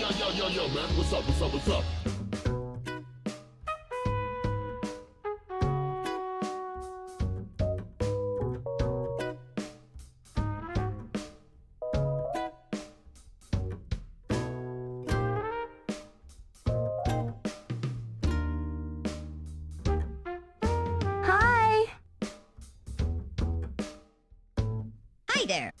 yo, man. What's up, what's up, what's up? Hi! Hi there!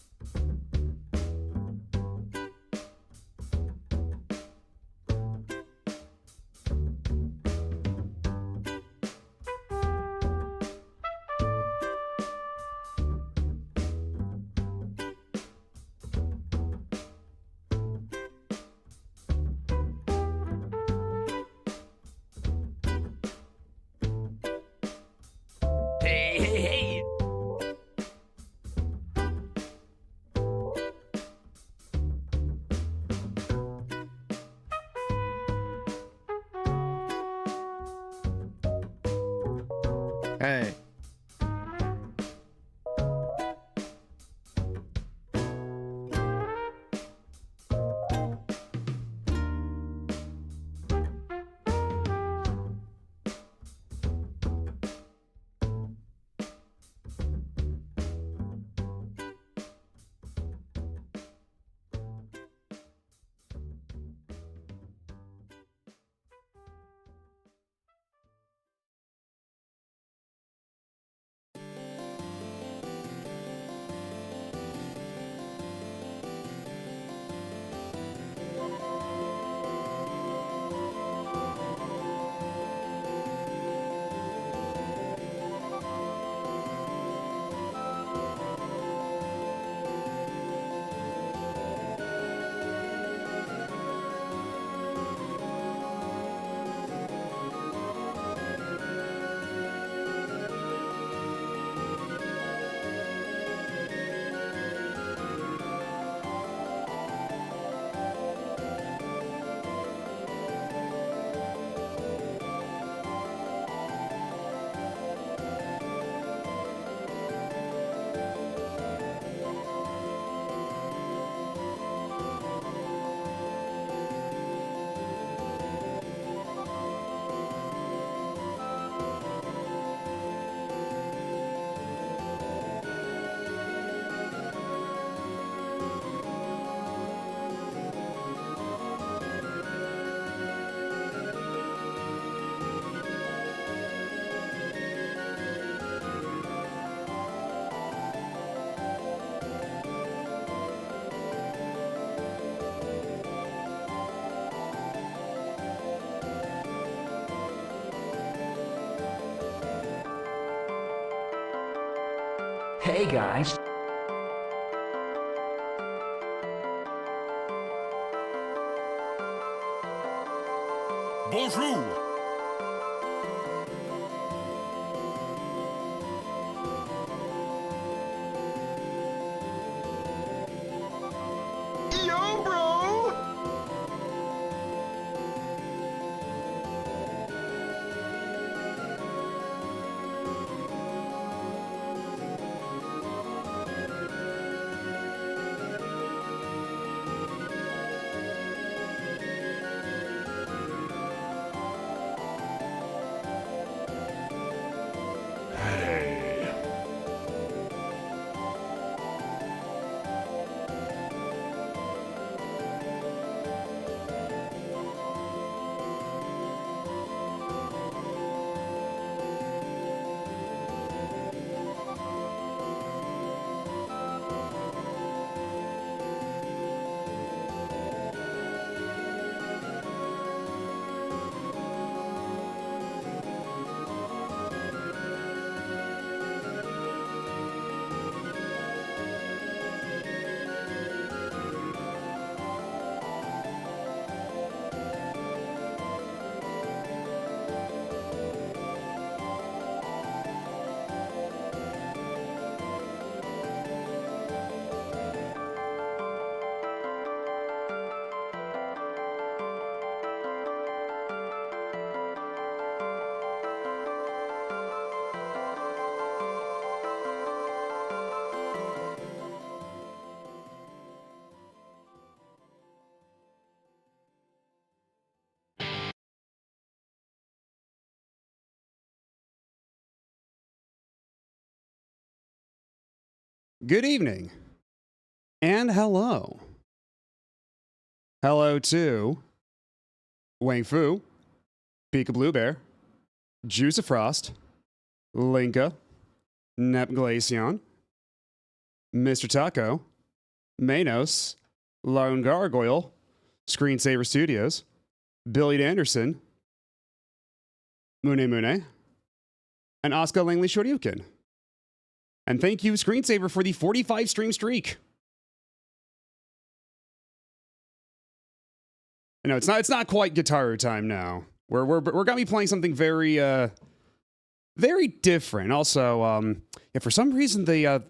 Hey, hey, hey! Hey. Hey, guys. Bonjour. Yo, bro. Good evening. And hello. Hello to Wang Fu, Pika Blue Bear, Juice of Frost, Linka, Nep Glaceon, Mr. Taco, Manos, Lone Gargoyle, Screensaver Studios, Billy Anderson, Mune Mune, and Oscar Langley Shoryuken. And thank you, Screensaver, for the 45 stream streak. No, it's not quite guitar time now. We're gonna be playing something very very different. Also, yeah, for some reason the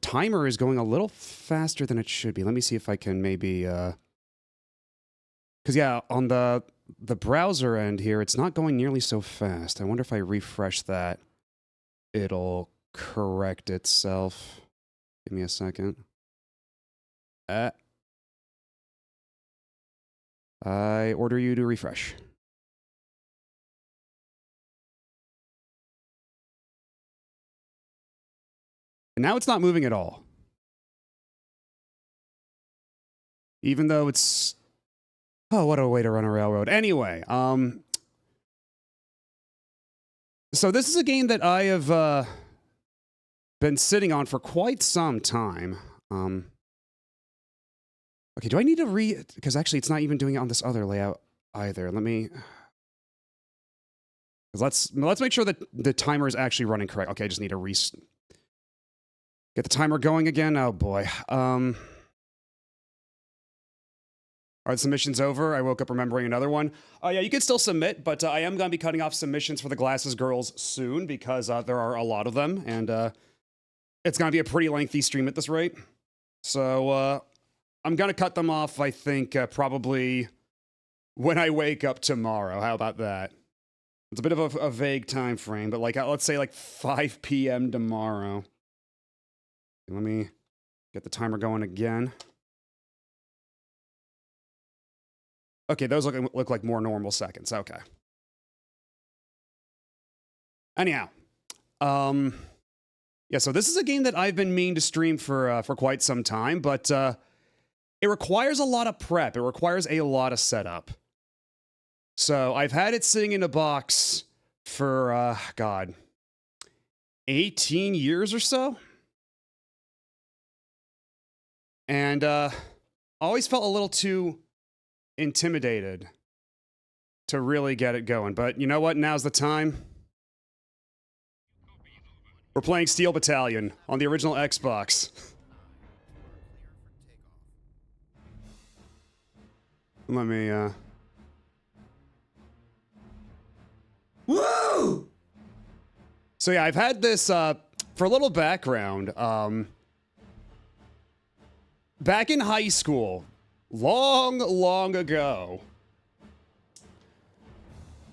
timer is going a little faster than it should be. Let me see if I can maybe because yeah, on the browser end here, it's not going nearly so fast. I wonder if I refresh that, it'll correct itself. Give me a second. I order you to refresh. And now it's not moving at all. Even though it's... Oh, what a way to run a railroad. Anyway, so this is a game that I have been sitting on for quite some time. Okay, do I need to because actually it's not even doing it on this other layout either. Let me... Let's make sure that the timer is actually running correct. Okay, I just need to get the timer going again. Oh boy. Are the submissions over? I woke up remembering another one. Yeah, you can still submit, but I am going to be cutting off submissions for the Glasses Girls soon because there are a lot of them, and it's going to be a pretty lengthy stream at this rate. So I'm going to cut them off, I think, probably when I wake up tomorrow. How about that? It's a bit of a vague time frame, but like let's say like 5 p.m. tomorrow. Let me get the timer going again. Okay, those look like more normal seconds. Okay. Anyhow, yeah. So this is a game that I've been meaning to stream for quite some time, but it requires a lot of prep. It requires a lot of setup. So I've had it sitting in a box for God, 18 years or so. And always felt a little too intimidated to really get it going. But you know what? Now's the time. We're playing Steel Battalion on the original Xbox. Let me, Woo! So yeah, I've had this, for a little background, back in high school, long ago,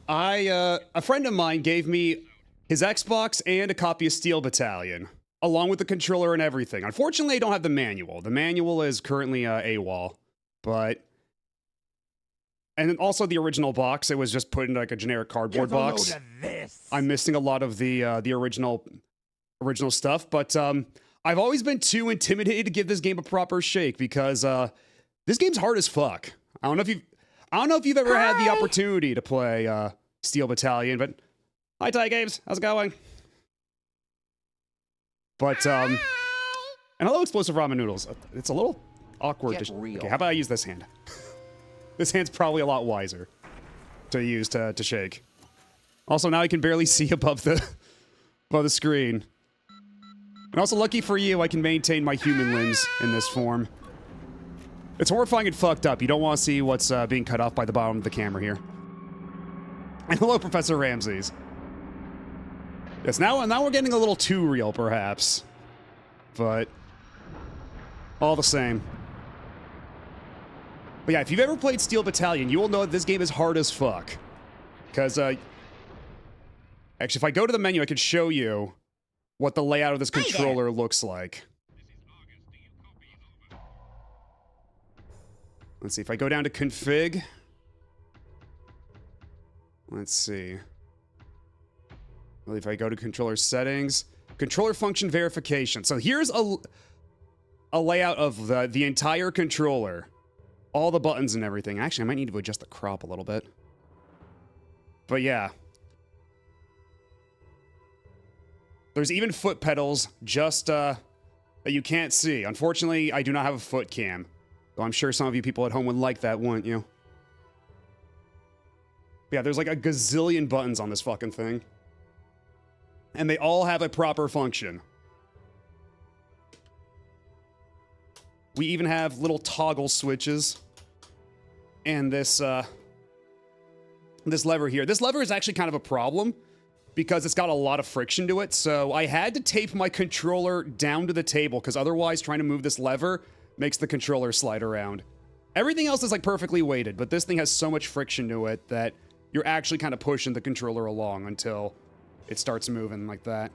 a friend of mine gave me his Xbox and a copy of Steel Battalion, along with the controller and everything. Unfortunately, I don't have the manual. The manual is currently AWOL, but... And then also the original box, it was just put in like a generic cardboard box. I'm missing a lot of the original stuff, but I've always been too intimidated to give this game a proper shake because this game's hard as fuck. I don't know if you've ever had the opportunity to play Steel Battalion, but hi Ty Games, how's it going? But and hello Explosive Ramen Noodles. It's a little awkward. Okay, how about I use this hand? This hand's probably a lot wiser to use to shake. Also, now I can barely see above the screen. And also, lucky for you, I can maintain my human limbs in this form. It's horrifying and fucked up. You don't want to see what's being cut off by the bottom of the camera here. And hello, Professor Ramses. Yes, now we're getting a little too real, perhaps. But all the same. But yeah, if you've ever played Steel Battalion, you will know that this game is hard as fuck. Because, actually, if I go to the menu, I can show you what the layout of this controller looks like. Let's see, if I go down to config. Let's see. Well, if I go to controller settings, controller function verification. So here's a layout of the entire controller. All the buttons and everything. Actually, I might need to adjust the crop a little bit. But yeah. There's even foot pedals just that you can't see. Unfortunately, I do not have a foot cam. Though I'm sure some of you people at home would like that, wouldn't you? But yeah, there's like a gazillion buttons on this fucking thing. And they all have a proper function. We even have little toggle switches. And this lever here. This lever is actually kind of a problem because it's got a lot of friction to it. So I had to tape my controller down to the table because otherwise trying to move this lever makes the controller slide around. Everything else is like perfectly weighted, but this thing has so much friction to it that you're actually kind of pushing the controller along until it starts moving like that.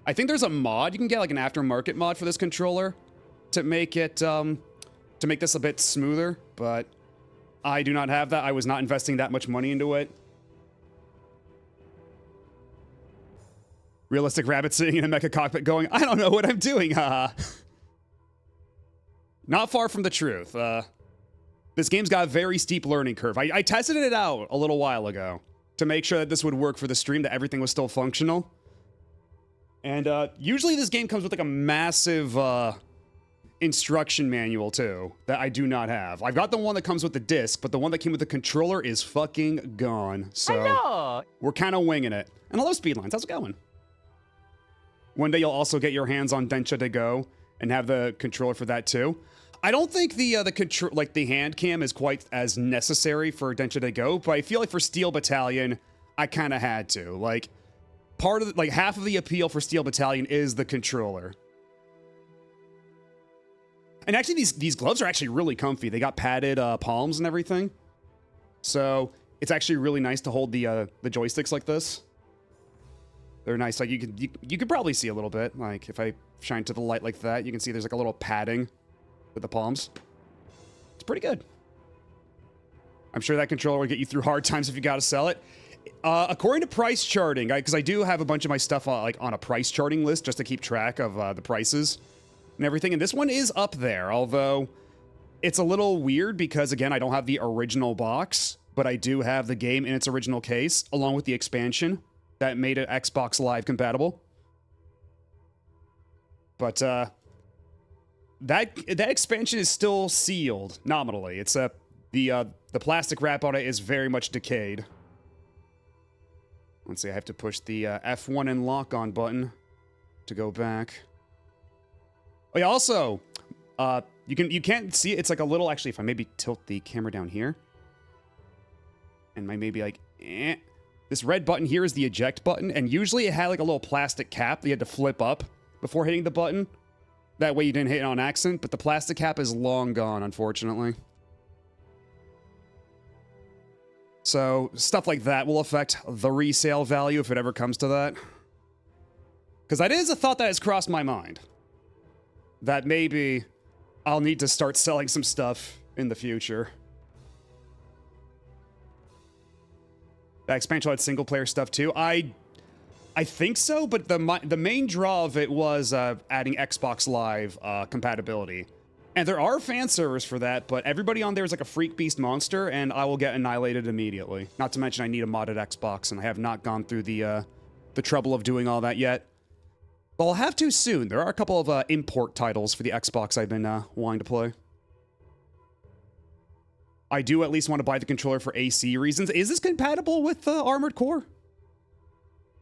I think there's a mod. You can get like an aftermarket mod for this controller to make it, to make this a bit smoother, but I do not have that. I was not investing that much money into it. Realistic rabbit sitting in a mecha cockpit going, I don't know what I'm doing, haha. Not far from the truth. This game's got a very steep learning curve. I tested it out a little while ago to make sure that this would work for the stream, that everything was still functional. And usually this game comes with like a massive instruction manual too, that I do not have. I've got the one that comes with the disc, but the one that came with the controller is fucking gone. So we're kind of winging it. And hello, Speedlines, how's it going? One day you'll also get your hands on Densha to Go and have the controller for that too. I don't think the hand cam is quite as necessary for Densha to Go, but I feel like for Steel Battalion, I kind of had to. Like, part of the, like half of the appeal for Steel Battalion is the controller. And actually, these gloves are actually really comfy. They got padded palms and everything, so it's actually really nice to hold the joysticks like this. They're nice. Like you could probably see a little bit. Like if I shine to the light like that, you can see there's like a little padding with the palms. It's pretty good. I'm sure that controller will get you through hard times if you got to sell it. According to price charting, because I do have a bunch of my stuff on a price charting list just to keep track of the prices and everything. And this one is up there, although it's a little weird because, again, I don't have the original box, but I do have the game in its original case, along with the expansion that made it Xbox Live compatible. But that expansion is still sealed nominally. It's the plastic wrap on it is very much decayed. Let's see, I have to push the F1 and lock on button to go back. Oh yeah, also, you can't see it. It's like a little, actually, if I maybe tilt the camera down here, and I maybe like, this red button here is the eject button, and usually it had like a little plastic cap that you had to flip up before hitting the button. That way you didn't hit it on accident, but the plastic cap is long gone, unfortunately. So, stuff like that will affect the resale value if it ever comes to that. Because that is a thought that has crossed my mind. That maybe I'll need to start selling some stuff in the future. That expansion had single-player stuff too. I think so, but the main draw of it was adding Xbox Live compatibility. And there are fan servers for that, but everybody on there is like a freak beast monster, and I will get annihilated immediately. Not to mention I need a modded Xbox, and I have not gone through the trouble of doing all that yet. But I'll have to soon. There are a couple of import titles for the Xbox I've been wanting to play. I do at least want to buy the controller for AC reasons. Is this compatible with Armored Core?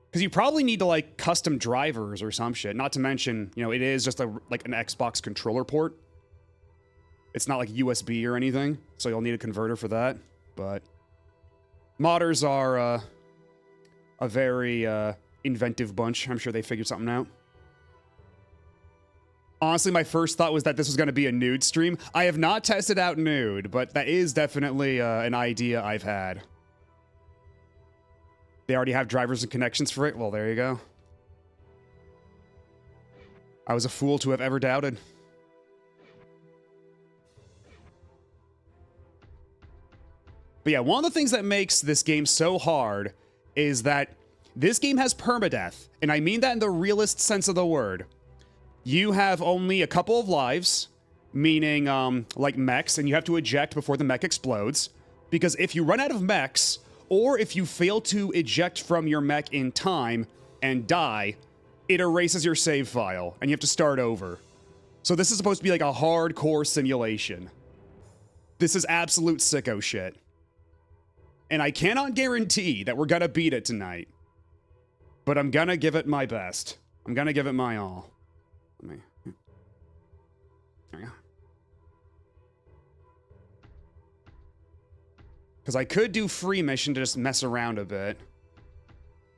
Because you probably need to, like, custom drivers or some shit. Not to mention, you know, it is just like an Xbox controller port. It's not like USB or anything, so you'll need a converter for that. But modders are a very inventive bunch. I'm sure they figured something out. Honestly, my first thought was that this was going to be a nude stream. I have not tested out nude, but that is definitely an idea I've had. They already have drivers and connections for it? Well, there you go. I was a fool to have ever doubted. But yeah, one of the things that makes this game so hard is that this game has permadeath, and I mean that in the realest sense of the word. you have only a couple of lives, meaning like mechs, and you have to eject before the mech explodes. Because if you run out of mechs, or if you fail to eject from your mech in time and die, it erases your save file, and you have to start over. So this is supposed to be like a hardcore simulation. This is absolute sicko shit. And I cannot guarantee that we're gonna beat it tonight. But I'm gonna give it my best. I'm gonna give it my all. Let me... There we go. Because I could do free mission to just mess around a bit.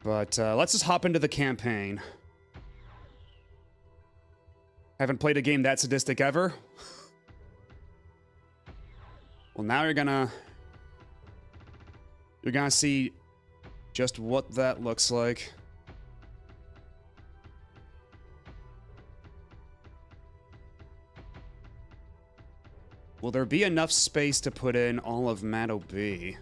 But let's just hop into the campaign. Haven't played a game that sadistic ever. Well, now you're gonna see just what that looks like. Will there be enough space to put in all of Matto B?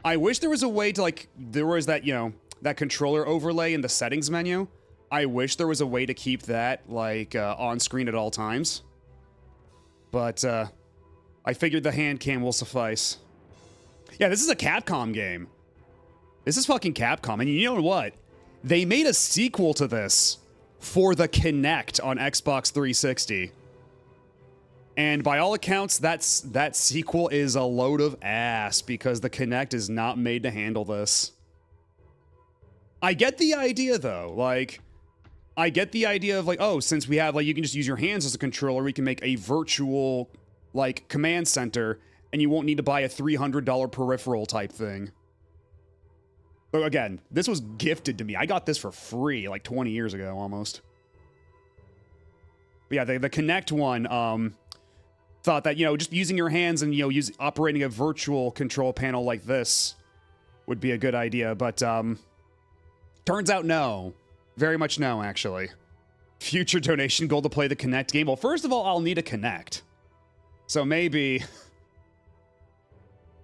I wish there was a way to, like, there was that, you know, that controller overlay in the settings menu. I wish there was a way to keep that, like, on screen at all times. But, I figured the hand cam will suffice. Yeah, this is a Capcom game. This is fucking Capcom. And you know what? They made a sequel to this for the Kinect on Xbox 360. And by all accounts, that sequel is a load of ass because the Kinect is not made to handle this. I get the idea, though. Like, I get the idea of, like, oh, since we have, like, you can just use your hands as a controller, we can make a virtual, like, command center, and you won't need to buy a $300 peripheral type thing. But again, this was gifted to me. I got this for free, like, 20 years ago, almost. But yeah, the Kinect one, thought that, you know, just using your hands and, you know, operating a virtual control panel like this would be a good idea, but, turns out no. Very much no, actually. Future donation goal to play the Kinect game. Well, first of all, I'll need a Kinect. So maybe...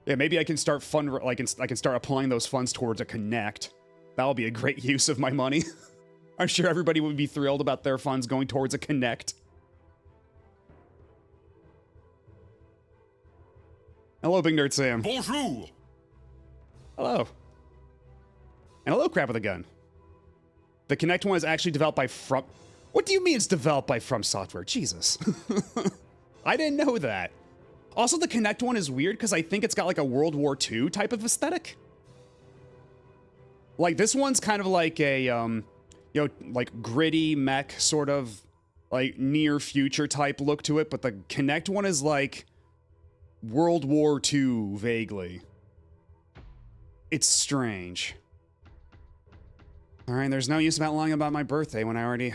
yeah, maybe I can start I can start applying those funds towards a Kinect. That'll be a great use of my money. I'm sure everybody would be thrilled about their funds going towards a Kinect. Hello, Big Nerd Sam. Bonjour. Hello. And hello, Crap with a Gun. The Kinect one is actually developed by From... What do you mean it's developed by From Software? Jesus. I didn't know that. Also, the Kinect one is weird because I think it's got like a World War II type of aesthetic. Like, this one's kind of like a, you know, like gritty mech sort of like near future type look to it, but the Kinect one is like World War II vaguely. It's strange. All right, there's no use about lying about my birthday when I already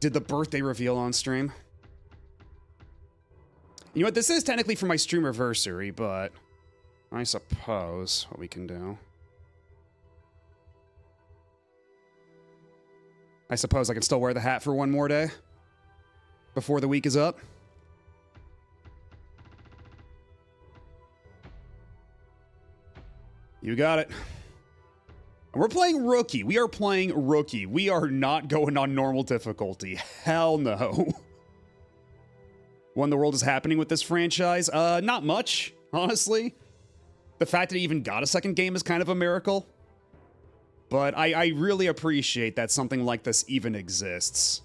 did the birthday reveal on stream. You know what, this is technically for my Streamerversary, but I suppose what we can do. I suppose I can still wear the hat for one more day before the week is up. You got it. We're playing Rookie. We are playing Rookie. We are not going on normal difficulty. Hell no. What in the world is happening with this franchise? Not much, honestly. The fact that it even got a second game is kind of a miracle. But I really appreciate that something like this even exists.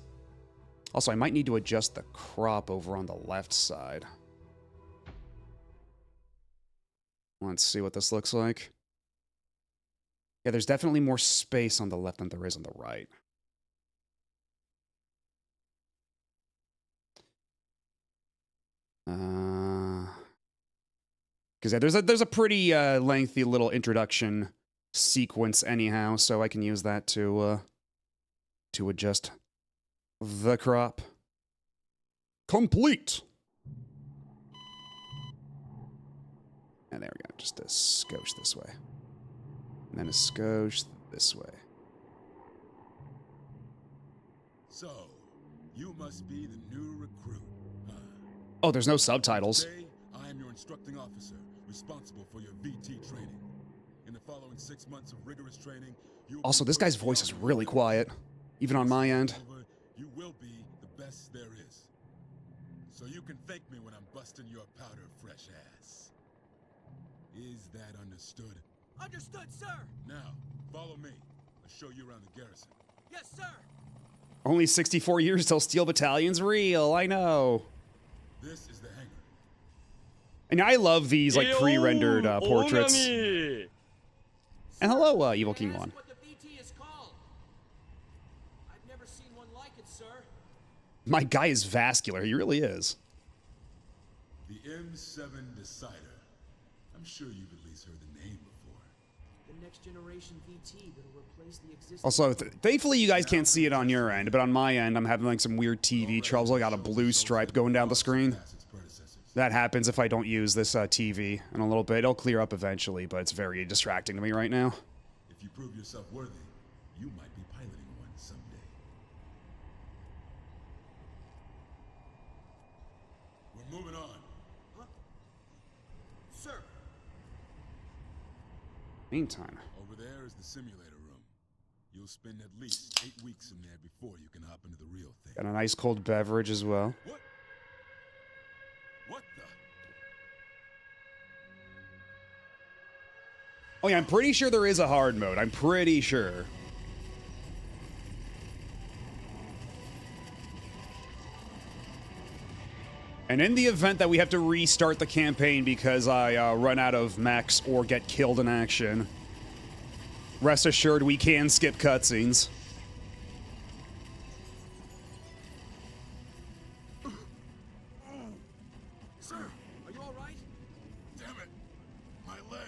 Also, I might need to adjust the crop over on the left side. Let's see what this looks like. Yeah, there's definitely more space on the left than there is on the right. Because yeah, there's a pretty lengthy little introduction sequence anyhow, so I can use that to adjust the crop. Complete. And there we go, just a skosh this way. And then a skosh this way. So, you must be the new recruit, huh? Oh, there's no subtitles. Today, I am your instructing officer, responsible for your VT training. In the following 6 months of rigorous training, Also, this guy's voice is really quiet, even on my end. You will be the best there is. So you can thank me when I'm busting your powder fresh ass. Is that understood? Understood, sir! Now, follow me. I'll show you around the garrison. Yes, sir! Only 64 years till Steel Battalion's real, I know. This is the hangar. And I love these, like, pre-rendered portraits. And hello, Evil King One. What the VT is called. I've never seen one like it, sir. My guy is vascular, he really is. The M7 Decider. I'm sure you've at least heard the name before. The next generation VT that'll replace the existing... Also, thankfully you guys can't see it on your end, but on my end, I'm having like some weird TV troubles. I got a blue stripe going down the screen. That happens if I don't use this TV in a little bit. It'll clear up eventually, but it's very distracting to me right now. If you prove yourself worthy, you might be piloting one someday. We're moving on. Huh? Sir! Meantime. Over there is the simulator room. You'll spend at least 8 weeks in there before you can hop into the real thing. Got a nice cold beverage as well. What? What the? Oh yeah, I'm pretty sure there is a hard mode. I'm pretty sure. And in the event that we have to restart the campaign because I run out of mechs or get killed in action, rest assured we can skip cutscenes. Sir, are you alright? Damn it! My leg!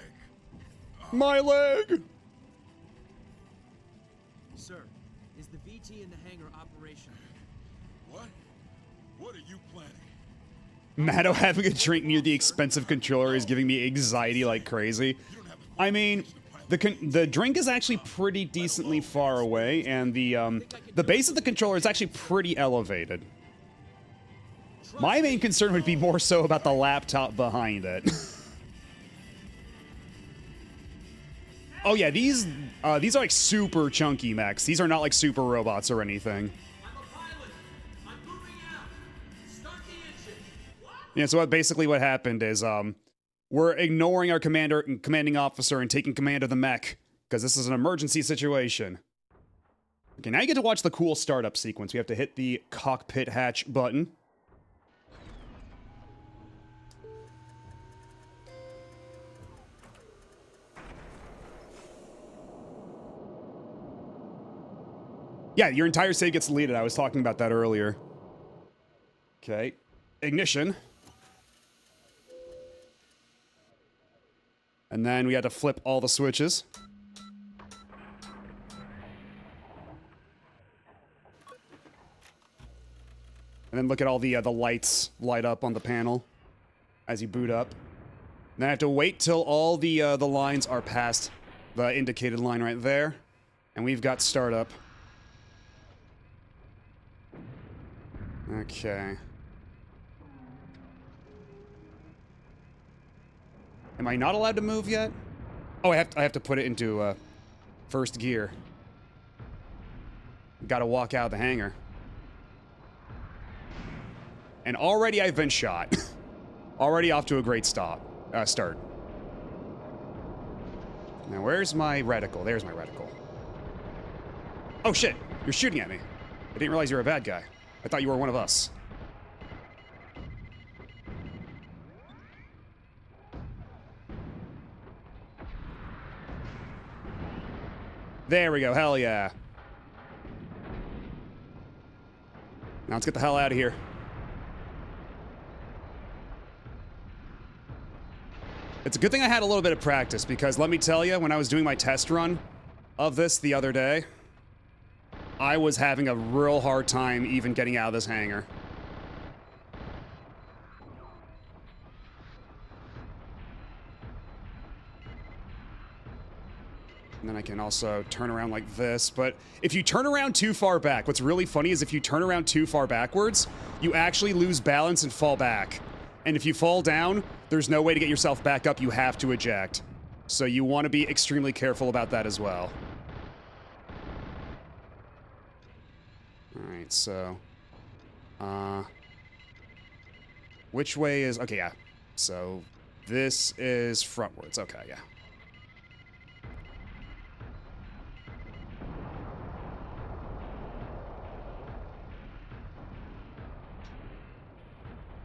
My leg! Sir, is the VT in the hangar operational? What? What are you planning? Matto having a drink near the expensive controller is giving me anxiety like crazy. I mean, the drink is actually pretty decently far away, and the base of the controller is actually pretty elevated. My main concern would be more so about the laptop behind it. Oh yeah, these are like super chunky mechs. These are not like super robots or anything. I'm a pilot! I'm moving out! Start the engine! What? Yeah, so basically what happened is we're ignoring our commanding officer and taking command of the mech because this is an emergency situation. Okay, now you get to watch the cool startup sequence. We have to hit the cockpit hatch button. Yeah, your entire save gets deleted. I was talking about that earlier. Okay. Ignition. And then we had to flip all the switches. And then look at all the lights light up on the panel as you boot up. Then I have to wait till all the lines are past the indicated line right there. And we've got startup. Okay. Am I not allowed to move yet? Oh, I have to put it into first gear. Gotta walk out of the hangar. And already I've been shot. Already off to a great start. Now where's my reticle? There's my reticle. Oh shit! You're shooting at me. I didn't realize you were a bad guy. I thought you were one of us. There we go, hell yeah. Now let's get the hell out of here. It's a good thing I had a little bit of practice because let me tell you, when I was doing my test run of this the other day, I was having a real hard time even getting out of this hangar. And then I can also turn around like this, but if you turn around too far back, what's really funny is if you turn around too far backwards, you actually lose balance and fall back. And if you fall down, there's no way to get yourself back up, you have to eject. So you want to be extremely careful about that as well. Alright, so... which way is... Okay, yeah. So, this is frontwards. Okay, yeah.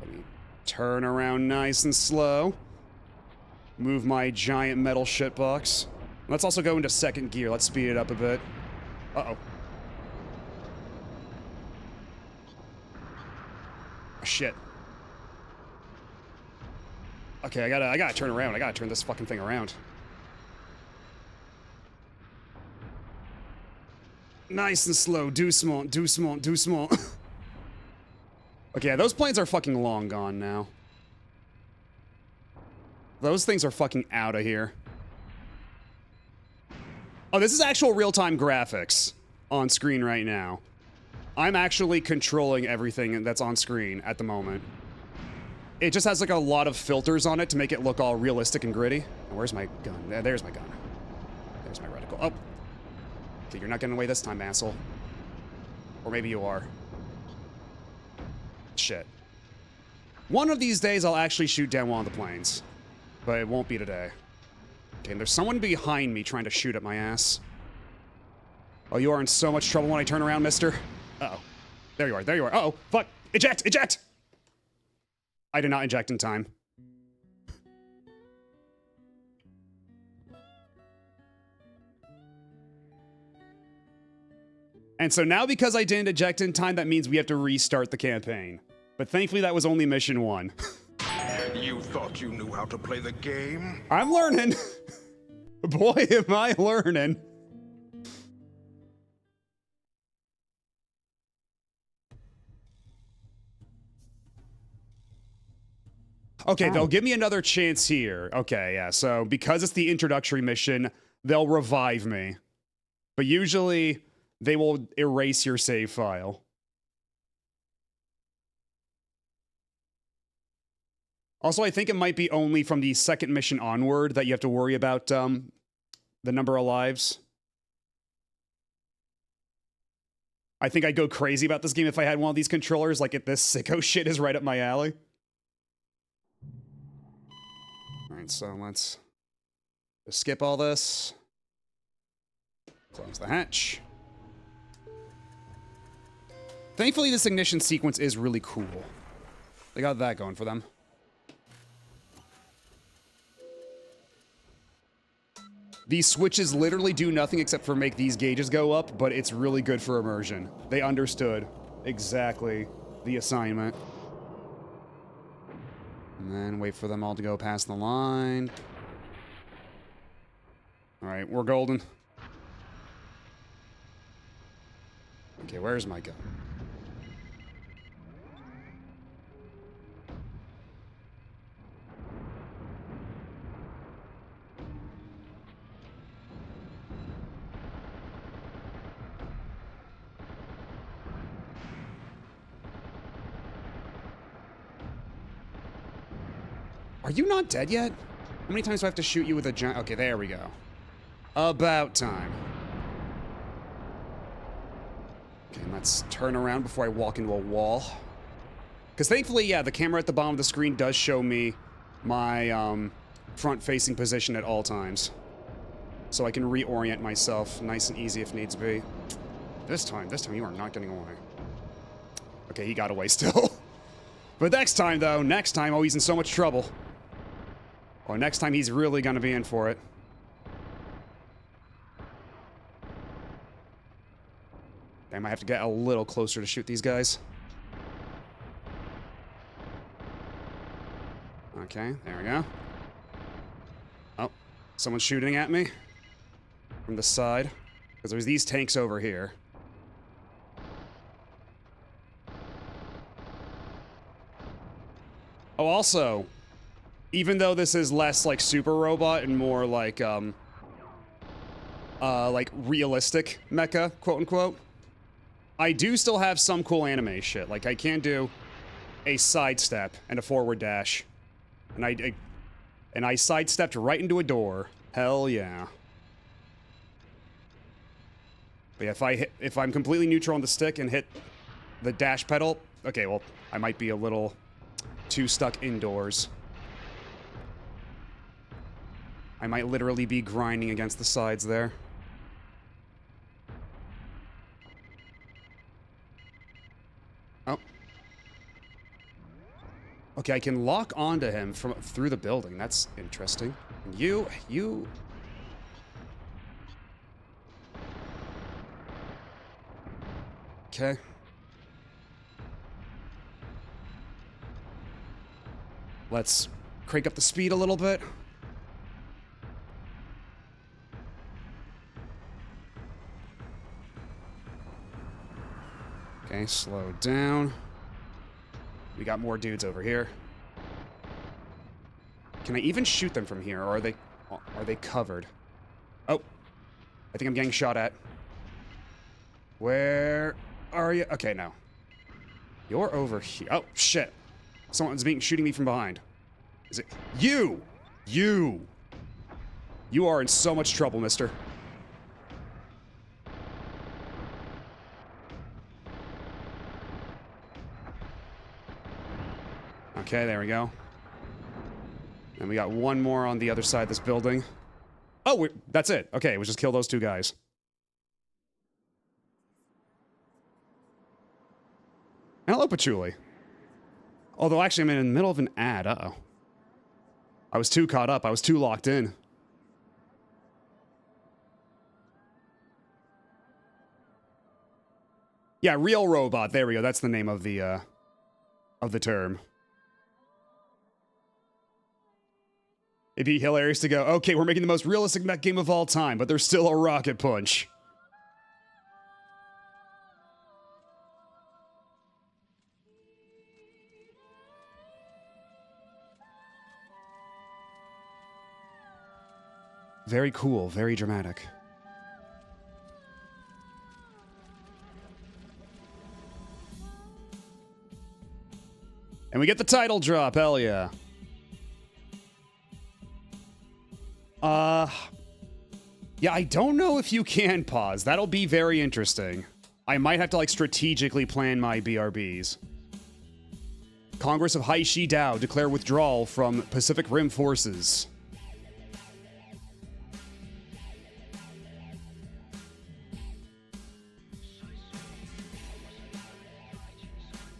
Let me turn around nice and slow. Move my giant metal shitbox. Let's also go into second gear. Let's speed it up a bit. Uh-oh. Oh, shit. Okay, I gotta turn around. I gotta turn this fucking thing around. Nice and slow. Do small, do small, do small. Okay, those planes are fucking long gone now. Those things are fucking out of here. Oh, this is actual real-time graphics on screen right now. I'm actually controlling everything that's on screen at the moment. It just has like a lot of filters on it to make it look all realistic and gritty. Where's my gun? There's my gun. There's my reticle. Oh. Okay, you're not getting away this time, asshole. Or maybe you are. Shit. One of these days I'll actually shoot down one of the planes. But it won't be today. Okay, and there's someone behind me trying to shoot at my ass. Oh, you are in so much trouble when I turn around, mister. Uh-oh. There you are, there you are. Uh-oh, fuck. Eject, eject! I did not eject in time. And so now because I didn't eject in time, that means we have to restart the campaign. But thankfully that was only mission 1. You thought you knew how to play the game? I'm learning. Boy, am I learning. Okay, they'll give me another chance here. Okay, yeah, so because it's the introductory mission, they'll revive me. But usually, they will erase your save file. Also, I think it might be only from the second mission onward that you have to worry about the number of lives. I think I'd go crazy about this game if I had one of these controllers. Like, if this sicko shit is right up my alley. Alright, so let's just skip all this. Close the hatch. Thankfully, this ignition sequence is really cool. They got that going for them. These switches literally do nothing except for make these gauges go up, but it's really good for immersion. They understood exactly the assignment. And then wait for them all to go past the line. Alright, we're golden. Okay, where's my gun? Are you not dead yet? How many times do I have to shoot you with a giant... Okay, there we go. About time. Okay, let's turn around before I walk into a wall. Because thankfully, yeah, the camera at the bottom of the screen does show me my front-facing position at all times. So I can reorient myself nice and easy if needs be. This time you are not getting away. Okay, he got away still. But next time, oh, he's in so much trouble. Or next time, he's really gonna be in for it. I might have to get a little closer to shoot these guys. Okay, there we go. Oh, someone's shooting at me from the side. Because there's these tanks over here. Oh, also, even though this is less like Super Robot and more like realistic mecha, quote unquote, I do still have some cool anime shit. Like I can do a sidestep and a forward dash, and I sidestepped right into a door. Hell yeah. But yeah, if I'm completely neutral on the stick and hit the dash pedal, okay, well, I might be a little too stuck indoors. I might literally be grinding against the sides there. Oh. Okay, I can lock onto him from through the building. That's interesting. You... Okay. Let's crank up the speed a little bit. Okay, slow down. We got more dudes over here. Can I even shoot them from here, or are they covered? Oh, I think I'm getting shot at. Where are you? Okay, no. You're over here. Oh, shit. Someone's shooting me from behind. Is it you? You are in so much trouble, mister. Okay, there we go. And we got one more on the other side of this building. Oh, that's it. Okay, we'll just kill those two guys. Hello, Patchouli. Although, actually, I'm in the middle of an ad. Uh-oh. I was too caught up. I was too locked in. Yeah, real robot. There we go. That's the name of the term. It'd be hilarious to go, okay, we're making the most realistic mech game of all time, but there's still a rocket punch. Very cool, very dramatic. And we get the title drop, hell yeah. Yeah, I don't know if you can pause. That'll be very interesting. I might have to, like, strategically plan my BRBs. Congress of Haishi Dao declare withdrawal from Pacific Rim forces.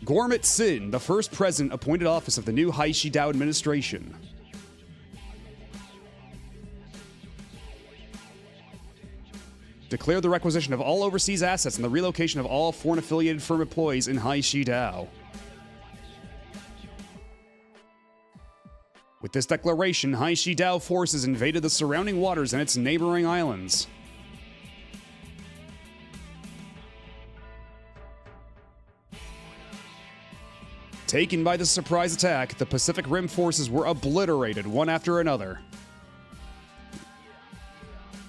Gormit Sin, the first president appointed office of the new Haishi Dao administration. Declare the requisition of all overseas assets and the relocation of all foreign-affiliated firm employees in Haishi Dao. With this declaration, Haishi Dao forces invaded the surrounding waters and its neighboring islands. Taken by the surprise attack, the Pacific Rim forces were obliterated one after another.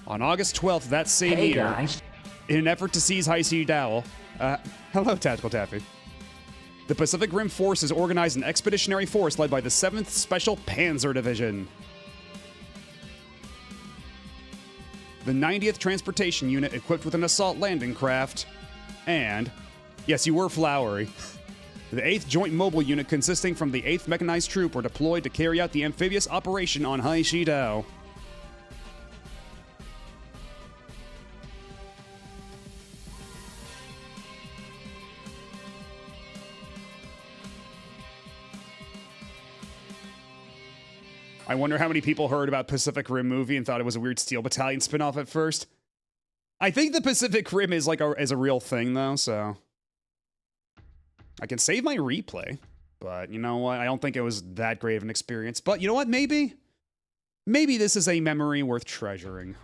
On August 12th that same year, guys. In an effort to seize Haishi Dao, hello, Tactical Taffy. The Pacific Rim forces organized an expeditionary force led by the 7th Special Panzer Division. The 90th Transportation Unit equipped with an assault landing craft, and, yes, you were flowery, the 8th Joint Mobile Unit consisting from the 8th Mechanized Troop were deployed to carry out the amphibious operation on Haishi Dao. I wonder how many people heard about Pacific Rim movie and thought it was a weird Steel Battalion spinoff at first. I think the Pacific Rim is like is a real thing though, so I can save my replay. But you know what? I don't think it was that great of an experience. But you know what? Maybe this is a memory worth treasuring.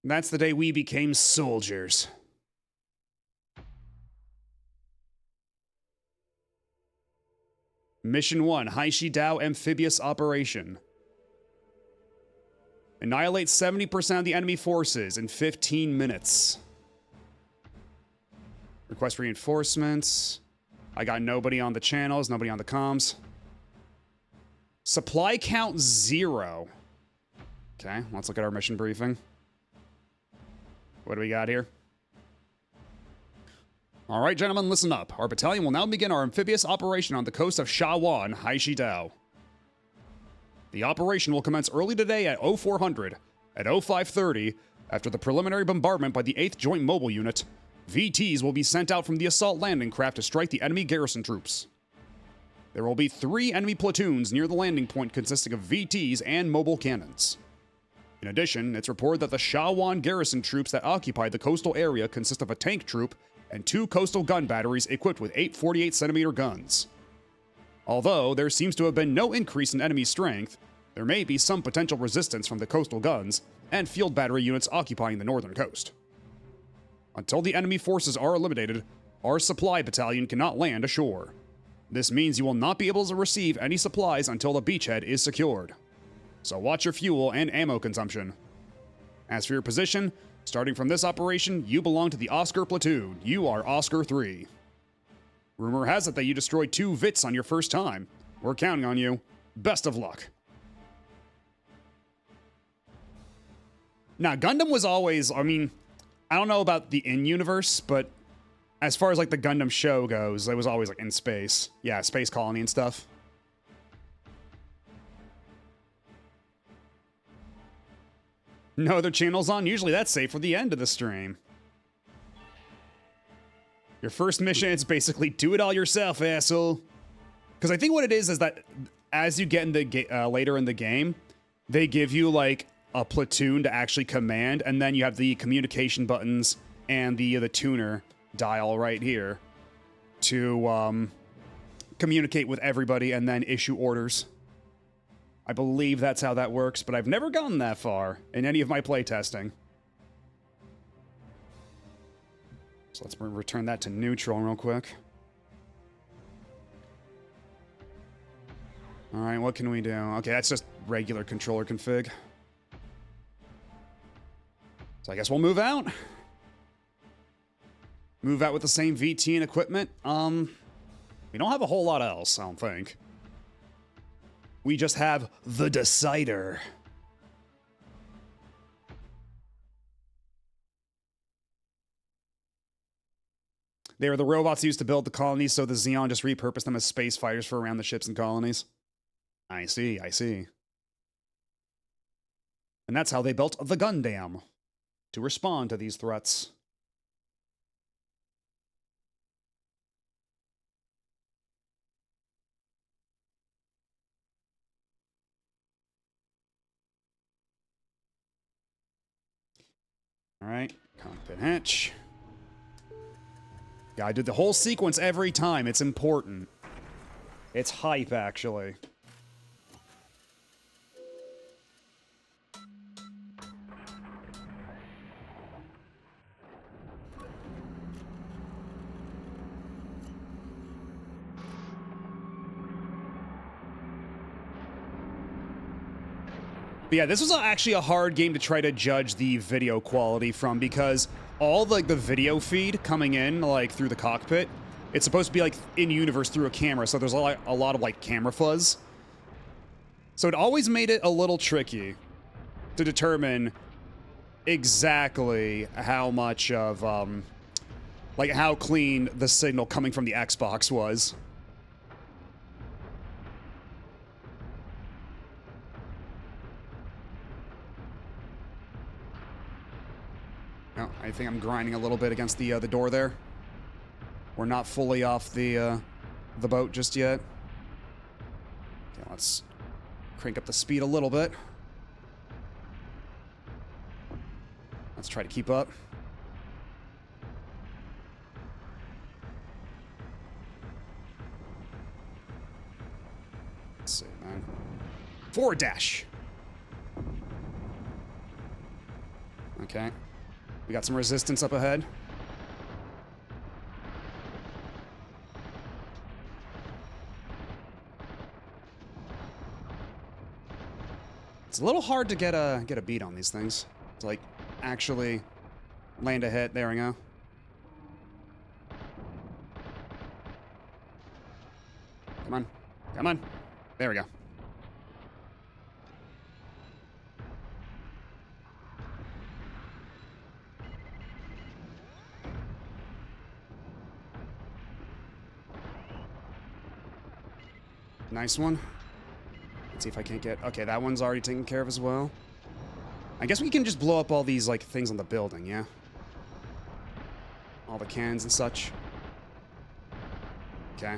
That's the day we became soldiers. Mission 1, Haishi Dao Amphibious Operation. Annihilate 70% of the enemy forces in 15 minutes. Request reinforcements. I got nobody on the channels, nobody on the comms. Supply count 0. Okay, let's look at our mission briefing. What do we got here? All right, gentlemen, listen up. Our battalion will now begin our amphibious operation on the coast of Shawan, Haishidao. The operation will commence early today at 0400. At 0530, after the preliminary bombardment by the 8th Joint Mobile Unit, VTs will be sent out from the assault landing craft to strike the enemy garrison troops. There will be 3 enemy platoons near the landing point consisting of VTs and mobile cannons. In addition, it's reported that the Shawan garrison troops that occupy the coastal area consist of a tank troop and 2 coastal gun batteries equipped with 8 48cm guns. Although there seems to have been no increase in enemy strength, there may be some potential resistance from the coastal guns and field battery units occupying the northern coast. Until the enemy forces are eliminated, our supply battalion cannot land ashore. This means you will not be able to receive any supplies until the beachhead is secured. So watch your fuel and ammo consumption. As for your position, starting from this operation, you belong to the Oscar platoon. You are Oscar 3. Rumor has it that you destroyed 2 VITs on your first time. We're counting on you. Best of luck. Now, Gundam was always, I mean, I don't know about the in-universe, but as far as like the Gundam show goes, it was always like in space. Yeah, space colony and stuff. No other channels on? Usually that's safe for the end of the stream. Your first mission is basically do it all yourself, asshole. Because I think what it is that as you get in the later in the game, they give you like a platoon to actually command, and then you have the communication buttons and the tuner dial right here to communicate with everybody and then issue orders. I believe that's how that works, but I've never gotten that far in any of my playtesting. So let's return that to neutral real quick. All right, what can we do? Okay, that's just regular controller config. So I guess we'll move out. Move out with the same VT and equipment. We don't have a whole lot else, I don't think. We just have the Decider. They were the robots used to build the colonies, so the Xeon just repurposed them as space fighters for around the ships and colonies. I see, I see. And that's how they built the Gundam, to respond to these threats. All right, cockpit hatch. Yeah, I did the whole sequence every time. It's important. It's hype, actually. But yeah, this was actually a hard game to try to judge the video quality from, because all the video feed coming in like through the cockpit, it's supposed to be like in universe through a camera, so there's a lot of like camera fuzz. So it always made it a little tricky to determine exactly how much of like how clean the signal coming from the Xbox was. Oh, I think I'm grinding a little bit against the door there. We're not fully off the boat just yet. Okay, let's crank up the speed a little bit. Let's try to keep up. Let's see, man. Forward dash. Okay. We got some resistance up ahead. It's a little hard to get a beat on these things. To like actually land a hit. There we go. Come on. Come on. There we go. Nice one. Let's see if I can't get... Okay, that one's already taken care of as well. I guess we can just blow up all these, like, things on the building, yeah? All the cannons and such. Okay.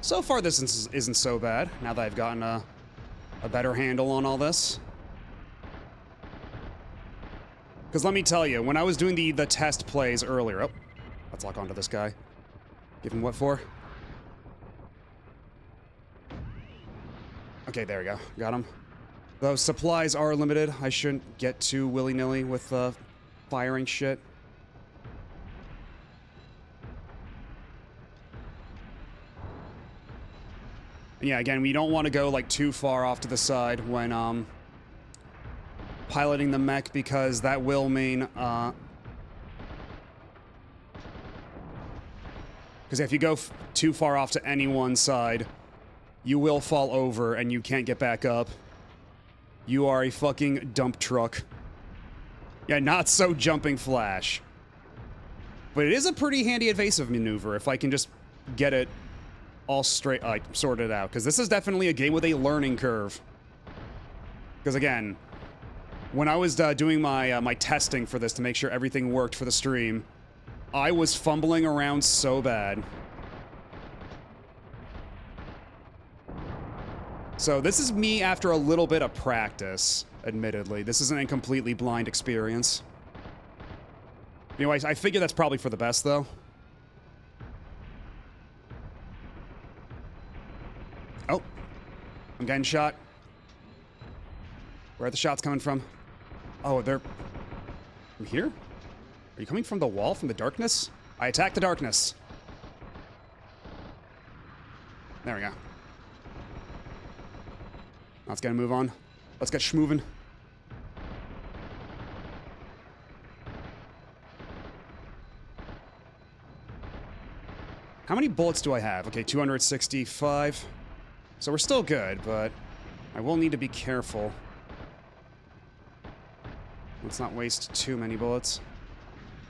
So far, this isn't so bad, now that I've gotten a better handle on all this. Because let me tell you, when I was doing the test plays earlier... Oh, let's lock onto this guy. Give him what for? Okay, there we go. Got him. Those supplies are limited. I shouldn't get too willy-nilly with firing shit. And yeah, again, we don't want to go like too far off to the side when piloting the mech, because that will mean because if you go too far off to any one side, you will fall over and you can't get back up. You are a fucking dump truck. Yeah, not so jumping flash. But it is a pretty handy evasive maneuver if I can just get it all straight, like, sorted out. Because this is definitely a game with a learning curve. Because again, when I was doing my my testing for this to make sure everything worked for the stream, I was fumbling around so bad. So this is me after a little bit of practice, admittedly. This isn't a completely blind experience. Anyways, I figure that's probably for the best, though. Oh. I'm getting shot. Where are the shots coming from? Oh, they're... from here? Are you coming from the wall, from the darkness? I attack the darkness. There we go. Let's get a move on. Let's get schmovin'. How many bullets do I have? Okay, 265. So we're still good, but I will need to be careful. Let's not waste too many bullets.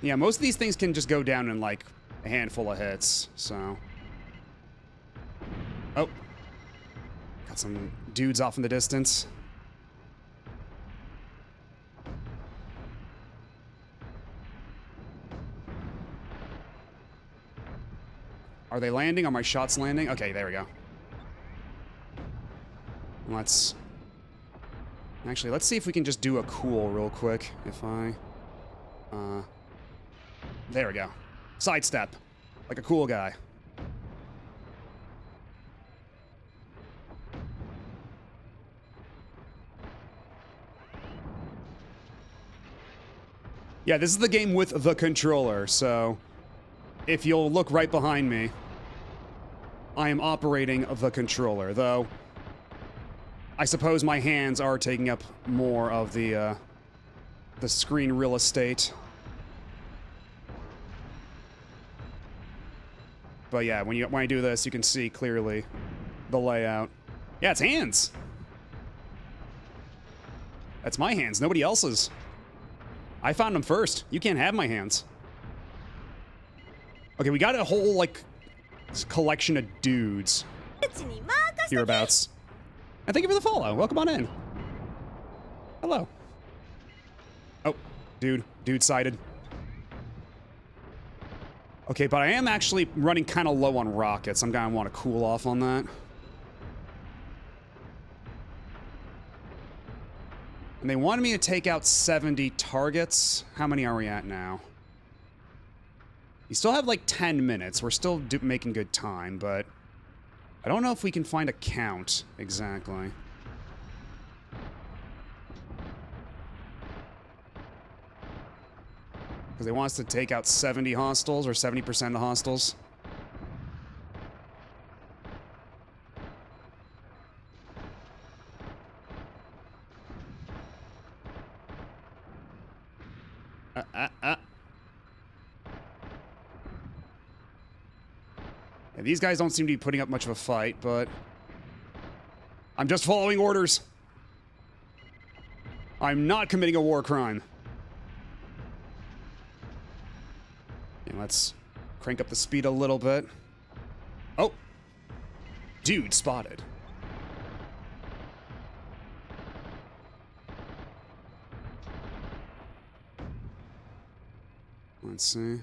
Yeah, most of these things can just go down in like a handful of hits, so... Oh. Got some dudes off in the distance. Are they landing? Are my shots landing? Okay, there we go. Let's... Actually, let's see if we can just do a cool real quick. If I... There we go. Sidestep. Like a cool guy. Yeah, this is the game with the controller, so if you'll look right behind me, I am operating the controller, though I suppose my hands are taking up more of the screen real estate. But yeah, when I do this, you can see clearly the layout. Yeah, it's hands. That's my hands, nobody else's. I found them first. You can't have my hands. Okay, we got a whole, like, collection of dudes hereabouts. And thank you for the follow. Welcome on in. Hello. Oh, dude sighted. Okay, but I am actually running kind of low on rockets. I'm gonna want to cool off on that. And they wanted me to take out 70 targets. How many are we at now? You still have like 10 minutes. We're still making good time, but I don't know if we can find a count exactly. Because they want us to take out 70 hostiles or 70% of the hostiles. Yeah, these guys don't seem to be putting up much of a fight, but I'm just following orders. I'm not committing a war crime. And let's crank up the speed a little bit. Oh! Dude spotted. Let's see.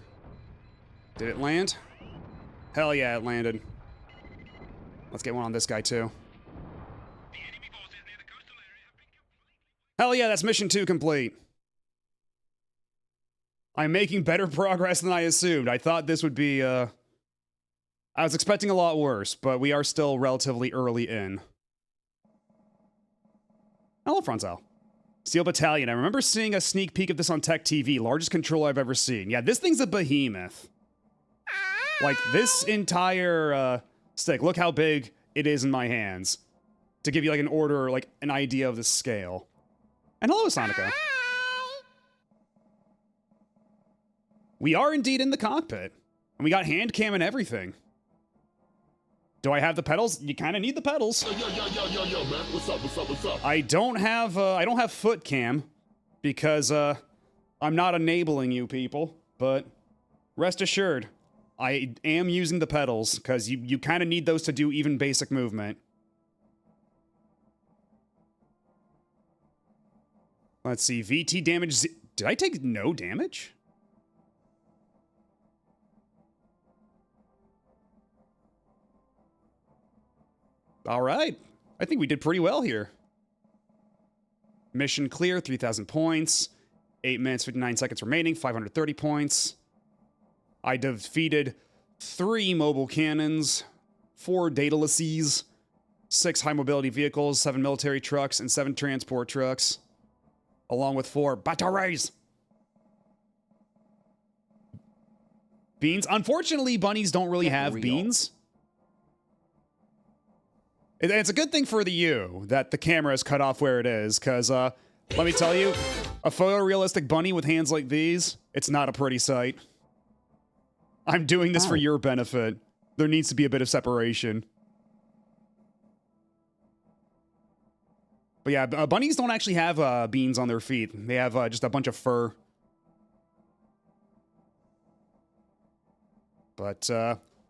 Did it land? Hell yeah, it landed. Let's get one on this guy too. Hell yeah, that's mission 2 complete. I'm making better progress than I assumed. I thought this would be, I was expecting a lot worse, but we are still relatively early in. Hello, Franzel. Steel Battalion. I remember seeing a sneak peek of this on Tech TV. Largest controller I've ever seen. Yeah, this thing's a behemoth. Like, this entire, stick. Look how big it is in my hands. To give you, like, an order, like, an idea of the scale. And hello, Sonica. We are indeed in the cockpit. And we got hand cam and everything. Do I have the pedals? You kind of need the pedals. Yo, man. What's up? I don't have foot cam because I'm not enabling you people, but rest assured, I am using the pedals because you kind of need those to do even basic movement. Let's see, VT damage. Did I take no damage? All right. I think we did pretty well here. Mission clear, 3,000 points. 8 minutes, 59 seconds remaining, 530 points. I defeated 3 mobile cannons, 4 datalases, 6 high mobility vehicles, 7 military trucks, and 7 transport trucks, along with 4 batteries. Beans. Unfortunately, bunnies don't really have beans. It's a good thing for the U that the camera is cut off where it is, because, let me tell you, a photorealistic bunny with hands like these, it's not a pretty sight. I'm doing this for your benefit. There needs to be a bit of separation. But yeah, bunnies don't actually have beans on their feet. They have just a bunch of fur. But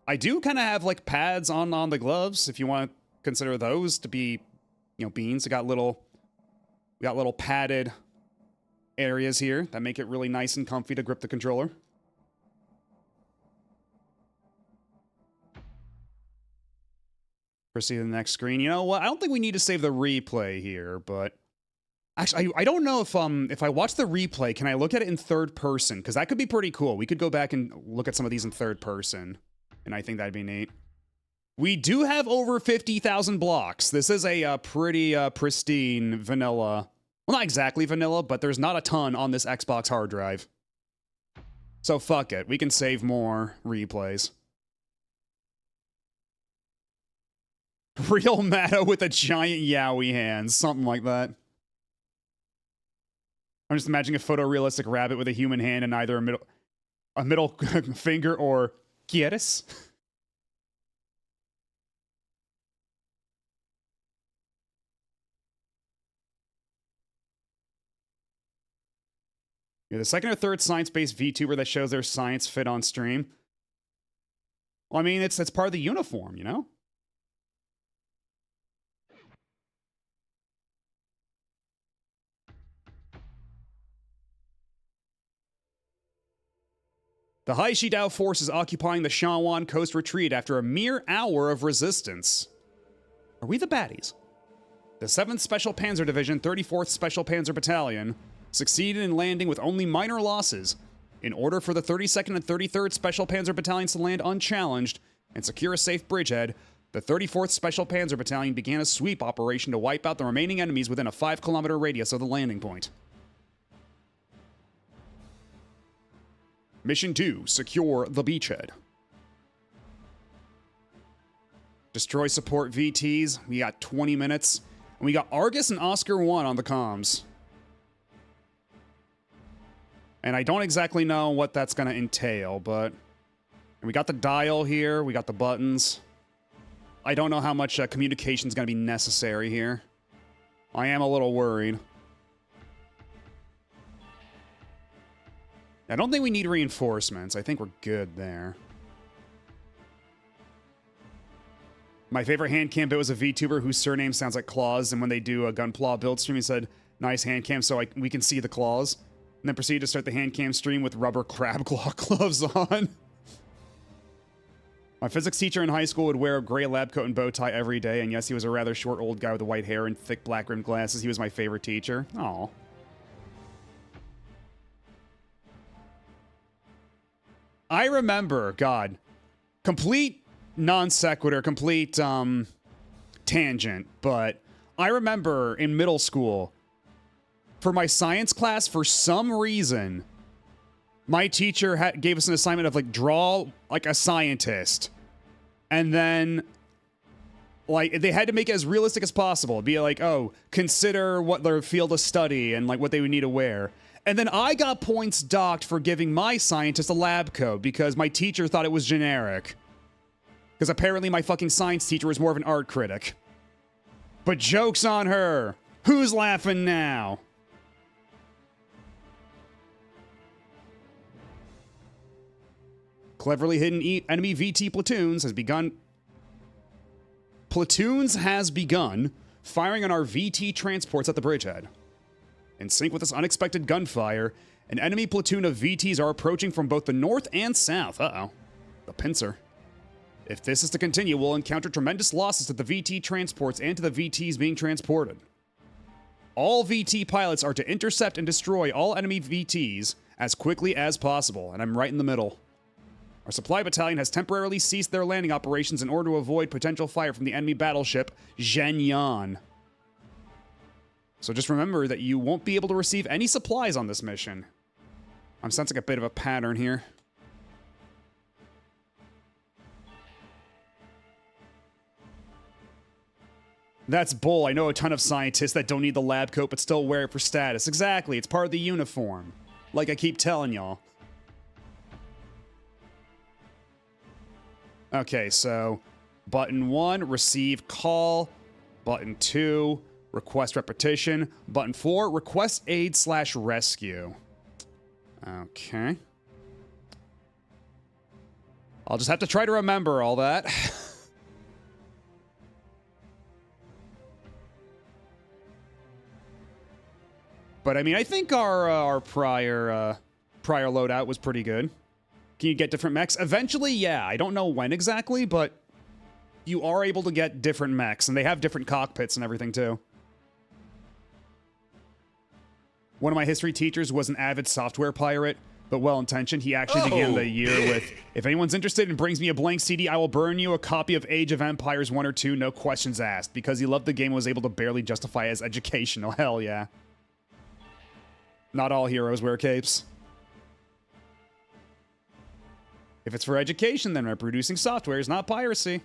I do kind of have like pads on the gloves if you want to consider those to be, you know, beans. We got little padded areas here that make it really nice and comfy to grip the controller. Proceed to the next screen. You know what? I don't think we need to save the replay here, but actually, I don't know if I watch the replay, can I look at it in third person? Because that could be pretty cool. We could go back and look at some of these in third person, and I think that'd be neat. We do have over 50,000 blocks. This is a pretty pristine vanilla. Well, not exactly vanilla, but there's not a ton on this Xbox hard drive. So fuck it. We can save more replays. Real Matto with a giant yaoi hands. Something like that. I'm just imagining a photorealistic rabbit with a human hand and either a middle finger or quieres. You're the second or third science-based VTuber that shows their science fit on stream. Well, I mean, it's part of the uniform, you know? The Haishidao force is occupying the Shanwan Coast Retreat after a mere hour of resistance. Are we the baddies? The 7th Special Panzer Division, 34th Special Panzer Battalion, succeeded in landing with only minor losses. In order for the 32nd and 33rd Special Panzer Battalions to land unchallenged and secure a safe bridgehead, the 34th Special Panzer Battalion began a sweep operation to wipe out the remaining enemies within a 5-kilometer radius of the landing point. Mission 2, secure the beachhead. Destroy support VTs. We got 20 minutes. And we got Argus and Oscar 1 on the comms. And I don't exactly know what that's going to entail, but And we got the dial here. We got the buttons. I don't know how much communication is going to be necessary here. I am a little worried. I don't think we need reinforcements. I think we're good there. My favorite hand cam bit was a VTuber whose surname sounds like Claws, and when they do a Gunpla build stream, he said, nice hand cam so we can see the claws. And then proceeded to start the hand cam stream with rubber crab claw gloves on. My physics teacher in high school would wear a gray lab coat and bow tie every day, and yes, he was a rather short old guy with white hair and thick black rimmed glasses. He was my favorite teacher. Aw. I remember, God, complete non sequitur, complete tangent, but I remember in middle school, for my science class, for some reason, my teacher gave us an assignment of, like, draw, like, a scientist. And then, like, they had to make it as realistic as possible. It'd be like, oh, consider what their field of study and, like, what they would need to wear. And then I got points docked for giving my scientist a lab coat because my teacher thought it was generic. Because apparently my fucking science teacher was more of an art critic. But joke's on her. Who's laughing now? Cleverly hidden enemy VT platoons has begun firing on our VT transports at the bridgehead. In sync with this unexpected gunfire, an enemy platoon of VTs are approaching from both the north and south. Uh-oh. The pincer. If this is to continue, we'll encounter tremendous losses to the VT transports and to the VTs being transported. All VT pilots are to intercept and destroy all enemy VTs as quickly as possible, and I'm right in the middle. Our supply battalion has temporarily ceased their landing operations in order to avoid potential fire from the enemy battleship, Zhenyan. So just remember that you won't be able to receive any supplies on this mission. I'm sensing a bit of a pattern here. That's bull. I know a ton of scientists that don't need the lab coat but still wear it for status. Exactly, it's part of the uniform. Like I keep telling y'all. Okay, so button 1, receive call. Button 2, request repetition. Button 4, request aid/rescue. Okay. I'll just have to try to remember all that. But I mean, I think our prior loadout was pretty good. Can you get different mechs? Eventually, yeah. I don't know when exactly, but you are able to get different mechs, and they have different cockpits and everything, too. One of my history teachers was an avid software pirate, but well-intentioned. He actually began the year with, if anyone's interested and brings me a blank CD, I will burn you a copy of Age of Empires 1 or 2, no questions asked, because he loved the game and was able to barely justify it as educational. Hell yeah. Not all heroes wear capes. If it's for education, then reproducing software is not piracy.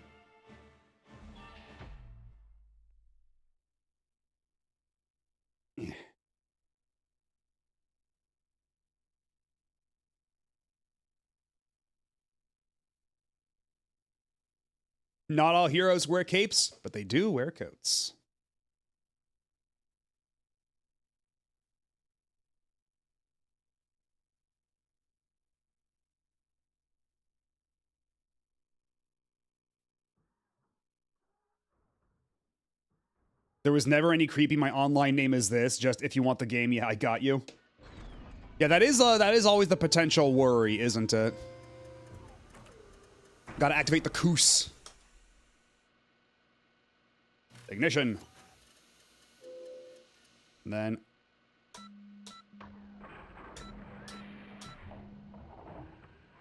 Not all heroes wear capes, but they do wear coats. There was never any creepy, my online name is this, just if you want the game, yeah, I got you. Yeah, that is always the potential worry, isn't it? Gotta activate the Koos. Ignition. And then...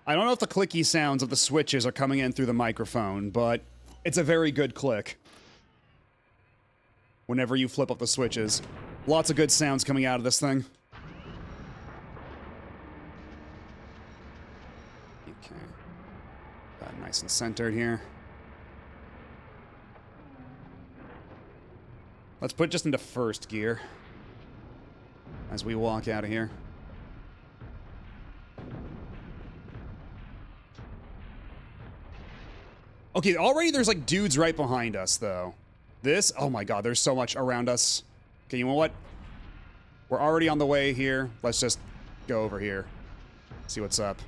I don't know if the clicky sounds of the switches are coming in through the microphone, but it's a very good click. Whenever you flip up the switches. Lots of good sounds coming out of this thing. Okay. Got it nice and centered here. Let's put it just into first gear as we walk out of here. Okay, already there's like dudes right behind us, though. This, oh my god, there's so much around us. Okay, you know what? We're already on the way here. Let's just go over here. See what's up.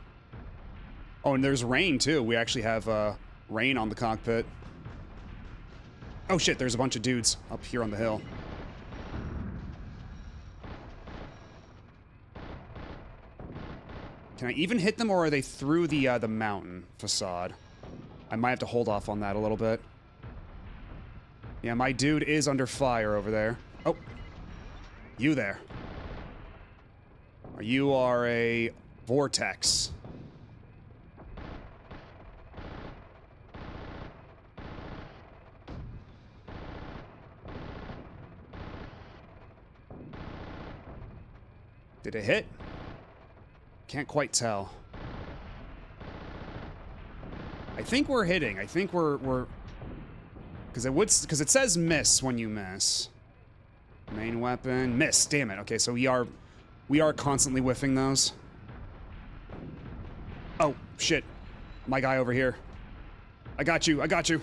Oh, and there's rain, too. We actually have rain on the cockpit. Oh shit, there's a bunch of dudes up here on the hill. Can I even hit them, or are they through the mountain facade? I might have to hold off on that a little bit. Yeah, my dude is under fire over there. Oh. You there. You are a vortex. Did it hit? Can't quite tell. I think we're hitting. I think we're because it says miss when you miss. Main weapon, miss. Damn it. Okay, so we are constantly whiffing those. Oh shit, my guy over here. I got you. I got you.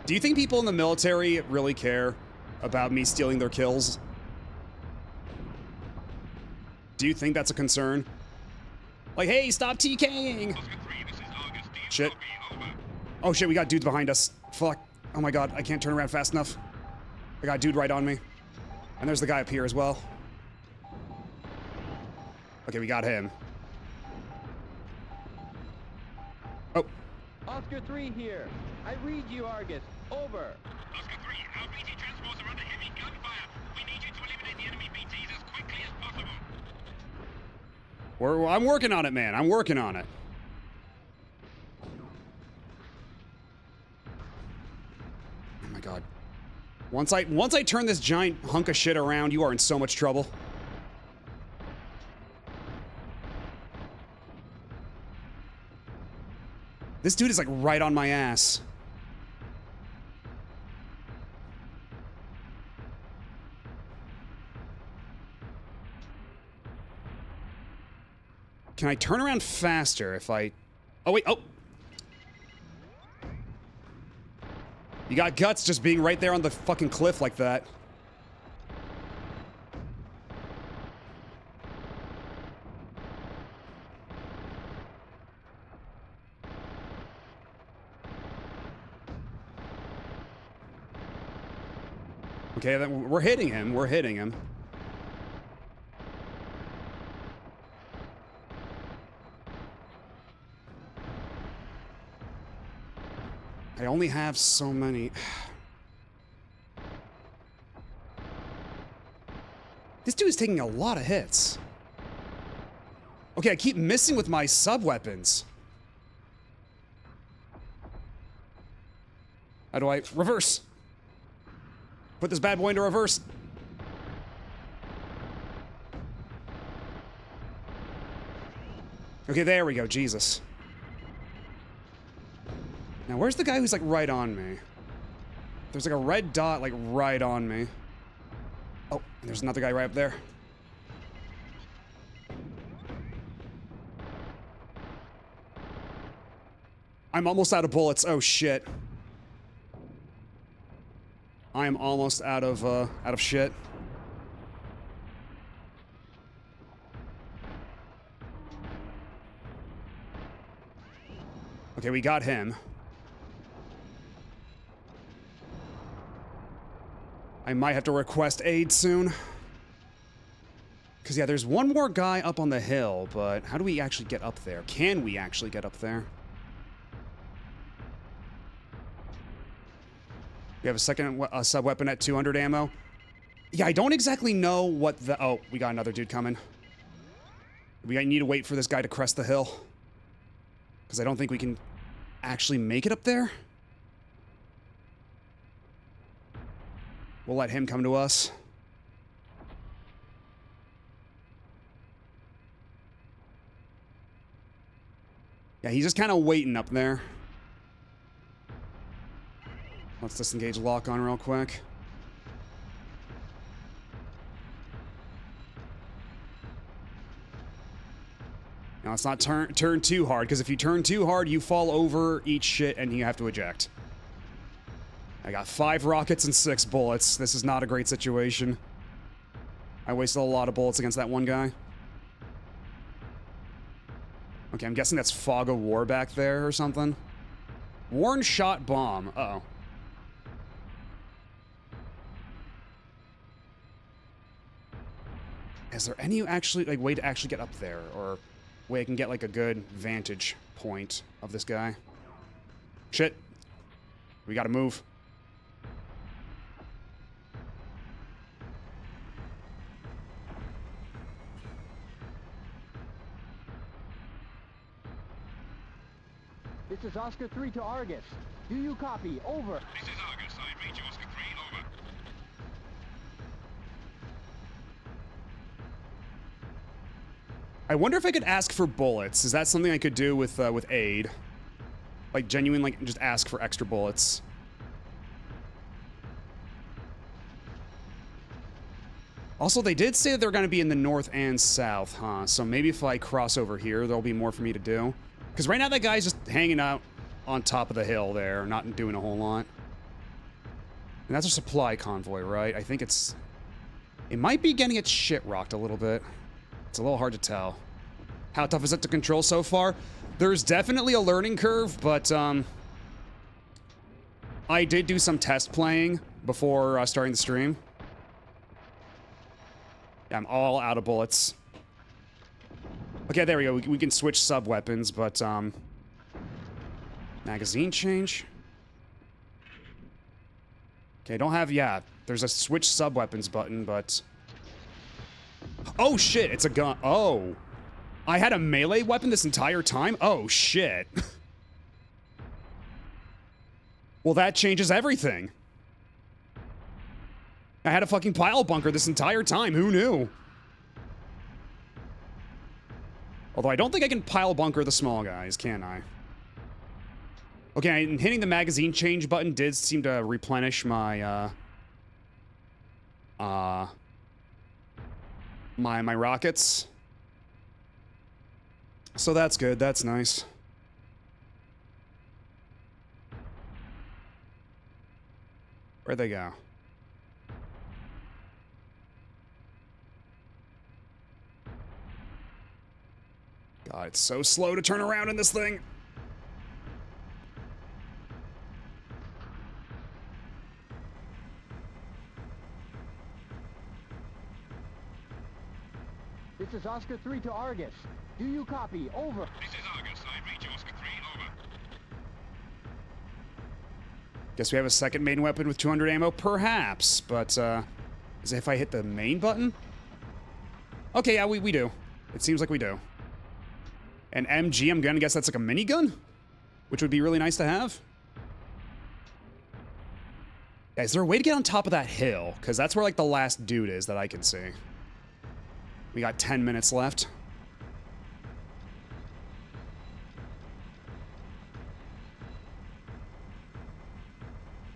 Do you think people in the military really care about me stealing their kills? Do you think that's a concern? Like, hey, stop TKing! Shit. Oh shit, we got dudes behind us. Fuck. Oh my god, I can't turn around fast enough. I got a dude right on me. And there's the guy up here as well. Okay, we got him. Oh. Oscar 3 here. I read you, Argus. Over. Oscar 3, our BT transports are under heavy gunfire. We need you to eliminate the enemy BTs as quickly as possible. I'm working on it, man. I'm working on it. Oh my god. Once I turn this giant hunk of shit around, you are in so much trouble. This dude is like right on my ass. Can I turn around faster if I... Oh, wait. Oh. You got guts just being right there on the fucking cliff like that. Okay, then we're hitting him. We're hitting him. I only have so many. This dude is taking a lot of hits. Okay, I keep missing with my sub-weapons. How do I reverse? Put this bad boy into reverse. Okay, there we go. Jesus. Now, where's the guy who's, like, right on me? There's, like, a red dot, like, right on me. Oh, and there's another guy right up there. I'm almost out of bullets. Oh, shit. I am almost out of shit. Okay, we got him. I might have to request aid soon. Because, yeah, there's one more guy up on the hill, but how do we actually get up there? Can we actually get up there? We have a second sub-weapon at 200 ammo. Yeah, I don't exactly know what the... Oh, we got another dude coming. We need to wait for this guy to crest the hill. Because I don't think we can actually make it up there. We'll let him come to us. Yeah, he's just kind of waiting up there. Let's disengage lock on real quick. Now, let's not turn too hard, because if you turn too hard, you fall over, eat shit, and you have to eject. I got 5 rockets and 6 bullets. This is not a great situation. I wasted a lot of bullets against that one guy. Okay, I'm guessing that's Fog of War back there or something. Warn shot bomb. Uh-oh. Is there any actually, like, way to actually get up there? Or way I can get, like, a good vantage point of this guy? Shit. We gotta move. This is Oscar 3 to Argus. Do you copy? Over. This is Argus. I read you, Oscar 3. Over. I wonder if I could ask for bullets. Is that something I could do with aid? Like, genuine, like, just ask for extra bullets. Also, they did say that they're going to be in the north and south, huh? So maybe if I cross over here, there'll be more for me to do. Because right now that guy's just hanging out on top of the hill there, not doing a whole lot. And that's a supply convoy, right? I think it's... It might be getting its shit rocked a little bit. It's a little hard to tell. How tough is it to control so far? There's definitely a learning curve, but I did do some test playing before starting the stream. Yeah, I'm all out of bullets. Okay, there we go. We can switch sub-weapons, but magazine change. Okay, I don't have... Yeah, there's a switch sub-weapons button, but... Oh, shit, it's a gun. Oh. I had a melee weapon this entire time? Oh, shit. Well, that changes everything. I had a fucking pile bunker this entire time. Who knew? Although I don't think I can pile bunker the small guys, can I? Okay, and hitting the magazine change button did seem to replenish my, my rockets. So that's good, that's nice. Where'd they go? God, it's so slow to turn around in this thing. This is Oscar 3 to Argus. Do you copy? Over. This is Argus. I read you, Oscar 3. Over. Guess we have a second main weapon with 200 ammo? Perhaps, but, is it if I hit the main button? Okay, yeah, we do. It seems like we do. An MG, I'm gonna guess that's like a minigun? Which would be really nice to have. Yeah, is there a way to get on top of that hill? Because that's where, like, the last dude is that I can see. We got 10 minutes left.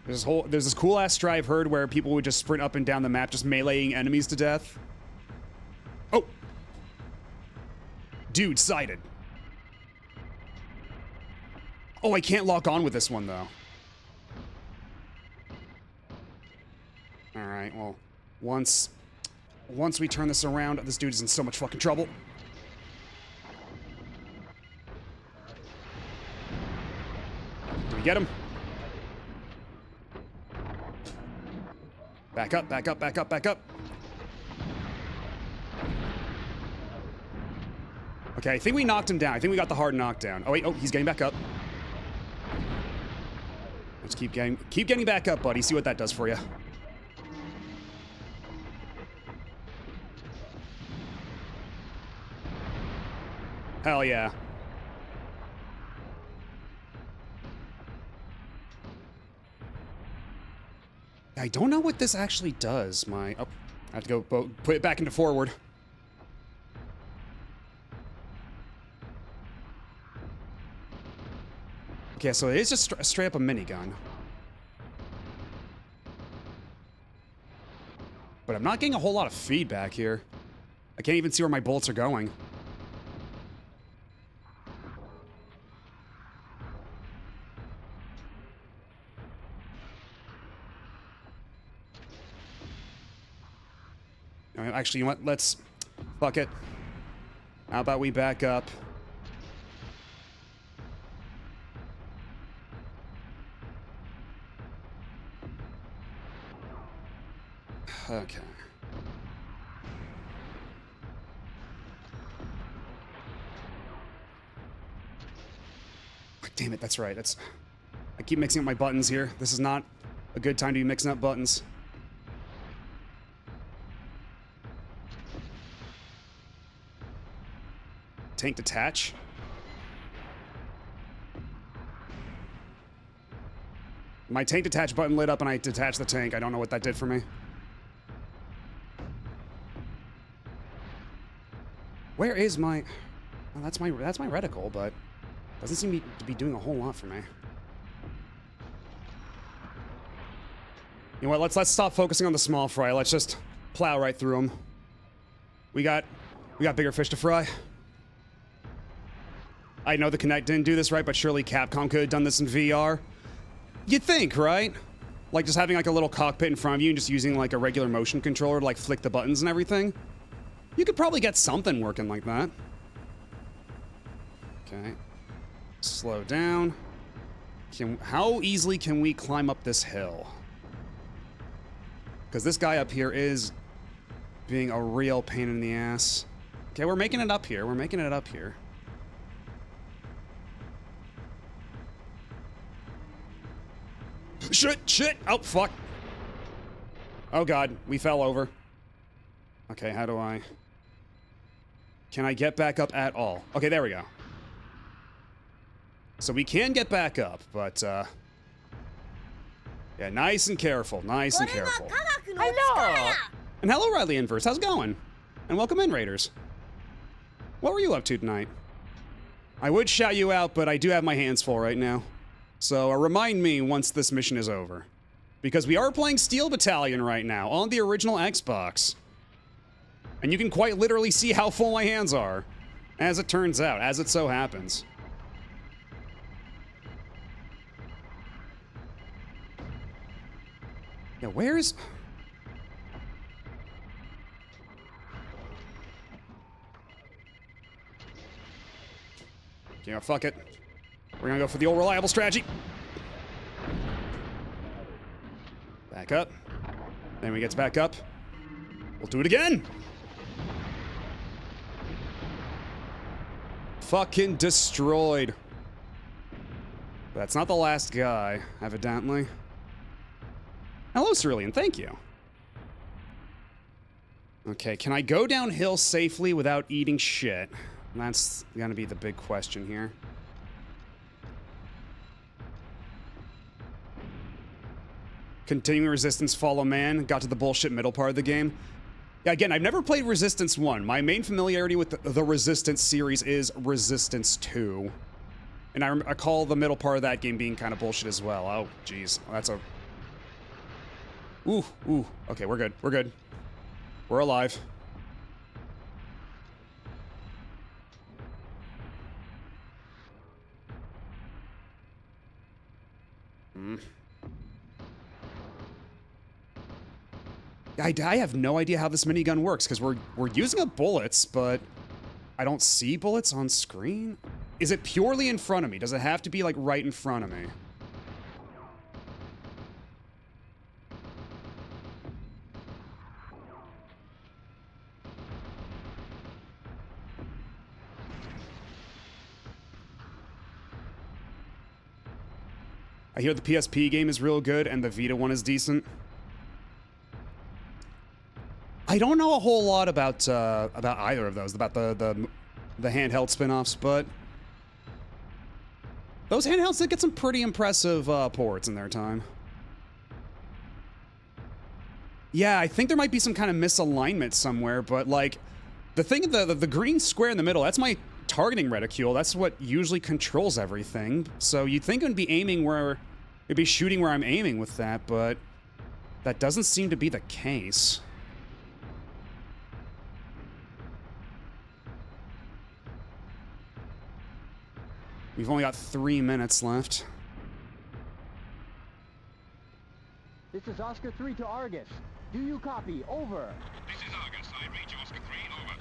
There's this cool-ass strat I've heard where people would just sprint up and down the map just meleeing enemies to death. Oh! Dude, sighted. Oh, I can't lock on with this one, though. Alright, well, once we turn this around, this dude is in so much fucking trouble. Did we get him? Back up, back up, back up, back up. Okay, I think we knocked him down. I think we got the hard knockdown. Oh, wait, oh, he's getting back up. Let's keep getting back up, buddy. See what that does for you. Hell yeah. I don't know what this actually does. Oh, I have to go put it back into forward. Okay, so it is just straight up a minigun. But I'm not getting a whole lot of feedback here. I can't even see where my bullets are going. Actually, you know what? Let's... Fuck it. How about we back up? Okay. Damn it, that's right. I keep mixing up my buttons here. This is not a good time to be mixing up buttons. Tank detach. My tank detach button lit up and I detached the tank. I don't know what that did for me. Where is my... Well, that's my reticle, but doesn't seem to be doing a whole lot for me. You know what? Let's stop focusing on the small fry. Let's just plow right through them. We got bigger fish to fry. I know the Kinect didn't do this right, but surely Capcom could have done this in VR. You'd think, right? Like just having like a little cockpit in front of you and just using like a regular motion controller to like flick the buttons and everything. You could probably get something working like that. Okay. Slow down. How easily can we climb up this hill? Because this guy up here is being a real pain in the ass. Okay, we're making it up here. We're making it up here. Shit! Oh, fuck. Oh, God. We fell over. Okay, how do I... Can I get back up at all? Okay, there we go. So we can get back up, but, yeah, nice and careful. Nice and careful. Hello! And hello, Riley Inverse. How's it going? And welcome in, Raiders. What were you up to tonight? I would shout you out, but I do have my hands full right now. So remind me once this mission is over. Because we are playing Steel Battalion right now on the original Xbox. And you can quite literally see how full my hands are. As it turns out, as it so happens. Yeah, where's... Yeah, fuck it. We're gonna go for the old reliable strategy. Back up. Then we gets back up. We'll do it again. Fucking destroyed. That's not the last guy, evidently. Hello, Cerulean. Thank you. Okay, can I go downhill safely without eating shit? That's gonna be the big question here. Continuing Resistance, Follow Man. Got to the bullshit middle part of the game. Yeah, again, I've never played Resistance 1. My main familiarity with the Resistance series is Resistance 2. And I recall the middle part of that game being kind of bullshit as well. Oh, jeez. That's a... Ooh. Okay, we're good. We're good. We're alive. I have no idea how this minigun works, because we're using up bullets, but I don't see bullets on screen. Is it purely in front of me? Does it have to be, like, right in front of me? I hear the PSP game is real good, and the Vita one is decent. I don't know a whole lot about either of those, about the handheld spin-offs, but those handhelds did get some pretty impressive ports in their time. Yeah, I think there might be some kind of misalignment somewhere, but like the thing, the green square in the middle, that's my targeting reticule. That's what usually controls everything. So you'd think it would be aiming where, it'd be shooting where I'm aiming with that, but that doesn't seem to be the case. We've only got 3 minutes left. This is Oscar 3 to Argus. Do you copy? Over. This is Argus. side. Reach Oscar 3, over.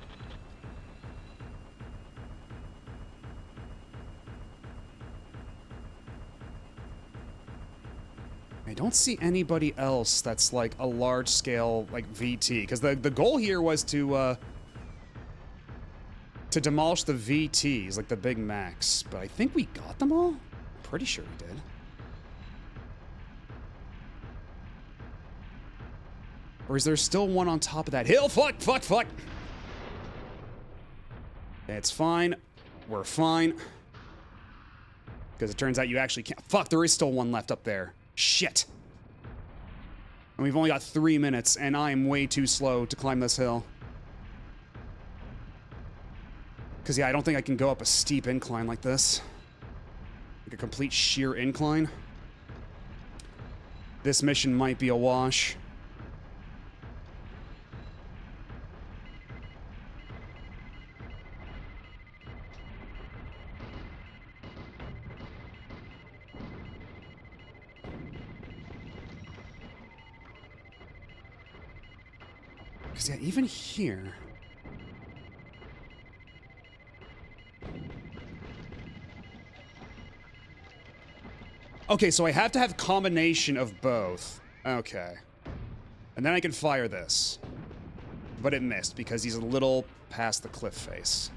I don't see anybody else that's like a large scale like VT, because the goal here was to demolish the VTs, like the big Macs, but I think we got them all? I'm pretty sure we did. Or is there still one on top of that hill? Fuck! It's fine. We're fine. Because it turns out you actually can't. Fuck, there is still one left up there. Shit. And we've only got 3 minutes, and I am way too slow to climb this hill. Because, yeah, I don't think I can go up a steep incline like this. Like a complete sheer incline. This mission might be a wash. Because, yeah, even here... Okay, so I have to have combination of both. Okay. And then I can fire this. But it missed because he's a little past the cliff face.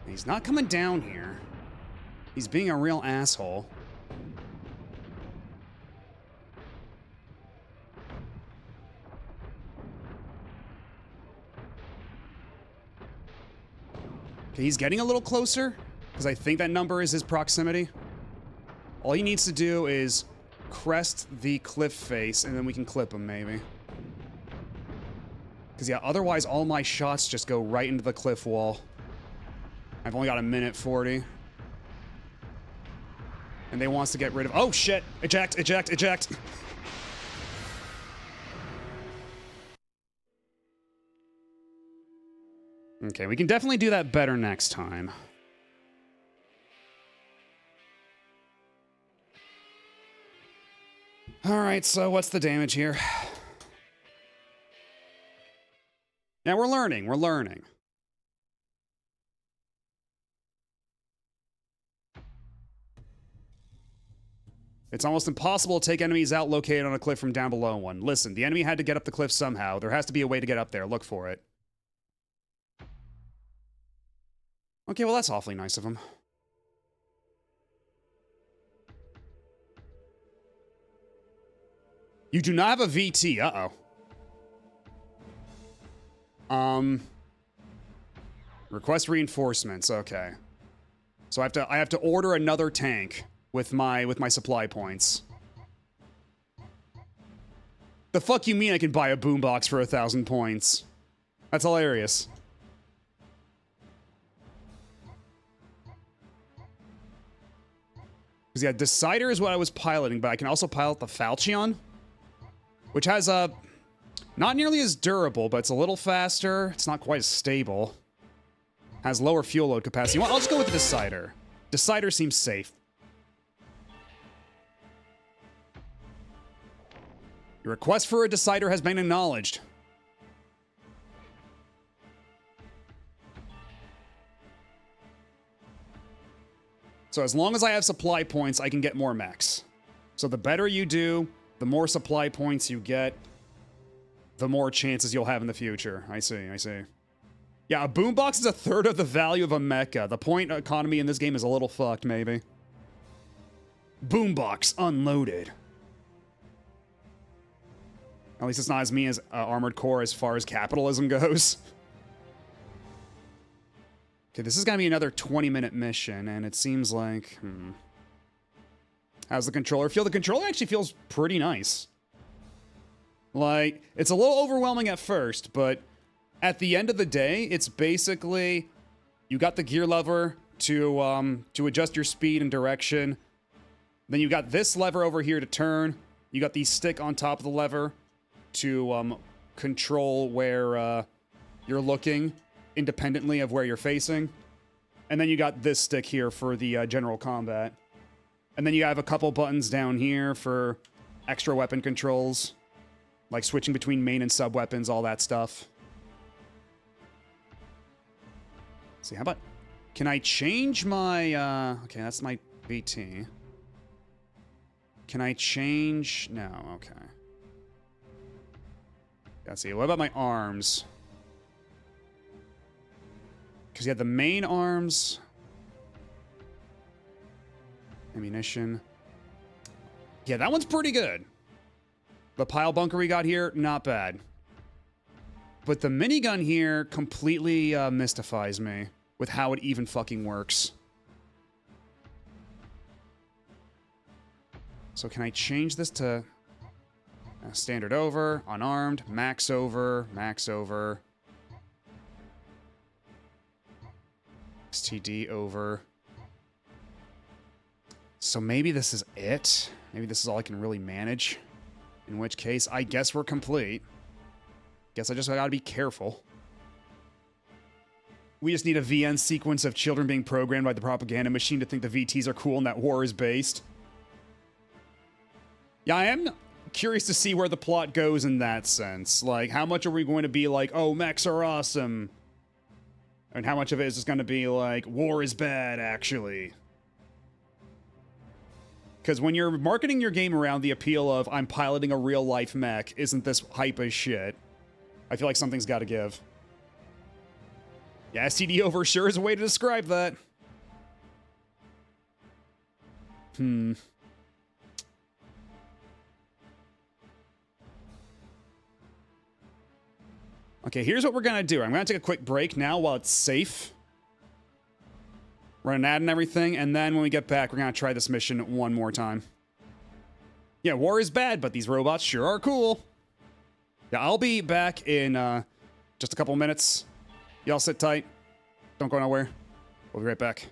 He's not coming down here. He's being a real asshole. Okay, he's getting a little closer, because I think that number is his proximity. All he needs to do is crest the cliff face, and then we can clip him, maybe. Because, yeah, otherwise all my shots just go right into the cliff wall. I've only got 1:40. And they want us to get rid of... Oh, shit! Eject, eject, eject! Okay, we can definitely do that better next time. Alright, so what's the damage here? Yeah, we're learning, we're learning. It's almost impossible to take enemies out located on a cliff from down below one. Listen, the enemy had to get up the cliff somehow. There has to be a way to get up there. Look for it. Okay, well, that's awfully nice of him. You do not have a VT. Uh-oh. Request reinforcements. Okay. So I have to order another tank with my supply points. The fuck you mean I can buy a boombox for 1,000 points? That's hilarious. Because, yeah, Decider is what I was piloting, but I can also pilot the Falchion, which has a... not nearly as durable, but it's a little faster. It's not quite as stable. Has lower fuel load capacity. Well, I'll just go with the Decider. Decider seems safe. Your request for a Decider has been acknowledged. So as long as I have supply points, I can get more mechs. So the better you do, the more supply points you get, the more chances you'll have in the future. I see, I see. Yeah, a boombox is 1/3 of the value of a mecha. The point economy in this game is a little fucked, maybe. Boombox unloaded. At least it's not as mean as Armored Core as far as capitalism goes. Okay, this is gonna be another 20-minute mission, and it seems like... How's the controller feel? The controller actually feels pretty nice. Like, it's a little overwhelming at first, but at the end of the day, it's basically... You got the gear lever to adjust your speed and direction. Then you got this lever over here to turn. You got the stick on top of the lever to control where you're looking, independently of where you're facing. And then you got this stick here for the general combat. And then you have a couple buttons down here for extra weapon controls, like switching between main and sub weapons, all that stuff. see, how about... Can I change my... okay, that's my BT. Can I change... No, okay. Let's see, what about my arms? Because you have the main arms... Ammunition. Yeah, that one's pretty good. The pile bunker we got here, not bad. But the minigun here completely mystifies me with how it even fucking works. So can I change this to standard over, unarmed, max over, STD over. So maybe this is it. Maybe this is all I can really manage. In which case, I guess we're complete. Guess I just gotta be careful. We just need a VN sequence of children being programmed by the propaganda machine to think the VTs are cool and that war is based. Yeah, I am curious to see where the plot goes in that sense. Like, how much are we going to be like, oh, mechs are awesome? And how much of it is just going to be like, war is bad, actually? Because when you're marketing your game around the appeal of, I'm piloting a real-life mech, isn't this hype as shit? I feel like something's got to give. Yeah, STD over sure is a way to describe that. Okay, here's what we're going to do. I'm going to take a quick break now while it's safe. Run an ad and everything, and then when we get back, we're going to try this mission one more time. Yeah, war is bad, but these robots sure are cool. Yeah, I'll be back in just a couple minutes. Y'all sit tight. Don't go nowhere. We'll be right back.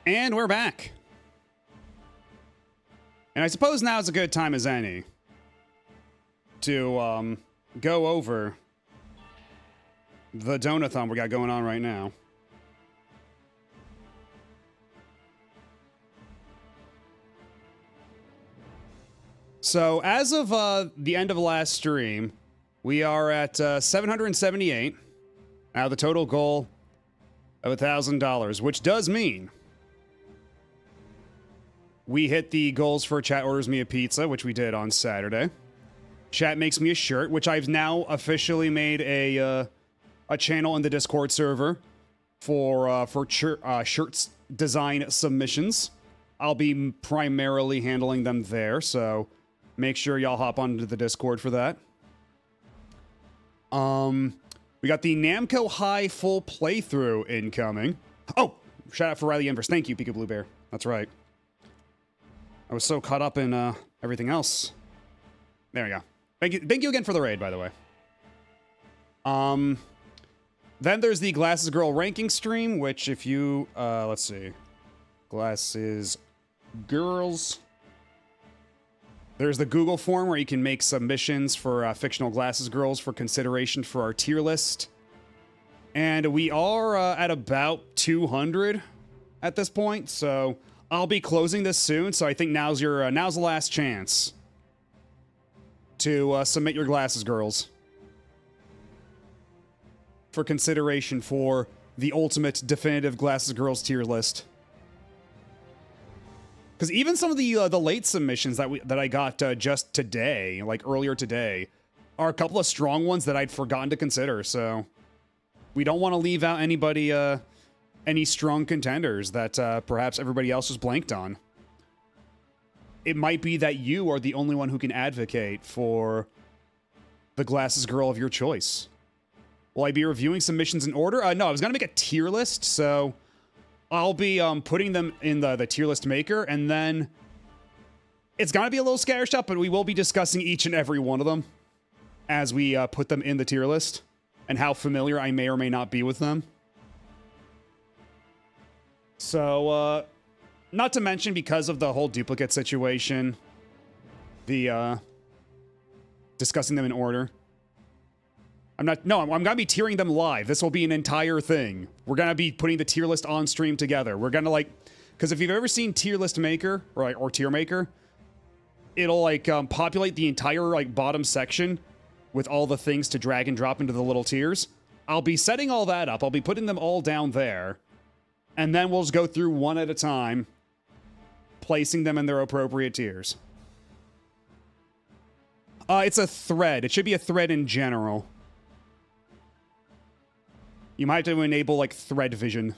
And we're back. And I suppose now is a good time as any to go over the donathon we got going on right now. So as of the end of last stream, we are at 778 out of the total goal of $1,000, which does mean we hit the goals for Chat Orders Me a Pizza, which we did on Saturday. Chat Makes Me a Shirt, which I've now officially made a channel in the Discord server for shirts design submissions. I'll be primarily handling them there, so make sure y'all hop onto the Discord for that. We got the Namco High full playthrough incoming. Oh, shout out for Riley Embers. Thank you, Pika Blue Bear. That's right. I was so caught up in everything else. There we go. Thank you again for the raid, by the way. Then there's the Glasses Girl ranking stream, which if you, let's see. Glasses Girls. There's the Google form where you can make submissions for fictional Glasses Girls for consideration for our tier list. And we are at about 200 at this point, so I'll be closing this soon. So I think now's the last chance to submit your Glasses Girls for consideration for the ultimate definitive Glasses Girls tier list. Because even some of the late submissions that I got just today, like earlier today, are a couple of strong ones that I'd forgotten to consider. So we don't want to leave out anybody, any strong contenders that perhaps everybody else was blanked on. It might be that you are the only one who can advocate for the Glasses Girl of your choice. Will I be reviewing submissions in order? No, I was going to make a tier list, so I'll be putting them in the tier list maker, and then it's going to be a little scattershot, but we will be discussing each and every one of them as we put them in the tier list and how familiar I may or may not be with them. So, not to mention, because of the whole duplicate situation, the discussing them in order. I'm going to be tiering them live. This will be an entire thing. We're going to be putting the tier list on stream together. We're going to because if you've ever seen Tier List Maker or Tier Maker, it'll populate the entire bottom section with all the things to drag and drop into the little tiers. I'll be setting all that up. I'll be putting them all down there. And then we'll just go through one at a time, placing them in their appropriate tiers. It's a thread. It should be a thread in general. You might have to enable, thread vision.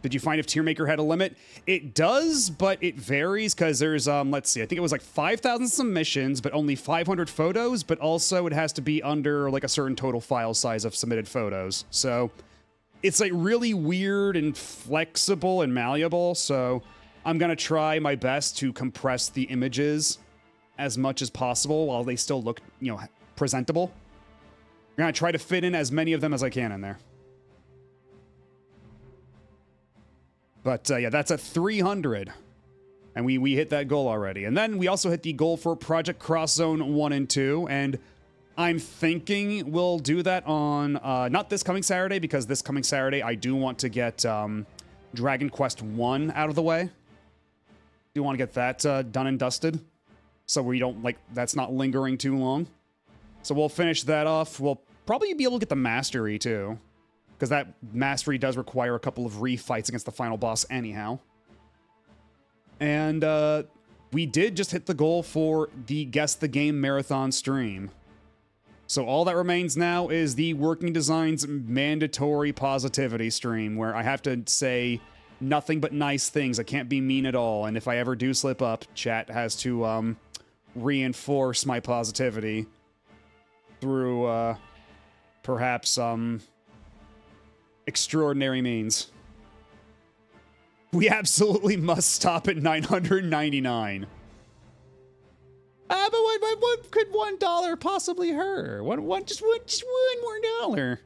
Did you find if Tier Maker had a limit? It does, but it varies, because there's, let's see, I think it was 5,000 submissions, but only 500 photos, but also it has to be under, a certain total file size of submitted photos. So it's, really weird and flexible and malleable, so I'm going to try my best to compress the images as much as possible while they still look, presentable. I'm going to try to fit in as many of them as I can in there. But, yeah, that's at 300. And we hit that goal already. And then we also hit the goal for Project Cross Zone 1 and 2. And I'm thinking we'll do that on, not this coming Saturday, because this coming Saturday I do want to get Dragon Quest 1 out of the way. Do want to get that done and dusted. So we don't, that's not lingering too long. So we'll finish that off. We'll probably be able to get the Mastery, too. Because that Mastery does require a couple of refights against the final boss anyhow. And we did just hit the goal for the Guess the Game Marathon stream. So all that remains now is the Working Designs mandatory positivity stream, where I have to say nothing but nice things. I can't be mean at all. And if I ever do slip up, chat has to reinforce my positivity through perhaps some extraordinary means. We absolutely must stop at 999. But what could $1 possibly hurt? Just one more dollar.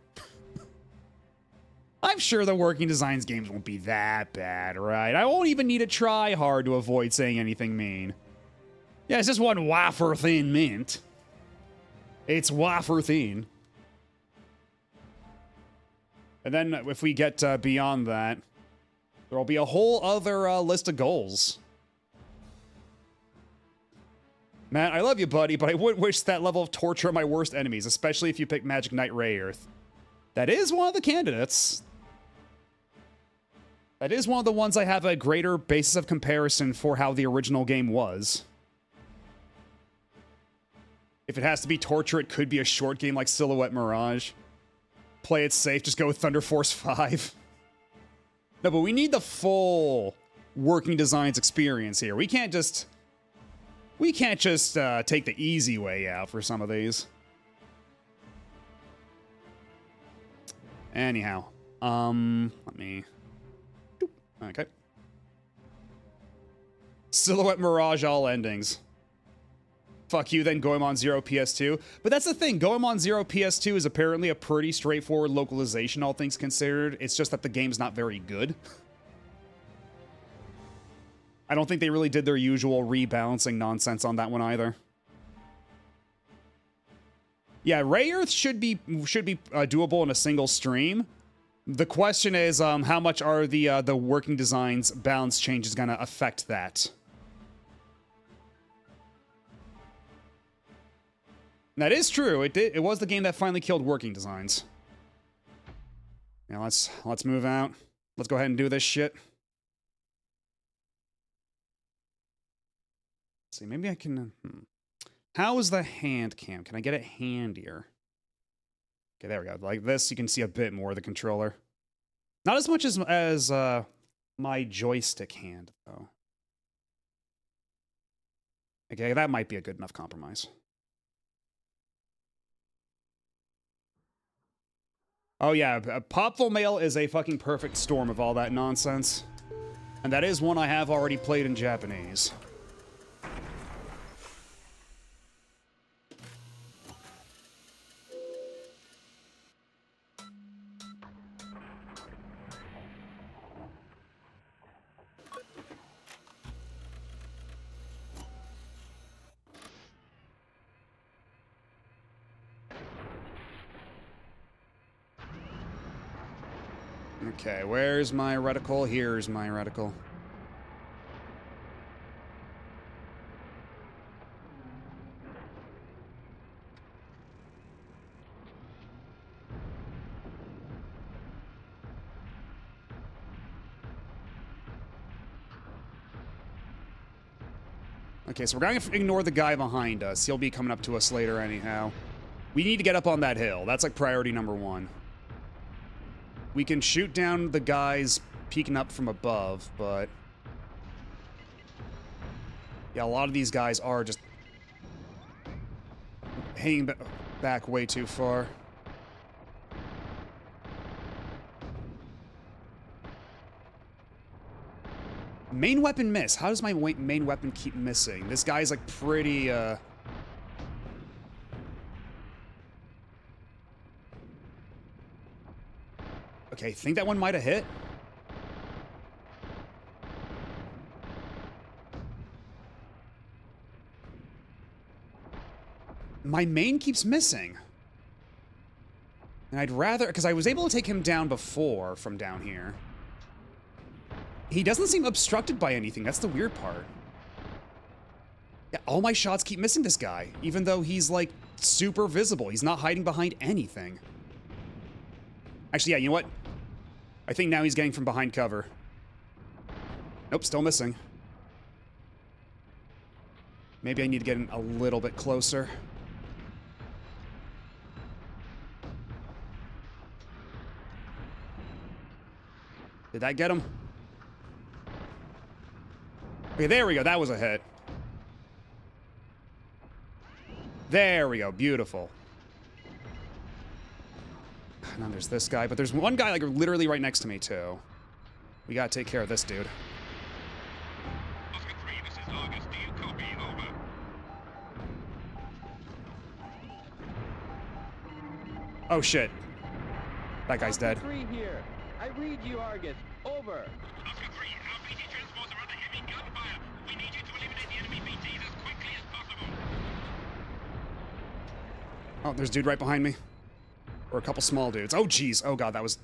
I'm sure the working designs games won't be that bad, right? I won't even need to try hard to avoid saying anything mean. Yeah, it's just one wafer thin mint. It's wafer thin. And then if we get beyond that, there'll be a whole other list of goals. Matt, I love you, buddy, but I wouldn't wish that level of torture on my worst enemies, especially if you pick Magic Knight Rayearth. That is one of the candidates. That is one of the ones I have a greater basis of comparison for how the original game was. If it has to be torture, it could be a short game like Silhouette Mirage. Play it safe, just go with Thunder Force 5. No, but we need the full working designs experience here. We can't just take the easy way out for some of these. Anyhow, let me... Okay. Silhouette Mirage all endings. Fuck you, then Goemon 0 PS2. But that's the thing, Goemon 0 PS2 is apparently a pretty straightforward localization, all things considered. It's just that the game's not very good. I don't think they really did their usual rebalancing nonsense on that one either. Yeah, Rayearth should be doable in a single stream. The question is, how much are the working designs balance changes gonna affect that? And that is true. It was the game that finally killed working designs. Now let's move out. Let's go ahead and do this shit. Let's see, maybe I can... How is the hand cam? Can I get it handier? Okay, there we go. Like this, you can see a bit more of the controller. Not as much as my joystick hand, though. Okay, that might be a good enough compromise. Oh yeah, Popful Mail is a fucking perfect storm of all that nonsense. And that is one I have already played in Japanese. Okay, where's my reticle? Here's my reticle. Okay, so we're going to ignore the guy behind us. He'll be coming up to us later anyhow. We need to get up on that hill. That's like priority number one. We can shoot down the guys peeking up from above, but... yeah, a lot of these guys are just... hanging back way too far. Main weapon miss. How does my main weapon keep missing? This guy's like pretty, Okay, think that one might have hit. My main keeps missing. And I'd rather... because I was able to take him down before from down here. He doesn't seem obstructed by anything. That's the weird part. Yeah, all my shots keep missing this guy, even though he's, like, super visible. He's not hiding behind anything. Actually, yeah, you know what? I think now he's getting from behind cover. Nope, still missing. Maybe I need to get in a little bit closer. Did that get him? Okay, there we go. That was a hit. There we go. Beautiful. And then there's this guy, but there's one guy like literally right next to me too. We gotta take care of this dude. Oscar 3, this is Argus. Do you copy? Over. Oh shit. That guy's dead. Oscar 3 here. I read you, Argus. Over. Oscar 3, our BT transports are under heavy gunfire. We need you to eliminate the enemy BTs as quickly as possible. Oh, there's a dude right behind me. Or a couple small dudes. Oh jeez. Oh god, that was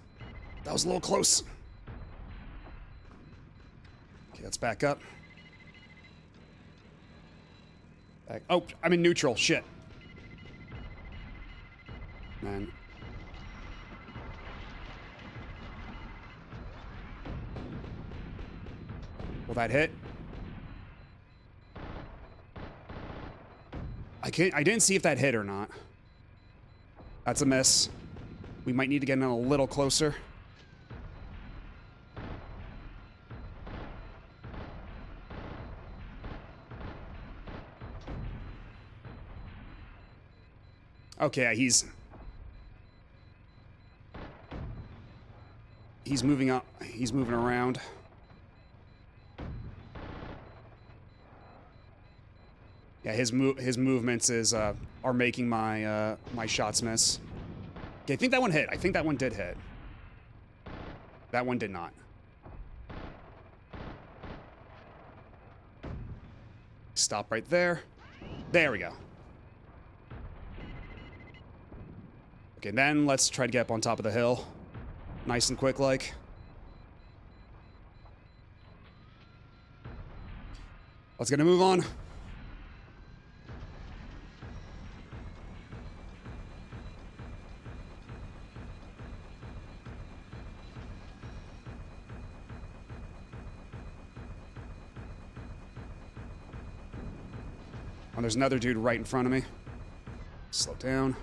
a little close. Okay, let's back up. Oh, I'm in neutral. Shit. Man. Will that hit? I didn't see if that hit or not. That's a miss. We might need to get in a little closer. Okay, he's moving up. He's moving around. Yeah, his movements are making my my shots miss. Okay, I think that one hit. I think that one did hit. That one did not. Stop right there. There we go. Okay, then let's try to get up on top of the hill. Nice and quick like. Let's get a move on. Oh, there's another dude right in front of me. Slow down.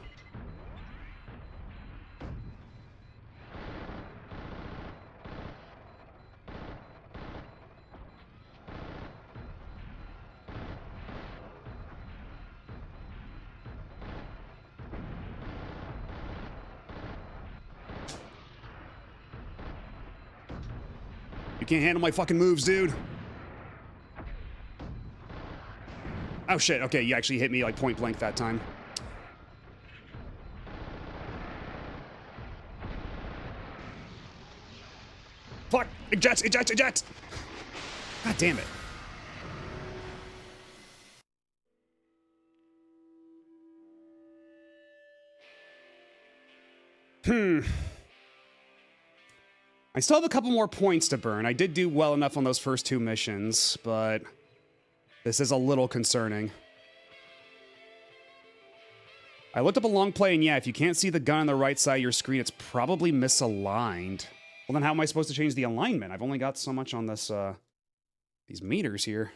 You can't handle my fucking moves, dude. Oh shit, okay, you actually hit me like point blank that time. Fuck! Eject! Eject! Eject! God damn it. I still have a couple more points to burn. I did do well enough on those first two missions, but this is a little concerning. I looked up a long play, and yeah, if you can't see the gun on the right side of your screen, it's probably misaligned. Well, then how am I supposed to change the alignment? I've only got so much on this, these meters here.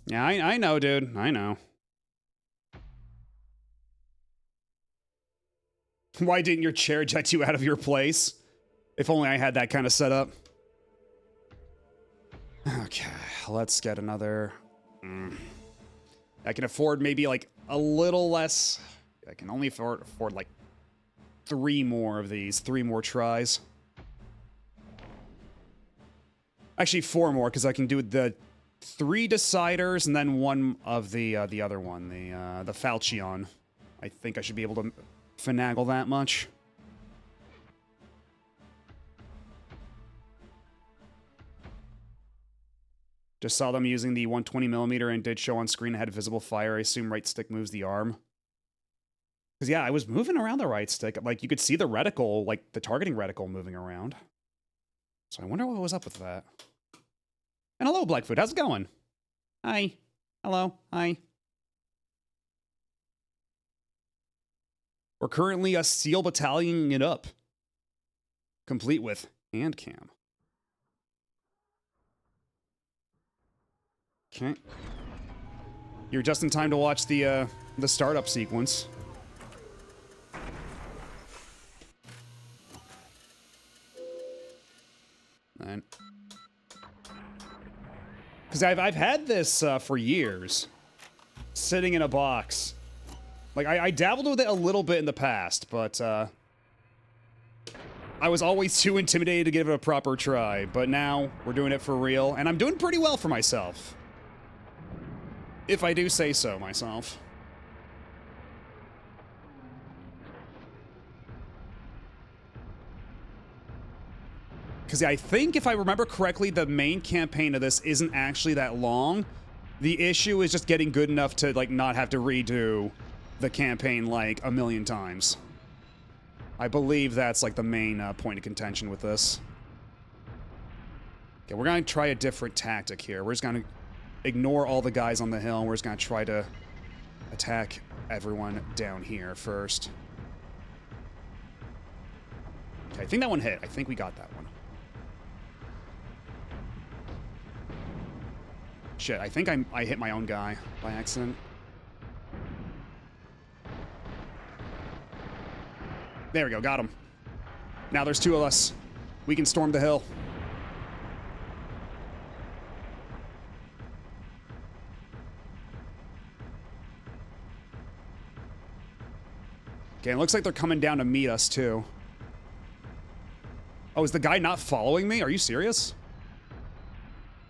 Yeah, I know, dude. I know. Why didn't your chair eject you out of your place? If only I had that kind of setup. Okay, let's get another... I can afford maybe like a little less. I can only afford like 3 more of these, 3 more tries. Actually 4 more, because I can do the 3 deciders and then 1 of the other one, the Falchion. I think I should be able to finagle that much. Just saw them using the 120mm and did show on screen it had visible fire. I assume right stick moves the arm. Because yeah, I was moving around the right stick. Like you could see the reticle, like the targeting reticle moving around. So I wonder what was up with that. And hello, Blackfoot. How's it going? Hi. Hello. Hi. We're currently a SEAL battalion it up. Complete with hand cam. Okay. You're just in time to watch the startup sequence. And Because I've had this for years, sitting in a box. Like, I dabbled with it a little bit in the past, but I was always too intimidated to give it a proper try. But now, we're doing it for real, and I'm doing pretty well for myself. If I do say so myself. Because I think, if I remember correctly, the main campaign of this isn't actually that long. The issue is just getting good enough to, like, not have to redo the campaign, like, a million times. I believe that's, like, the main point of contention with this. Okay, we're going to try a different tactic here. We're just going to ignore all the guys on the hill, and we're just going to try to attack everyone down here first. Okay, I think that one hit. I think we got that one. Shit, I think I hit my own guy by accident. There we go, got him. Now there's two of us. We can storm the hill. Okay, it looks like they're coming down to meet us, too. Oh, is the guy not following me? Are you serious?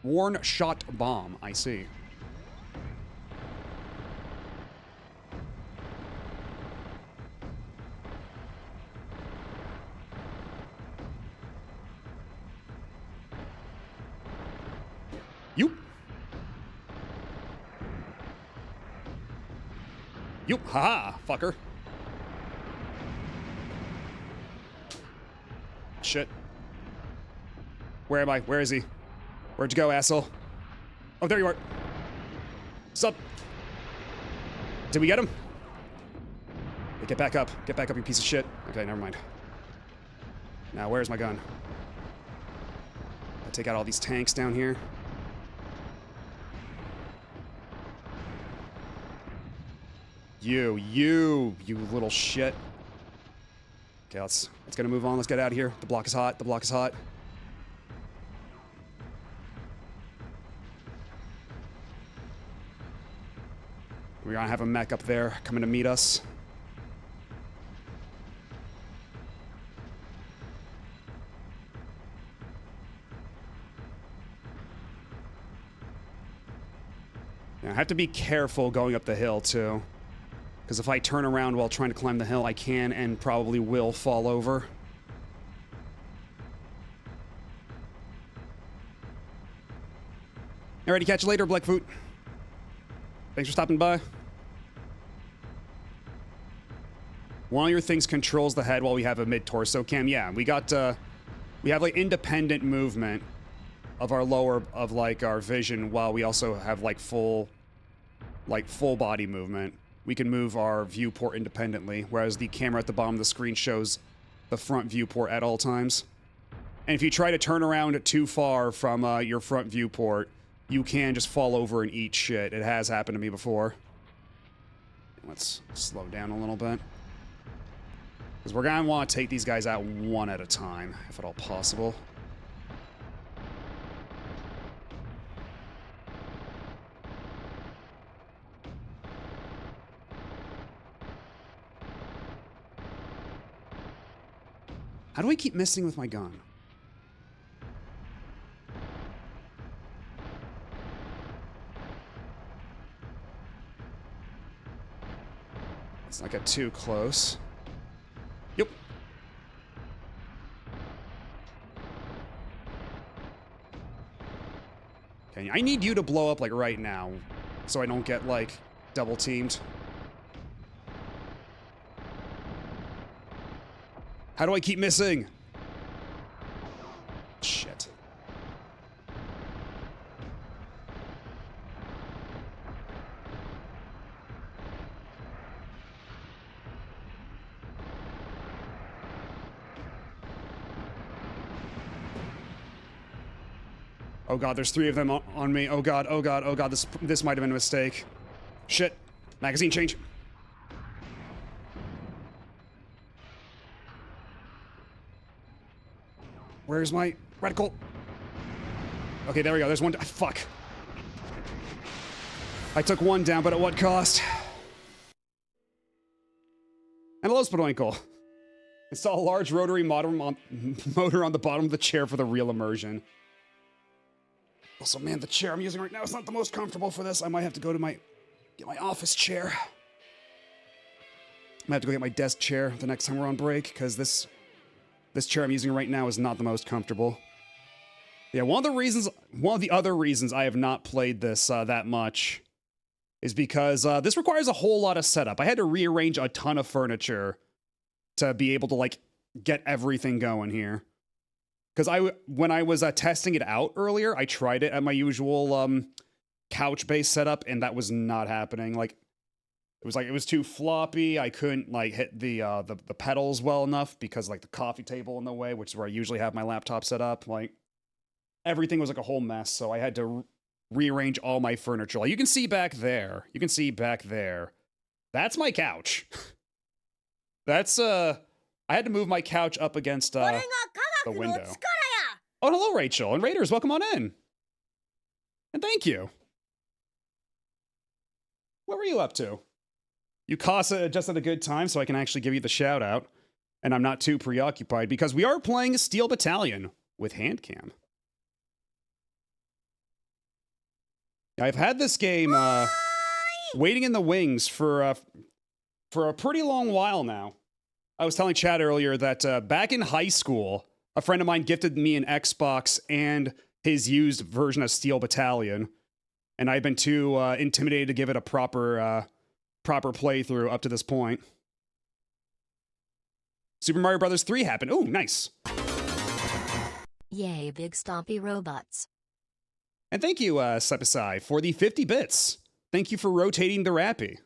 Worn shot bomb, I see. You. You, haha, fucker. Shit. Where am I? Where is he? Where'd you go, asshole? Oh, there you are. Sup? Did we get him? Hey, get back up. Get back up, you piece of shit. Okay, never mind. Now, where's my gun? I'll take out all these tanks down here. You little shit. Okay, let's get a move on. Let's get out of here. The block is hot. The block is hot. We're gonna have a mech up there coming to meet us. Now, I have to be careful going up the hill, too. Because if I turn around while trying to climb the hill, I can and probably will fall over. Alrighty, catch you later, Blackfoot. Thanks for stopping by. One of your things controls the head while we have a mid-torso cam. Yeah, we have like independent movement of our lower, of like our vision, while we also have like full body movement. We can move our viewport independently, whereas the camera at the bottom of the screen shows the front viewport at all times. And if you try to turn around too far from your front viewport, you can just fall over and eat shit. It has happened to me before. Let's slow down a little bit. Because we're going to want to take these guys out one at a time, if at all possible. How do I keep missing with my gun? Let's not get too close. Yep. Okay, I need you to blow up like right now, so I don't get like double teamed. How do I keep missing? Shit. Oh god, there's 3 of them on me. Oh god, oh god, oh god, this might have been a mistake. Shit. Magazine change. Where's my reticle? Okay, there we go. There's one. Fuck. I took one down, but at what cost? And hello, Spadoinkle. Install a large rotary motor on the bottom of the chair for the real immersion. Also, man, the chair I'm using right now is not the most comfortable for this. I might have to go to get my office chair. I might have to go get my desk chair the next time we're on break, because this chair I'm using right now is not the most comfortable. Yeah, one of the other reasons I have not played this that much is because this requires a whole lot of setup. I had to rearrange a ton of furniture to be able to, like, get everything going here. Because when I was testing it out earlier, I tried it at my usual couch-based setup, and that was not happening. Like, it was too floppy. I couldn't, like, hit the pedals well enough because, like, the coffee table in the way, which is where I usually have my laptop set up. Like, everything was like a whole mess, so I had to rearrange all my furniture. Like, you can see back there. You can see back there. That's my couch. That's, I had to move my couch up against, the window. Oh, hello, Rachel. And Raiders, welcome on in. And thank you. What were you up to? You Casa just at a good time, so I can actually give you the shout out. And I'm not too preoccupied, because we are playing Steel Battalion with Handcam. I've had this game waiting in the wings for a pretty long while now. I was telling Chad earlier that back in high school, a friend of mine gifted me an Xbox and his used version of Steel Battalion, and I've been too intimidated to give it a proper playthrough up to this point. Super Mario Bros. 3 happened. Ooh, nice. Yay, big stompy robots. And thank you, Sepasai, for the 50 bits. Thank you for rotating the Rappy.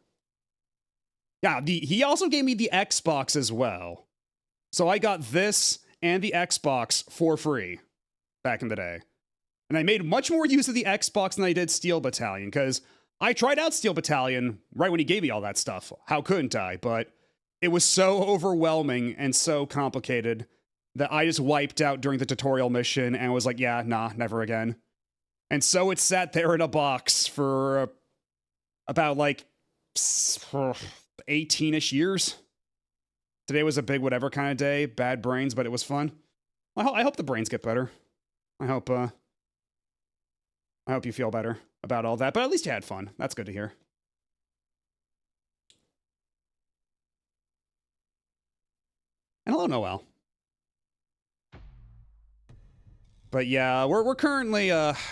Yeah, he also gave me the Xbox as well. So I got this and the Xbox for free back in the day. And I made much more use of the Xbox than I did Steel Battalion, because I tried out Steel Battalion right when he gave me all that stuff. How couldn't I? But it was so overwhelming and so complicated that I just wiped out during the tutorial mission and was like, yeah, nah, never again. And so it sat there in a box for about, like, 18-ish years. Today was a big whatever kind of day. Bad brains, but it was fun. I hope the brains get better. I hope you feel better about all that, but at least you had fun. That's good to hear. And hello, Noel. But yeah, we're currently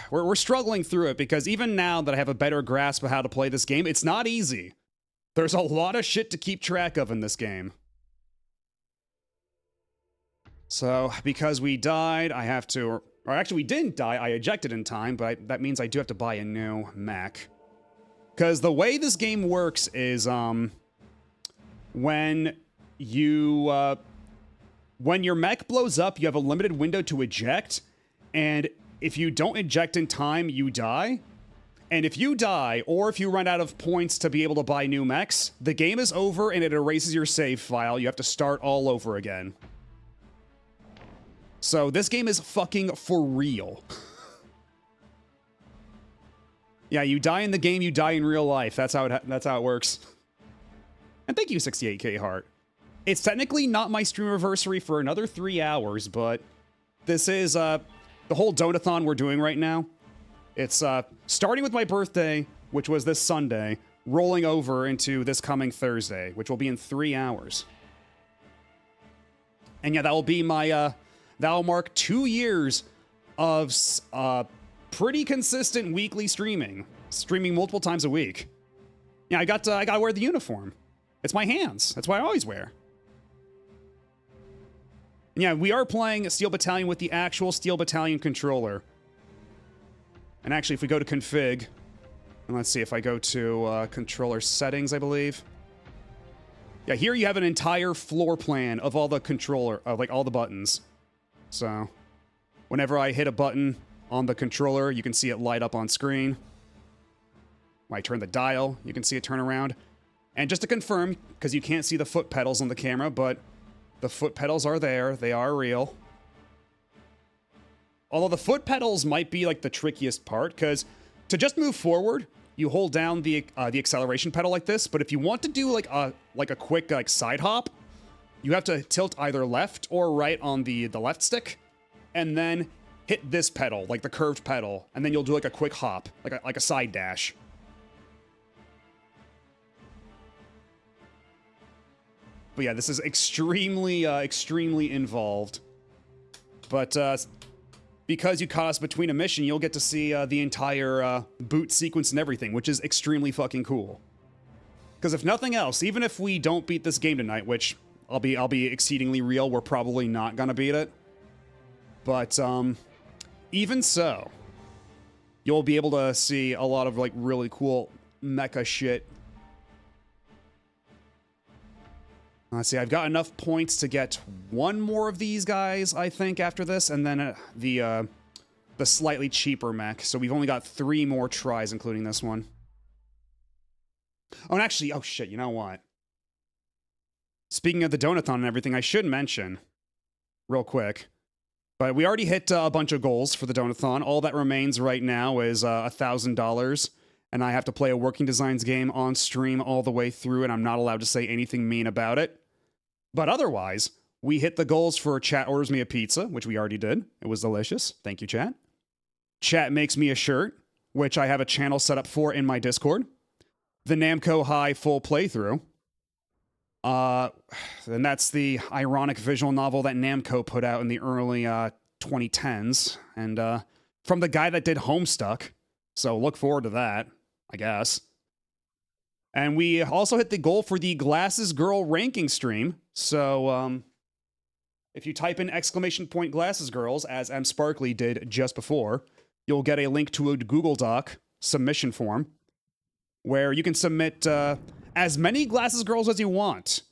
we're struggling through it, because even now that I have a better grasp of how to play this game, it's not easy. There's a lot of shit to keep track of in this game. So, because we died, I have to... Or actually, we didn't die. I ejected in time, but that means I do have to buy a new mech. Because the way this game works is, when your mech blows up, you have a limited window to eject, and if you don't eject in time, you die. And if you die, or if you run out of points to be able to buy new mechs, the game is over and it erases your save file. You have to start all over again. So this game is fucking for real. Yeah, you die in the game, you die in real life. That's how it works. And thank you, 68K Heart. It's technically not my Streamerversary for another 3 hours, but this is the whole donathon we're doing right now. It's starting with my birthday, which was this Sunday, rolling over into this coming Thursday, which will be in 3 hours. And yeah, that will be my that'll mark 2 years of pretty consistent weekly streaming multiple times a week. Yeah, I got to wear the uniform. It's my hands. That's what I always wear. And yeah, we are playing Steel Battalion with the actual Steel Battalion controller. And actually, if we go to config, and let's see if I go to controller settings, I believe. Yeah, here you have an entire floor plan of all the controller, like all the buttons. So, whenever I hit a button on the controller, you can see it light up on screen. When I turn the dial, you can see it turn around. And just to confirm, because you can't see the foot pedals on the camera, but the foot pedals are there. They are real. Although the foot pedals might be like the trickiest part, because to just move forward, you hold down the acceleration pedal like this, but if you want to do like a quick like side hop, you have to tilt either left or right on the left stick, and then hit this pedal, like the curved pedal, and then you'll do like a quick hop, like a side dash. But yeah, this is extremely involved. But because you caught us between a mission, you'll get to see the entire boot sequence and everything, which is extremely fucking cool. Because if nothing else, even if we don't beat this game tonight, which I'll be exceedingly real, we're probably not gonna beat it. But even so, you'll be able to see a lot of like really cool mecha shit. Let's see, I've got enough points to get one more of these guys, I think, after this, and then the slightly cheaper mech. So we've only got 3 more tries, including this one. Oh, and actually, oh shit, you know what? Speaking of the Donathon and everything, I should mention, real quick, but we already hit a bunch of goals for the Donathon. All that remains right now is $1,000. And I have to play a Working Designs game on stream all the way through, and I'm not allowed to say anything mean about it. But otherwise, we hit the goals for Chat Orders Me a Pizza, which we already did. It was delicious. Thank you, Chat. Chat Makes Me a Shirt, which I have a channel set up for in my Discord. The Namco High full playthrough. And that's the ironic visual novel that Namco put out in the early 2010s. And from the guy that did Homestuck. So look forward to that, I guess. And we also hit the goal for the Glasses Girl ranking stream. So if you type in !Glasses Girls, as M. Sparkly did just before, you'll get a link to a Google Doc submission form where you can submit as many Glasses Girls as you want.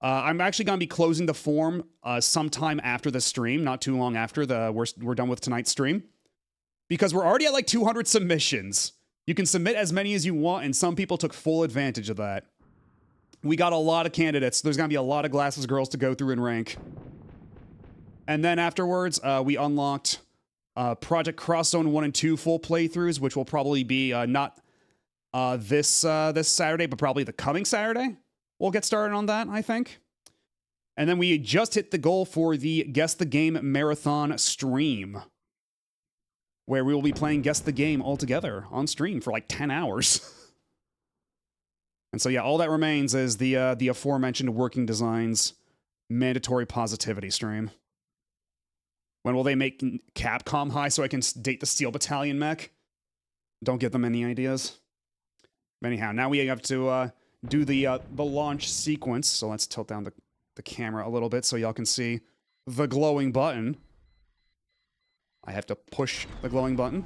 I'm actually going to be closing the form sometime after the stream, not too long after we're done with tonight's stream. Because we're already at like 200 submissions. You can submit as many as you want, and some people took full advantage of that. We got a lot of candidates. There's going to be a lot of Glasses Girls to go through and rank. And then afterwards, we unlocked Project Cross Zone 1 and 2 full playthroughs, which will probably be not this Saturday, but probably the coming Saturday. We'll get started on that, I think. And then we just hit the goal for the Guess the Game Marathon stream, where we will be playing Guess the Game all together on stream for like 10 hours. And so yeah, all that remains is the aforementioned Working Designs mandatory positivity stream. When will they make Capcom High so I can date the Steel Battalion mech? Don't give them any ideas. Anyhow, now we have to do the launch sequence. So let's tilt down the camera a little bit so y'all can see the glowing button. I have to push the glowing button.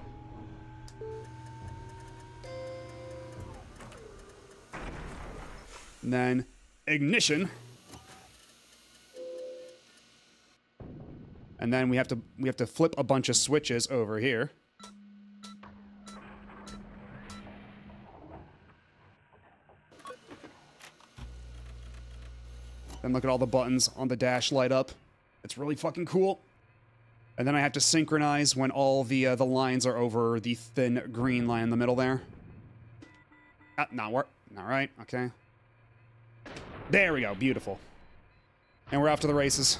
And then ignition. And then we have to flip a bunch of switches over here. Then look at all the buttons on the dash light up. It's really fucking cool. And then I have to synchronize when all the lines are over the thin green line in the middle there. Not work. All right. Okay. There we go. Beautiful. And we're off to the races.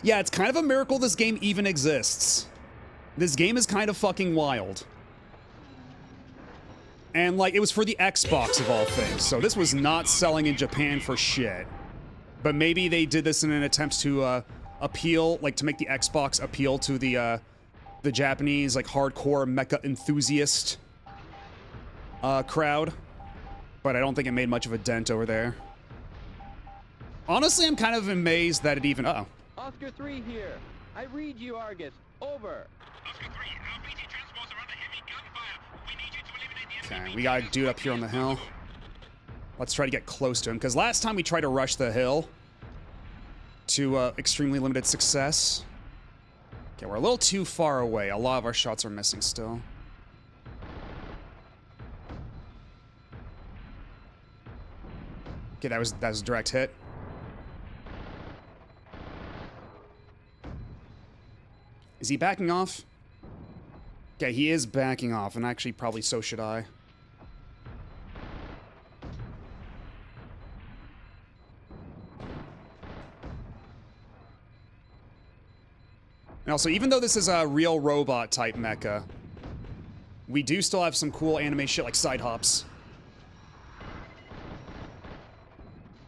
Yeah, it's kind of a miracle this game even exists. This game is kind of fucking wild. And, like, it was for the Xbox of all things, so this was not selling in Japan for shit. But maybe they did this in an attempt to appeal, like, to make the Xbox appeal to the Japanese, like, hardcore mecha enthusiast crowd. But I don't think it made much of a dent over there. Honestly, I'm kind of amazed that it even... Uh-oh. Oscar 3 here. I read you, Argus. Over. Oscar 3, our BT transports are under heavy gunfire. We need you to eliminate the enemy. Okay, we got a dude up here on the hill. Let's try to get close to him, because last time we tried to rush the hill to extremely limited success. Okay, we're a little too far away. A lot of our shots are missing still. Okay, that was a direct hit. Is he backing off? Okay, he is backing off, and actually probably so should I. And also, even though this is a real robot-type mecha, we do still have some cool anime shit like side hops.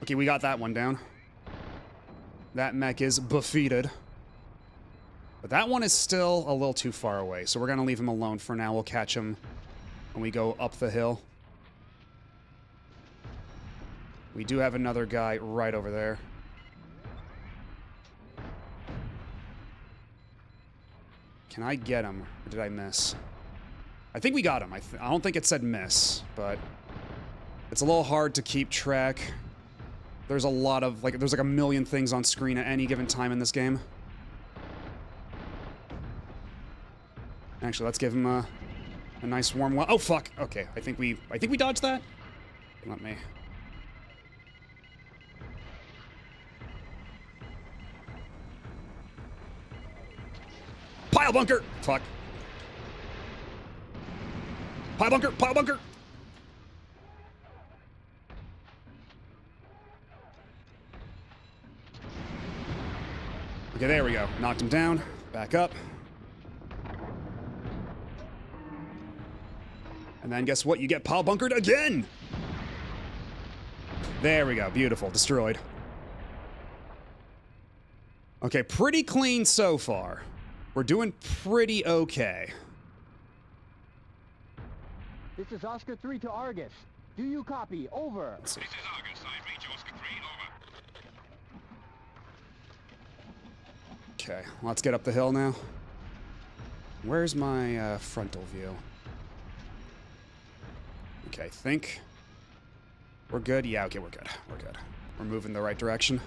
Okay, we got that one down. That mech is defeated. But that one is still a little too far away, so we're gonna leave him alone for now. We'll catch him when we go up the hill. We do have another guy right over there. Can I get him, or did I miss? I think we got him. I don't think it said miss, but it's a little hard to keep track. There's a lot of, there's like a million things on screen at any given time in this game. Actually, let's give him a nice warm one. Oh, fuck. Okay, I think we dodged that. Let me. Pile bunker! Fuck. Pile bunker! Pile bunker! Okay, there we go. Knocked him down. Back up. And then guess what? You get pile bunkered again! There we go. Beautiful. Destroyed. Okay, pretty clean so far. We're doing pretty okay. This is Oscar 3 to Argus. Do you copy? Over. This is Argus. I read you, Oscar 3. Over. Okay, let's get up the hill now. Where's my frontal view? Okay, think we're good. Yeah, okay, we're good. We're good. We're moving the right direction.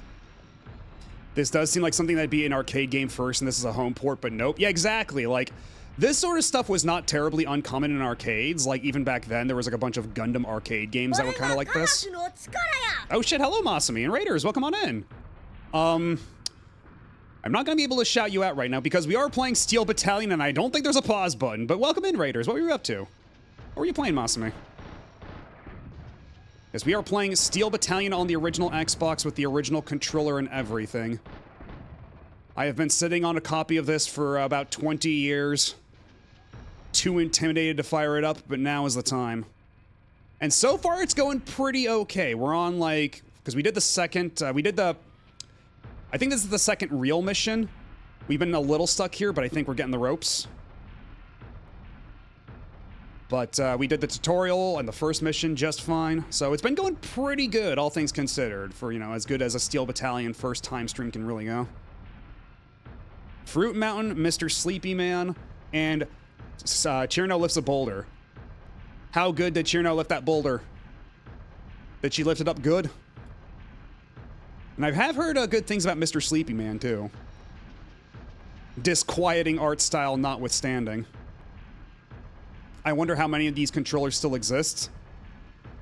This does seem like something that'd be an arcade game first, and this is a home port, but nope. Yeah, exactly. Like, this sort of stuff was not terribly uncommon in arcades. Like, even back then, there was like a bunch of Gundam arcade games that were kind of like this. Oh shit, hello Masami and Raiders, welcome on in. I'm not gonna be able to shout you out right now because we are playing Steel Battalion and I don't think there's a pause button, but welcome in Raiders, what were you up to? What were you playing, Masami? Yes, we are playing Steel Battalion on the original Xbox with the original controller and everything. I have been sitting on a copy of this for about 20 years. Too intimidated to fire it up, but now is the time. And so far, it's going pretty okay. We're on, like... Because we did the second... I think this is the second real mission. We've been a little stuck here, but I think we're getting the ropes. But we did the tutorial and the first mission just fine. So it's been going pretty good, all things considered, for, you know, as good as a Steel Battalion first time stream can really go. Fruit Mountain, Mr. Sleepy Man, and Chirno lifts a boulder. How good did Chirno lift that boulder? Did she lift it up good? And I have heard good things about Mr. Sleepy Man, too. Disquieting art style notwithstanding. I wonder how many of these controllers still exist.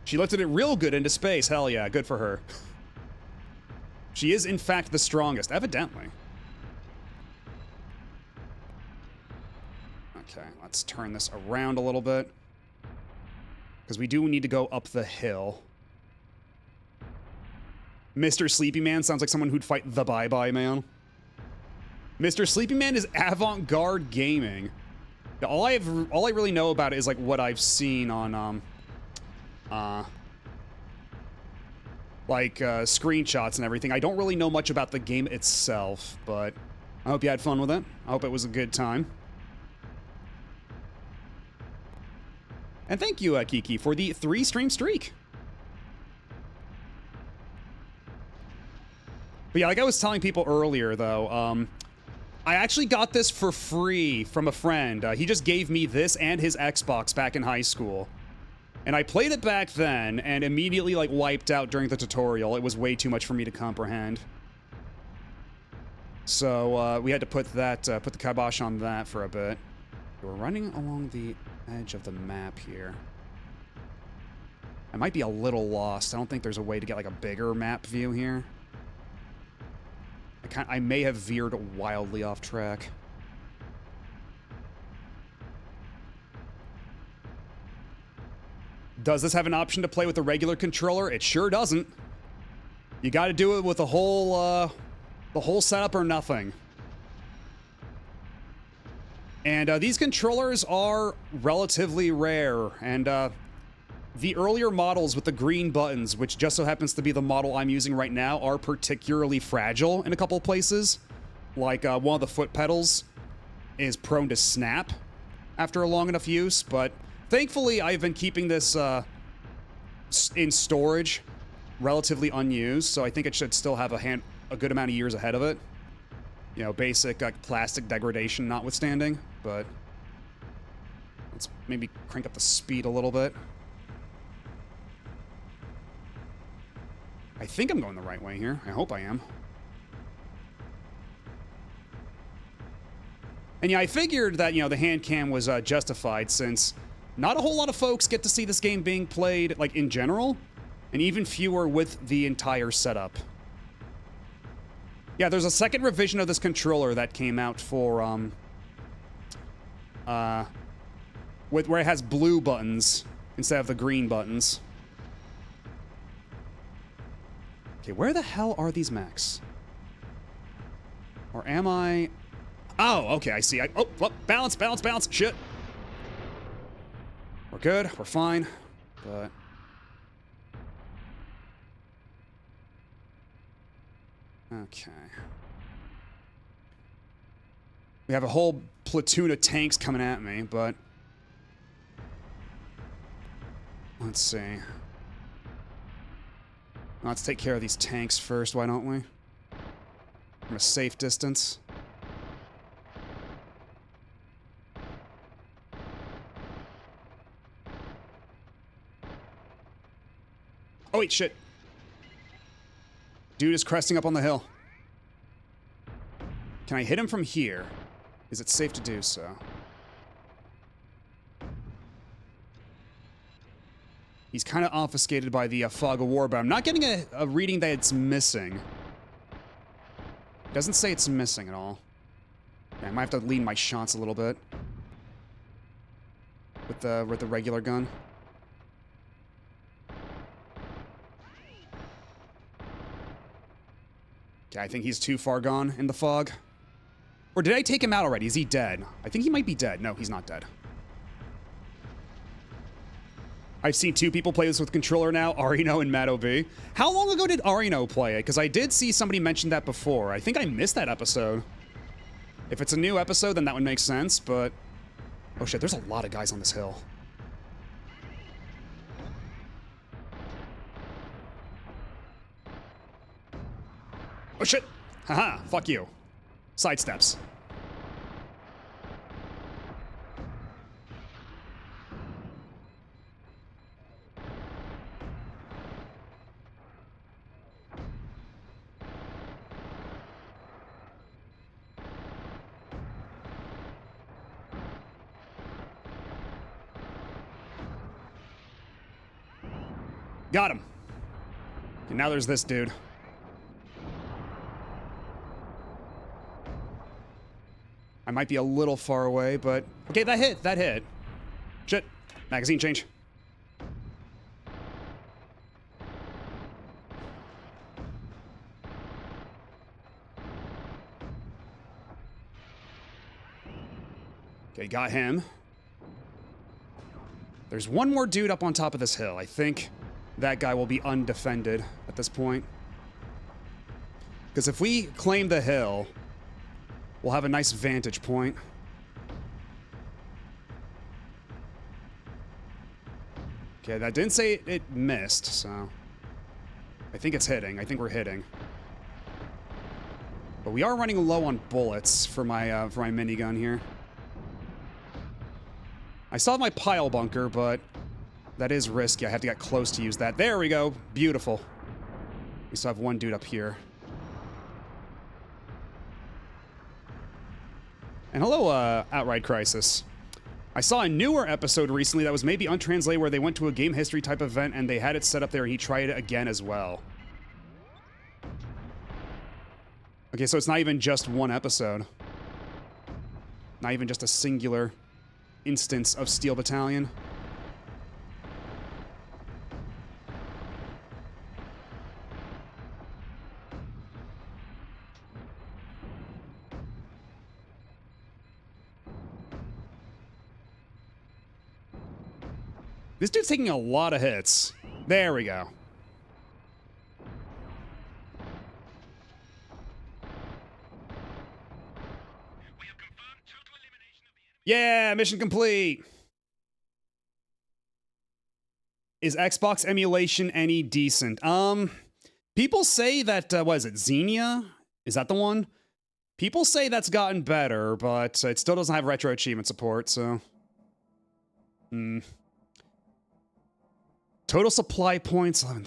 She lifted it real good into space. Hell yeah, good for her. She is, in fact, the strongest, evidently. Okay, let's turn this around a little bit. Because we do need to go up the hill. Mr. Sleepy Man sounds like someone who'd fight the Bye-Bye Man. Mr. Sleepy Man is avant-garde gaming. All I really know about it is like what I've seen on screenshots and everything. I don't really know much about the game itself, but I hope you had fun with it. I hope it was a good time. And thank you, Kiki, for the 3-stream streak. But yeah, like I was telling people earlier, though, I actually got this for free from a friend. He just gave me this and his Xbox back in high school. And I played it back then and immediately, like, wiped out during the tutorial. It was way too much for me to comprehend. So, we had to put the kibosh on that for a bit. We're running along the edge of the map here. I might be a little lost. I don't think there's a way to get, like, a bigger map view here. I may have veered wildly off track. Does this have an option to play with a regular controller? It sure doesn't. You got to do it with the whole setup or nothing. And these controllers are relatively rare, and the earlier models with the green buttons, which just so happens to be the model I'm using right now, are particularly fragile in a couple of places. Like one of the foot pedals is prone to snap after a long enough use, but thankfully I've been keeping this in storage relatively unused, so I think it should still have a good amount of years ahead of it. You know, basic plastic degradation notwithstanding, but let's maybe crank up the speed a little bit. I think I'm going the right way here. I hope I am. And yeah, I figured that, you know, the hand cam was justified since not a whole lot of folks get to see this game being played, like, in general, and even fewer with the entire setup. Yeah, there's a second revision of this controller that came out for, where it has blue buttons instead of the green buttons. Okay, where the hell are these mechs? Or am I... Oh, okay, I see. Oh, balance, balance, balance. Shit. We're good. We're fine. But... okay. We have a whole platoon of tanks coming at me, but... let's see. Let's take care of these tanks first, why don't we? From a safe distance. Oh, wait, shit. Dude is cresting up on the hill. Can I hit him from here? Is it safe to do so? He's kind of obfuscated by the fog of war, but I'm not getting a reading that it's missing. It doesn't say it's missing at all. Yeah, I might have to lean my shots a little bit. With the regular gun. Okay, I think he's too far gone in the fog. Or did I take him out already? Is he dead? I think he might be dead. No, he's not dead. I've seen two people play this with controller now, Arino and Matt OB. How long ago did Arino play it? Because I did see somebody mention that before. I think I missed that episode. If it's a new episode, then that would make sense, but... oh shit, there's a lot of guys on this hill. Oh shit! Haha, fuck you. Sidesteps. Got him. And now there's this dude. I might be a little far away, but... okay, that hit. Shit. Magazine change. Okay, got him. There's one more dude up on top of this hill. I think that guy will be undefended at this point. Because if we claim the hill... we'll have a nice vantage point. Okay, that didn't say it missed, so... I think it's hitting. I think we're hitting. But we are running low on bullets for my minigun here. I still have my pile bunker, but that is risky. I have to get close to use that. There we go. Beautiful. We still have one dude up here. And hello, Outright Crisis. I saw a newer episode recently that was maybe untranslated where they went to a game history type event and they had it set up there and he tried it again as well. Okay, so it's not even just one episode. Not even just a singular instance of Steel Battalion. This dude's taking a lot of hits. There we go. We have confirmed total elimination of the enemy. Yeah, mission complete. Is Xbox emulation any decent? People say that, what is it, Xenia? Is that the one? People say that's gotten better, but it still doesn't have retro achievement support, so... Total supply points... Let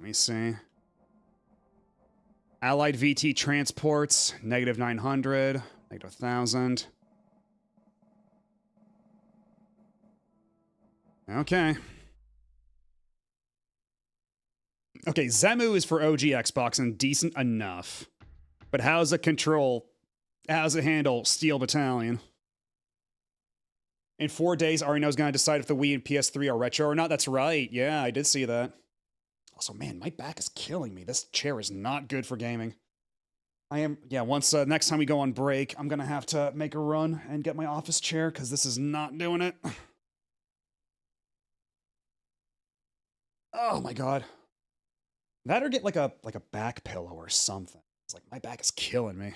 me see. Allied VT transports, negative 900, negative 1,000. Okay. Okay, Zemu is for OG Xbox and decent enough. But how's it handle Steel Battalion? In 4 days, Arino's going to decide if the Wii and PS3 are retro or not. That's right. Yeah, I did see that. Also, man, my back is killing me. This chair is not good for gaming. Once next time we go on break, I'm going to have to make a run and get my office chair because this is not doing it. Oh my god. That or get like a back pillow or something. It's like my back is killing me.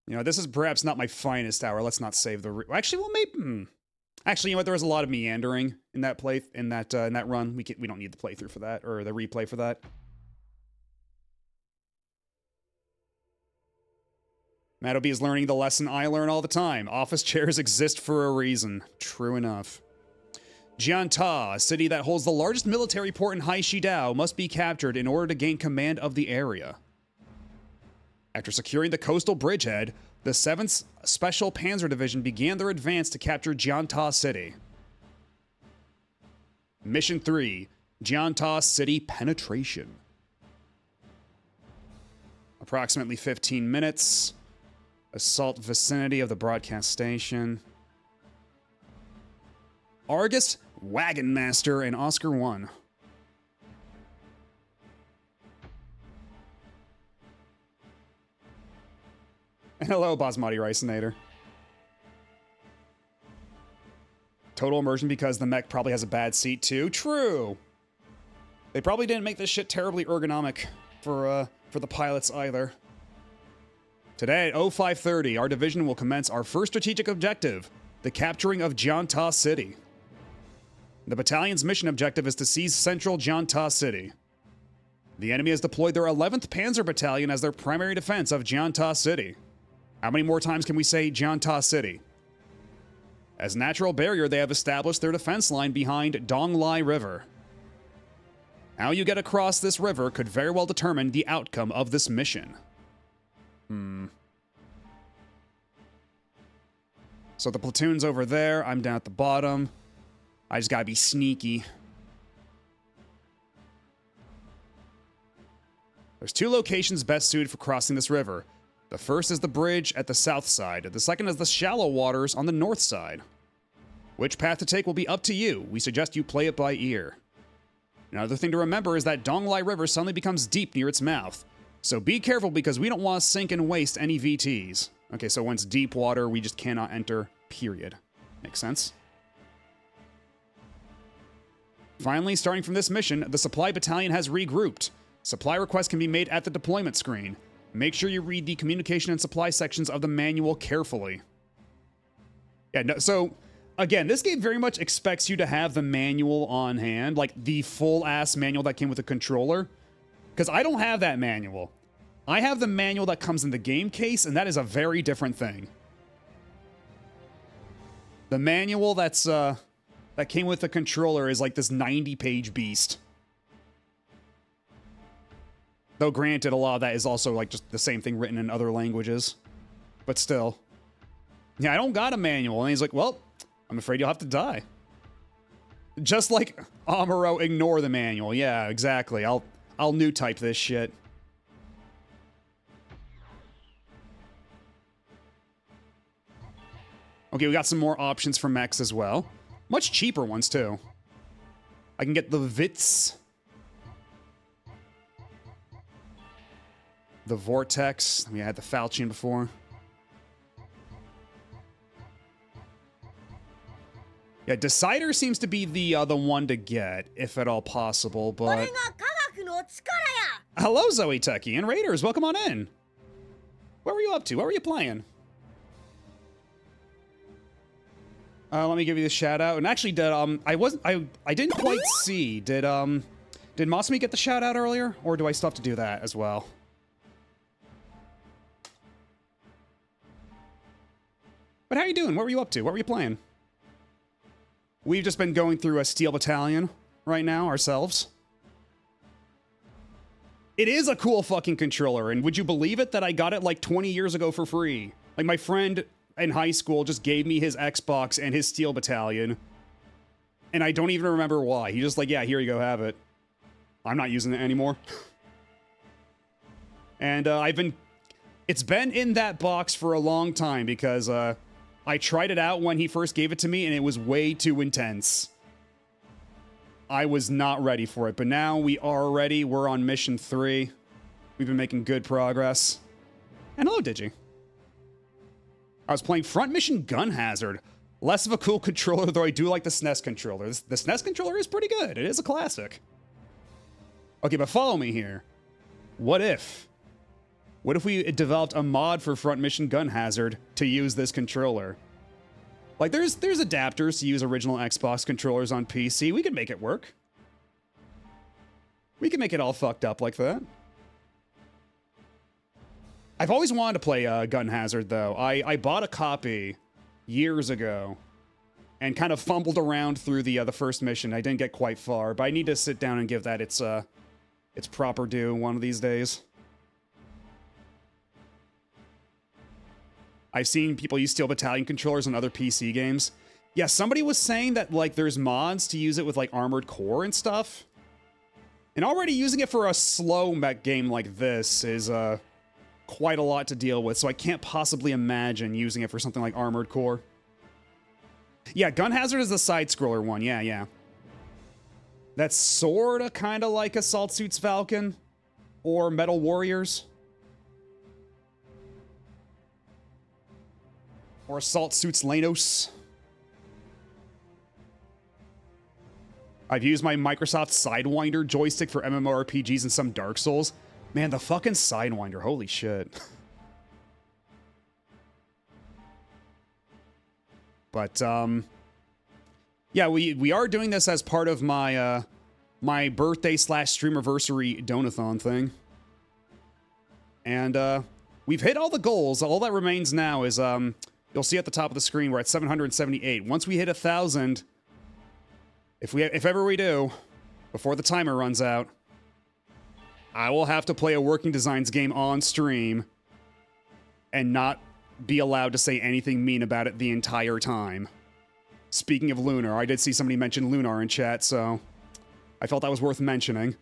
You know, this is perhaps not my finest hour. Let's not save the actually, well, maybe actually, you know what? There was a lot of meandering in that run. We don't need the playthrough for that or the replay for that. Mattoby is learning the lesson I learn all the time. Office chairs exist for a reason. True enough. Jianta, a city that holds the largest military port in Haishidao, must be captured in order to gain command of the area. After securing the coastal bridgehead, the 7th Special Panzer Division began their advance to capture Jianta City. Mission 3, Jianta City Penetration. Approximately 15 minutes. Assault vicinity of the broadcast station. Argus, Wagon Master, and Oscar 1. Hello, Basmati Ricinator. Total immersion because the mech probably has a bad seat too. True. They probably didn't make this shit terribly ergonomic for the pilots either. Today at 0530, our division will commence our first strategic objective, the capturing of Jianta City. The battalion's mission objective is to seize central Jianta City. The enemy has deployed their 11th Panzer Battalion as their primary defense of Jianta City. How many more times can we say Jianta City? As natural barrier, they have established their defense line behind Donglai River. How you get across this river could very well determine the outcome of this mission. So the platoon's over there. I'm down at the bottom. I just gotta be sneaky. There's 2 locations best suited for crossing this river. The first is the bridge at the south side. The second is the shallow waters on the north side. Which path to take will be up to you. We suggest you play it by ear. Another thing to remember is that Donglai River suddenly becomes deep near its mouth. So be careful because we don't want to sink and waste any VTs. Okay, so when it's deep water, we just cannot enter, period. Makes sense? Finally, starting from this mission, the supply battalion has regrouped. Supply requests can be made at the deployment screen. Make sure you read the communication and supply sections of the manual carefully. Yeah, no, so, again, this game very much expects you to have the manual on hand, like the full-ass manual that came with the controller. Because I don't have that manual. I have the manual that comes in the game case, and that is a very different thing. The manual that came with the controller is like this 90-page beast. Though granted, a lot of that is also like just the same thing written in other languages. But still. Yeah, I don't got a manual. And he's like, well, I'm afraid you'll have to die. Just like Amuro, ignore the manual. Yeah, exactly. I'll new type this shit. Okay, we got some more options for mechs as well. Much cheaper ones, too. I can get the Vitz. the Vortex. We had the Falchion before. Yeah, Decider seems to be the one to get, if at all possible, but... Hello, Zoe Techie and Raiders, welcome on in. What were you up to? What were you playing? Let me give you the shout out. And actually, did I didn't quite see. Did Masumi get the shout out earlier, or do I still have to do that as well? But how you doing? What were you up to? What were you playing? We've just been going through a Steel Battalion right now ourselves. It is a cool fucking controller, and would you believe it that I got it like 20 years ago for free? Like, my friend in high school just gave me his Xbox and his Steel Battalion, and I don't even remember why. He just like, yeah, here you go, have it. I'm not using it anymore. And it's been in that box for a long time because I tried it out when he first gave it to me, and it was way too intense. I was not ready for it, but now we are ready. We're on mission 3. We've been making good progress. And hello, Digi. I was playing Front Mission Gun Hazard. Less of a cool controller, though I do like the SNES controller. The SNES controller is pretty good. It is a classic. Okay, but follow me here. What if we developed a mod for Front Mission Gun Hazard to use this controller? Like, there's adapters to use original Xbox controllers on PC. We could make it work. We can make it all fucked up like that. I've always wanted to play Gun Hazard, though. I bought a copy years ago and kind of fumbled around through the first mission. I didn't get quite far, but I need to sit down and give that its proper due one of these days. I've seen people use Steel Battalion controllers on other PC games. Yeah, somebody was saying that, like, there's mods to use it with, like, Armored Core and stuff. And already using it for a slow mech game like this is, quite a lot to deal with, so I can't possibly imagine using it for something like Armored Core. Yeah, Gun Hazard is the side-scroller one, yeah. That's sorta kinda like Assault Suits Falcon or Metal Warriors. Or Assault Suits Lanos. I've used my Microsoft Sidewinder joystick for MMORPGs and some Dark Souls. Man, the fucking Sidewinder, holy shit. But, yeah, we are doing this as part of my, my birthday / Streamerversary donathon thing. And, we've hit all the goals. All that remains now is, you'll see at the top of the screen, we're at 778. Once we hit 1,000, if ever we do, before the timer runs out, I will have to play a Working Designs game on stream and not be allowed to say anything mean about it the entire time. Speaking of Lunar, I did see somebody mention Lunar in chat, so I felt that was worth mentioning.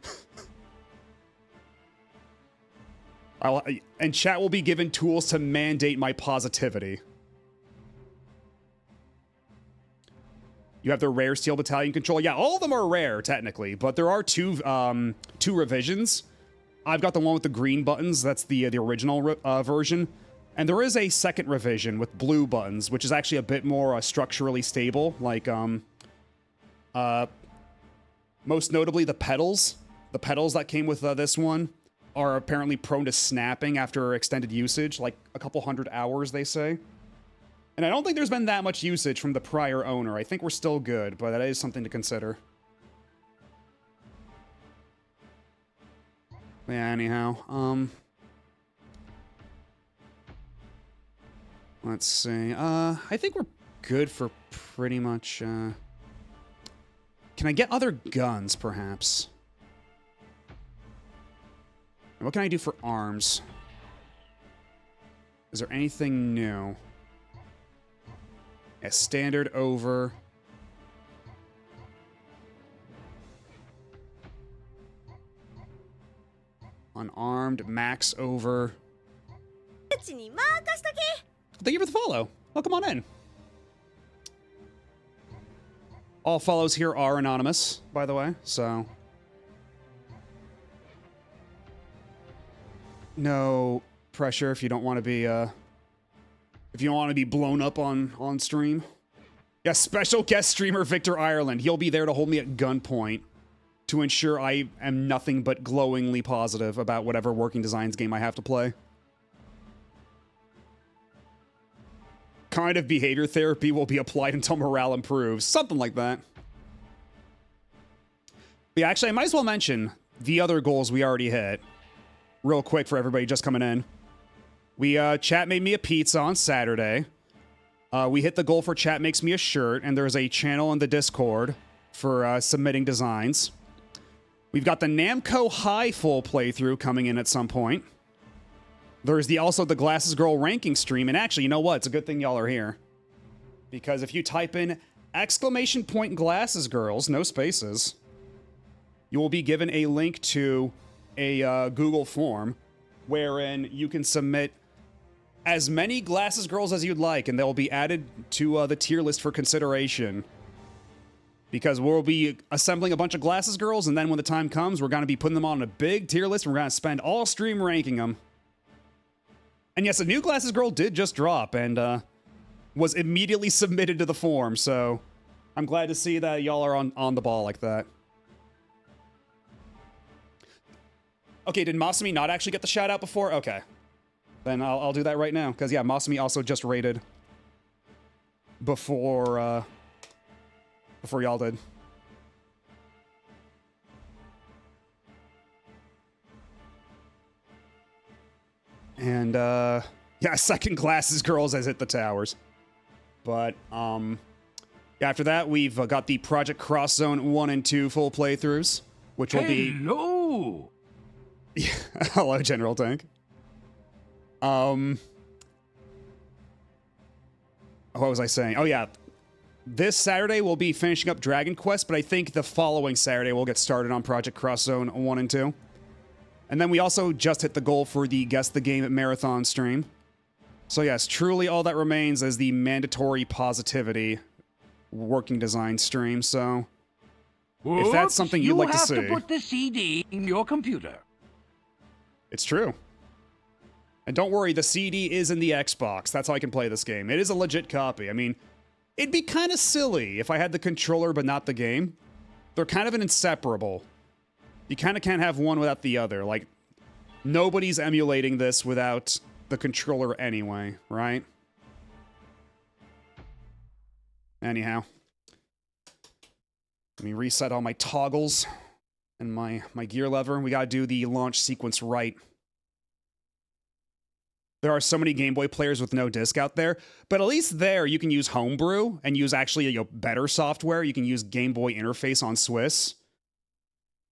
And chat will be given tools to mandate my positivity. You have the rare Steel Battalion control. Yeah, all of them are rare, technically, but there are two revisions. I've got the one with the green buttons. That's the original version. And there is a second revision with blue buttons, which is actually a bit more structurally stable. Like, most notably the pedals. The pedals that came with this one are apparently prone to snapping after extended usage, like a couple 100 hours, they say. And I don't think there's been that much usage from the prior owner. I think we're still good, but that is something to consider. Yeah, anyhow, let's see. I think we're good for pretty much, Can I get other guns, perhaps? What can I do for arms? Is there anything new? Yeah, standard over. Unarmed, max over. Thank you for the follow. Welcome on in. All follows here are anonymous, by the way, so. no pressure if you don't want to be blown up on stream. Yeah, special guest streamer Victor Ireland. He'll be there to hold me at gunpoint to ensure I am nothing but glowingly positive about whatever working designs game I have to play. Kind of behavior therapy will be applied until morale improves. Something like that. But yeah, actually, I might as well mention the other goals we already hit. Real quick for everybody just coming in. Chat made me a pizza on Saturday. We hit the goal for chat makes me a shirt, and there's a channel in the Discord for submitting designs. We've got the Namco High full playthrough coming in at some point. There's also the Glasses Girl ranking stream, and actually, you know what? It's a good thing y'all are here. Because if you type in !Glasses Girls, no spaces, you will be given a link to a Google form wherein you can submit as many Glasses Girls as you'd like, and they'll be added to the tier list for consideration. Because we'll be assembling a bunch of Glasses Girls, and then when the time comes, we're going to be putting them on a big tier list, and we're going to spend all stream ranking them. And yes, a new Glasses Girl did just drop, and was immediately submitted to the form, so I'm glad to see that y'all are on the ball like that. Okay, did Masumi not actually get the shout out before? Okay. Then I'll do that right now, because yeah, Masumi also just raided before y'all did. And yeah, second Glasses Girls has hit the towers. But after that, we've got the Project Cross Zone 1 and 2 full playthroughs, which will be... Hello! Yeah, hello, General Tank. What was I saying? Oh, yeah. This Saturday, we'll be finishing up Dragon Quest, but I think the following Saturday, we'll get started on Project Cross Zone 1 and 2. And then we also just hit the goal for the Guess the Game Marathon stream. So yes, truly all that remains is the mandatory positivity working design stream, so... Oops, if that's something you'd like to see... You have to put the CD in your computer. It's true. And don't worry, the CD is in the Xbox. That's how I can play this game. It is a legit copy. I mean, it'd be kind of silly if I had the controller but not the game. They're kind of an inseparable. You kind of can't have one without the other. Like, nobody's emulating this without the controller anyway, right? Anyhow. Let me reset all my toggles and my gear lever. We gotta do the launch sequence right. There are so many Game Boy players with no disc out there, but at least there you can use Homebrew and use actually better software. You can use Game Boy Interface on Swiss,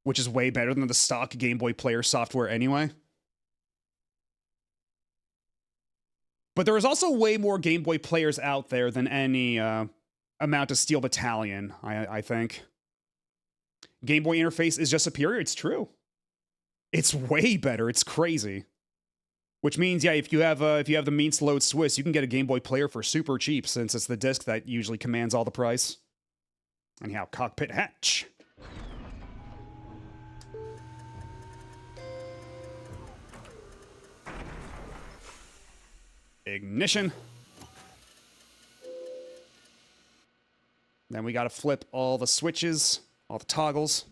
which is way better than the stock Game Boy player software anyway. But there is also way more Game Boy players out there than any amount of Steel Battalion, I think. Game Boy Interface is just superior. It's true. It's way better. It's crazy. Which means, yeah, if you have the means to load Swiss, you can get a Game Boy player for super cheap, since it's the disc that usually commands all the price. Anyhow, cockpit hatch. Ignition. Then we gotta flip all the switches, all the toggles.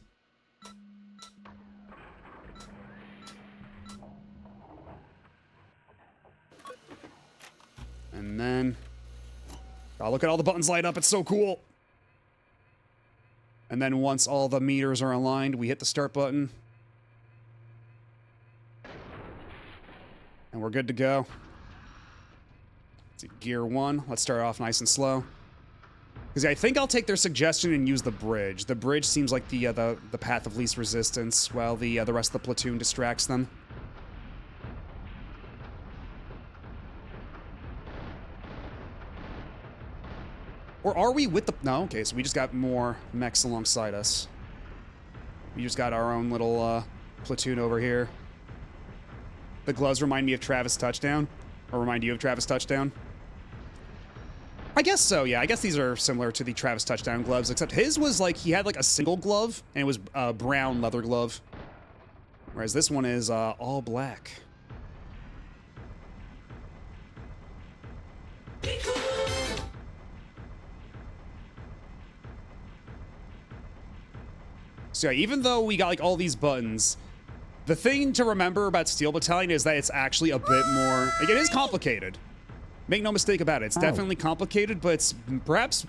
And then, oh, look at all the buttons light up. It's so cool. And then once all the meters are aligned, we hit the start button. And we're good to go. Let's see, gear 1. Let's start off nice and slow. Because I think I'll take their suggestion and use the bridge. The bridge seems like the path of least resistance, while the rest of the platoon distracts them. Or are we with the... No, okay, so we just got more mechs alongside us. We just got our own little platoon over here. The gloves remind me of Travis Touchdown. Or remind you of Travis Touchdown. I guess so, yeah. I guess these are similar to the Travis Touchdown gloves, except his was like, he had like a single glove, and it was a brown leather glove. Whereas this one is all black. So yeah, even though we got like all these buttons, the thing to remember about Steel Battalion is that it's actually a bit more, like, it is complicated. Make no mistake about it. It's definitely complicated, but it's perhaps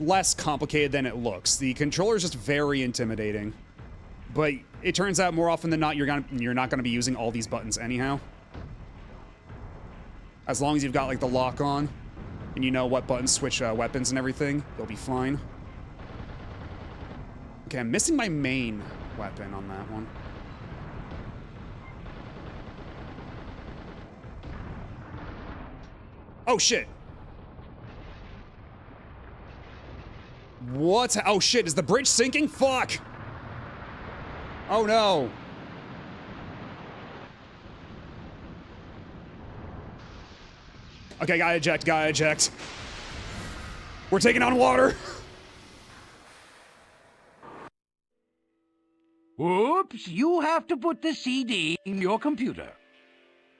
less complicated than it looks. The controller is just very intimidating. But it turns out more often than not, you're not gonna be using all these buttons anyhow. As long as you've got like the lock on, and you know what buttons switch weapons and everything, you'll be fine. Okay, I'm missing my main weapon on that one. Oh shit! What? Oh shit, is the bridge sinking? Fuck! Oh no! Okay, gotta eject, gotta eject. We're taking on water! Oops, you have to put the CD in your computer.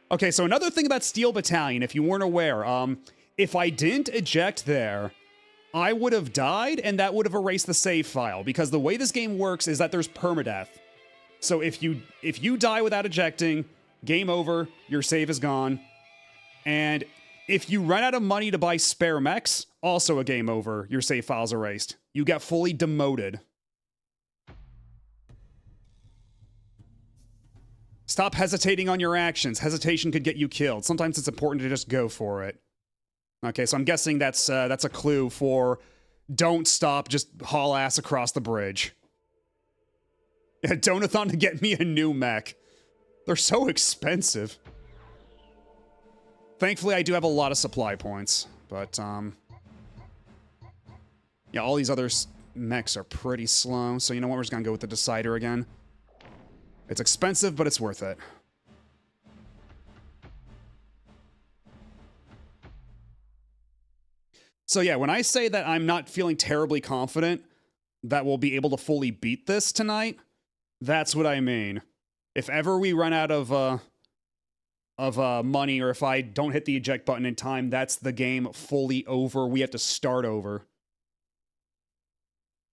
Okay, so another thing about Steel Battalion, if you weren't aware, if I didn't eject there, I would have died and that would have erased the save file, because the way this game works is that there's permadeath. So if you die without ejecting, game over, your save is gone. And if you run out of money to buy spare mechs, also a game over, your save file's erased. You get fully demoted. Stop hesitating on your actions. Hesitation could get you killed. Sometimes it's important to just go for it. Okay, so I'm guessing that's a clue for don't stop, just haul ass across the bridge. Yeah, Donathon to get me a new mech. They're so expensive. Thankfully, I do have a lot of supply points, but yeah, all these other mechs are pretty slow. So you know what? We're just gonna go with the Decider again. It's expensive, but it's worth it. So yeah, when I say that I'm not feeling terribly confident that we'll be able to fully beat this tonight, that's what I mean. If ever we run out of money, or if I don't hit the eject button in time, that's the game fully over. We have to start over.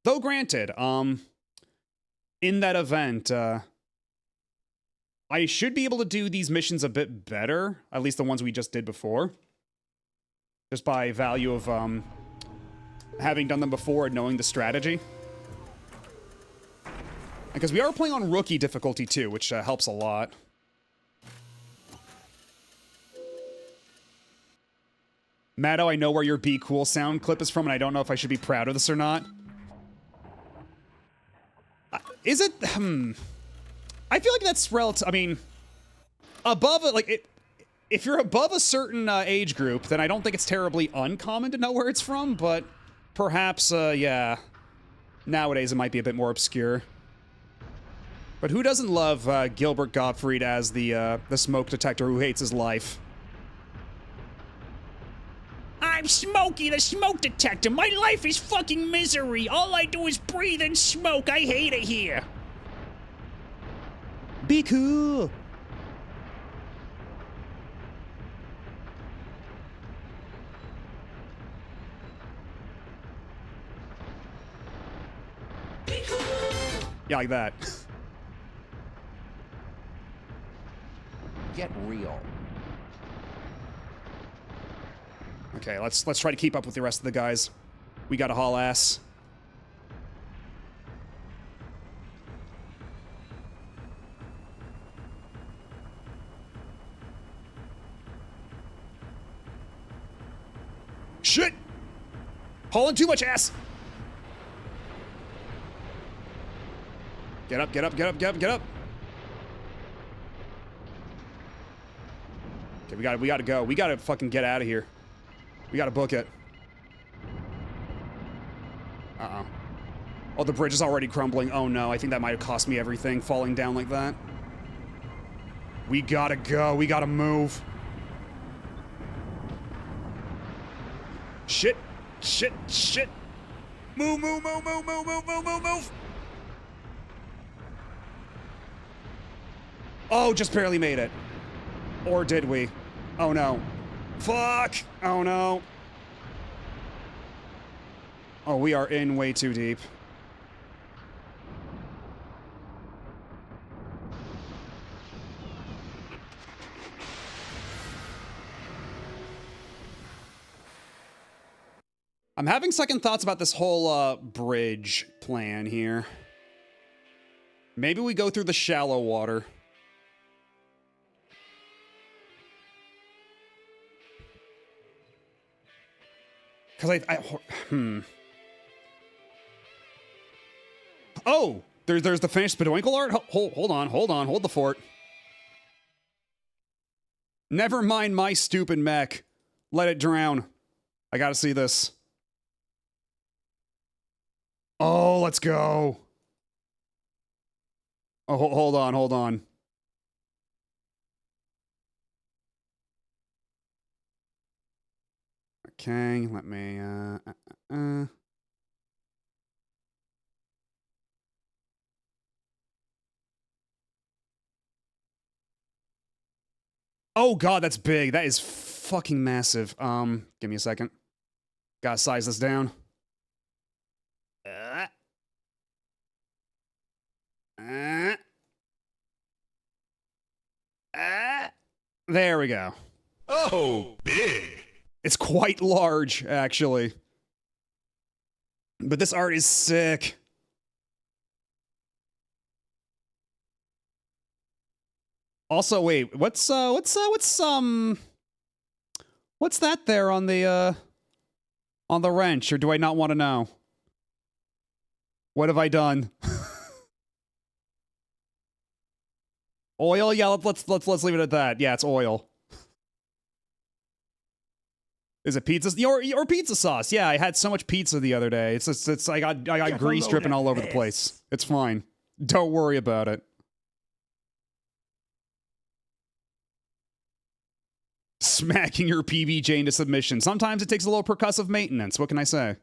Though granted, in that event, I should be able to do these missions a bit better, at least the ones we just did before. Just by value of having done them before and knowing the strategy. Because we are playing on rookie difficulty too, which helps a lot. Matto, I know where your Be Cool sound clip is from, and I don't know if I should be proud of this or not. Is it? I feel like that's relative. I mean, above it, like it. If you're above a certain age group, then I don't think it's terribly uncommon to know where it's from. But perhaps, yeah, nowadays it might be a bit more obscure. But who doesn't love Gilbert Gottfried as the smoke detector who hates his life? I'm Smokey, the smoke detector. My life is fucking misery. All I do is breathe and smoke. I hate it here. Be cool. Be cool. Yeah, like that. Get real. Okay, let's try to keep up with the rest of the guys. We gotta haul ass. Shit! Hauling too much ass! Get up, get up, get up, get up, get up! Okay, we gotta go. We gotta fucking get out of here. We gotta book it. Uh-oh. Oh, the bridge is already crumbling. Oh no, I think that might have cost me everything, falling down like that. We gotta go. We gotta move. Shit. Shit. Shit. Move, move, move, move, move, move, move, move, move. Oh, just barely made it. Or did we? Oh no. Fuck! Oh no. Oh, we are in way too deep. I'm having second thoughts about this whole bridge plan here. Maybe we go through the shallow water. Because Oh! There's the finished Spadoinkle art? Hold on, hold the fort. Never mind my stupid mech. Let it drown. I gotta see this. Oh, let's go. Oh, hold on. Okay, let me, Oh god, that's big. That is fucking massive. Give me a second. Gotta size this down. There we go. Oh, big. It's quite large, actually. But this art is sick. Also, wait, what's that there on the wrench, or do I not want to know? What have I done? Oil? Yeah, let's leave it at that. Yeah, it's oil. Is it pizza? Or pizza sauce? Yeah, I had so much pizza the other day. It's I got grease dripping all over the place. It's fine. Don't worry about it. Smacking your PBJ into submission. Sometimes it takes a little percussive maintenance. What can I say?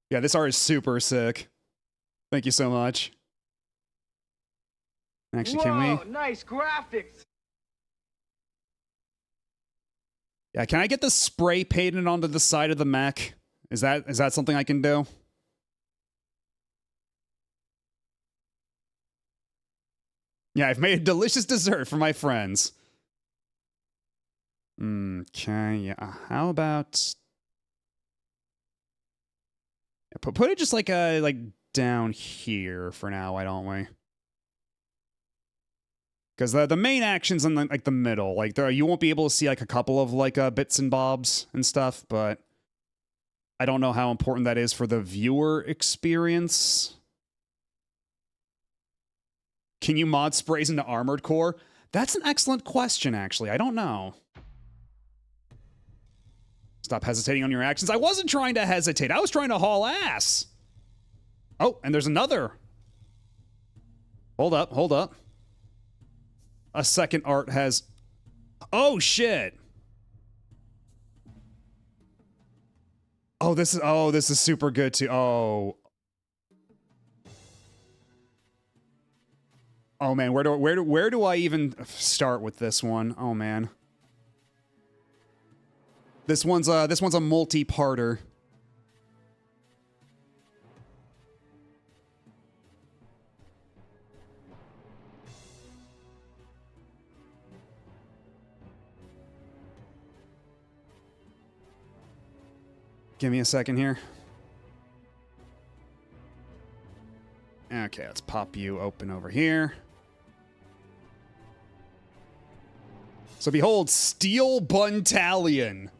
Yeah, this art is super sick. Thank you so much. Actually, can we? Nice graphics. Yeah, can I get the spray painted onto the side of the mech? Is that something I can do? Yeah, I've made a delicious dessert for my friends. Okay, yeah. How about... Yeah, put it just like down here for now, why don't we? Because the main action's in the middle. Like you won't be able to see like a couple of bits and bobs and stuff, but I don't know how important that is for the viewer experience. Can you mod sprays into Armored Core? That's an excellent question, actually. I don't know. Stop hesitating on your actions. I wasn't trying to hesitate. I was trying to haul ass. Oh, and there's another. Hold up. A second art has... Oh, shit. Oh, this is super good, too. Oh, man, where do I even start with this one? Oh man, this one's a multi-parter. Give me a second here. Okay, let's pop you open over here. So behold, Steel Battalion.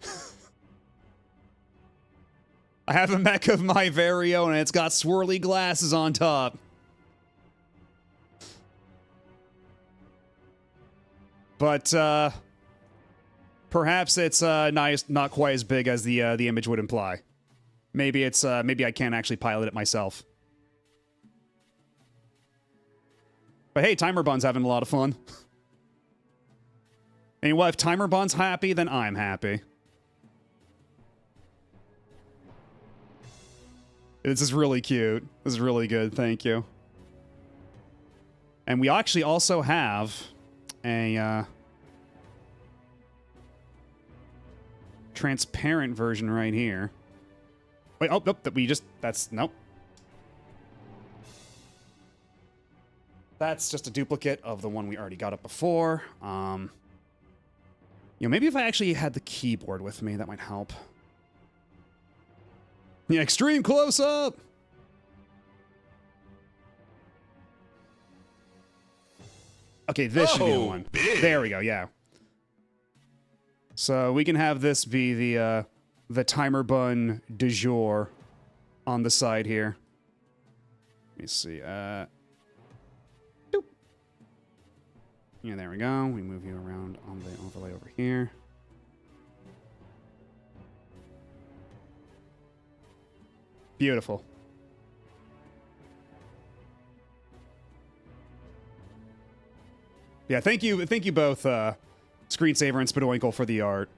I have a mech of my very own, and it's got swirly glasses on top. But perhaps it's not quite as big as the image would imply. Maybe maybe I can't actually pilot it myself. But hey, Timer Bun's having a lot of fun. And you know what? If Timer Bun's happy, then I'm happy. This is really cute. This is really good. Thank you. And we actually also have a transparent version right here. Wait, oh, nope, nope. That's just a duplicate of the one we already got up before. You know, maybe if I actually had the keyboard with me, that might help. Yeah, extreme close-up! Okay, this should be the one. There we go, yeah. So we can have this be the timer bun du jour on the side here. Let me see. Doop. Yeah, there we go. We move you around on the overlay over here. Beautiful. Yeah, thank you both, Screensaver and Spadoinkle for the art.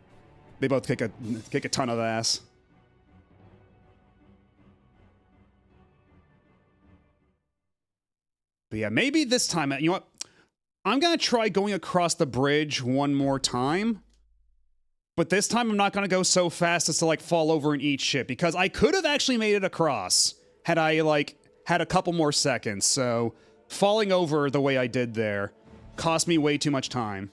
They both kick a ton of ass. But yeah, maybe this time, you know what? I'm gonna try going across the bridge one more time. But this time I'm not gonna go so fast as to like fall over and eat shit, because I could have actually made it across had I like had a couple more seconds. So falling over the way I did there cost me way too much time.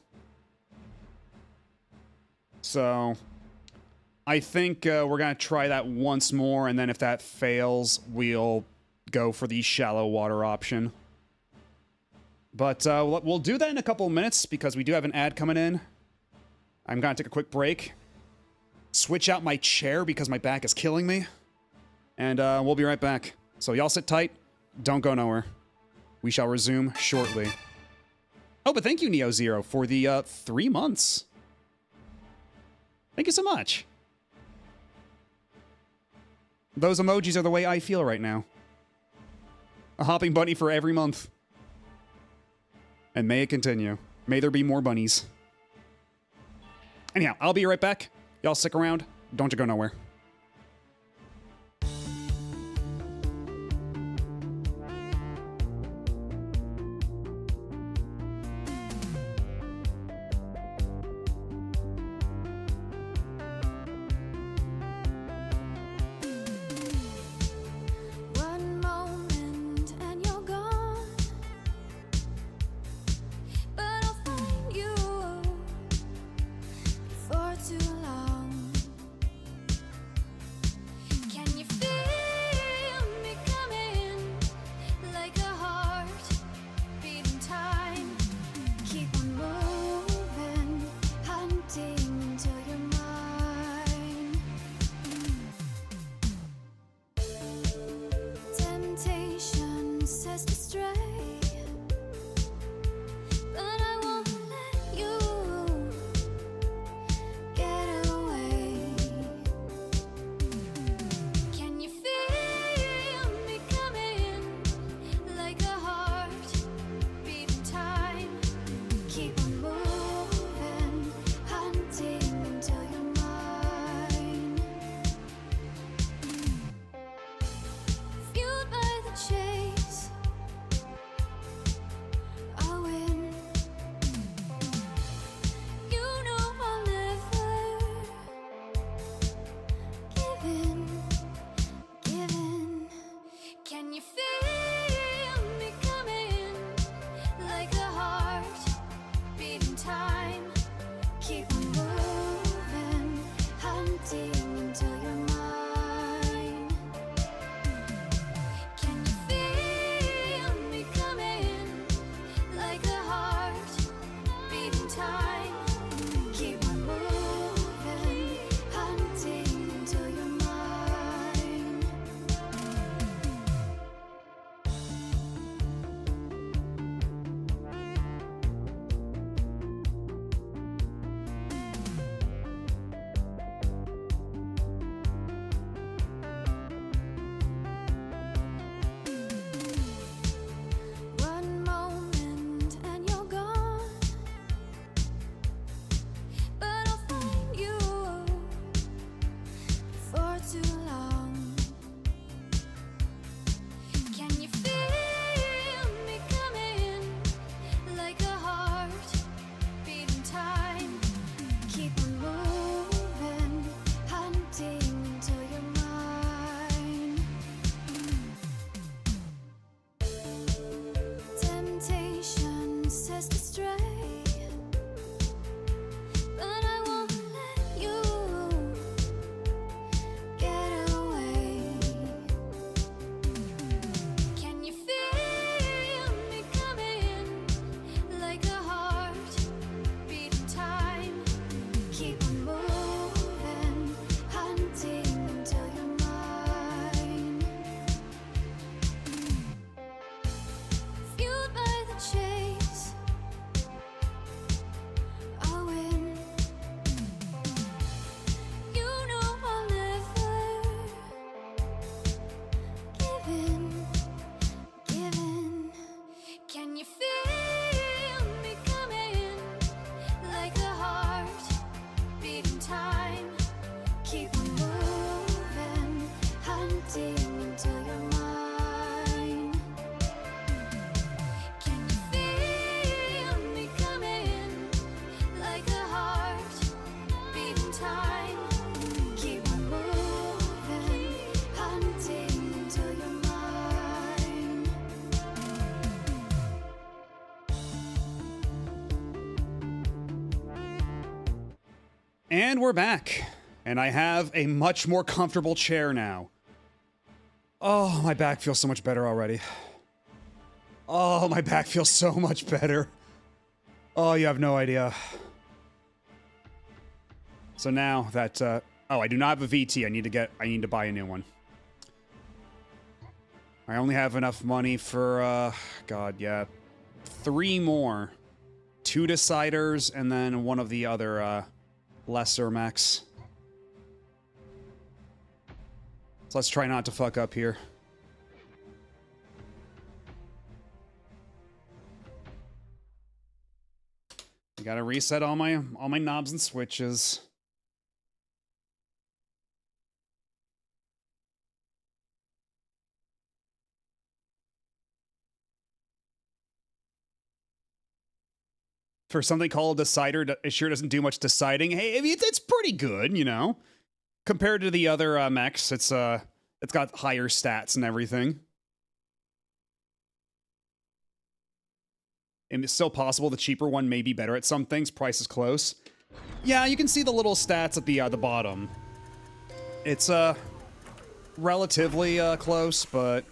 So I think we're going to try that once more, and then if that fails, we'll go for the shallow water option. But we'll do that in a couple of minutes, because we do have an ad coming in. I'm going to take a quick break, switch out my chair because my back is killing me, and we'll be right back. So y'all sit tight, don't go nowhere. We shall resume shortly. Oh, but thank you, Neo Zero, for the 3 months. Thank you so much. Those emojis are the way I feel right now. A hopping bunny for every month. And may it continue. May there be more bunnies. Anyhow, I'll be right back. Y'all stick around. Don't you go nowhere. And we're back. And I have a much more comfortable chair now. Oh, my back feels so much better already. Oh, my back feels so much better. Oh, you have no idea. So now that, oh, I do not have a VT. I need to buy a new one. I only have enough money for, God, yeah, 3 more. 2 deciders and then one of the other, lesser mechs. So let's try not to fuck up here. I gotta reset all my knobs and switches. For something called a decider, it sure doesn't do much deciding. Hey, I mean, it's pretty good, you know. Compared to the other mechs, it's got higher stats and everything. And it's still possible the cheaper one may be better at some things. Price is close. Yeah, you can see the little stats at the bottom. It's relatively close, but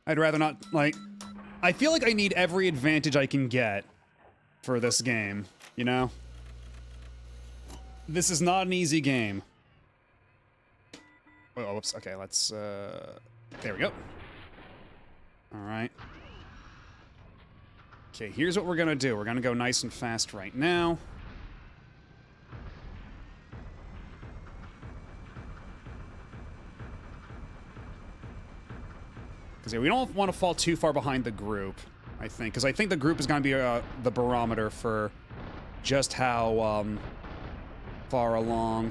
I'd rather not, like, I feel like I need every advantage I can get for this game, you know? This is not an easy game. Oh, whoops. Okay, let's, there we go. All right. Okay, here's what we're gonna do. We're gonna go nice and fast right now. Because yeah, we don't want to fall too far behind the group, I think. Because I think the group is going to be the barometer for just how far along,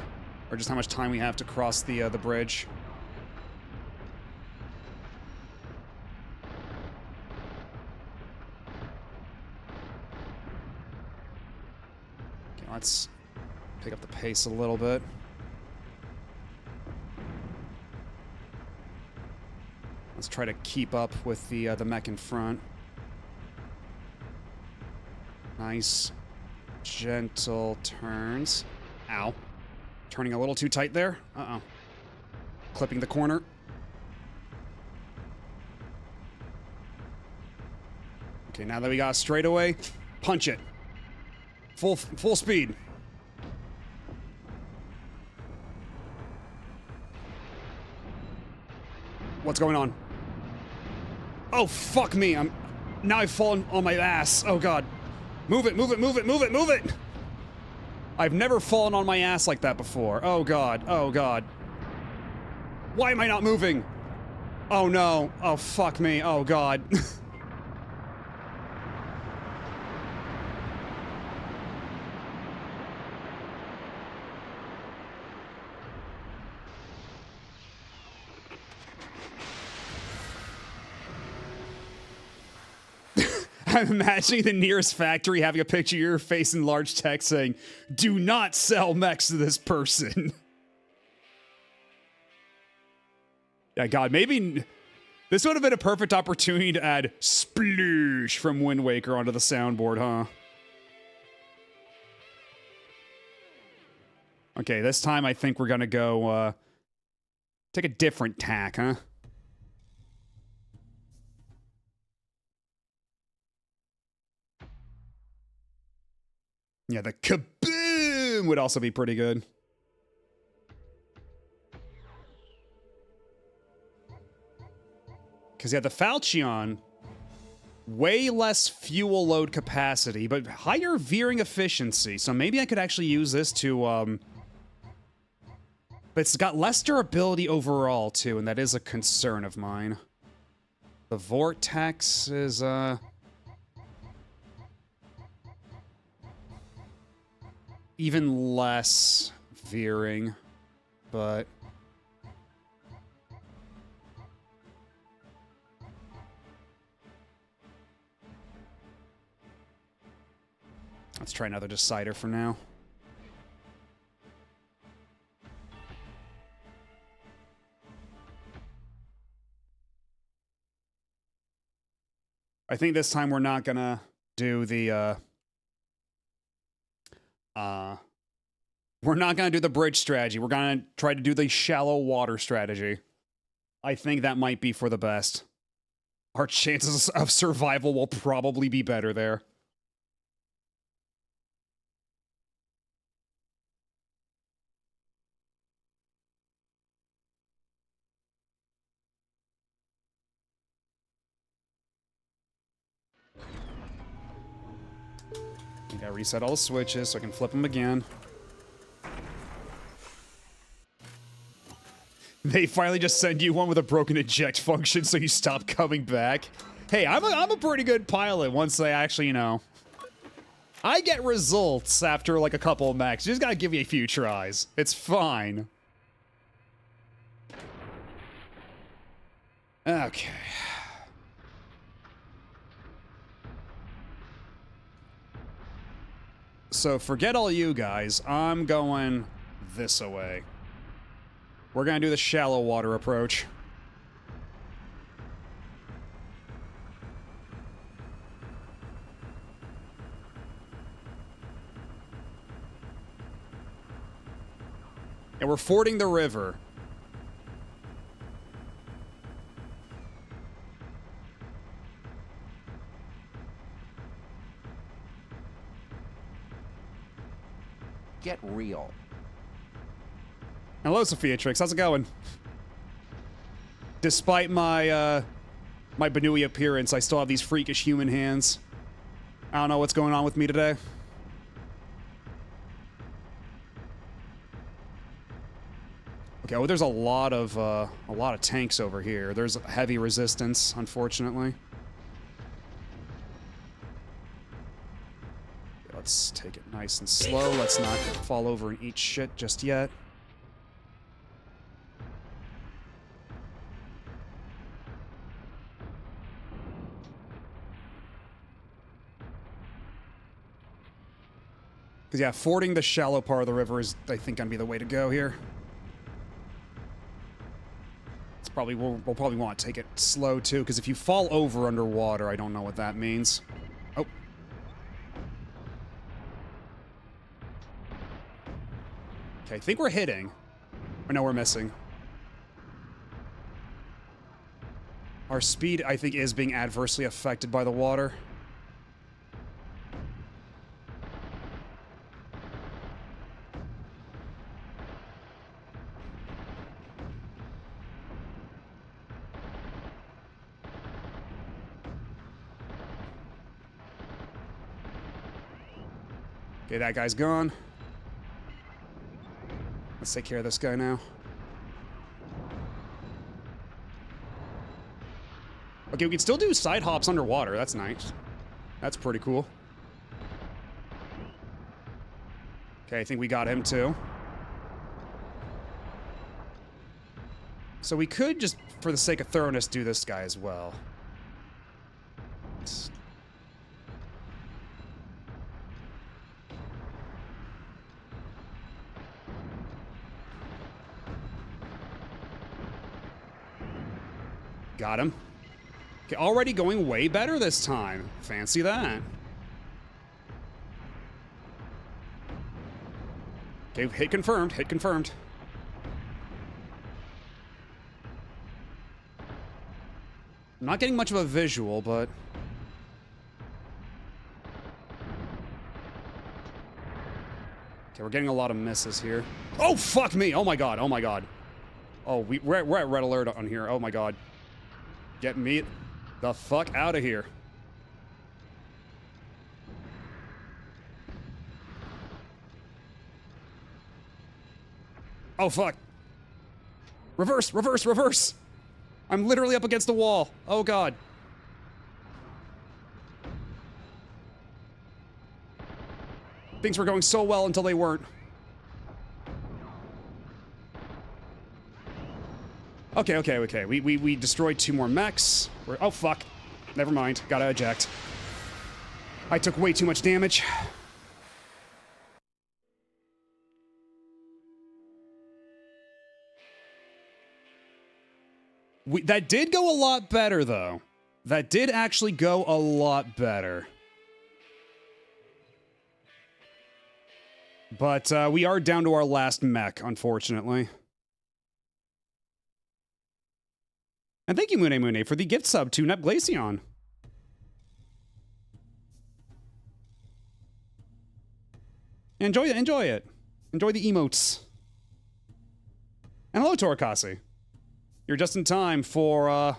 or just how much time we have to cross the bridge. Okay, let's pick up the pace a little bit. Let's try to keep up with the mech in front. Nice, gentle turns. Ow. Turning a little too tight there. Uh-oh. Clipping the corner. Okay, now that we got straightaway, punch it. Full speed. What's going on? Oh, fuck me. Now I've fallen on my ass. Oh, God. Move it, move it, move it, move it, move it! I've never fallen on my ass like that before. Oh, God. Oh, God. Why am I not moving? Oh, no. Oh, fuck me. Oh, God. I'm imagining the nearest factory having a picture of your face in large text saying, "Do not sell mechs to this person." Yeah, God, maybe this would have been a perfect opportunity to add sploosh from Wind Waker onto the soundboard, huh? Okay, this time I think we're gonna go, take a different tack, huh? Yeah, the kaboom would also be pretty good. Because, yeah, the Falchion, way less fuel load capacity, but higher veering efficiency. So maybe I could actually use this to, but it's got less durability overall, too, and that is a concern of mine. The Vortex is, even less veering, but let's try another decider for now. I think this time we're not gonna do the, we're not going to do the bridge strategy. We're going to try to do the shallow water strategy. I think that might be for the best. Our chances of survival will probably be better there. I gotta reset all the switches so I can flip them again. They finally just send you one with a broken eject function so you stop coming back. Hey, I'm a pretty good pilot once they actually, you know. I get results after like a couple of mechs. You just gotta give me a few tries. It's fine. Okay. So forget all you guys. I'm going this way. We're gonna do the shallow water approach. And we're fording the river. Get real. Hello, Sophiatrix. How's it going? Despite my, my Banui appearance, I still have these freakish human hands. I don't know what's going on with me today. Okay, well, there's a lot of tanks over here. There's heavy resistance, unfortunately. Let's take it nice and slow. Let's not fall over and eat shit just yet. Because, yeah, fording the shallow part of the river is, I think, gonna be the way to go here. It's probably, we'll probably want to take it slow, too, because if you fall over underwater, I don't know what that means. Oh. Okay, I think we're hitting. Or no, we're missing. Our speed, I think, is being adversely affected by the water. Okay, that guy's gone. Let's take care of this guy now. Okay, we can still do side hops underwater. That's nice. That's pretty cool. Okay, I think we got him too. So we could just, for the sake of thoroughness, do this guy as well. Got him. Okay, already going way better this time. Fancy that. Okay, hit confirmed. Hit confirmed. I'm not getting much of a visual, but... Okay, we're getting a lot of misses here. Oh, fuck me! Oh my god, oh my god. Oh, we're at red alert on here. Oh my god. Get me the fuck out of here. Oh, fuck. Reverse, reverse, reverse. I'm literally up against the wall. Oh, God. Things were going so well until they weren't. Okay, okay, okay. We destroyed 2 more mechs. Oh, fuck. Never mind. Gotta eject. I took way too much damage. That did go a lot better, though. That did actually go a lot better. But we are down to our last mech, unfortunately. And thank you, Mune, for the gift sub to Nepglacion. Enjoy it, enjoy it. Enjoy the emotes. And hello, Torikasi. You're just in time for,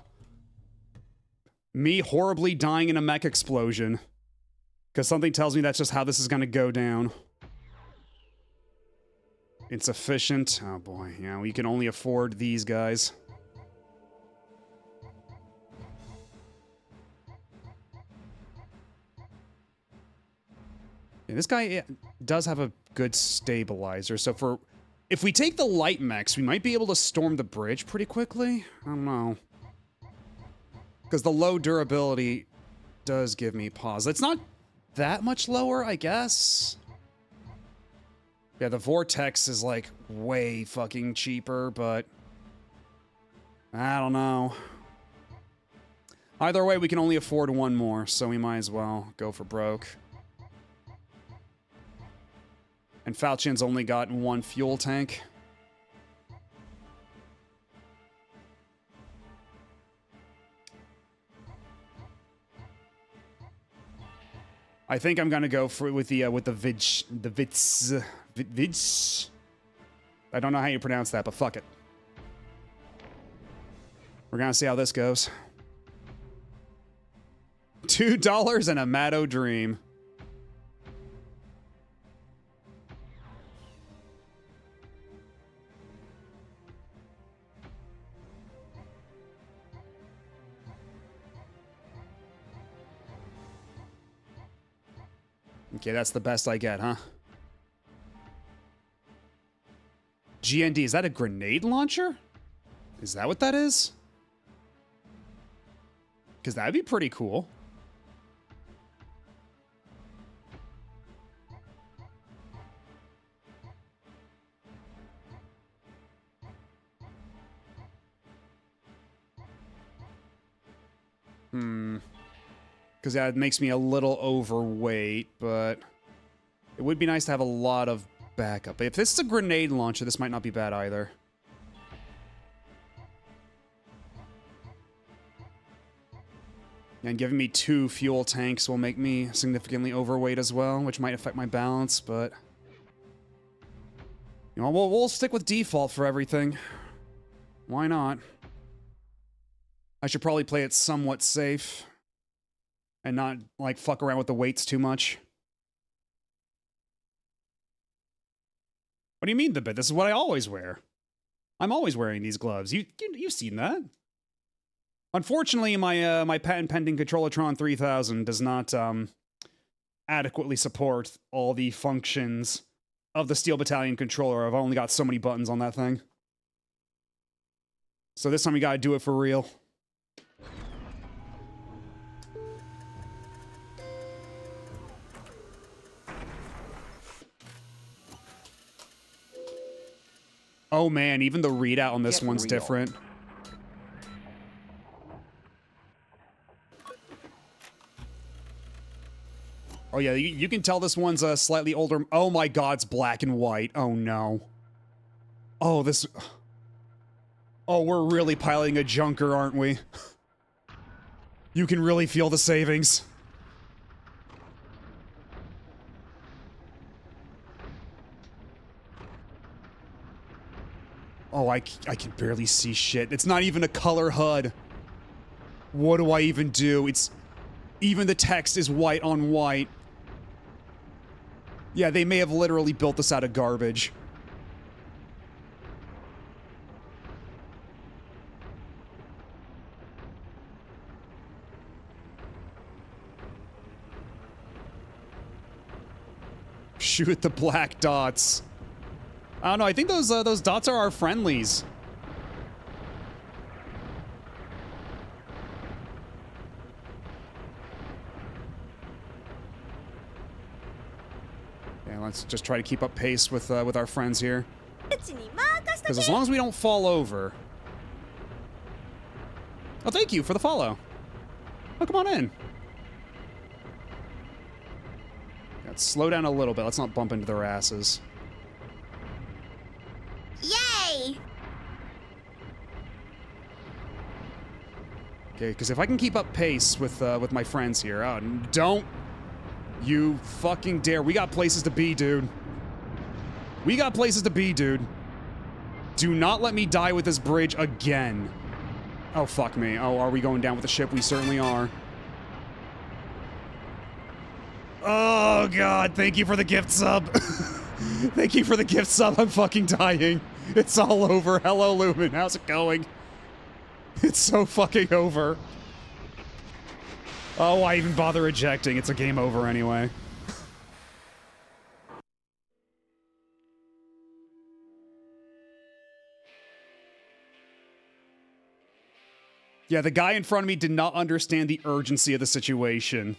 me horribly dying in a mech explosion. Because something tells me that's just how this is going to go down. Insufficient. Oh boy, yeah, we can only afford these guys. Yeah, this guy does have a good stabilizer, so for... If we take the light mechs, we might be able to storm the bridge pretty quickly. I don't know. Because the low durability does give me pause. It's not that much lower, I guess. Yeah, the Vortex is, like, way fucking cheaper, but... I don't know. Either way, we can only afford one more, so we might as well go for broke. And Falchion's only got one fuel tank. I think I'm gonna go for with the Vits. I don't know how you pronounce that, but fuck it. We're gonna see how this goes. $2 and a Matto Dream. Okay, that's the best I get, huh? GND, is that a grenade launcher? Is that what that is? Because that'd be pretty cool. Because that makes me a little overweight, but it would be nice to have a lot of backup. If this is a grenade launcher, this might not be bad either. And giving me 2 fuel tanks will make me significantly overweight as well, which might affect my balance, but... You know, we'll stick with default for everything. Why not? I should probably play it somewhat safe. And not, like, fuck around with the weights too much. What do you mean, the bit? This is what I always wear. I'm always wearing these gloves. You've seen that. Unfortunately, my patent-pending Controllatron 3000 does not adequately support all the functions of the Steel Battalion controller. I've only got so many buttons on that thing. So this time we gotta do it for real. Oh man, even the readout on this one's different. Oh yeah, you can tell this one's a slightly older... Oh my god, it's black and white. Oh no. Oh, this... Oh, we're really piloting a junker, aren't we? You can really feel the savings. Oh, I can barely see shit. It's not even a color HUD. What do I even do? It's... Even the text is white on white. Yeah, they may have literally built this out of garbage. Shoot the black dots. I don't know, I think those dots are our friendlies. Yeah, let's just try to keep up pace with our friends here. Because as long as we don't fall over... Oh, thank you for the follow. Oh, come on in. Let's slow down a little bit. Let's not bump into their asses. Yay! Okay, because if I can keep up pace with my friends here, oh, don't you fucking dare! We got places to be, dude. We got places to be, dude. Do not let me die with this bridge again. Oh, fuck me. Oh, are we going down with the ship? We certainly are. Oh, God. Thank you for the gift sub. Thank you for the gift sub. I'm fucking dying. It's all over. Hello, Lumen. How's it going? It's so fucking over. Oh, why even bother ejecting? It's a game over anyway. Yeah, the guy in front of me did not understand the urgency of the situation.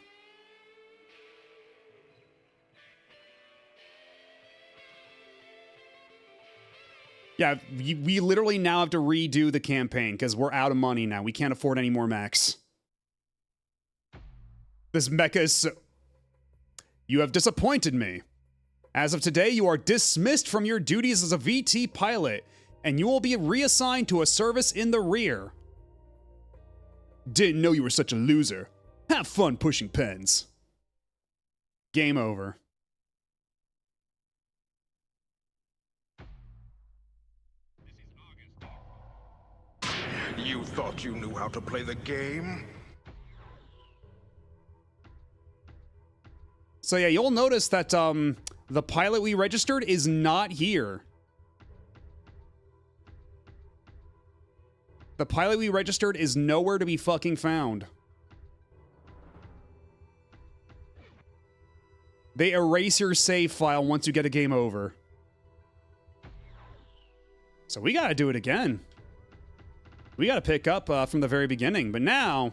Yeah, we literally now have to redo the campaign because we're out of money now. We can't afford any more mechs. This mecha is so... You have disappointed me. As of today, you are dismissed from your duties as a VT pilot, and you will be reassigned to a service in the rear. Didn't know you were such a loser. Have fun pushing pens. Game over. You thought you knew how to play the game? So yeah, you'll notice that the pilot we registered is not here. The pilot we registered is nowhere to be fucking found. They erase your save file once you get a game over. So we gotta do it again. We gotta pick up from the very beginning. But now,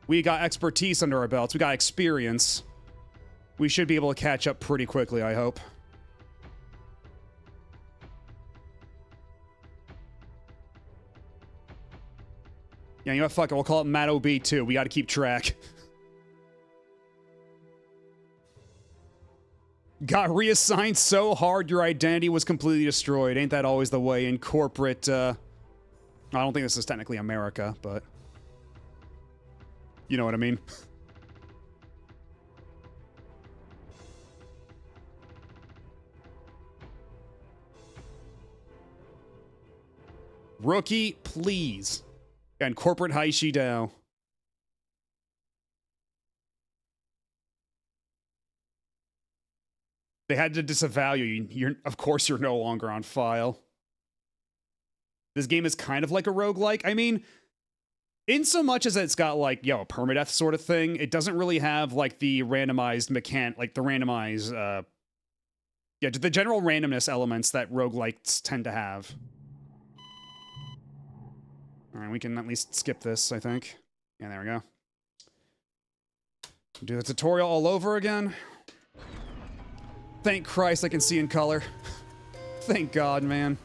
we got expertise under our belts. We got experience. We should be able to catch up pretty quickly, I hope. Yeah, you know what? Fuck it. We'll call it Matt OB too. We gotta keep track. Got reassigned so hard your identity was completely destroyed. Ain't that always the way in corporate, I don't think this is technically America, but... You know what I mean? Rookie, please. And corporate Haishi Dao. They had to disavow you. Of course you're no longer on file. This game is kind of like a roguelike. I mean, in so much as it's got like, a permadeath sort of thing, it doesn't really have like the randomized the general randomness elements that roguelikes tend to have. All right, we can at least skip this, I think. Yeah, there we go. Do the tutorial all over again. Thank Christ I can see in color. Thank God, man.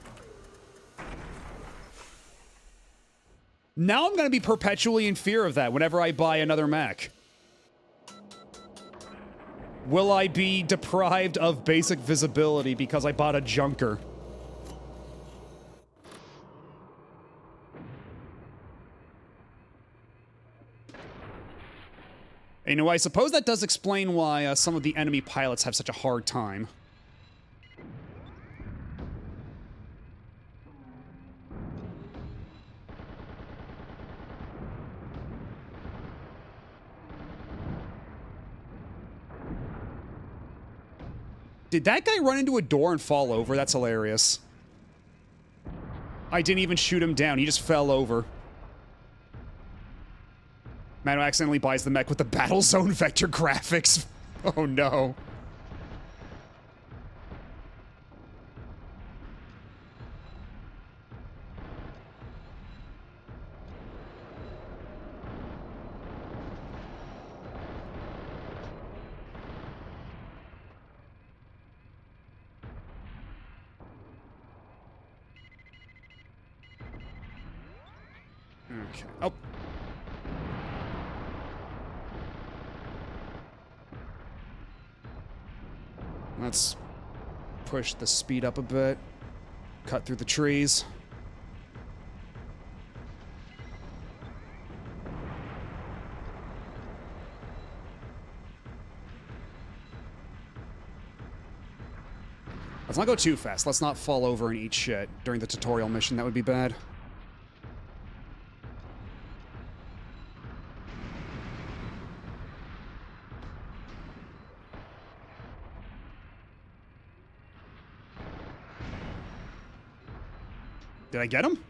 Now I'm going to be perpetually in fear of that whenever I buy another mech. Will I be deprived of basic visibility because I bought a junker? You know, I suppose that does explain why some of the enemy pilots have such a hard time. Did that guy run into a door and fall over? That's hilarious. I didn't even shoot him down. He just fell over. Man who accidentally buys the mech with the battle zone vector graphics. Oh no. Okay. Oh. Let's push the speed up a bit. Cut through the trees. Let's not go too fast. Let's not fall over and eat shit during the tutorial mission. That would be bad. Did I get him?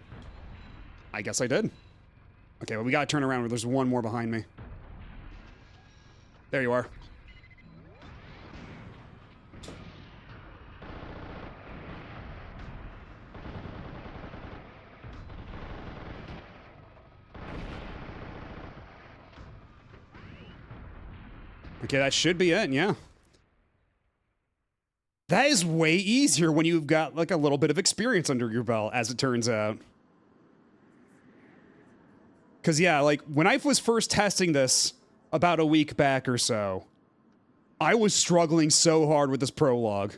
I guess I did. Okay, well, we gotta turn around. There's one more behind me. There you are. Okay, that should be it, yeah. That is way easier when you've got, like, a little bit of experience under your belt, as it turns out. Because, yeah, like, when I was first testing this about a week back or so, I was struggling so hard with this prologue.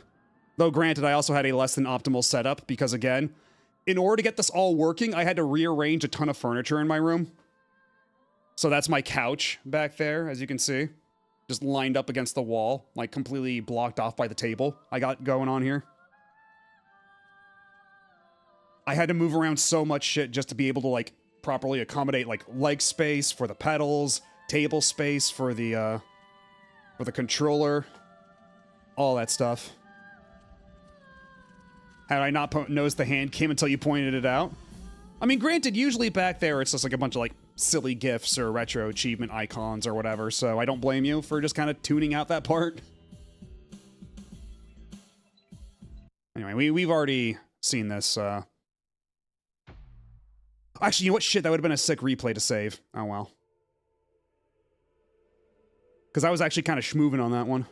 Though, granted, I also had a less than optimal setup, because, again, in order to get this all working, I had to rearrange a ton of furniture in my room. So that's my couch back there, as you can see. Just lined up against the wall, like completely blocked off by the table I got going on here. I had to move around so much shit just to be able to, like, properly accommodate, like, leg space for the pedals, table space for the controller, all that stuff. Had I not noticed the hand came until you pointed it out? I mean, granted, usually back there it's just like a bunch of, like, silly gifs or retro achievement icons or whatever, so I don't blame you for just kind of tuning out that part. Anyway, we've already seen this. Actually, you know what? Shit, that would have been a sick replay to save. Oh, well. Because I was actually kind of schmoovin' on that one.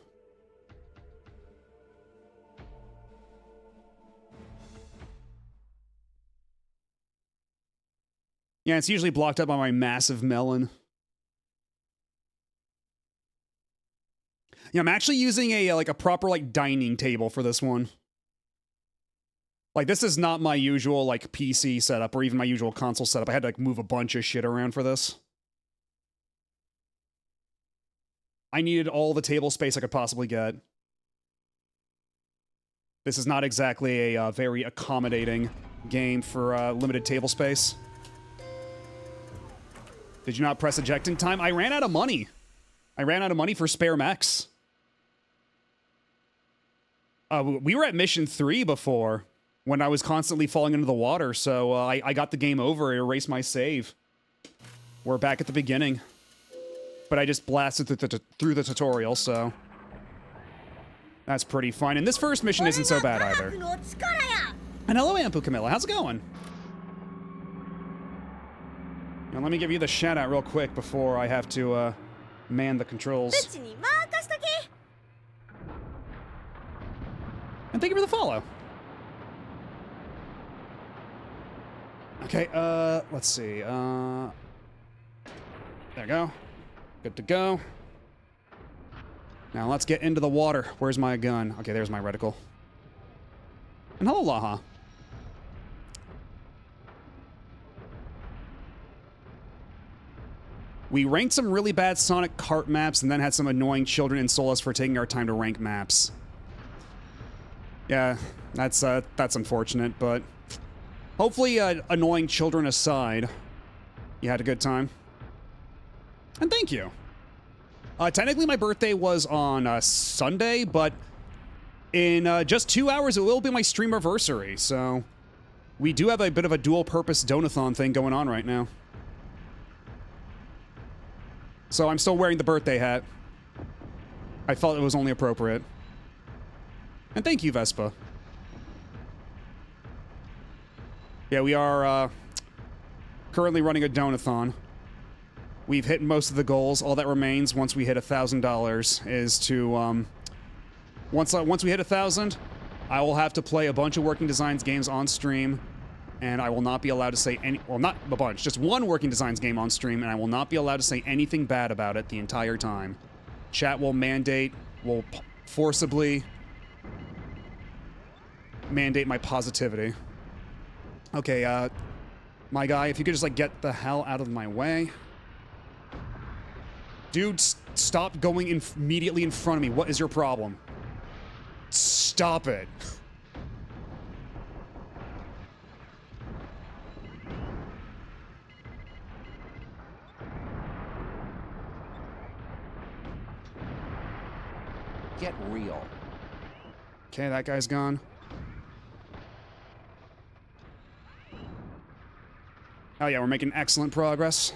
Yeah, it's usually blocked up by my massive melon. Yeah, I'm actually using a like a proper like dining table for this one. Like, this is not my usual like PC setup or even my usual console setup. I had to like move a bunch of shit around for this. I needed all the table space I could possibly get. This is not exactly a very accommodating game for limited table space. Did you not press eject in time? I ran out of money. I ran out of money for spare mechs. We were at mission 3 before, when I was constantly falling into the water, so I got the game over, erased my save. We're back at the beginning. But I just blasted through the tutorial, so... that's pretty fun. And this first mission isn't so bad either. And hello, Ampu Camilla. How's it going? Now, let me give you the shout out real quick before I have to man the controls. And thank you for the follow. Okay, let's see. There we go. Good to go. Now let's get into the water. Where's my gun? Okay, there's my reticle. And hello, Laha. We ranked some really bad Sonic Kart maps and then had some annoying children insult us for taking our time to rank maps. Yeah, that's unfortunate, but hopefully, annoying children aside, you had a good time. And thank you. Technically, my birthday was on Sunday, but in just 2 hours, it will be my Streamerversary, so we do have a bit of a dual-purpose donathon thing going on right now. So I'm still wearing the birthday hat. I felt it was only appropriate. And thank you, Vespa. Yeah, we are currently running a donathon. We've hit most of the goals. All that remains once we hit $1,000 is to, once we hit 1,000, I will have to play a bunch of Working Designs games on stream, and I will not be allowed to say any, well, not a bunch, just one Working Designs game on stream, and I will not be allowed to say anything bad about it the entire time. Chat will mandate, will forcibly mandate my positivity. Okay, my guy, if you could just, like, get the hell out of my way. Dude, stop going immediately in front of me. What is your problem? Stop it. Get real. Okay, that guy's gone. Oh yeah, we're making excellent progress.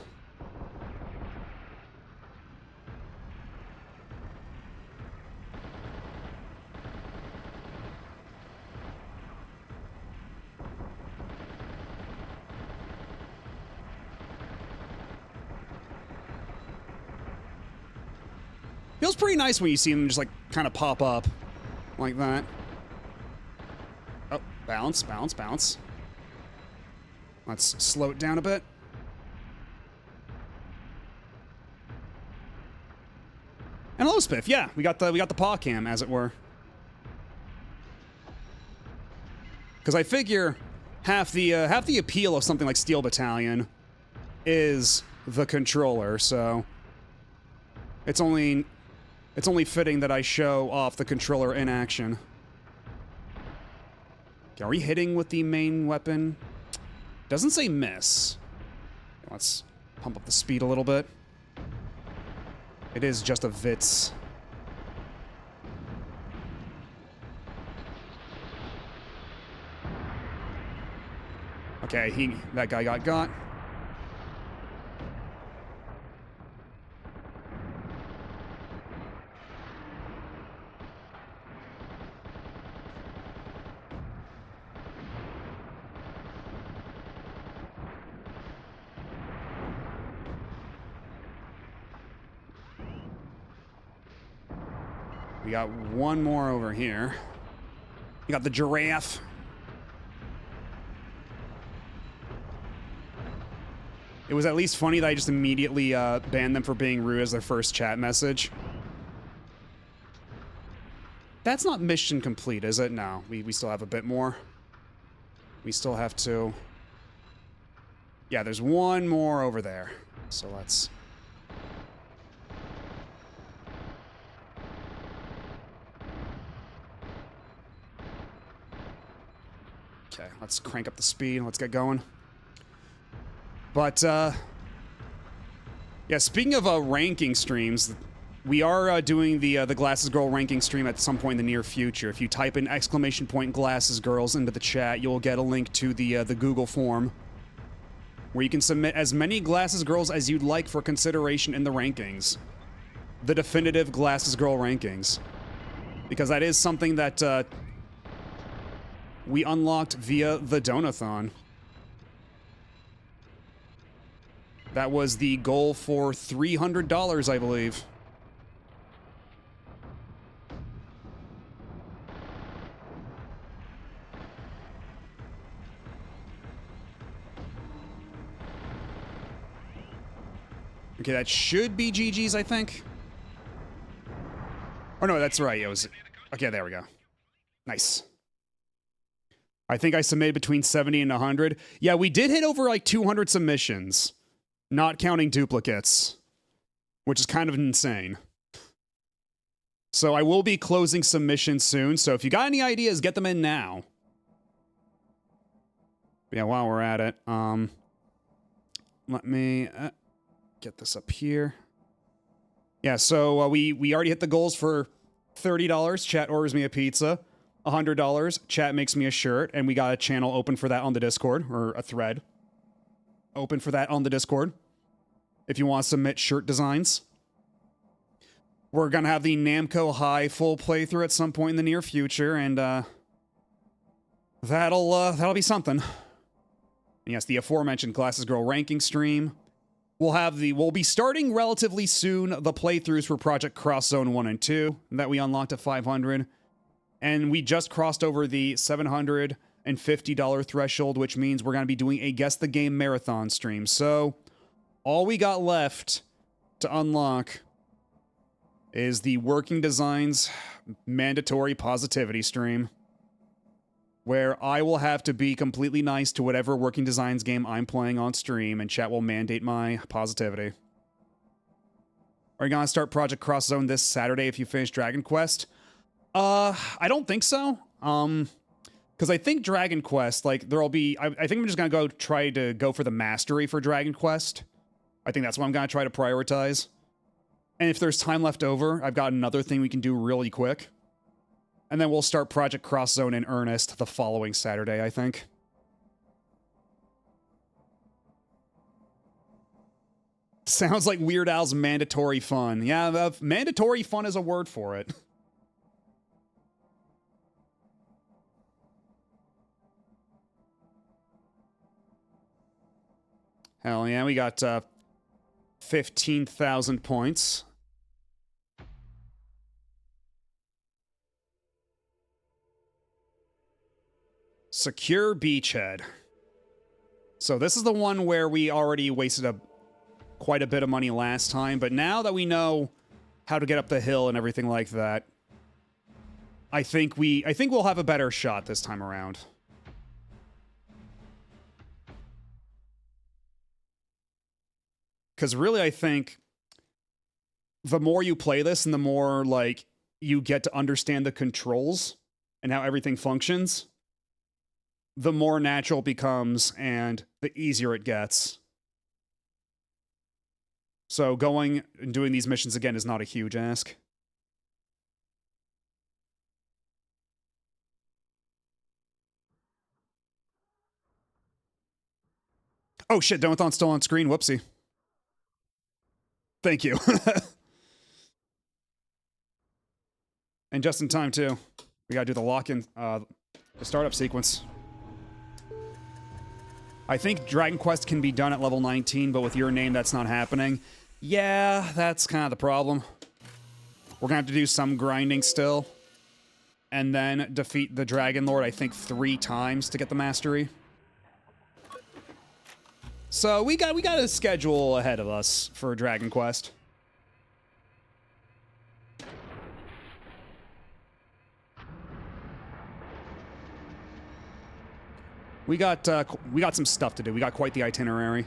Feels pretty nice when you see them just, like, kind of pop up like that. Oh, bounce, bounce, bounce. Let's slow it down a bit. And hello, Spiff. Yeah, we got the paw cam, as it were. Because I figure half the appeal of something like Steel Battalion is the controller, so it's only fitting that I show off the controller in action. Okay, are we hitting with the main weapon? Doesn't say miss. Let's pump up the speed a little bit. It is just a Vitz. Okay, that guy got. We got one more over here. You got the giraffe. It was at least funny that I just immediately banned them for being rude as their first chat message. That's not mission complete, is it? No, we still have a bit more. We still have to... Yeah, there's one more over there. So let's... Okay, let's crank up the speed. Let's get going. But, yeah, speaking of ranking streams, we are doing the Glasses Girl ranking stream at some point in the near future. If you type in !Glasses Girls into the chat, you'll get a link to the Google form where you can submit as many Glasses Girls as you'd like for consideration in the rankings. The definitive Glasses Girl rankings. Because that is something that we unlocked via the Donathon. That was the goal for $300, I believe. Okay, that should be GG's, I think. Oh, no, that's right. It was... Okay, there we go. Nice. I think I submitted between 70 and 100. Yeah, we did hit over, like, 200 submissions. Not counting duplicates. Which is kind of insane. So I will be closing submissions soon, so if you got any ideas, get them in now. Yeah, while we're at it, let me get this up here. Yeah, so we already hit the goals for $30. Chat orders me a pizza. $100. Chat makes me a shirt, and we got a channel open for that on the Discord, or a thread open for that on the Discord. If you want to submit shirt designs. We're going to have the Namco High full playthrough at some point in the near future, and that'll be something. And yes, the aforementioned Glasses Girl ranking stream. We'll be starting relatively soon the playthroughs for Project Cross Zone 1 and 2 that we unlocked at 500. And we just crossed over the $750 threshold, which means we're going to be doing a Guess the Game marathon stream. So, all we got left to unlock is the Working Designs mandatory positivity stream. where I will have to be completely nice to whatever Working Designs game I'm playing on stream, and chat will mandate my positivity. Are you gonna start Project Cross Zone this Saturday if you finish Dragon Quest? I don't think so. Because I think Dragon Quest, like, there'll be... I think I'm just gonna try to go for the mastery for Dragon Quest. I think that's what I'm gonna try to prioritize. And if there's time left over, I've got another thing we can do really quick. And then we'll start Project Cross Zone in earnest the following Saturday, I think. Sounds like Weird Al's mandatory fun. Yeah, mandatory fun is a word for it. Hell yeah, we got 15,000 points. Secure Beachhead. So this is the one where we already wasted quite a bit of money last time, but now that we know how to get up the hill and everything like that, I think we'll have a better shot this time around. Because really, I think the more you play this and the more, like, you get to understand the controls and how everything functions, the more natural it becomes and the easier it gets. So going and doing these missions again is not a huge ask. Oh shit, Donathon's still on screen. Whoopsie. Thank you. And just in time, too. We gotta do the lock-in, the startup sequence. I think Dragon Quest can be done at level 19, but with your name, that's not happening. Yeah, that's kind of the problem. We're gonna have to do some grinding still. And then defeat the Dragon Lord, I think, 3 times to get the mastery. So we got a schedule ahead of us for Dragon Quest. We got some stuff to do. We got quite the itinerary.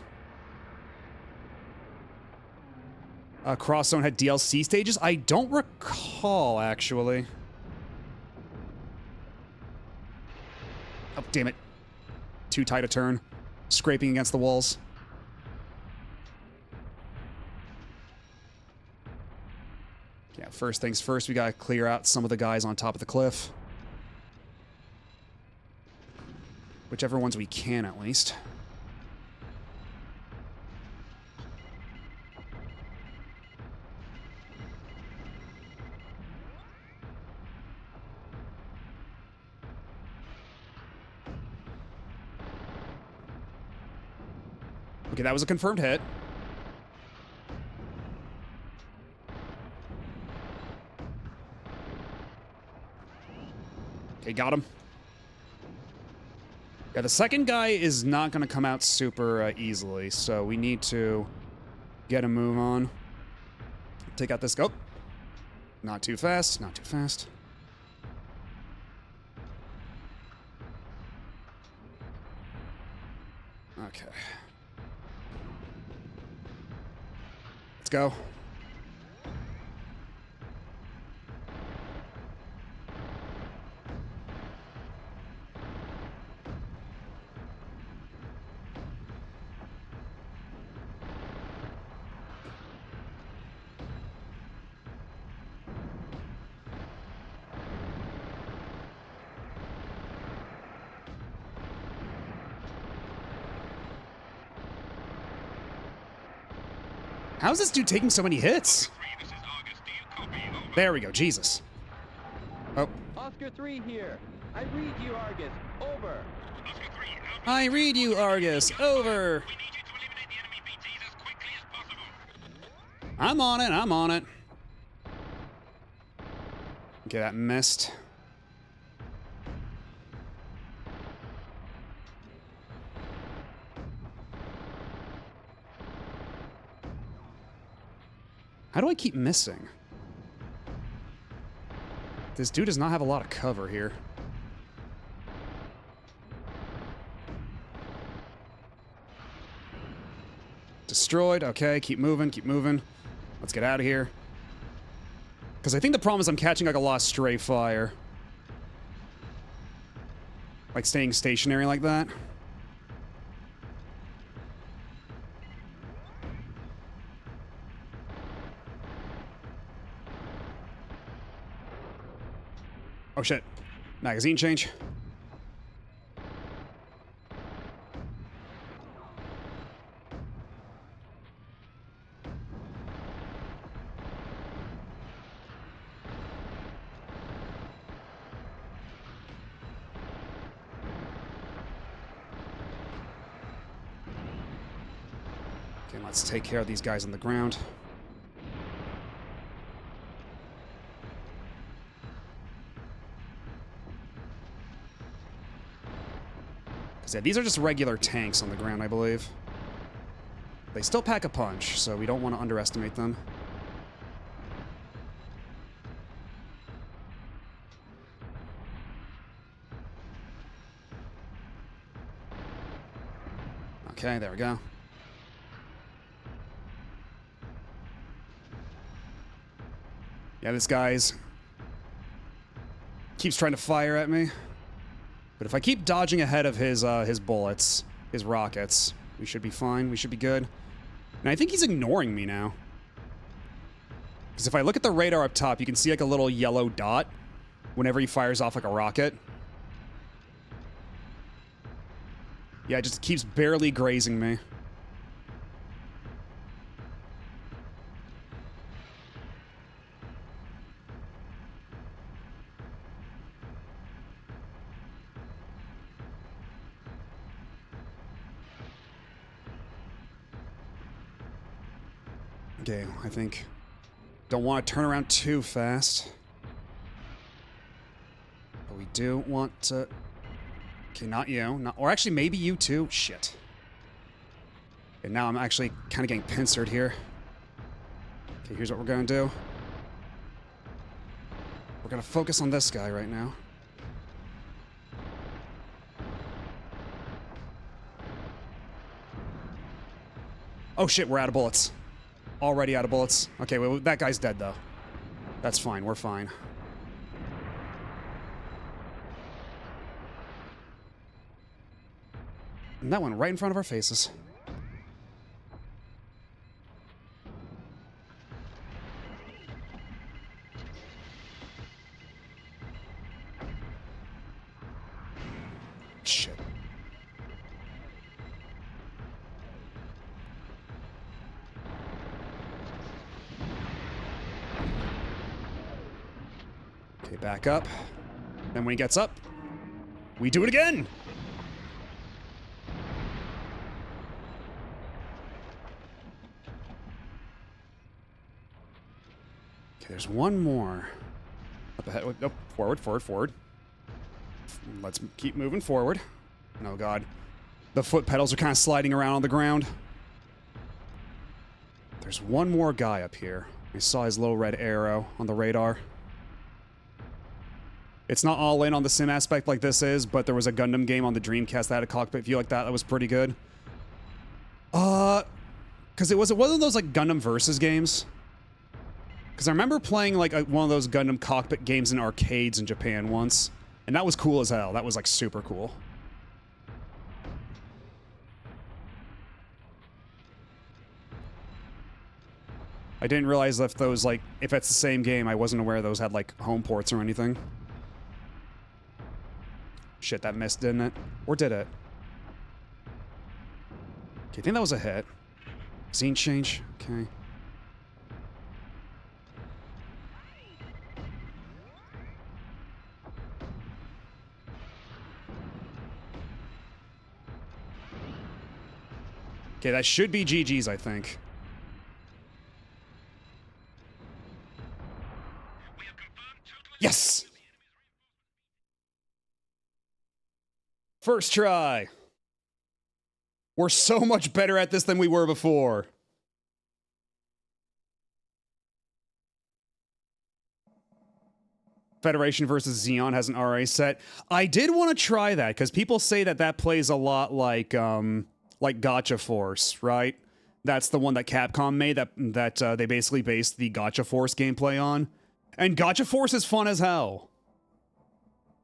Cross Zone had DLC stages? I don't recall, actually. Oh, damn it. Too tight a turn. Scraping against the walls. Yeah, first things first, we gotta clear out some of the guys on top of the cliff. Whichever ones we can, at least. Okay, that was a confirmed hit. Okay, got him. Yeah, the second guy is not going to come out super easily, so we need to get a move on. Take out this... Oh! Not too fast, not too fast. Okay. Let's go. How's this dude taking so many hits? There we go, Jesus. Oh. Oscar 3 here. I read you, Argus. Over. Oscar 3, I read you, Argus. Over. we need you to eliminate the enemy BTs as quickly as possible. I'm on it, I'm on it. Okay, that missed. How do I keep missing? This dude does not have a lot of cover here. Destroyed. Okay, keep moving, keep moving. Let's get out of here. Because I think the problem is I'm catching like a lot of stray fire. Like staying stationary like that. Oh shit. Magazine change. Okay, let's take care of these guys on the ground. Yeah, these are just regular tanks on the ground, I believe. They still pack a punch, so we don't want to underestimate them. Okay, there we go. Yeah, this guy's keeps trying to fire at me. But if I keep dodging ahead of his bullets, his rockets, we should be fine. We should be good. And I think he's ignoring me now. Because if I look at the radar up top, you can see like a little yellow dot whenever he fires off like a rocket. Yeah, it just keeps barely grazing me. Okay, I think don't want to turn around too fast. But we do want to... Okay, not you. Not, or actually, maybe you too. Shit. And now I'm actually kind of getting pincered here. Okay, here's what we're going to do. We're going to focus on this guy right now. Oh shit, we're out of bullets. Already out of bullets. Okay, well, that guy's dead, though. That's fine. We're fine. And that went right in front of our faces. Shit. Okay, back up. Then when he gets up, we do it again! Okay, there's one more. Up ahead. Oh, forward, forward, forward. Let's keep moving forward. Oh, God. The foot pedals are kind of sliding around on the ground. There's one more guy up here. I saw his little red arrow on the radar. It's not all in on the sim aspect like this is, but there was a Gundam game on the Dreamcast that had a cockpit view like that. That was pretty good. Because it was one of those like Gundam Versus games. Because I remember playing like one of those Gundam cockpit games in arcades in Japan once. And that was cool as hell. That was like super cool. I didn't realize if those like, if it's the same game, I wasn't aware those had like home ports or anything. Shit, that missed, didn't it? Or did it? Okay, I think that was a hit. Scene change. Okay. Okay, that should be GG's, I think. Yes! First try. We're so much better at this than we were before. Federation versus Xeon has an RA set. I did want to try that because people say that that plays a lot like Gotcha Force, right? That's the one that Capcom made that they basically based the Gotcha Force gameplay on. And Gotcha Force is fun as hell.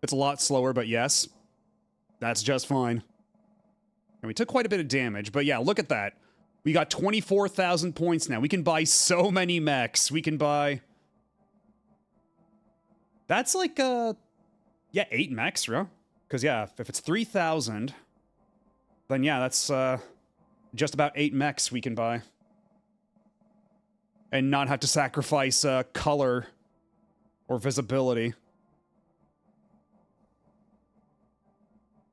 It's a lot slower, but yes, that's just fine. And we took quite a bit of damage, but yeah, look at that. We got 24,000 points now. We can buy so many mechs. We can buy... That's like, yeah, 8 mechs, bro. Because, yeah, if it's 3,000, then yeah, that's just about 8 mechs we can buy. And not have to sacrifice color or visibility.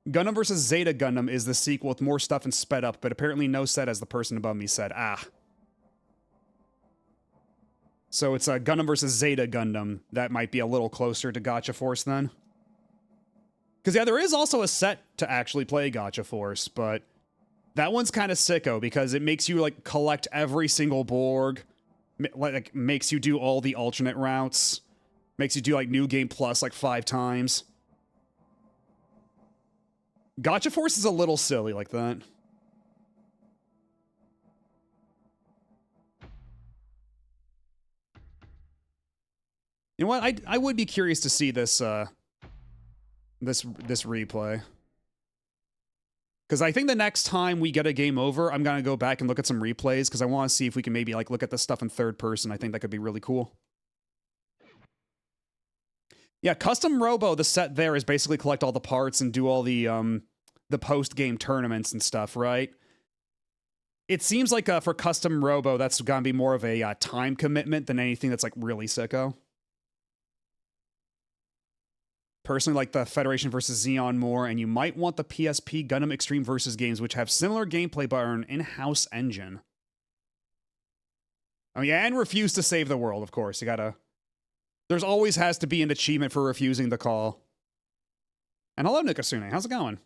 Gundam vs. Zeta Gundam is the sequel with more stuff and sped up, but apparently no set, as the person above me said. Ah. So it's Gundam vs. Zeta Gundam. That might be a little closer to Gotcha Force then. Because, yeah, there is also a set to actually play Gotcha Force, but that one's kind of sicko because it makes you, like, collect every single Borg, like, makes you do all the alternate routes, makes you do, like, New Game Plus, like, 5 times. Gotcha Force is a little silly like that. You know what? I would be curious to see this this replay. Because I think the next time we get a game over, I'm gonna go back and look at some replays because I want to see if we can maybe like look at this stuff in third person. I think that could be really cool. Yeah, Custom Robo, the set there is basically collect all the parts and do all the post-game tournaments and stuff, right? It seems like for Custom Robo, that's gonna be more of a time commitment than anything that's like really sicko. Personally, like the Federation versus Xeon more, and you might want the PSP Gundam Extreme Versus games, which have similar gameplay but are an in-house engine. Oh yeah, and refuse to save the world, of course. You gotta... There's always has to be an achievement for refusing the call. And hello, Nikasune. How's it going?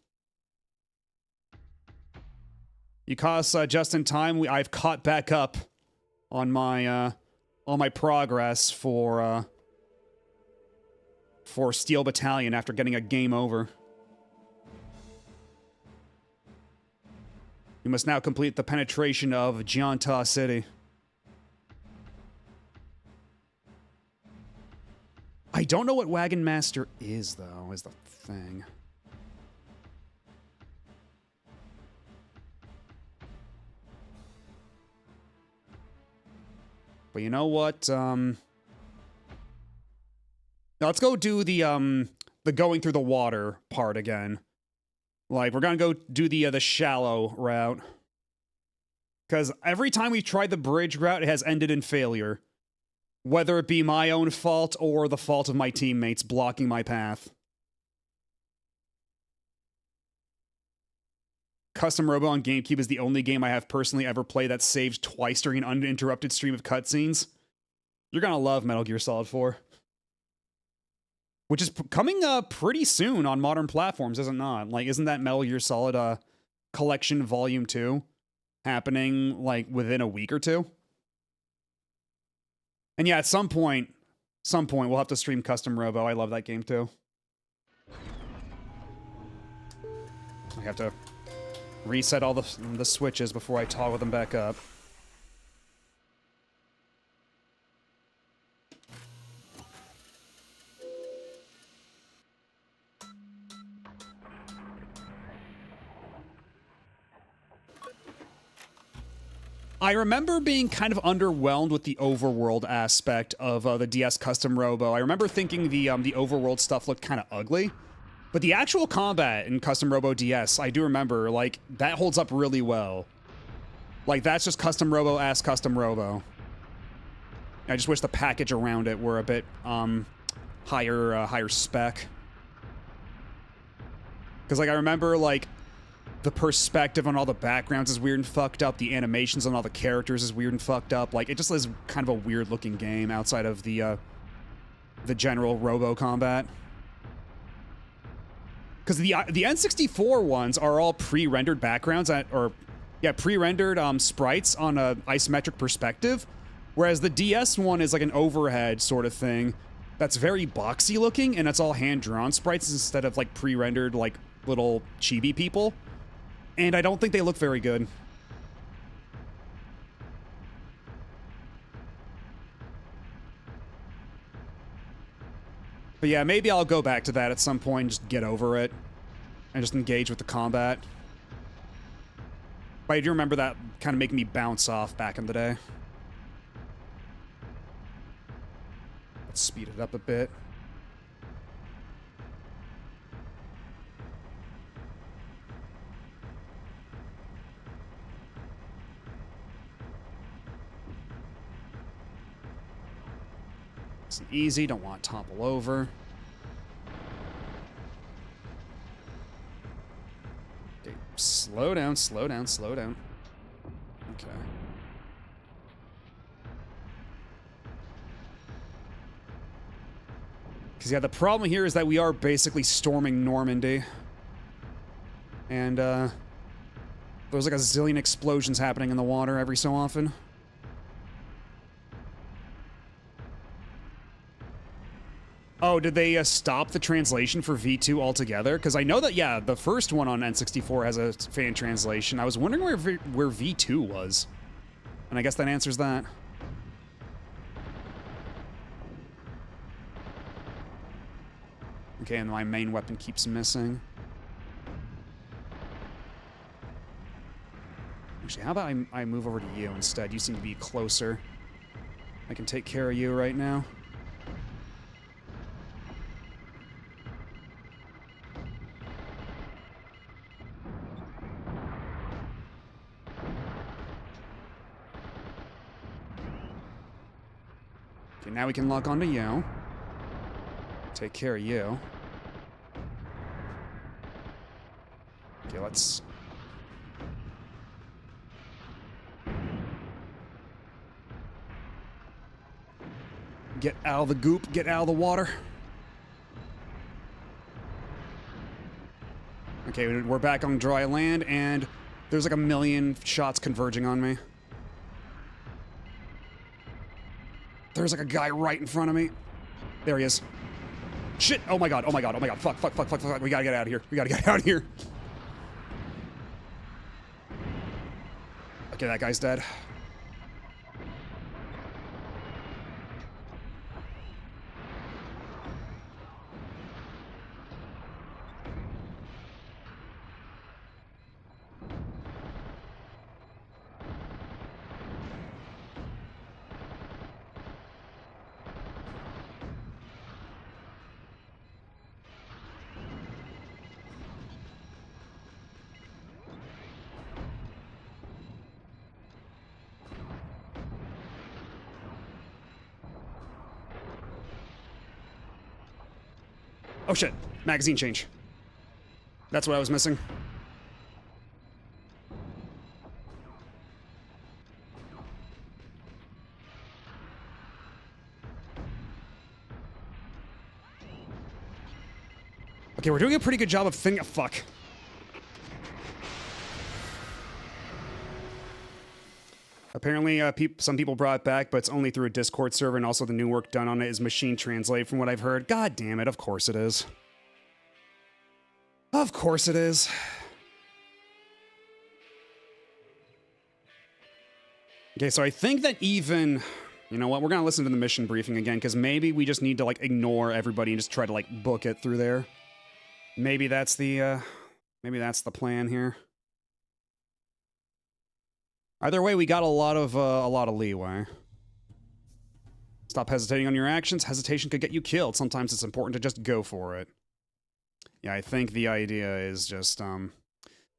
You caught us just in time. I've caught back up on my progress for Steel Battalion after getting a game over. You must now complete the penetration of Jianta City. I don't know what Wagon Master is, though, is the thing. But you know what? Now let's go do the going through the water part again. Like, we're gonna go do the shallow route. Because every time we've tried the bridge route, it has ended in failure. Whether it be my own fault or the fault of my teammates blocking my path. Custom Robo on GameCube is the only game I have personally ever played that saves twice during an uninterrupted stream of cutscenes. You're gonna love Metal Gear Solid 4. Which is coming pretty soon on modern platforms, is it not? Like, isn't that Metal Gear Solid Collection Volume 2 happening, like, within a week or two? And yeah, at some point, we'll have to stream Custom Robo. I love that game, too. I have to reset all the switches before I toggle them back up. I remember being kind of underwhelmed with the overworld aspect of the DS Custom Robo. I remember thinking the overworld stuff looked kind of ugly. But the actual combat in Custom Robo DS, I do remember, like, that holds up really well. Like, that's just Custom Robo-ass Custom Robo. I just wish the package around it were a bit, higher spec. Because, like, I remember, like, the perspective on all the backgrounds is weird and fucked up. The animations on all the characters is weird and fucked up. Like, it just is kind of a weird-looking game outside of the general Robo combat. Because the N64 ones are all pre-rendered backgrounds, pre-rendered sprites on a isometric perspective, whereas the DS one is like an overhead sort of thing that's very boxy looking, and it's all hand-drawn sprites instead of like pre-rendered like little chibi people. And I don't think they look very good. But yeah, maybe I'll go back to that at some point and just get over it. And just engage with the combat. But I do remember that kind of making me bounce off back in the day. Let's speed it up a bit. It's easy, don't want to topple over. Okay, slow down, slow down, slow down. Okay. Because, yeah, the problem here is that we are basically storming Normandy. And, there's like a zillion explosions happening in the water every so often. Oh, did they stop the translation for V2 altogether? Because I know that, yeah, the first one on N64 has a fan translation. I was wondering where V2 was. And I guess that answers that. Okay, and my main weapon keeps missing. Actually, how about I move over to you instead? You seem to be closer. I can take care of you right now. Okay, now we can lock onto you. Take care of you. Okay, let's... get out of the goop, get out of the water. Okay, we're back on dry land, and there's like a million shots converging on me. There's like a guy right in front of me. There he is. Shit! Oh my god, oh my god, oh my god. Fuck, fuck, fuck, fuck, fuck. We gotta get out of here. We gotta get out of here. Okay, that guy's dead. Oh shit, magazine change. That's what I was missing. Okay, we're doing a pretty good job of fuck. Apparently, some people brought it back, but it's only through a Discord server, and also the new work done on it is machine translate, from what I've heard. God damn it, of course it is. Of course it is. Okay, so I think that even... You know what, we're gonna listen to the mission briefing again, because maybe we just need to, like, ignore everybody and just try to, like, book it through there. Maybe that's the plan here. Either way, we got a lot of leeway. Stop hesitating on your actions. Hesitation could get you killed. Sometimes it's important to just go for it. Yeah, I think the idea is just,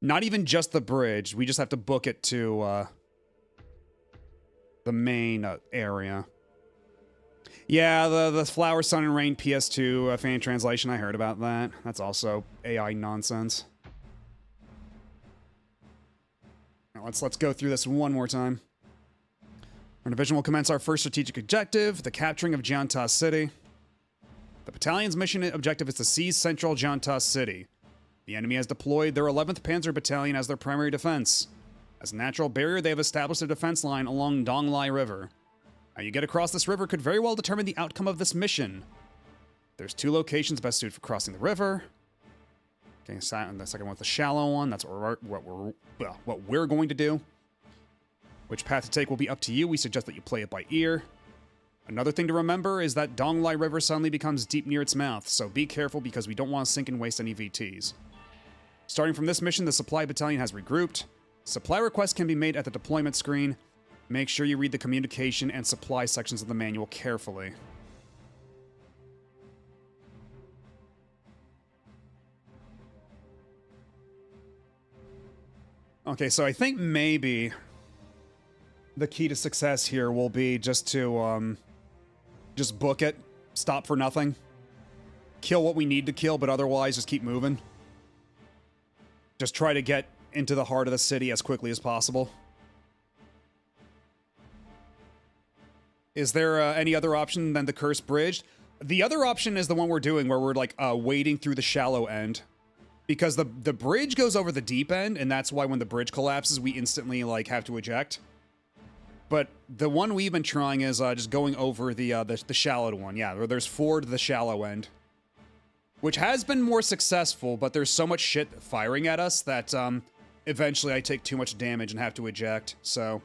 not even just the bridge. We just have to book it to, the main area. Yeah, the Flower, Sun, and Rain PS2 fan translation, I heard about that. That's also AI nonsense. Let's go through this one more time. Our division will commence our first strategic objective, the capturing of Jianta City. The battalion's mission objective is to seize central Jianta City. The enemy has deployed their 11th Panzer Battalion as their primary defense. As a natural barrier, they have established a defense line along Donglai River. How you get across this river could very well determine the outcome of this mission. There's 2 locations best suited for crossing the river. Okay, and the second one's the shallow one. That's what we're going to do. Which path to take will be up to you. We suggest that you play it by ear. Another thing to remember is that Donglai River suddenly becomes deep near its mouth, so be careful because we don't want to sink and waste any VTs. Starting from this mission, the supply battalion has regrouped. Supply requests can be made at the deployment screen. Make sure you read the communication and supply sections of the manual carefully. Okay, so I think maybe the key to success here will be just to just book it, stop for nothing, kill what we need to kill, but otherwise just keep moving. Just try to get into the heart of the city as quickly as possible. Is there any other option than the Cursed Bridge? The other option is the one we're doing, where we're like wading through the shallow end. Because the bridge goes over the deep end, and that's why when the bridge collapses, we instantly like have to eject. But the one we've been trying is just going over the shallow one. Yeah, where there's forward to the shallow end. Which has been more successful, but there's so much shit firing at us that eventually I take too much damage and have to eject. So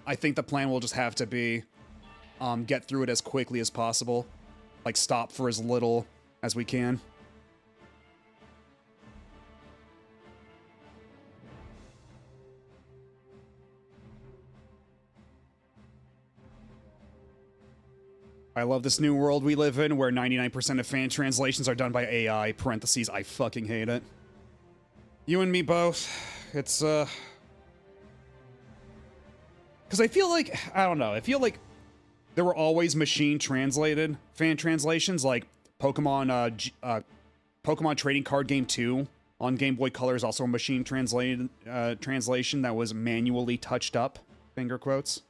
I think the plan will just have to be get through it as quickly as possible. Like stop for as little as we can. I love this new world we live in where 99% of fan translations are done by AI, parentheses, I fucking hate it. You and me both. It's, because I feel like, I don't know, I feel like there were always machine translated fan translations, like Pokemon, Pokemon Trading Card Game 2 on Game Boy Color is also a machine translated translation that was manually touched up, finger quotes.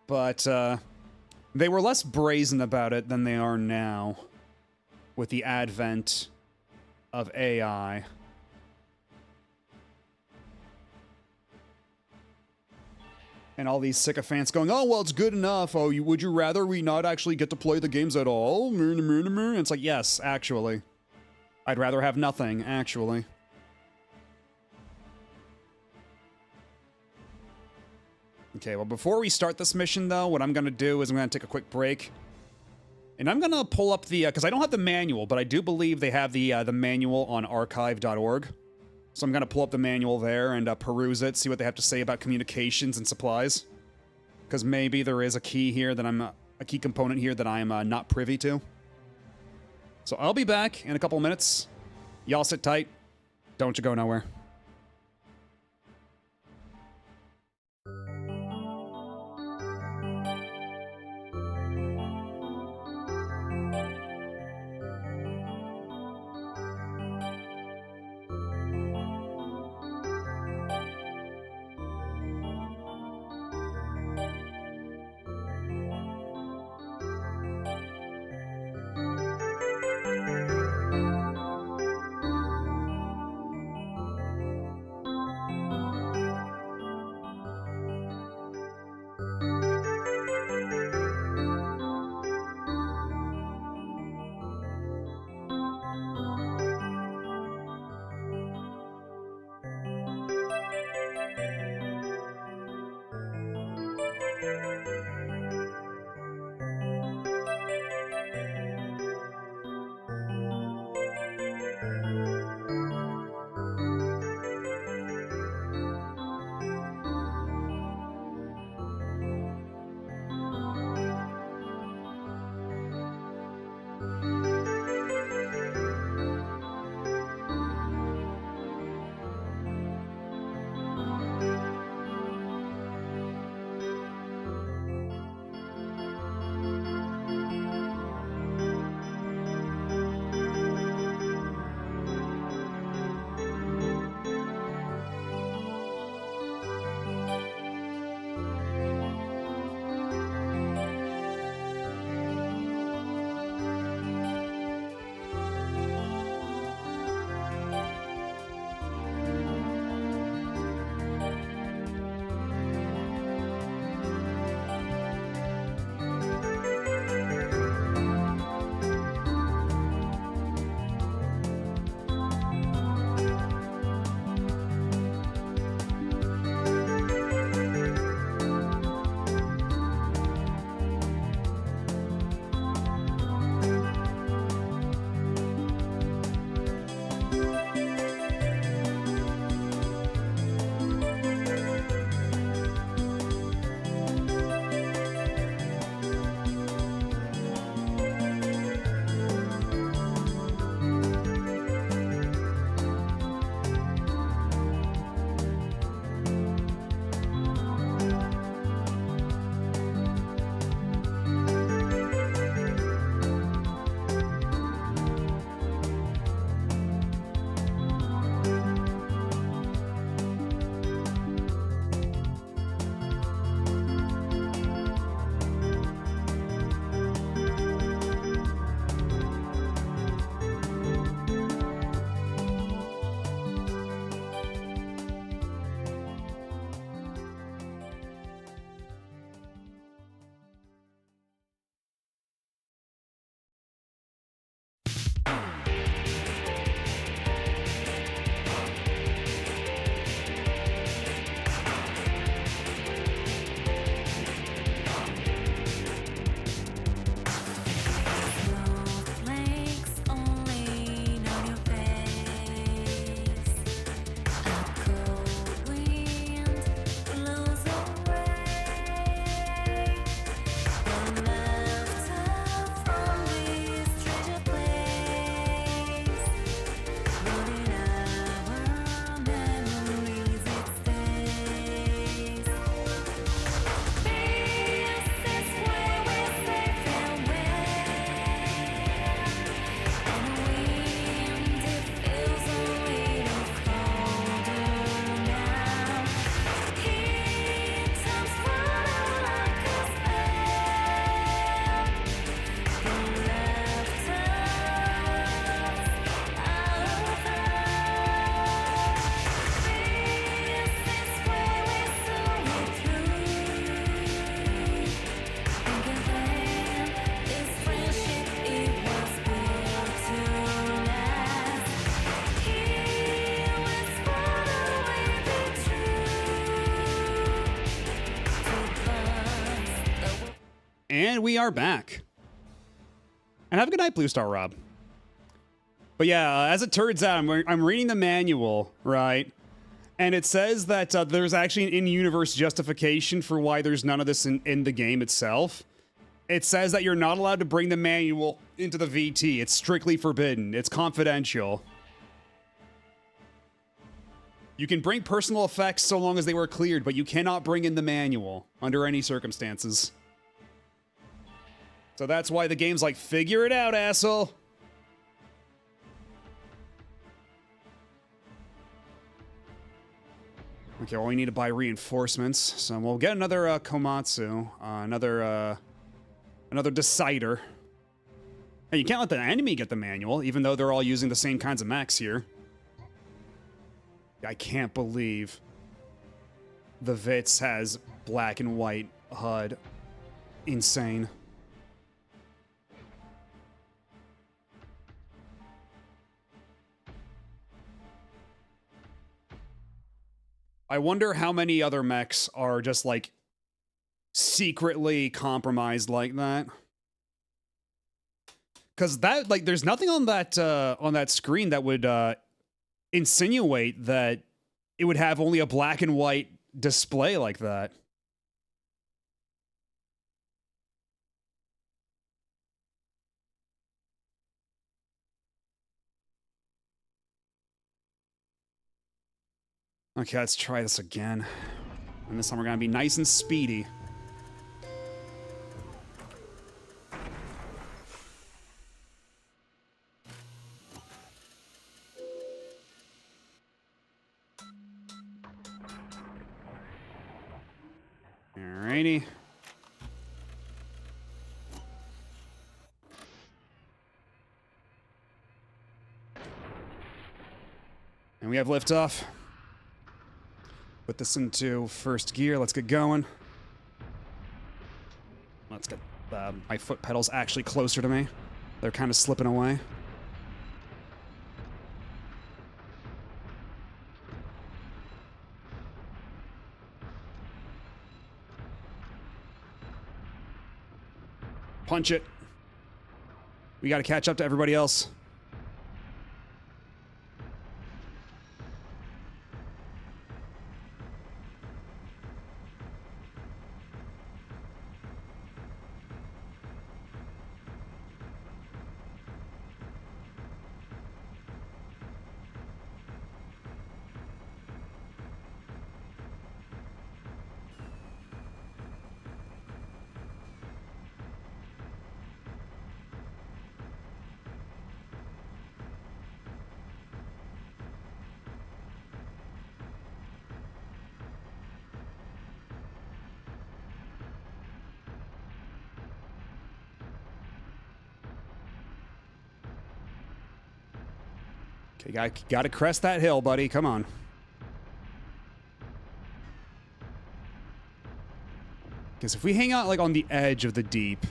But, they were less brazen about it than they are now, with the advent of AI. And all these sycophants going, oh, well, it's good enough. Oh, would you rather we not actually get to play the games at all? And it's like, yes, actually. I'd rather have nothing, actually. Okay, well, before we start this mission, though, what I'm going to do is I'm going to take a quick break. And I'm going to pull up the, because I don't have the manual, but I do believe they have the manual on archive.org. So I'm going to pull up the manual there and peruse it, see what they have to say about communications and supplies. Because maybe there is a key here that a key component here that I'm not privy to. So I'll be back in a couple of minutes. Y'all sit tight. Don't you go nowhere. And we are back. And have a good night, Blue Star Rob. But yeah, as it turns out, I'm reading the manual, right? And it says that there's actually an in-universe justification for why there's none of this in the game itself. It says that you're not allowed to bring the manual into the VT. It's strictly forbidden. It's confidential. You can bring personal effects so long as they were cleared, but you cannot bring in the manual under any circumstances. So that's why the game's like, figure it out, asshole. Okay, well, we need to buy reinforcements. So we'll get another Komatsu, another decider. Hey, you can't let the enemy get the manual, even though they're all using the same kinds of mechs here. I can't believe the Vits has black and white HUD. Insane. I wonder how many other mechs are just like secretly compromised like that. Cause that, like, there's nothing on that screen that would insinuate that it would have only a black and white display like that. Okay, let's try this again. And this time we're gonna be nice and speedy. Alrighty. And we have liftoff. Put this into first gear. Let's get going. Let's get my foot pedals actually closer to me. They're kind of slipping away. Punch it. We got to catch up to everybody else. Okay, gotta crest that hill, buddy. Come on. Because if we hang out, like, on the edge of the deep,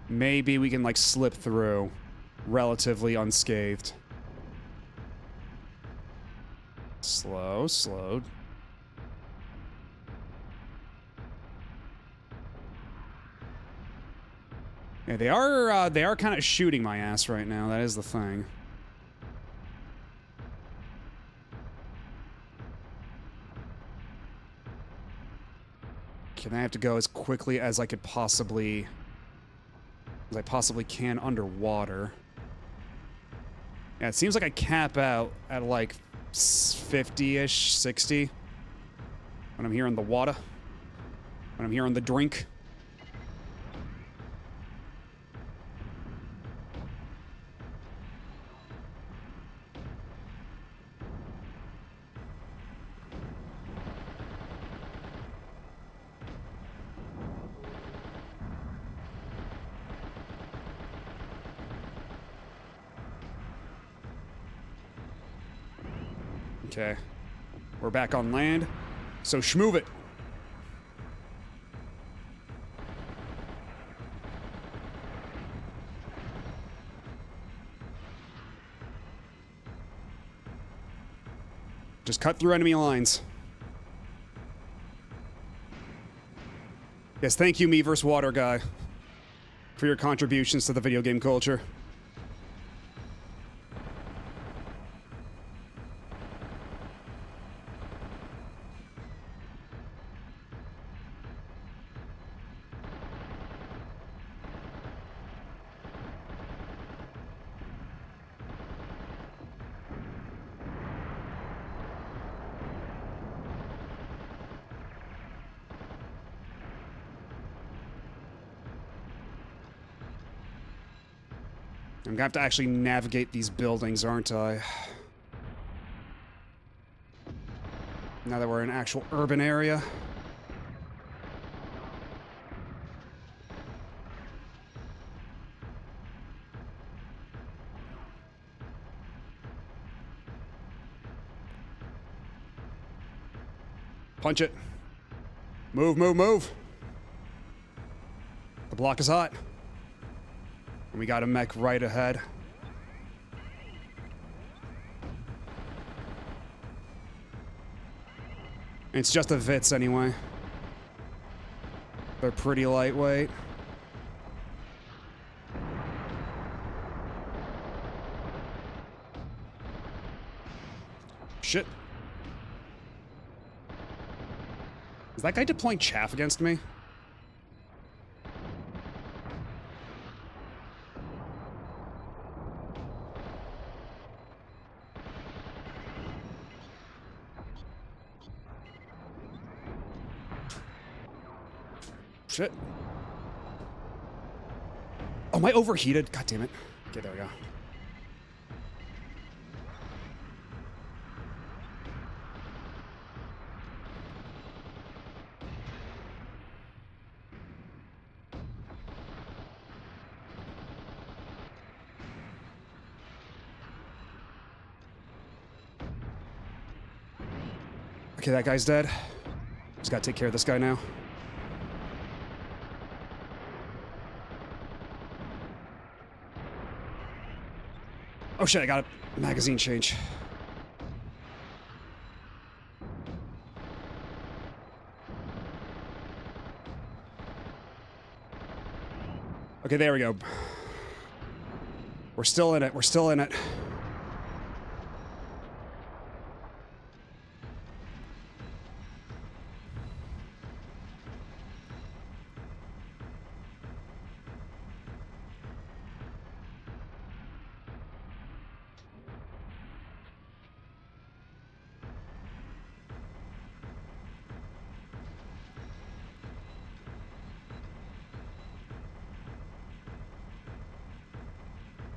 maybe we can, like, slip through relatively unscathed. Slow, slow. Yeah, they are kind of shooting my ass right now. That is the thing. Can I have to go as quickly as I could possibly can underwater? Yeah, it seems like I cap out at like 50-ish, 60 when I'm here in the water. When I'm here on the drink. Okay, we're back on land, so schmoove it. Just cut through enemy lines. Yes, thank you, Me vs. Water Guy, for your contributions to the video game culture. I'm gonna have to actually navigate these buildings, aren't I? Now that we're in an actual urban area. Punch it. Move, move, move. The block is hot. And we got a mech right ahead. It's just the Vits anyway. They're pretty lightweight. Shit. Is that guy deploying chaff against me? Shit. Oh, am I overheated? God damn it. Okay, there we go. Okay, that guy's dead. Just gotta take care of this guy now. Oh shit, I got a magazine change. Okay, there we go. We're still in it, we're still in it.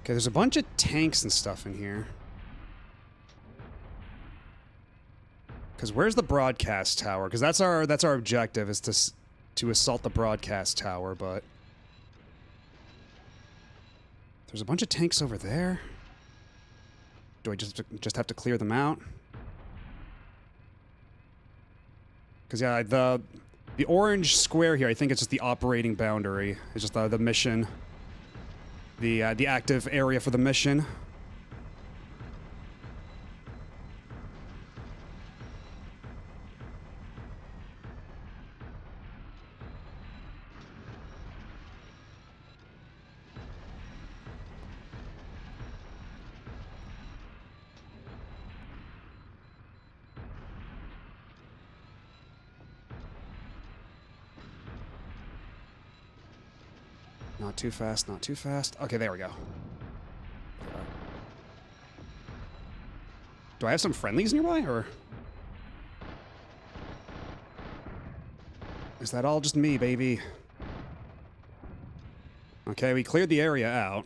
Okay, there's a bunch of tanks and stuff in here. Because where's the broadcast tower? Because that's our objective, is to assault the broadcast tower. But there's a bunch of tanks over there. Do I just have to clear them out? Because yeah, the orange square here, I think it's just the operating boundary. It's just the mission. The active area for the mission. Not too fast, not too fast. Okay, there we go. Do I have some friendlies nearby, or? Is that all just me, baby? Okay, we cleared the area out.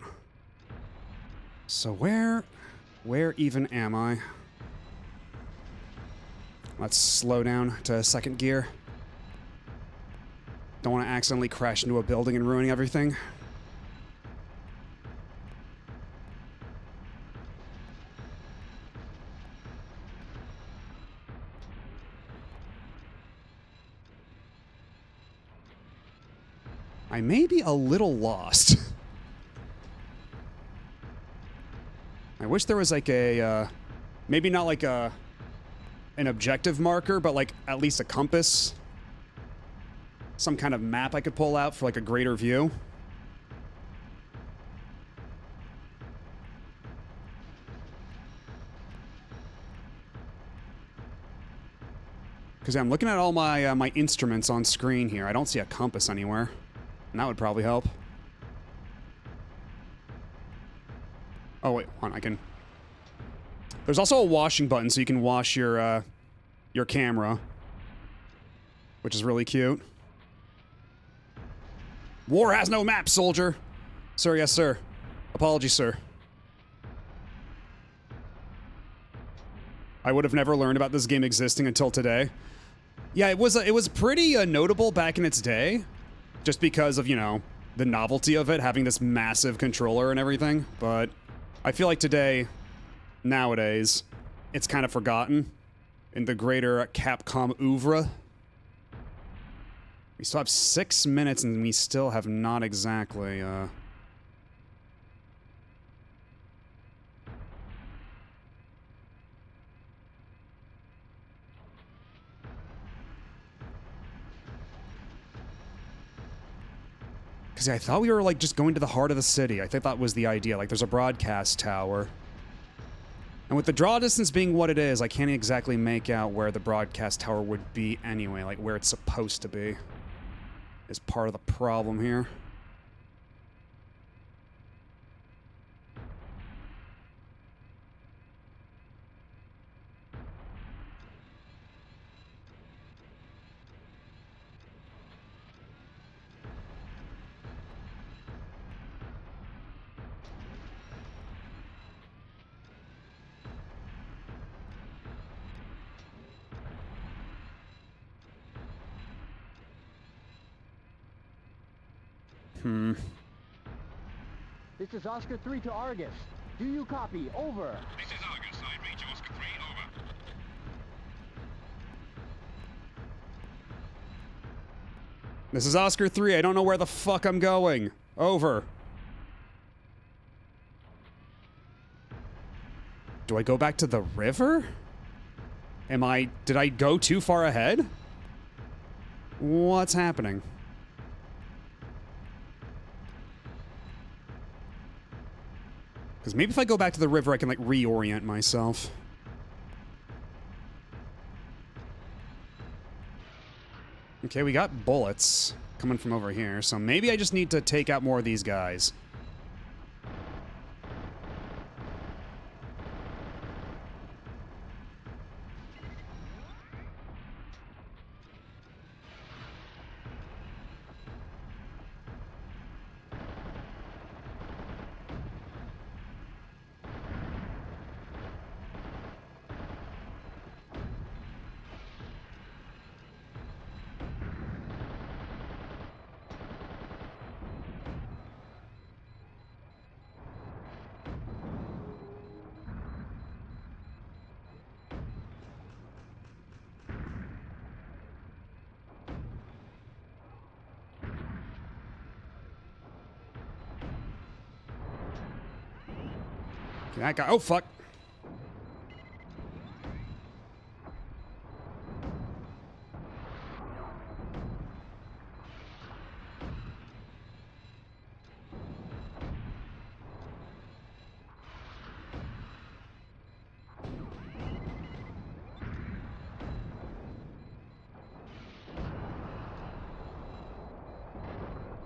So where even am I? Let's slow down to second gear. Don't want to accidentally crash into a building and ruining everything. I may be a little lost. I wish there was like a, maybe not like an objective marker, but like at least a compass. some kind of map I could pull out for like a greater view. Because I'm looking at all my my instruments on screen here. I don't see a compass anywhere. And that would probably help. Oh, wait, hold on, I can... There's also a washing button so you can wash your camera. Which is really cute. War has no map, soldier. Sir, yes, sir. Apologies, sir. I would have never learned about this game existing until today. Yeah, it was pretty notable back in its day. Just because of, you know, the novelty of it, having this massive controller and everything. But I feel like today, nowadays, it's kind of forgotten in the greater Capcom oeuvre. We still have 6 minutes and we still have not exactly, Because I thought we were, like, just going to the heart of the city. I think that was the idea. Like, there's a broadcast tower. And with the draw distance being what it is, I can't exactly make out where the broadcast tower would be anyway. Like, where it's supposed to be is part of the problem here. This is Oscar 3 to Argus. Do you copy? Over. This is Argus. I read you, Oscar 3. Over. This is Oscar 3. I don't know where the fuck I'm going. Over. Do I go back to the river? Did I go too far ahead? What's happening? Because maybe if I go back to the river, I can, like, reorient myself. Okay, we got bullets coming from over here, so maybe I just need to take out more of these guys. That guy. Oh, fuck.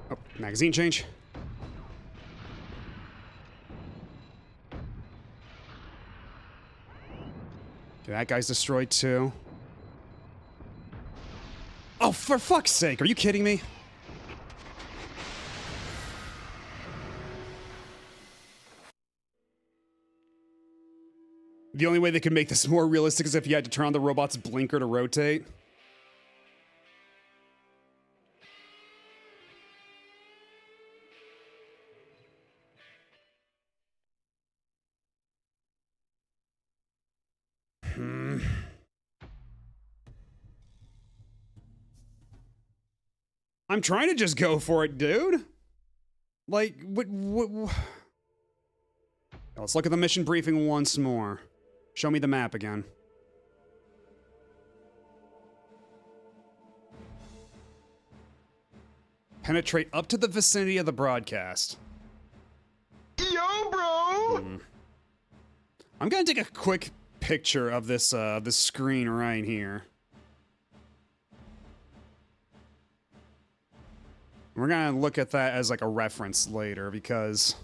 Oh, magazine change. Okay, that guy's destroyed too. Oh, for fuck's sake, are you kidding me? The only way they could make this more realistic is if you had to turn on the robot's blinker to rotate. I'm trying to just go for it, dude. Like, what? Let's look at the mission briefing once more. Show me the map again. Penetrate up to the vicinity of the broadcast. Yo, bro! I'm gonna take a quick picture of this this screen right here. We're gonna look at that as like a reference later because.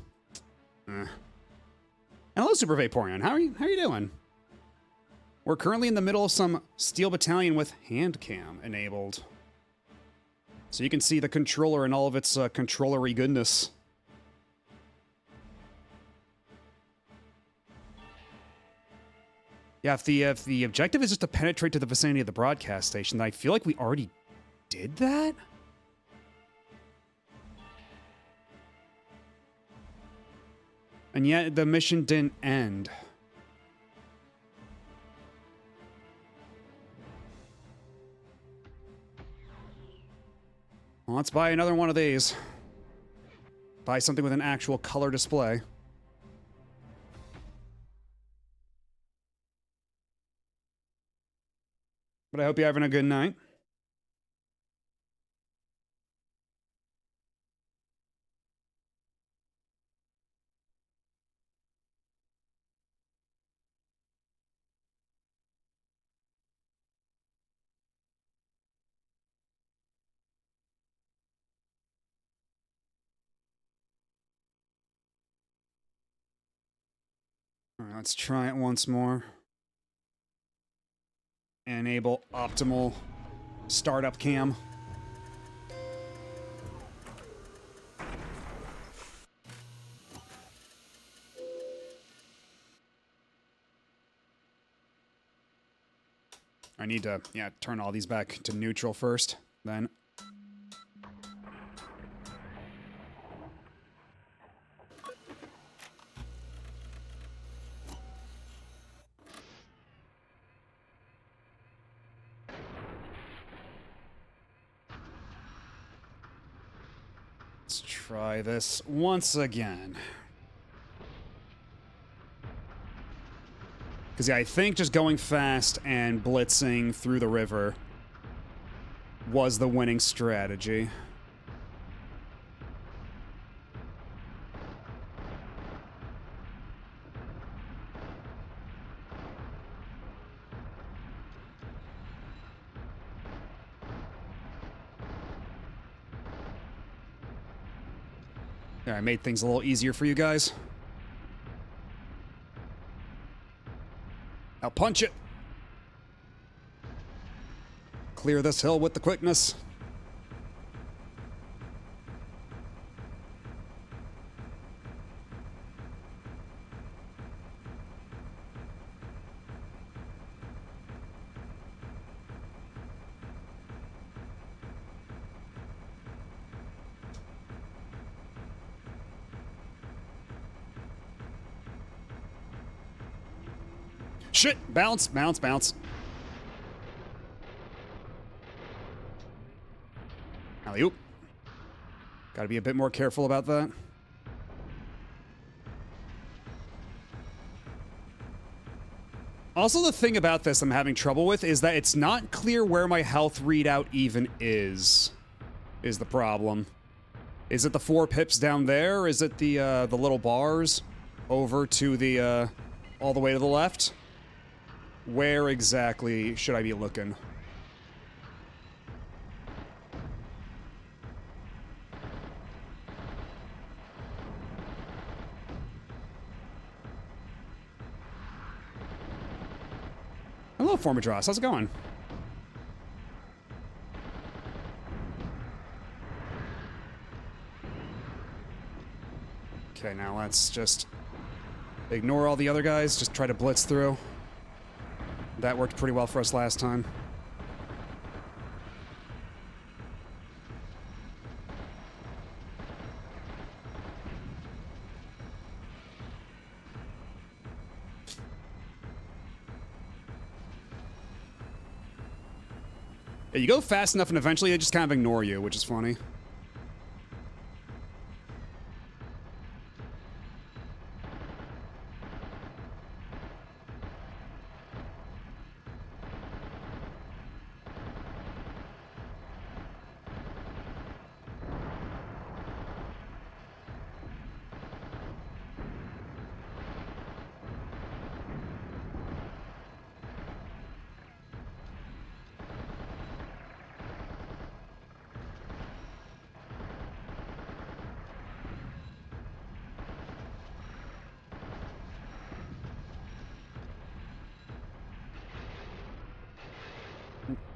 Hello, Super Vaporeon. How are you doing? We're currently in the middle of some Steel Battalion with hand cam enabled, so you can see the controller and all of its controllery goodness. Yeah, if the objective is just to penetrate to the vicinity of the broadcast station, then I feel like we already did that? And yet the mission didn't end. Well, let's buy another one of these. Buy something with an actual color display. But I hope you're having a good night. All right, let's try it once more. Enable optimal startup cam. I need to, turn all these back to neutral first, then. Let's try this once again. Because, yeah, I think just going fast and blitzing through the river was the winning strategy. There, I made things a little easier for you guys. Now punch it! Clear this hill with the quickness. Shit! Bounce, bounce, bounce. Alley-oop. Gotta be a bit more careful about that. Also, the thing about this I'm having trouble with is that it's not clear where my health readout even is the problem. Is it the 4 pips down there? Is it the little bars over to the, all the way to the left? Where exactly should I be looking? Hello, Formadros. How's it going? Okay, now let's just ignore all the other guys. Just try to blitz through. That worked pretty well for us last time. Yeah, you go fast enough and eventually they just kind of ignore you, which is funny.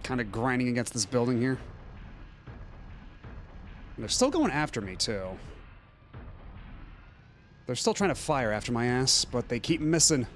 kind of grinding against this building here. And they're still going after me, too. They're still trying to fire after my ass, but they keep missing.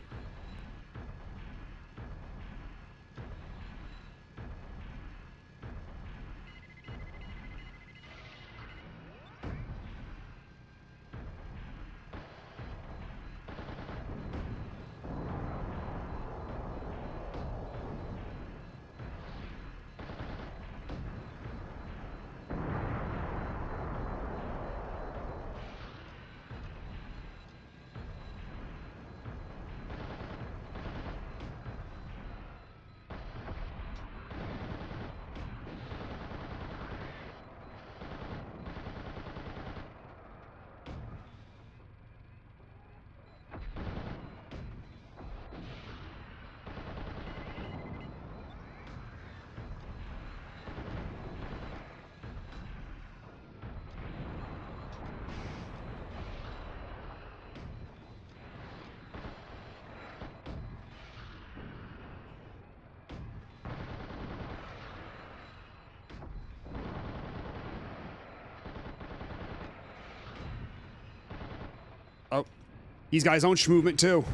Oh, he's got his own movement too.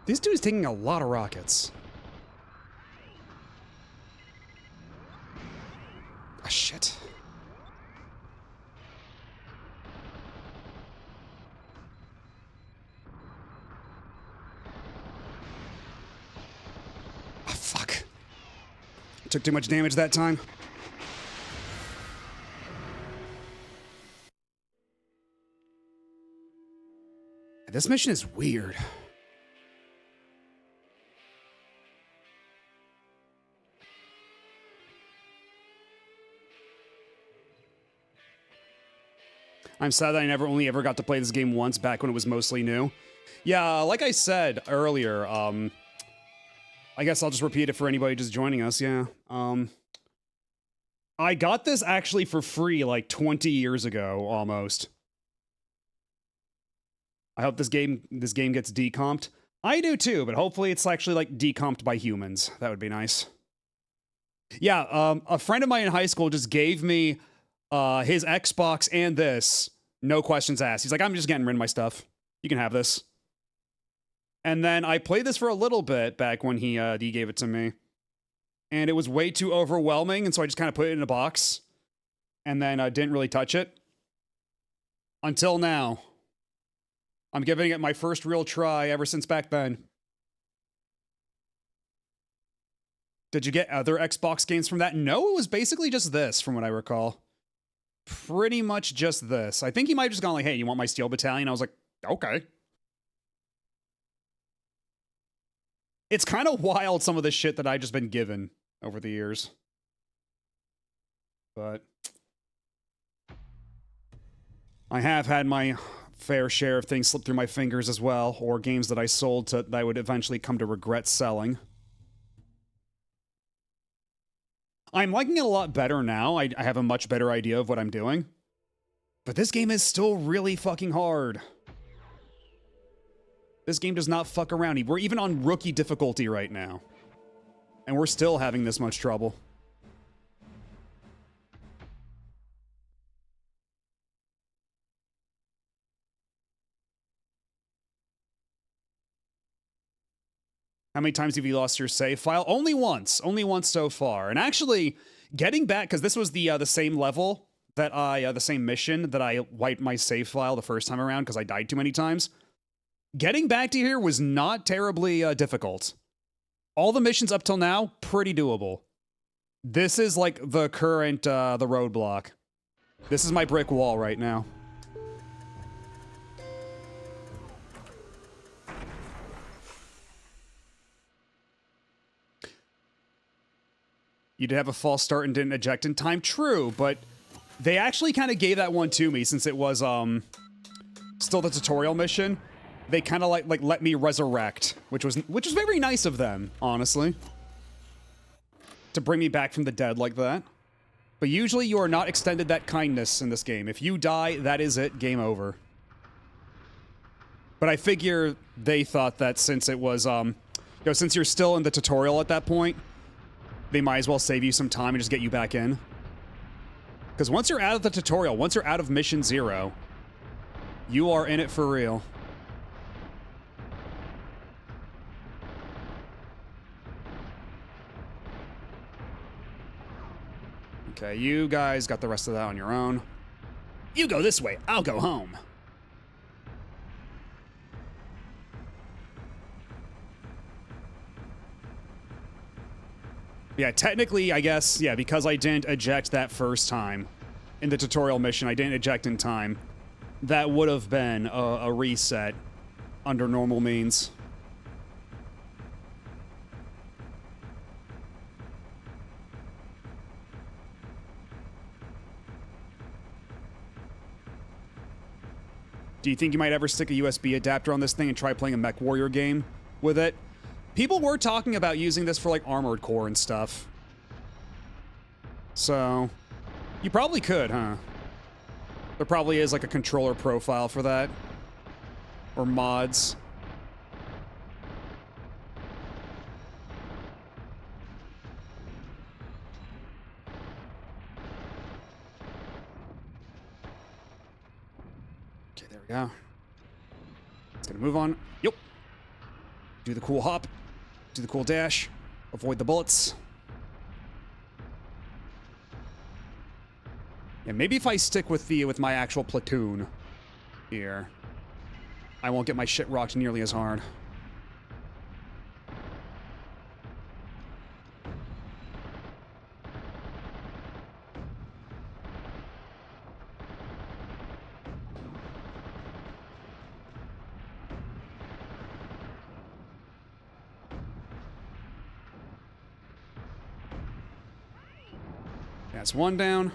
This dude's taking a lot of rockets. Ah, shit. Ah, fuck. Took too much damage that time. This mission is weird. I'm sad that I only ever got to play this game once back when it was mostly new. Yeah, like I said earlier, I guess I'll just repeat it for anybody just joining us, yeah. I got this actually for free like 20 years ago, almost. I hope this game gets decomped. I do too, but hopefully it's actually like decomped by humans. That would be nice. Yeah, a friend of mine in high school just gave me his Xbox and this, no questions asked. He's like, I'm just getting rid of my stuff. You can have this. And then I played this for a little bit back when he gave it to me. And it was way too overwhelming, and so I just kind of put it in a box. And then didn't really touch it. Until now. I'm giving it my first real try ever since back then. Did you get other Xbox games from that? No, it was basically just this, from what I recall. Pretty much just this. I think he might have just gone like, hey, you want my Steel Battalion? I was like, okay. It's kind of wild, some of the shit that I've just been given over the years. But I have had my fair share of things slip through my fingers as well, or games that I sold that I would eventually come to regret selling. I'm liking it a lot better now. I have a much better idea of what I'm doing. But this game is still really fucking hard. This game does not fuck around. We're even on rookie difficulty right now. And we're still having this much trouble. How many times have you lost your save file? Only once so far. And actually, getting back, because this was the same level that the same mission that I wiped my save file the first time around because I died too many times. Getting back to here was not terribly difficult. All the missions up till now, pretty doable. This is like the current, the roadblock. This is my brick wall right now. You did have a false start and didn't eject in time. True, but they actually kind of gave that one to me since it was still the tutorial mission. They kind of like let me resurrect, which was very nice of them, honestly. to bring me back from the dead like that. But usually you are not extended that kindness in this game. If you die, that is it. Game over. But I figure they thought that since it was, since you're still in the tutorial at that point, they might as well save you some time and just get you back in. Because once you're out of the tutorial, once you're out of Mission 0, you are in it for real. Okay, you guys got the rest of that on your own. You go this way, I'll go home. Yeah, technically, I guess, yeah, because I didn't eject that first time in the tutorial mission, I didn't eject in time. That would have been a reset under normal means. Do you think you might ever stick a USB adapter on this thing and try playing a Mech Warrior game with it? People were talking about using this for, like, Armored Core and stuff. So, you probably could, huh? There probably is, like, a controller profile for that. Or mods. Okay, there we go. It's gonna move on. Yep. Do the cool hop. Do the cool dash. Avoid the bullets. Yeah, maybe if I stick with my actual platoon here, I won't get my shit rocked nearly as hard. That's one down.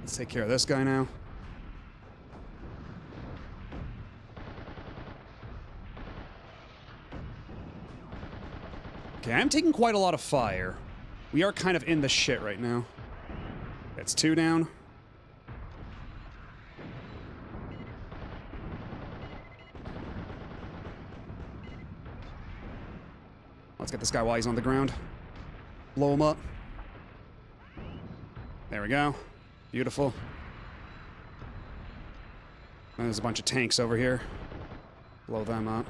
Let's take care of this guy now. Okay, I'm taking quite a lot of fire. We are kind of in the shit right now. That's two down. Let's get this guy while he's on the ground. Blow him up. There we go. Beautiful. And there's a bunch of tanks over here. Blow them up.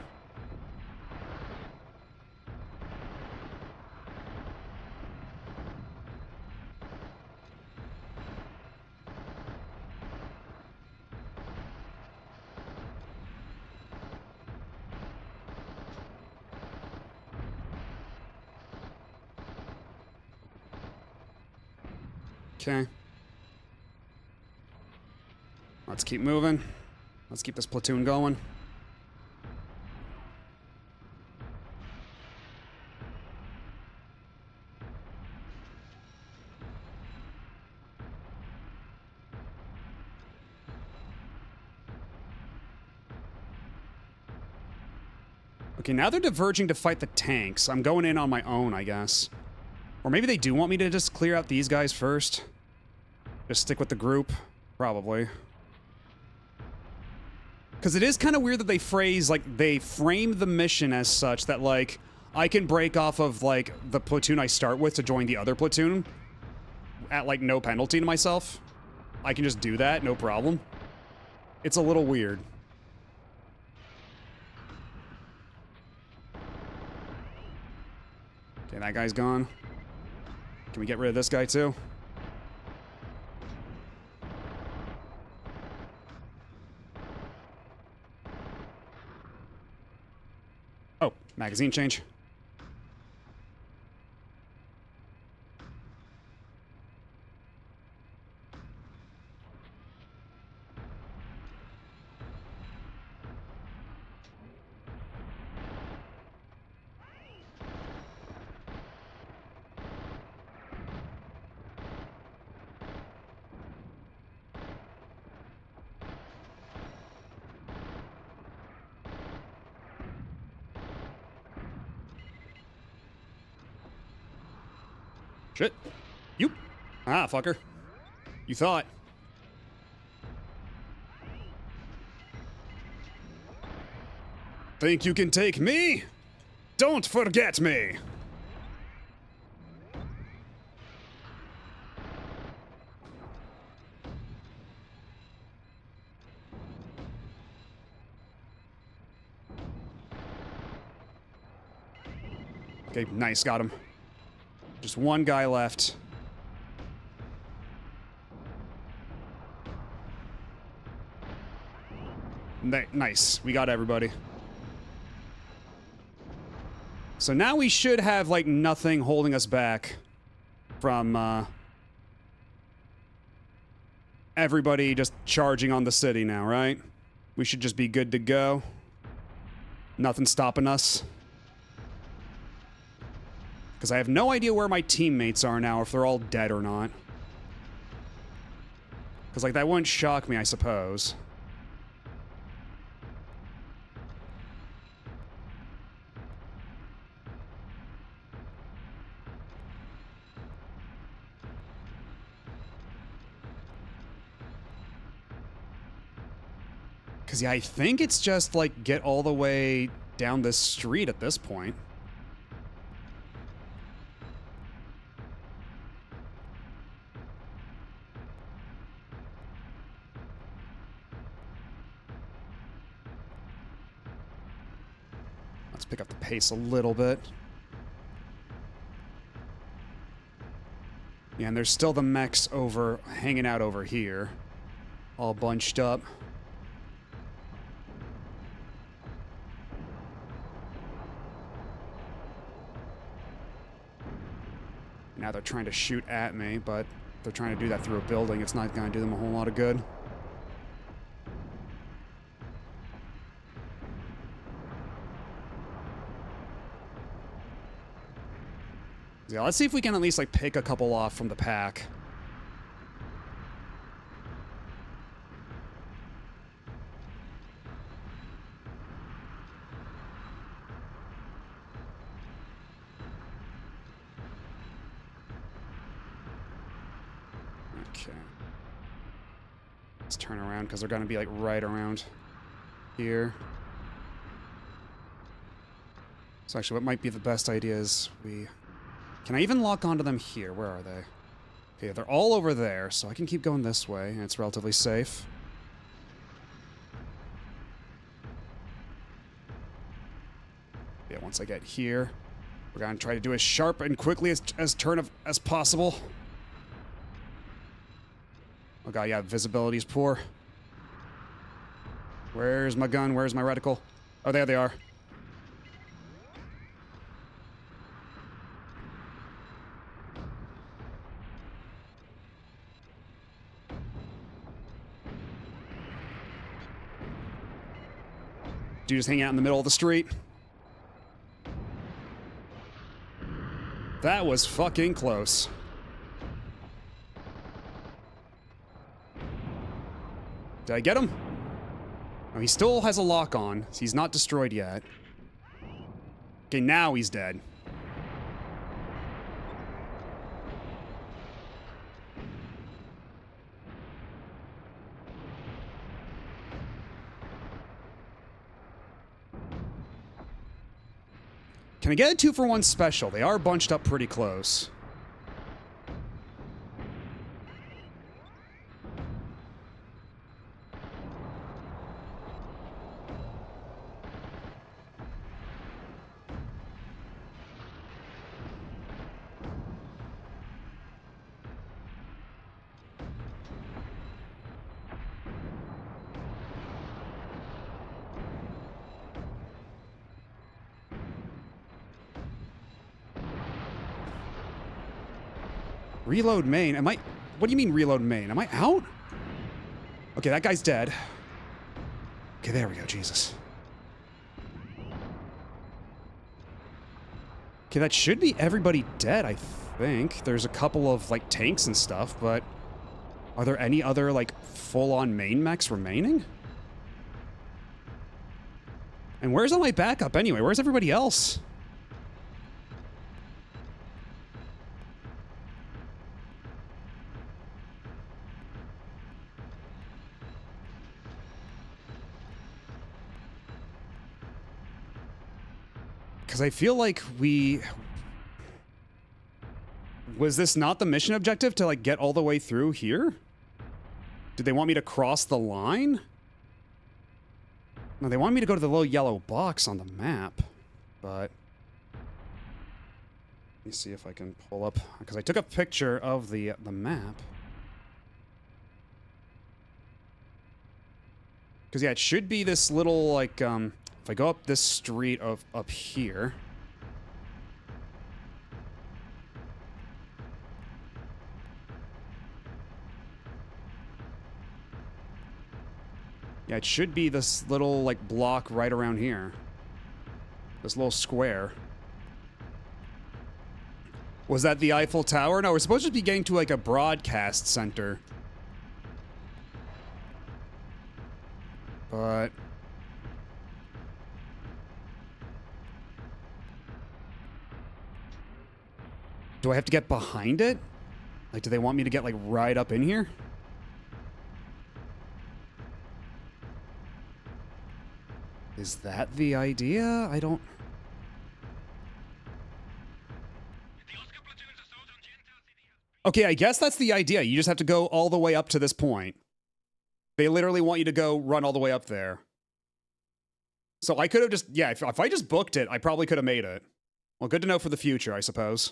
Okay. Let's keep moving. Let's keep this platoon going. Okay, now they're diverging to fight the tanks. I'm going in on my own, I guess. Or maybe they do want me to just clear out these guys first. Just stick with the group. Probably. Because it is kind of weird that they frame the mission as such that, like, I can break off of, like, the platoon I start with to join the other platoon at, like, no penalty to myself. I can just do that, no problem. It's a little weird. Okay, that guy's gone. Can we get rid of this guy, too? Oh, magazine change. Shit. You. Ah, fucker. You thought. Think you can take me? Don't forget me! Okay, nice, got him. Just one guy left. Nice, we got everybody. So now we should have, like, nothing holding us back from, everybody just charging on the city now, right? We should just be good to go. Nothing stopping us. Because I have no idea where my teammates are now, if they're all dead or not. Because, like, that wouldn't shock me, I suppose. Because, yeah, I think it's just, like, get all the way down this street at this point. Let's pick up the pace a little bit. Yeah, and there's still the mechs over, hanging out over here. All bunched up. Now they're trying to shoot at me, but they're trying to do that through a building. It's not going to do them a whole lot of good. Yeah, let's see if we can at least, like, pick a couple off from the pack. Okay. Let's turn around, because they're going to be, like, right around here. So actually, what might be the best idea is we... Can I even lock onto them here? Where are they? Okay, they're all over there, so I can keep going this way, and it's relatively safe. Yeah, once I get here, we're gonna try to do as sharp and quickly as possible. Oh god, yeah, visibility's poor. Where's my gun? Where's my reticle? Oh, there they are. Dude just hanging out in the middle of the street. That was fucking close. Did I get him? Oh, he still has a lock on, so he's not destroyed yet. Okay, now he's dead. Can I get a 2-for-1 special? They are bunched up pretty close. Reload main. Am I... What do you mean reload main? Am I out? Okay, that guy's dead. Okay, there we go. Jesus. Okay, that should be everybody dead, I think. There's a couple of, like, tanks and stuff, but... Are there any other, like, full-on main mechs remaining? And where's all my backup anyway? Where's everybody else? Because I feel like we... Was this not the mission objective to, like, get all the way through here? Did they want me to cross the line? No, they want me to go to the little yellow box on the map. But... Let me see if I can pull up... Because I took a picture of the map. Because, yeah, it should be this little, like, if I go up this street up here... Yeah, it should be this little, like, block right around here. This little square. Was that the Eiffel Tower? No, we're supposed to be getting to, like, a broadcast center. But... Do I have to get behind it? Like, do they want me to get, like, right up in here? Is that the idea? I don't... Okay, I guess that's the idea. You just have to go all the way up to this point. They literally want you to go run all the way up there. So I could have just... Yeah, if I just booked it, I probably could have made it. Well, good to know for the future, I suppose.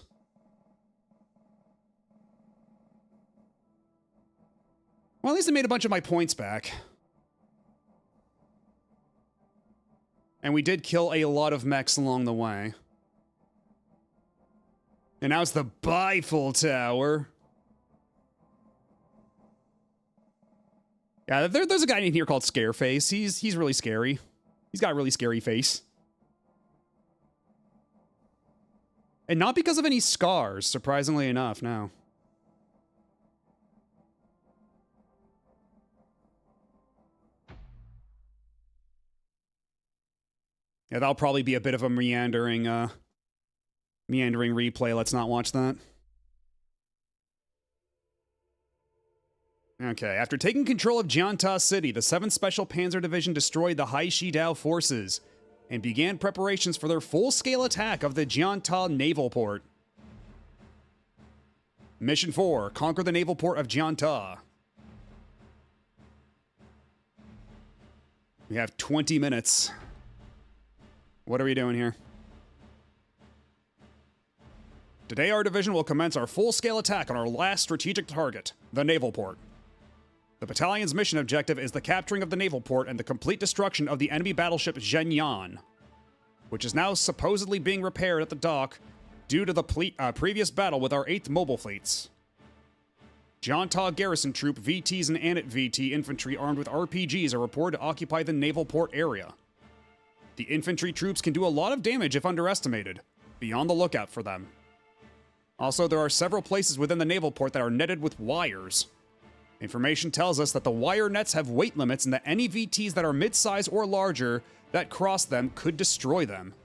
Well, at least I made a bunch of my points back. And we did kill a lot of mechs along the way. And now it's the Eiffel Tower. Yeah, there's a guy in here called Scareface. He's really scary. He's got a really scary face. And not because of any scars, surprisingly enough, no. Yeah, that'll probably be a bit of a meandering replay. Let's not watch that. Okay, after taking control of Jianta City, the 7th Special Panzer Division destroyed the Haishidao forces and began preparations for their full-scale attack of the Jianta naval port. Mission 4, conquer the naval port of Jianta. We have 20 minutes. What are we doing here? Today, our division will commence our full-scale attack on our last strategic target, the naval port. The battalion's mission objective is the capturing of the naval port and the complete destruction of the enemy battleship Zhenyan, which is now supposedly being repaired at the dock due to the previous battle with our 8th Mobile Fleets. Jianta Garrison Troop VTs and Anit VT infantry armed with RPGs are reported to occupy the naval port area. The infantry troops can do a lot of damage if underestimated. Be on the lookout for them. Also, there are several places within the naval port that are netted with wires. Information tells us that the wire nets have weight limits and that any VTs that are mid-size or larger that cross them could destroy them.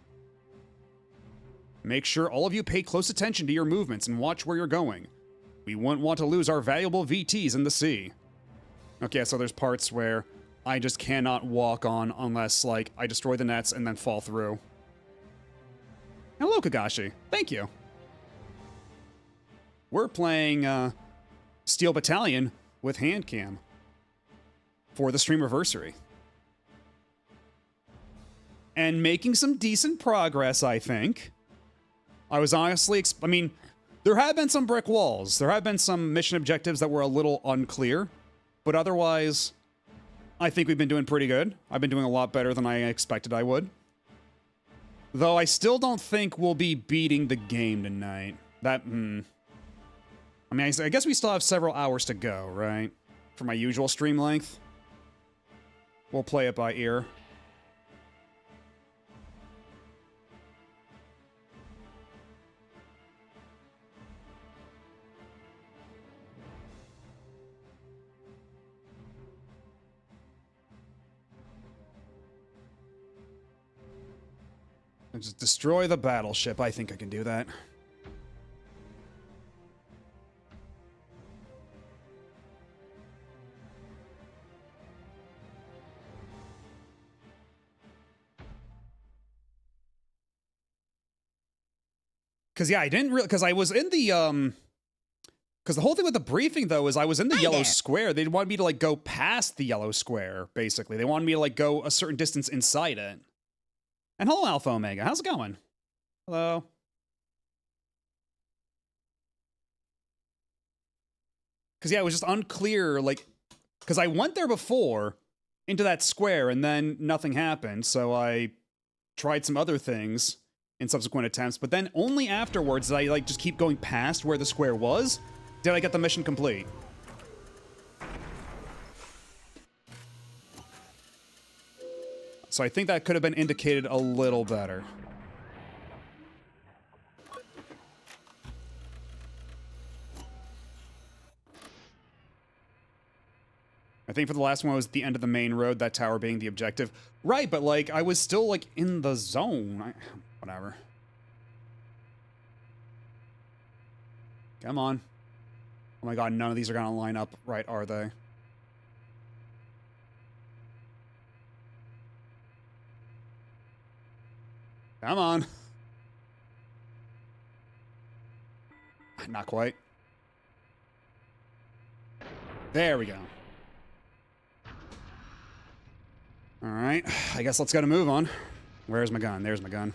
Make sure all of you pay close attention to your movements and watch where you're going. We wouldn't want to lose our valuable VTs in the sea. Okay, so there's parts where I just cannot walk on unless, like, I destroy the nets and then fall through. Hello, Kagashi. Thank you. We're playing, Steel Battalion with hand cam for the Streamerversary. And making some decent progress, I think. I was honestly, I mean, there have been some brick walls. There have been some mission objectives that were a little unclear. But otherwise, I think we've been doing pretty good. I've been doing a lot better than I expected I would. Though I still don't think we'll be beating the game tonight. I mean, I guess we still have several hours to go, right? For my usual stream length. We'll play it by ear. And just destroy the battleship. I think I can do that. Because, yeah, I didn't really... Because I was in the... Because the whole thing with the briefing, though, is I was in the yellow square. They wanted me to, like, go past the yellow square, basically. They wanted me to, like, go a certain distance inside it. And hello, Alpha Omega. How's it going? Hello. Because, yeah, it was just unclear, like... Because I went there before, into that square, and then nothing happened, so I tried some other things in subsequent attempts, but then only afterwards did I, like, just keep going past where the square was, did I get the mission complete. So I think that could have been indicated a little better. I think for the last one, it was the end of the main road, that tower being the objective. Right, but, like, I was still, like, in the zone. Whatever. Come on. Oh my god, none of these are gonna line up right, are they? Come on. Not quite. There we go. Alright, I guess let's get a move on. Where's my gun? There's my gun.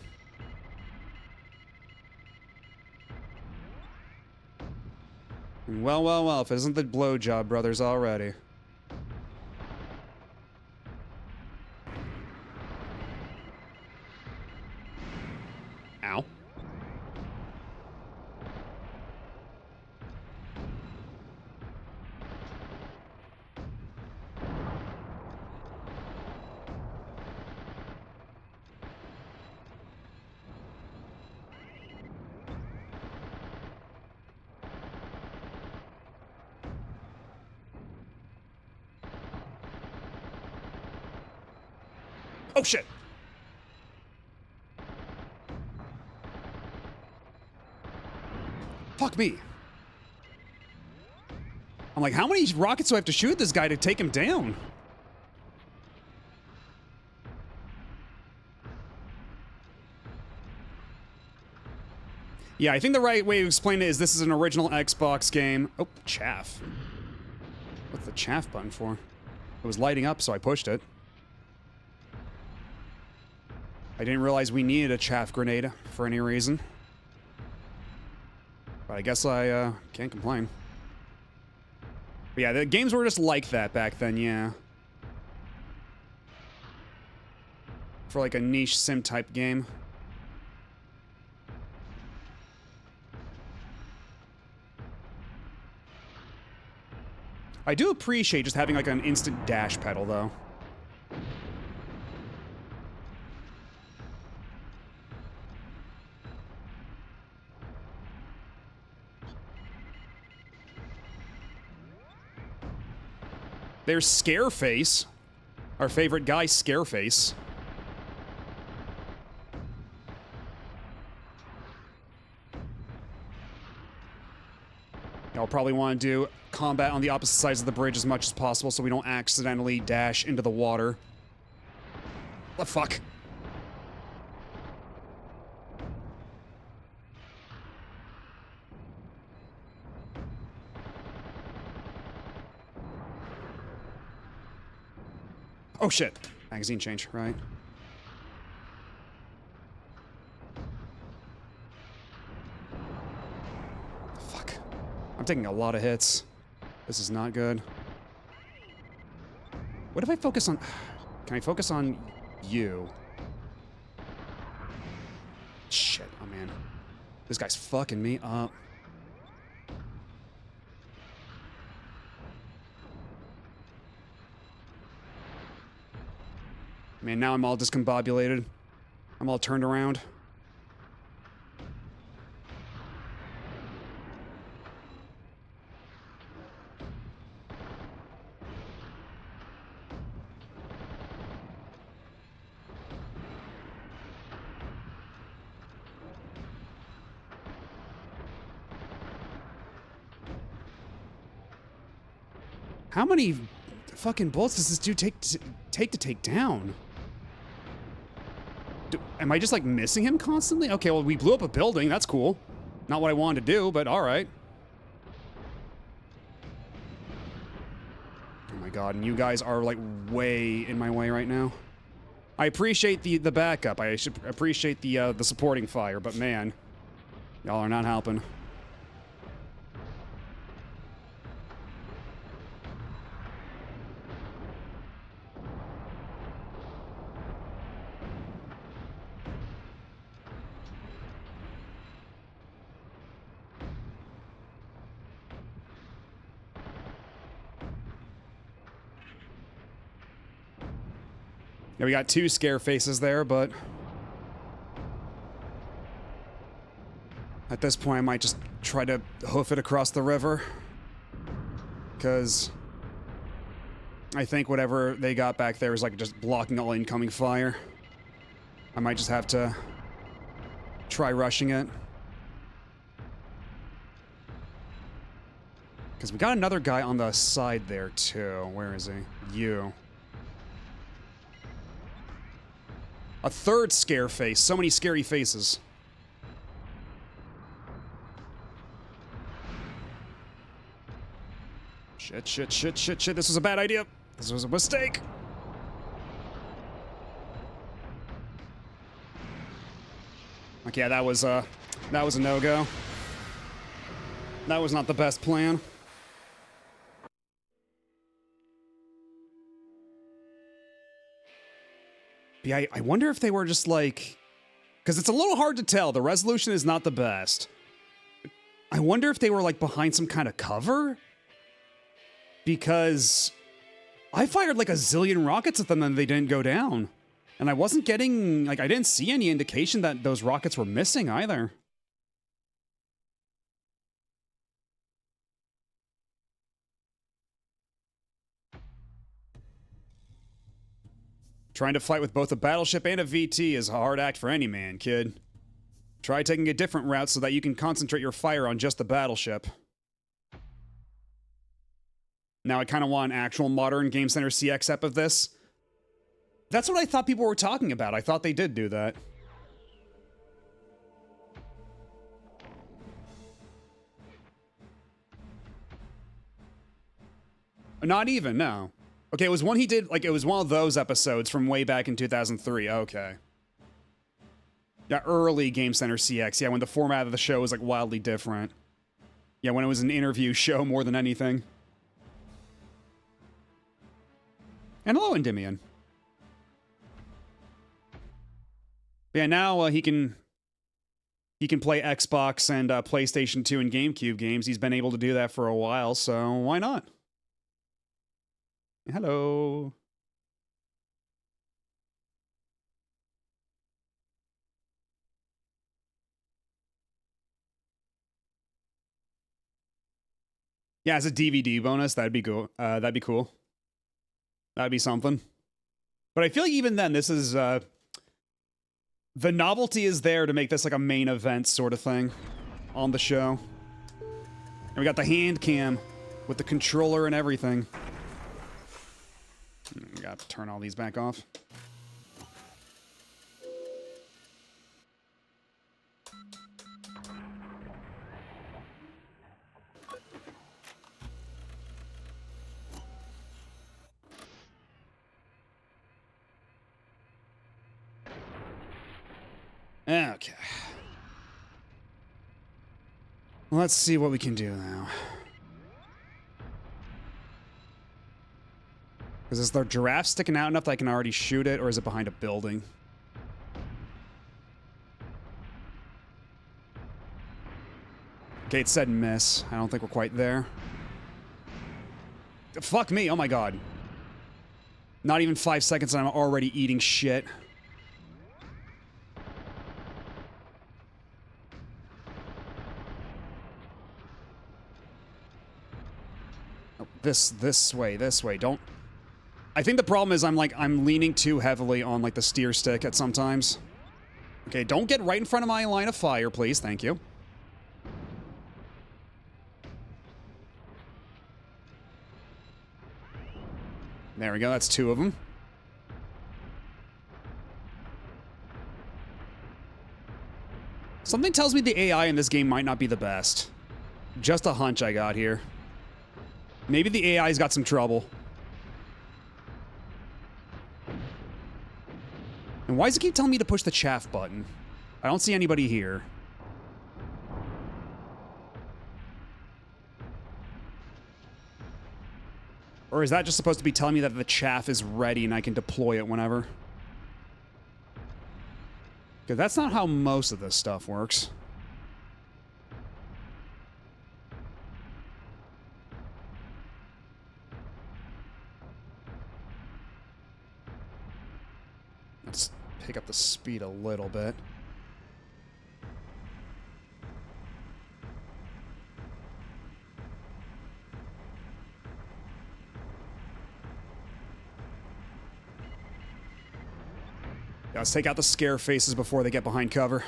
And well, well, well, if it isn't the blowjob brothers already. Ow. Oh, shit. Fuck me. I'm like, how many rockets do I have to shoot at this guy to take him down? Yeah, I think the right way to explain it is this is an original Xbox game. Oh, chaff. What's the chaff button for? It was lighting up, so I pushed it. I didn't realize we needed a chaff grenade for any reason. But I guess I can't complain. But yeah, the games were just like that back then, yeah. For like a niche sim type game. I do appreciate just having like an instant dash pedal though. There's Scareface. Our favorite guy, Scareface. I'll probably want to do combat on the opposite sides of the bridge as much as possible so we don't accidentally dash into the water. What the fuck? Oh shit. Magazine change, right? Fuck. I'm taking a lot of hits. This is not good. What if I focus on... Can I focus on you? Shit, oh man. This guy's fucking me up. Man, now I'm all discombobulated. I'm all turned around. How many fucking bullets does this dude take to take down? Am I just like missing him constantly? Okay, well we blew up a building, that's cool. Not what I wanted to do, but all right. Oh my god, and you guys are like way in my way right now. I appreciate the backup. I should appreciate the supporting fire, but man, y'all are not helping. Yeah, we got 2 scare faces there, but at this point I might just try to hoof it across the river, because I think whatever they got back there is like just blocking all incoming fire. I might just have to try rushing it. Because we got another guy on the side there too. Where is he? You. A 3rd scare face. So many scary faces. Shit, shit, shit, shit, shit. This was a bad idea. This was a mistake. Okay, yeah, that was a no-go. That was not the best plan. Yeah, I wonder if they were just like... Because it's a little hard to tell. The resolution is not the best. I wonder if they were like behind some kind of cover? Because I fired like a zillion rockets at them and they didn't go down. And I wasn't getting... Like, I didn't see any indication that those rockets were missing either. Trying to fight with both a battleship and a VT is a hard act for any man, kid. Try taking a different route so that you can concentrate your fire on just the battleship. Now I kind of want an actual modern Game Center CX ep of this. That's what I thought people were talking about. I thought they did do that. Not even, no. Okay, it was one he did, like, it was one of those episodes from way back in 2003. Okay. Yeah, early Game Center CX. Yeah, when the format of the show was, like, wildly different. Yeah, when it was an interview show more than anything. And hello, Endymion. Yeah, now he can play Xbox and PlayStation 2 and GameCube games. He's been able to do that for a while, so why not? Hello. Yeah, as a DVD bonus, that'd be cool. That'd be cool. That'd be something. But I feel like even then, this is the novelty is there to make this like a main event sort of thing on the show. And we got the hand cam with the controller and everything. We got to turn all these back off. Okay. Let's see what we can do now. Is the giraffe sticking out enough that I can already shoot it, or is it behind a building? Okay, it said miss. I don't think we're quite there. Fuck me, oh my god. Not even 5 seconds and I'm already eating shit. Oh, this way, don't... I think the problem is I'm leaning too heavily on like the steer stick at sometimes. Okay, don't get right in front of my line of fire, please. Thank you. There we go. That's 2 of them. Something tells me the AI in this game might not be the best. Just a hunch I got here. Maybe the AI's got some trouble. And why does it keep telling me to push the chaff button? I don't see anybody here. Or is that just supposed to be telling me that the chaff is ready and I can deploy it whenever? Because that's not how most of this stuff works. Let's pick up the speed a little bit. Yeah, let's take out the scare faces before they get behind cover.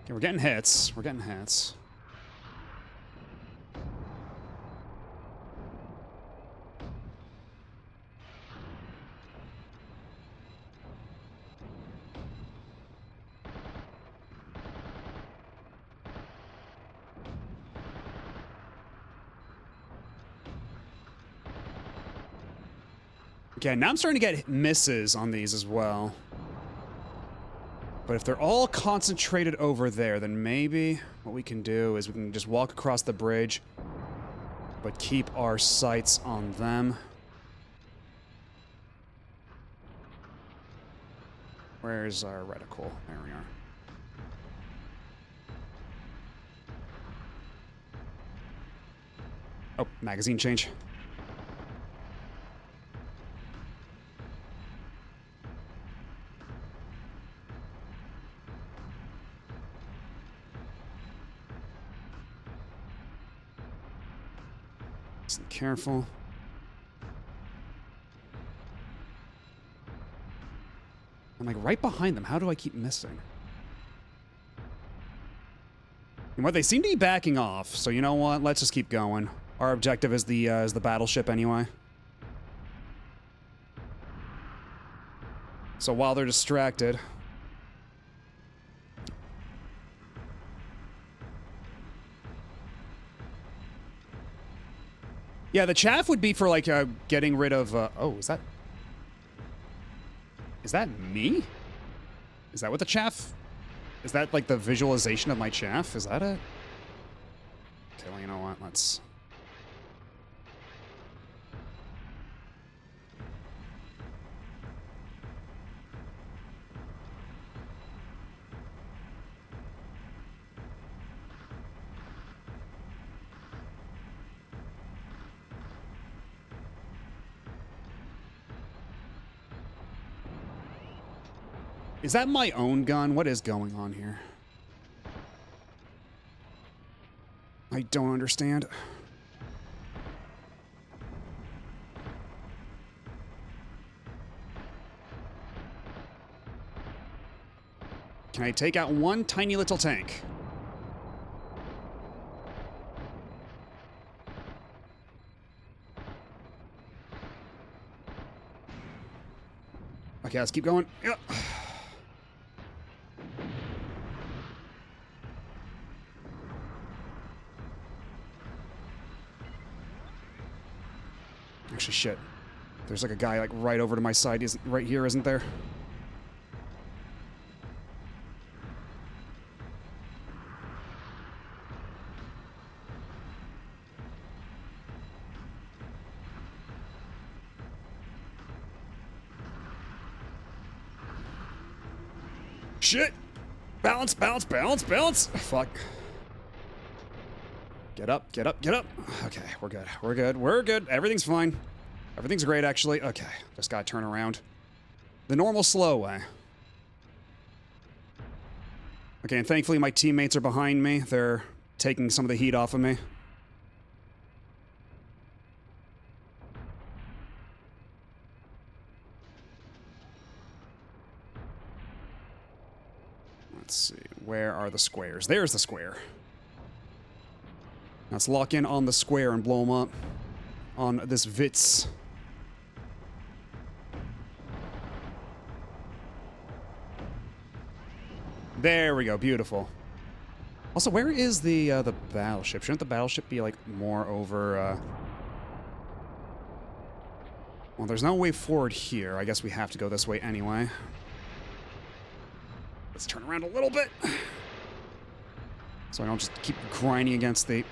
Okay, we're getting hits. We're getting hits. Okay, now I'm starting to get misses on these as well. But if they're all concentrated over there, then maybe what we can do is we can just walk across the bridge, but keep our sights on them. Where's our reticle? There we are. Oh, magazine change. Careful. I'm like right behind them. How do I keep missing? And what, they seem to be backing off. So you know what? Let's just keep going. Our objective is the battleship anyway. So while they're distracted. Yeah, the chaff would be for, like, getting rid of, oh, is that me? Is that what the chaff... Is that, like, the visualization of my chaff? Is that it? Okay, well, you know what? Let's... Is that my own gun? What is going on here? I don't understand. Can I take out one tiny little tank? Okay, let's keep going. Yep. Actually, shit. There's like a guy like right over to my side, isn't right here, isn't there? Shit! Balance, balance, balance, balance! Fuck. Get up, get up, get up! Okay, we're good, we're good, we're good. Everything's fine. Everything's great, actually. Okay, just gotta turn around. The normal slow way. Okay, and thankfully my teammates are behind me. They're taking some of the heat off of me. Let's see, Where are the squares? There's the square. Let's lock in on the square and blow them up on this Vitz. There we go. Beautiful. Also, where is the battleship? Shouldn't the battleship be, like, more over, Well, there's no way forward here. I guess we have to go this way anyway. Let's turn around a little bit. So I don't just keep grinding against the...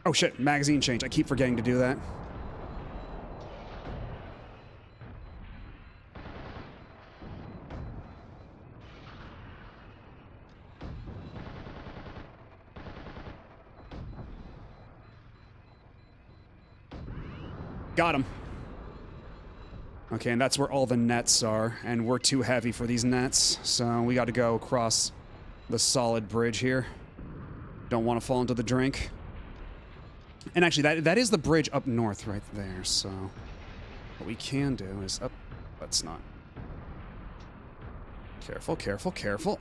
Oh shit, magazine change. I keep forgetting to do that. Got him. Okay, and that's where all the nets are, and we're too heavy for these nets, so we got to go across the solid bridge here. Don't want to fall into the drink. And actually, that is the bridge up north right there, so what we can do is... Oh, let's not. Careful, careful, careful.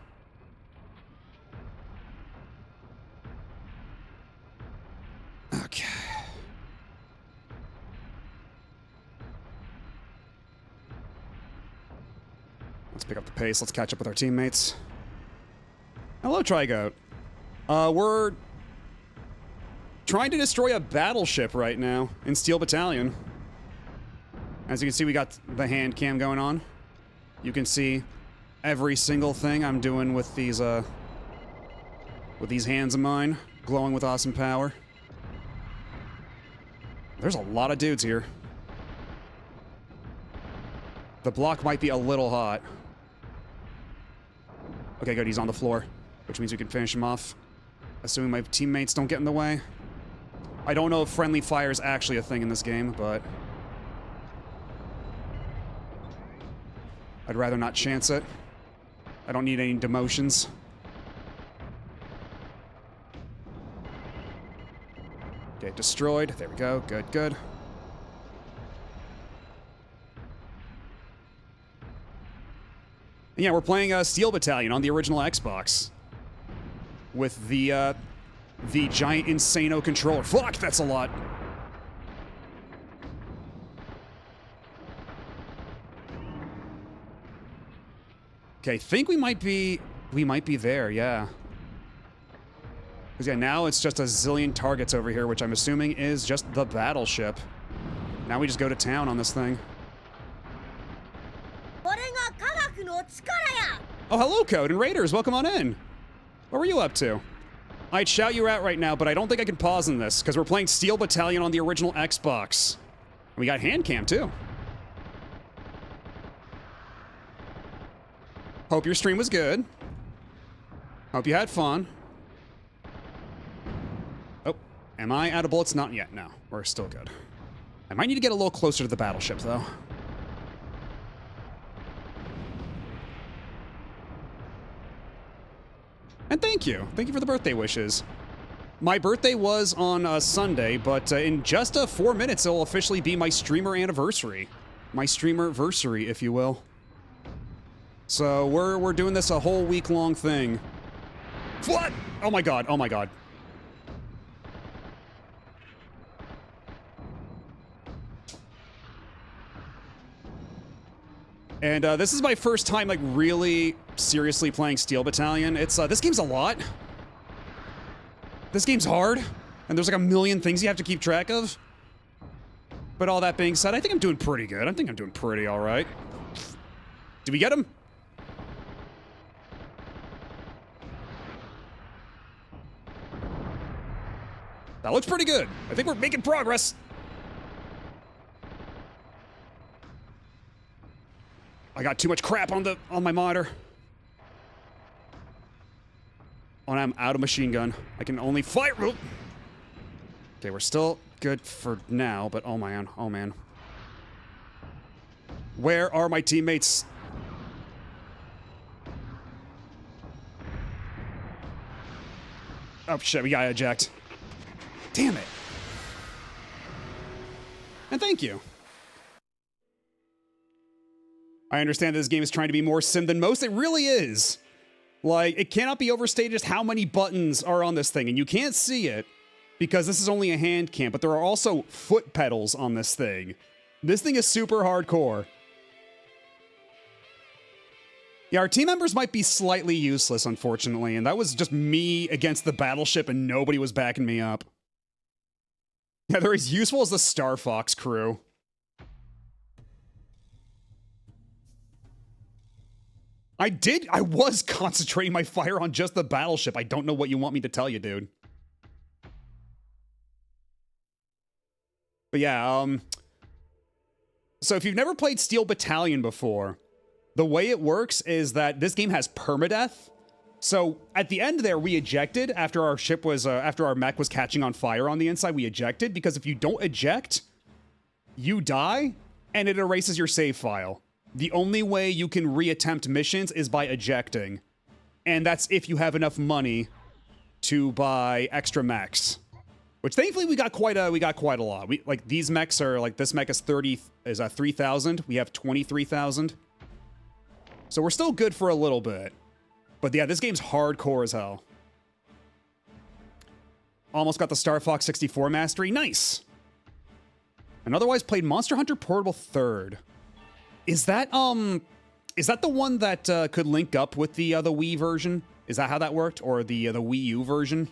Okay. Let's pick up the pace. Let's catch up with our teammates. Hello, Trigoat. We're trying to destroy a battleship right now in Steel Battalion. As you can see, we got the hand cam going on. You can see every single thing I'm doing with these hands of mine, glowing with awesome power. There's a lot of dudes here. The block might be a little hot. Okay, good, he's on the floor, which means we can finish him off, assuming my teammates don't get in the way. I don't know if friendly fire is actually a thing in this game, but I'd rather not chance it. I don't need any demotions. Okay, destroyed. There we go. Good, good. And yeah, we're playing Steel Battalion on the original Xbox with the giant Insano controller. Fuck, that's a lot. Okay, I think we might be there, yeah. Because yeah, now it's just a zillion targets over here, which I'm assuming is just the battleship. Now we just go to town on this thing. Oh, hello, Code and Raiders. Welcome on in. What were you up to? I'd shout you out right now, but I don't think I can pause on this, because we're playing Steel Battalion on the original Xbox. And we got hand cam, too. Hope your stream was good. Hope you had fun. Oh, am I out of bullets? Not yet, no. We're still good. I might need to get a little closer to the battleship, though. And thank you. Thank you for the birthday wishes. My birthday was on Sunday, but in just 4 minutes, it'll officially be my streamer anniversary. My streamerversary, if you will. So we're doing this a whole week-long thing. What? Oh my god, oh my god. And this is my first time, like, really seriously playing Steel Battalion. It's, this game's a lot. This game's hard, and there's like a million things you have to keep track of. But all that being said, I think I'm doing pretty good. I think I'm doing pretty all right. Did we get him? That looks pretty good. I think we're making progress. I got too much crap on my monitor. Oh, and I'm out of machine gun. I can only fire. Okay, we're still good for now, but oh man, oh man. Where are my teammates? Oh shit, we got eject. Damn it. And thank you. I understand this game is trying to be more sim than most. It really is. Like, it cannot be overstated just how many buttons are on this thing, and you can't see it because this is only a hand cam, but there are also foot pedals on this thing. This thing is super hardcore. Yeah, our team members might be slightly useless, unfortunately, and that was just me against the battleship and nobody was backing me up. Yeah, they're as useful as the Star Fox crew. I was concentrating my fire on just the battleship. I don't know what you want me to tell you, dude. But yeah, so if you've never played Steel Battalion before, the way it works is that this game has permadeath. So at the end there, we ejected after our ship was, after our mech was catching on fire on the inside, we ejected because if you don't eject, you die and it erases your save file. The only way you can reattempt missions is by ejecting. And that's if you have enough money to buy extra mechs. Which thankfully we got quite a lot. We like these mechs are like this mech is 3,000. We have 23,000. So we're still good for a little bit. But yeah, this game's hardcore as hell. Almost got the Star Fox 64 mastery. Nice. And otherwise played Monster Hunter Portable 3rd. Is that the one that could link up with the Wii version? Is that how that worked? Or the Wii U version?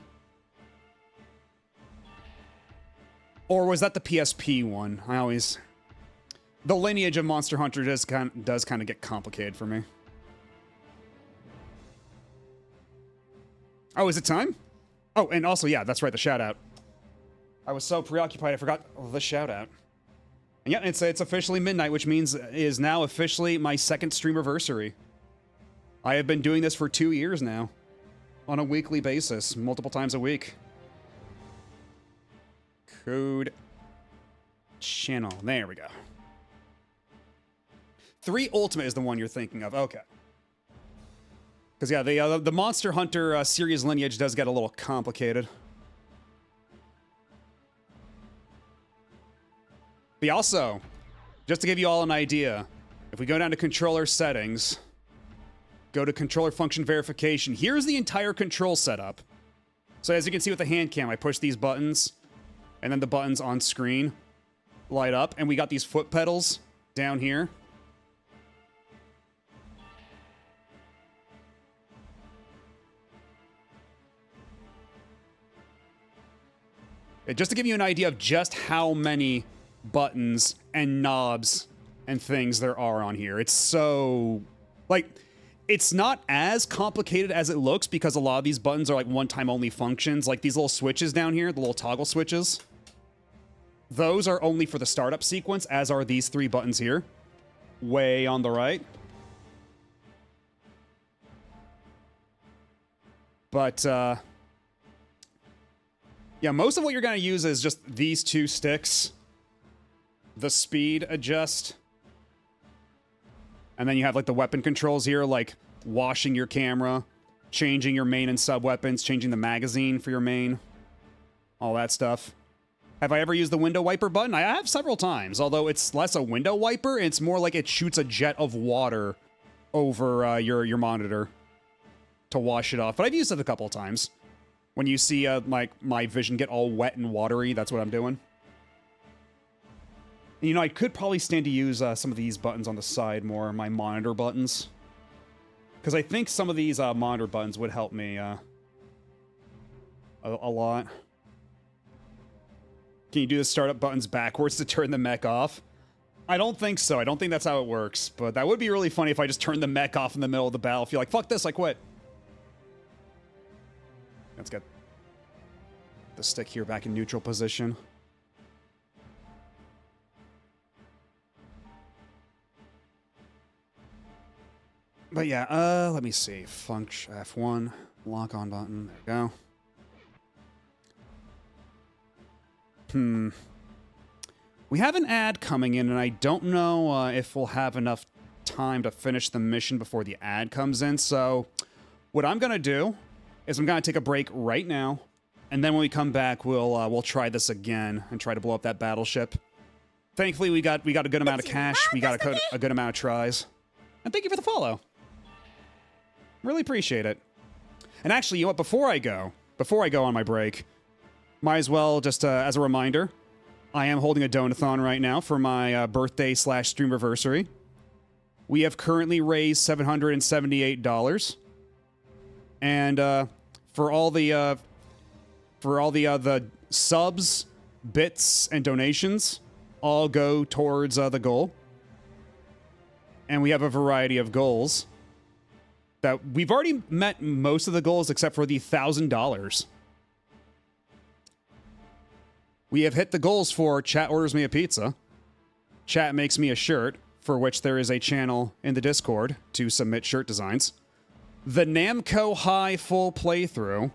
Or was that the PSP one? The lineage of Monster Hunter does kind of get complicated for me. Oh, is it time? Oh, and also, yeah, that's right, the shout out. I was so preoccupied I forgot the shout out. And yeah, it's officially midnight, which means it is now officially my second Streamerversary. I have been doing this for 2 years now. On a weekly basis, multiple times a week. Code channel. There we go. 3 Ultimate is the one you're thinking of. Okay. Because, yeah, the Monster Hunter series lineage does get a little complicated. But also, just to give you all an idea, if we go down to controller settings, go to controller function verification, here's the entire control setup. So as you can see with the hand cam, I push these buttons, and then the buttons on screen light up, and we got these foot pedals down here. Just to give you an idea of just how many buttons and knobs and things there are on here. It's so, like, it's not as complicated as it looks because a lot of these buttons are like one-time only functions. Like these little switches down here, the little toggle switches. Those are only for the startup sequence, as are these 3 buttons here. Way on the right. But, yeah, most of what you're going to use is just these 2 sticks. The speed adjust. And then you have like the weapon controls here, like washing your camera, changing your main and sub weapons, changing the magazine for your main, all that stuff. Have I ever used the window wiper button? I have several times, although it's less a window wiper, it's more like it shoots a jet of water over your monitor to wash it off. But I've used it a couple of times. When you see my vision get all wet and watery, that's what I'm doing. You know, I could probably stand to use some of these buttons on the side more, my monitor buttons. Because I think some of these monitor buttons would help me a lot. Can you do the startup buttons backwards to turn the mech off? I don't think so. I don't think that's how it works. But that would be really funny if I just turned the mech off in the middle of the battlefield. Like, fuck this, I quit. Let's get the stick here back in neutral position. But yeah, let me see. Function F1, lock on button. There you go. We have an ad coming in, and I don't know if we'll have enough time to finish the mission before the ad comes in. So what I'm going to do is I'm going to take a break right now, and then when we come back, we'll try this again and try to blow up that battleship. Thankfully, we got a good amount of cash. We got a good amount of tries. And thank you for the follow. Really appreciate it. And actually, you know what? Before I go on my break, might as well just as a reminder, I am holding a donathon right now for my birthday / Streamerversary. We have currently raised $778, and for all the subs, bits, and donations, all go towards the goal. And we have a variety of goals that we've already met most of the goals except for the $1,000. We have hit the goals for chat orders me a pizza, chat makes me a shirt, for which there is a channel in the Discord to submit shirt designs, the Namco High full playthrough,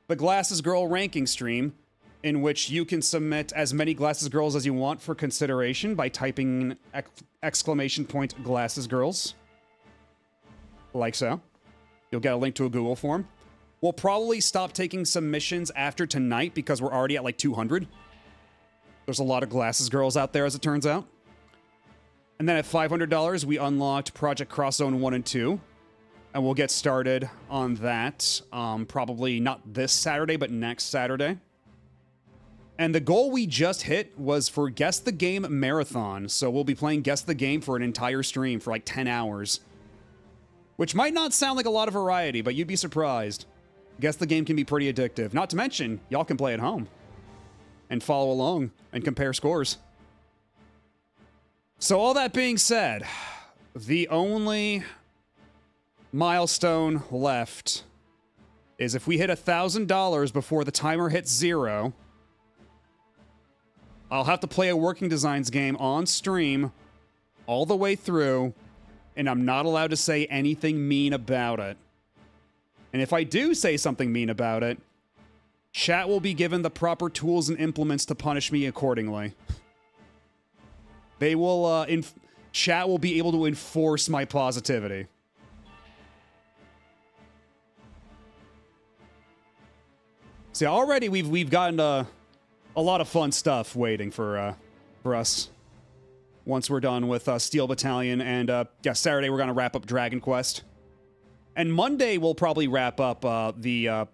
the Glasses Girl ranking stream, in which you can submit as many Glasses Girls as you want for consideration by typing !Glasses Girls. Like so. You'll get a link to a Google form. We'll probably stop taking submissions after tonight because we're already at like 200. There's a lot of Glasses Girls out there, as it turns out. And then at $500, we unlocked Project Cross Zone 1 and 2. And we'll get started on that probably not this Saturday, but next Saturday. And the goal we just hit was for Guess the Game Marathon. So we'll be playing Guess the Game for an entire stream for like 10 hours. Which might not sound like a lot of variety, but you'd be surprised. Guess the Game can be pretty addictive. Not to mention, y'all can play at home. And follow along and compare scores. So all that being said, the only milestone left is if we hit $1,000 before the timer hits 0, I'll have to play a Working Designs game on stream all the way through, and I'm not allowed to say anything mean about it. And if I do say something mean about it, chat will be given the proper tools and implements to punish me accordingly. They will, chat will be able to enforce my positivity. See, already we've gotten a lot of fun stuff waiting for us. Once we're done with Steel Battalion, and yeah, Saturday we're gonna wrap up Dragon Quest, and Monday we'll probably wrap up the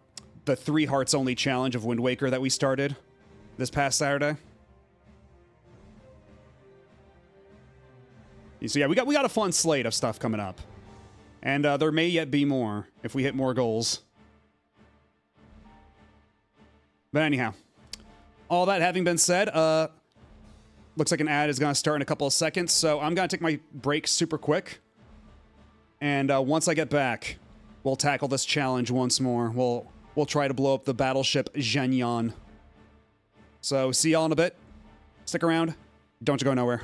3 hearts only challenge of Wind Waker that we started this past Saturday. So yeah, we got a fun slate of stuff coming up, and there may yet be more if we hit more goals. But anyhow, all that having been said, looks like an ad is going to start in a couple of seconds, so I'm going to take my break super quick. And once I get back, we'll tackle this challenge once more. We'll try to blow up the battleship Zhenyan. So see y'all in a bit. Stick around. Don't you go nowhere.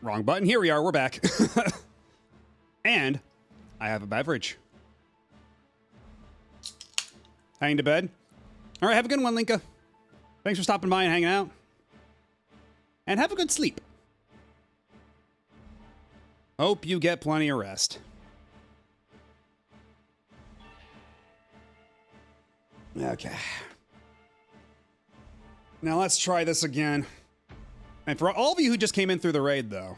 Wrong button. Here we are. We're back. And I have a beverage. Hanging to bed. All right, have a good one, Linka. Thanks for stopping by and hanging out. And have a good sleep. Hope you get plenty of rest. Okay. Now let's try this again. And for all of you who just came in through the raid, though,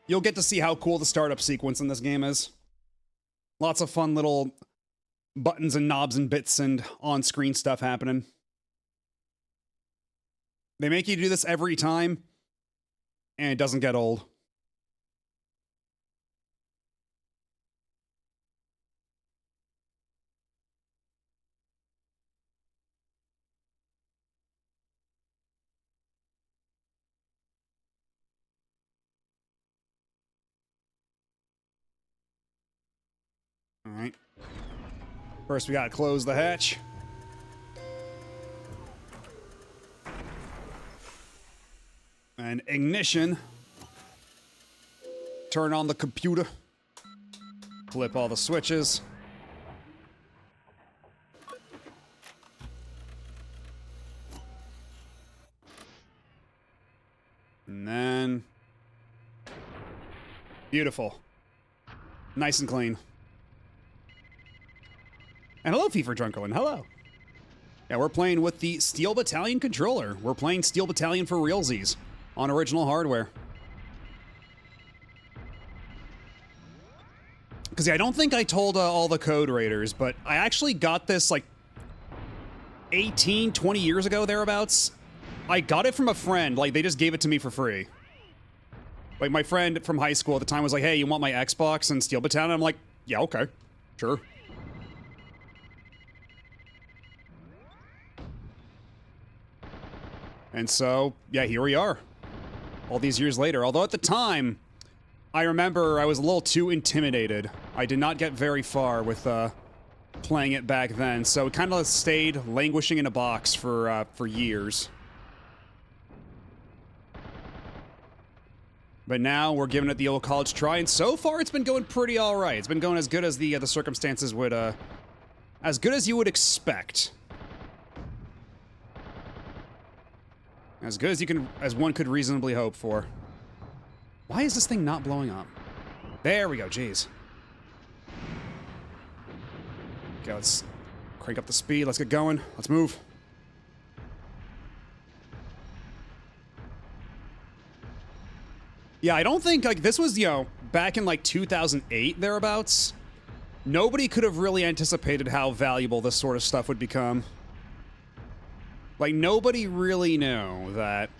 you'll get to see how cool the startup sequence in this game is. Lots of fun little buttons and knobs and bits and on-screen stuff happening. They make you do this every time, and it doesn't get old. All right. First, we gotta close the hatch. And ignition. Turn on the computer. Flip all the switches. And then... beautiful. Nice and clean. And hello, FIFA Drunkerlin. Hello. Yeah, we're playing with the Steel Battalion controller. We're playing Steel Battalion for realsies on original hardware. Because yeah, I don't think I told all the code raiders, but I actually got this like 18, 20 years ago, thereabouts. I got it from a friend. Like, they just gave it to me for free. Like, my friend from high school at the time was like, hey, you want my Xbox and Steel Battalion? I'm like, yeah, okay. Sure. And so, yeah, here we are. All these years later. Although at the time, I remember I was a little too intimidated. I did not get very far with playing it back then. So it kind of stayed languishing in a box for years. But now we're giving it the old college try, and so far it's been going pretty all right. It's been going as good as the circumstances would, as good as you would expect. As good as one could reasonably hope for. Why is this thing not blowing up? There we go, jeez. Okay, let's crank up the speed. Let's get going. Let's move. Yeah, I don't think, like, this was, you know, back in, like, 2008, thereabouts. Nobody could have really anticipated how valuable this sort of stuff would become. Like, nobody really knew that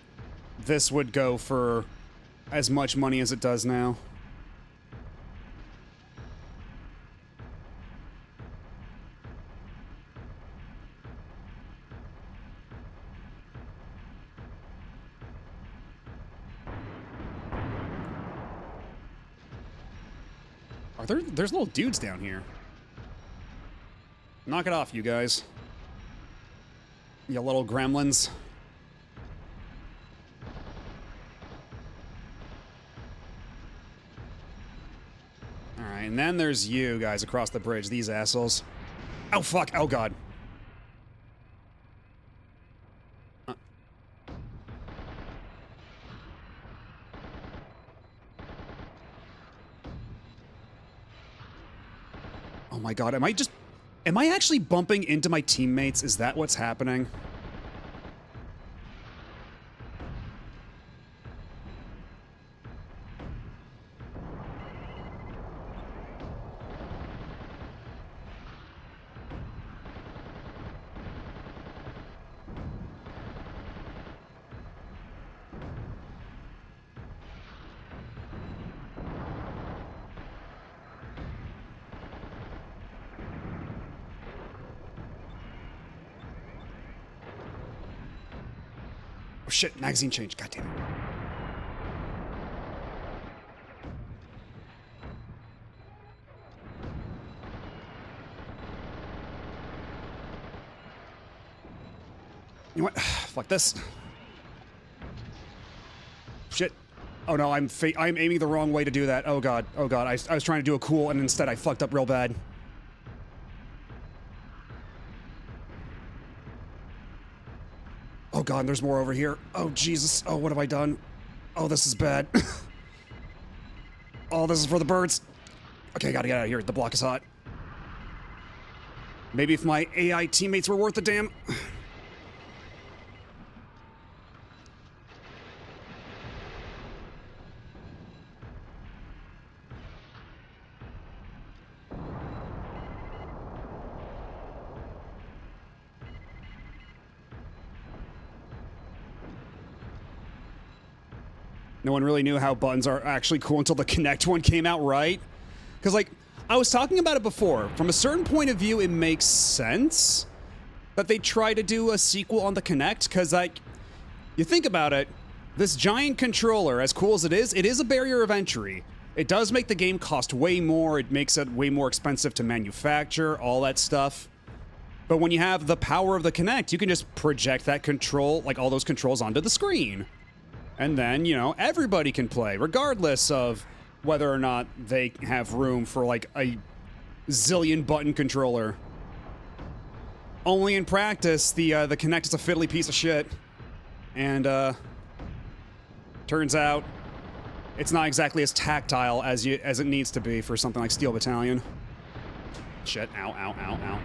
this would go for as much money as it does now. There's little dudes down here. Knock it off, you guys. You little gremlins. Alright, and then there's you guys across the bridge, these assholes. Oh, fuck. Oh, God. Oh, my God. Am I actually bumping into my teammates? Is that what's happening? Oh shit, magazine change. God damn it. You know what? Fuck this. Shit. Oh no, I'm aiming the wrong way to do that. Oh god. Oh god. I was trying to do a cool and instead I fucked up real bad. Oh god, there's more over here. Oh Jesus. Oh, what have I done? Oh, this is bad. Oh, this is for the birds. Okay, gotta get out of here. The block is hot. Maybe if my AI teammates were worth the damn. No one really knew how buttons are actually cool until the Kinect one came out, right? Because, like, I was talking about it before. From a certain point of view, it makes sense that they try to do a sequel on the Kinect, because, like, you think about it, this giant controller, as cool as it is a barrier of entry. It does make the game cost way more, it makes it way more expensive to manufacture, all that stuff. But when you have the power of the Kinect, you can just project that control, like all those controls onto the screen. And then, you know, everybody can play, regardless of whether or not they have room for, like, a zillion button controller. Only in practice, the Kinect is a fiddly piece of shit. And, turns out, it's not exactly as tactile as it needs to be for something like Steel Battalion. Shit, ow, ow, ow, ow.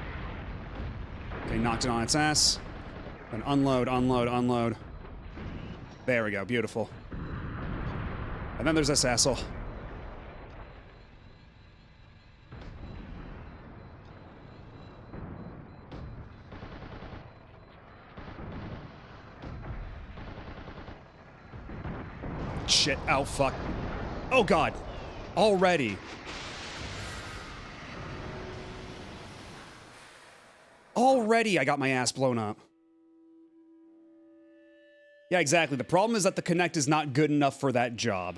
Okay, knocked it on its ass. Then unload, unload, unload. There we go, beautiful. And then there's this asshole. Shit, oh fuck. Oh god. Already. Already I got my ass blown up. Yeah, exactly. The problem is that the Kinect is not good enough for that job.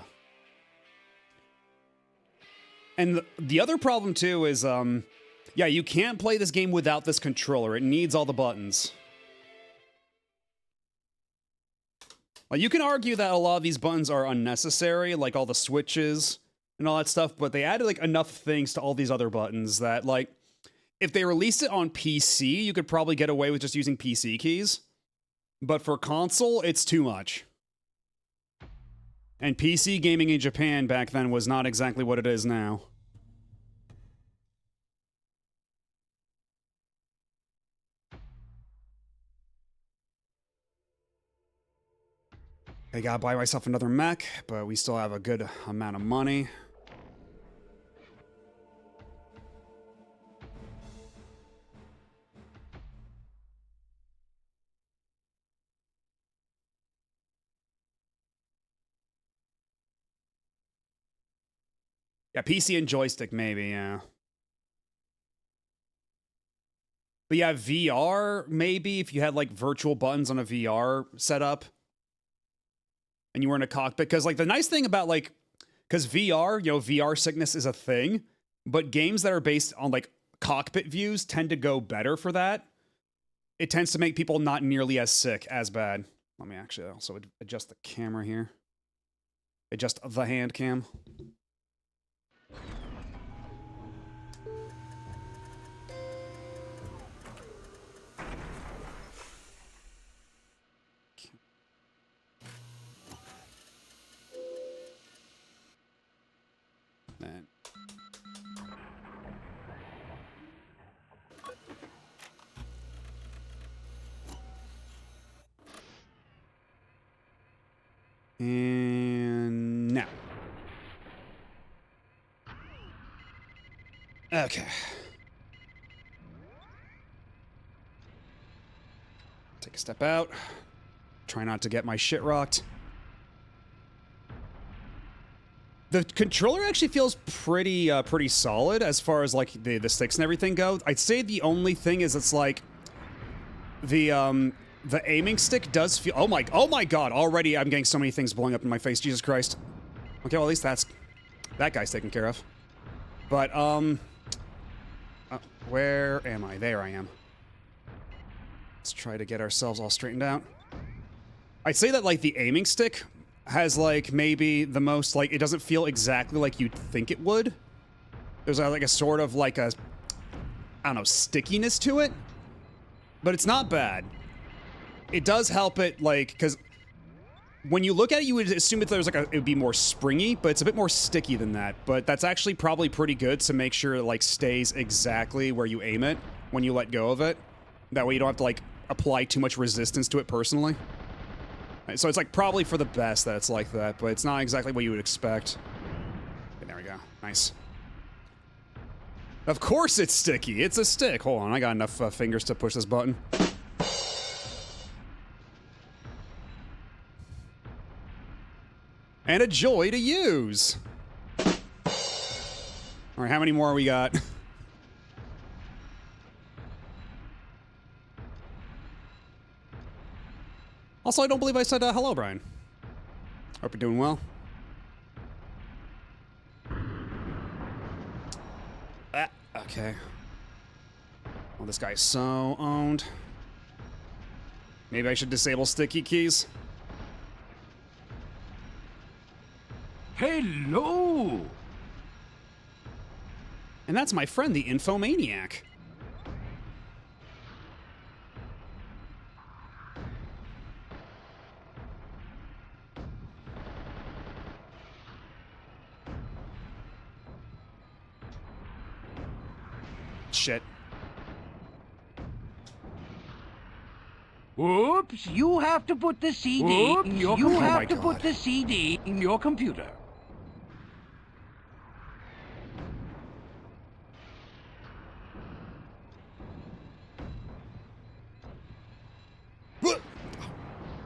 And the other problem, too, is, yeah, you can't play this game without this controller. It needs all the buttons. Like, you can argue that a lot of these buttons are unnecessary, like all the switches and all that stuff, but they added, like, enough things to all these other buttons that, like, if they released it on PC, you could probably get away with just using PC keys. But for console, it's too much. And PC gaming in Japan back then was not exactly what it is now. I gotta buy myself another mech, but we still have a good amount of money. Yeah, PC and joystick, maybe, yeah. But yeah, VR, maybe, if you had, like, virtual buttons on a VR setup. And you were in a cockpit. Because, like, the nice thing about, like... Because VR, you know, VR sickness is a thing. But games that are based on, like, cockpit views tend to go better for that. It tends to make people not nearly as sick, as bad. Let me actually also adjust the camera here. Adjust the hand cam. Then. And now. Okay. Take a step out. Try not to get my shit rocked. The controller actually feels pretty solid as far as like the sticks and everything go. I'd say the only thing is it's like the The aiming stick does feel... Oh my god, already I'm getting so many things blowing up in my face, Jesus Christ. Okay, well at least that guy's taken care of. But, where am I? There I am. Let's try to get ourselves all straightened out. I'd say that, like, the aiming stick has, like, maybe the most, like, it doesn't feel exactly like you'd think it would. There's, like, a sort of, like, a, I don't know, stickiness to it. But it's not bad. It does help it, like, because when you look at it, you would assume that there's, like, it would be more springy, but it's a bit more sticky than that. But that's actually probably pretty good to make sure it, like, stays exactly where you aim it when you let go of it. That way you don't have to, like, apply too much resistance to it personally. So it's, like, probably for the best that it's like that, but it's not exactly what you would expect. Okay, there we go. Nice. Of course it's sticky. It's a stick. Hold on, I got enough fingers to push this button. And a joy to use. All right, how many more we got? Also, I don't believe I said hello, Brian. Hope you're doing well. Okay. Well, this guy's so owned. Maybe I should disable sticky keys. Hello! And that's my friend, the Infomaniac. Shit. Oops, you have to put the CD in your computer. You have to put the CD in your computer.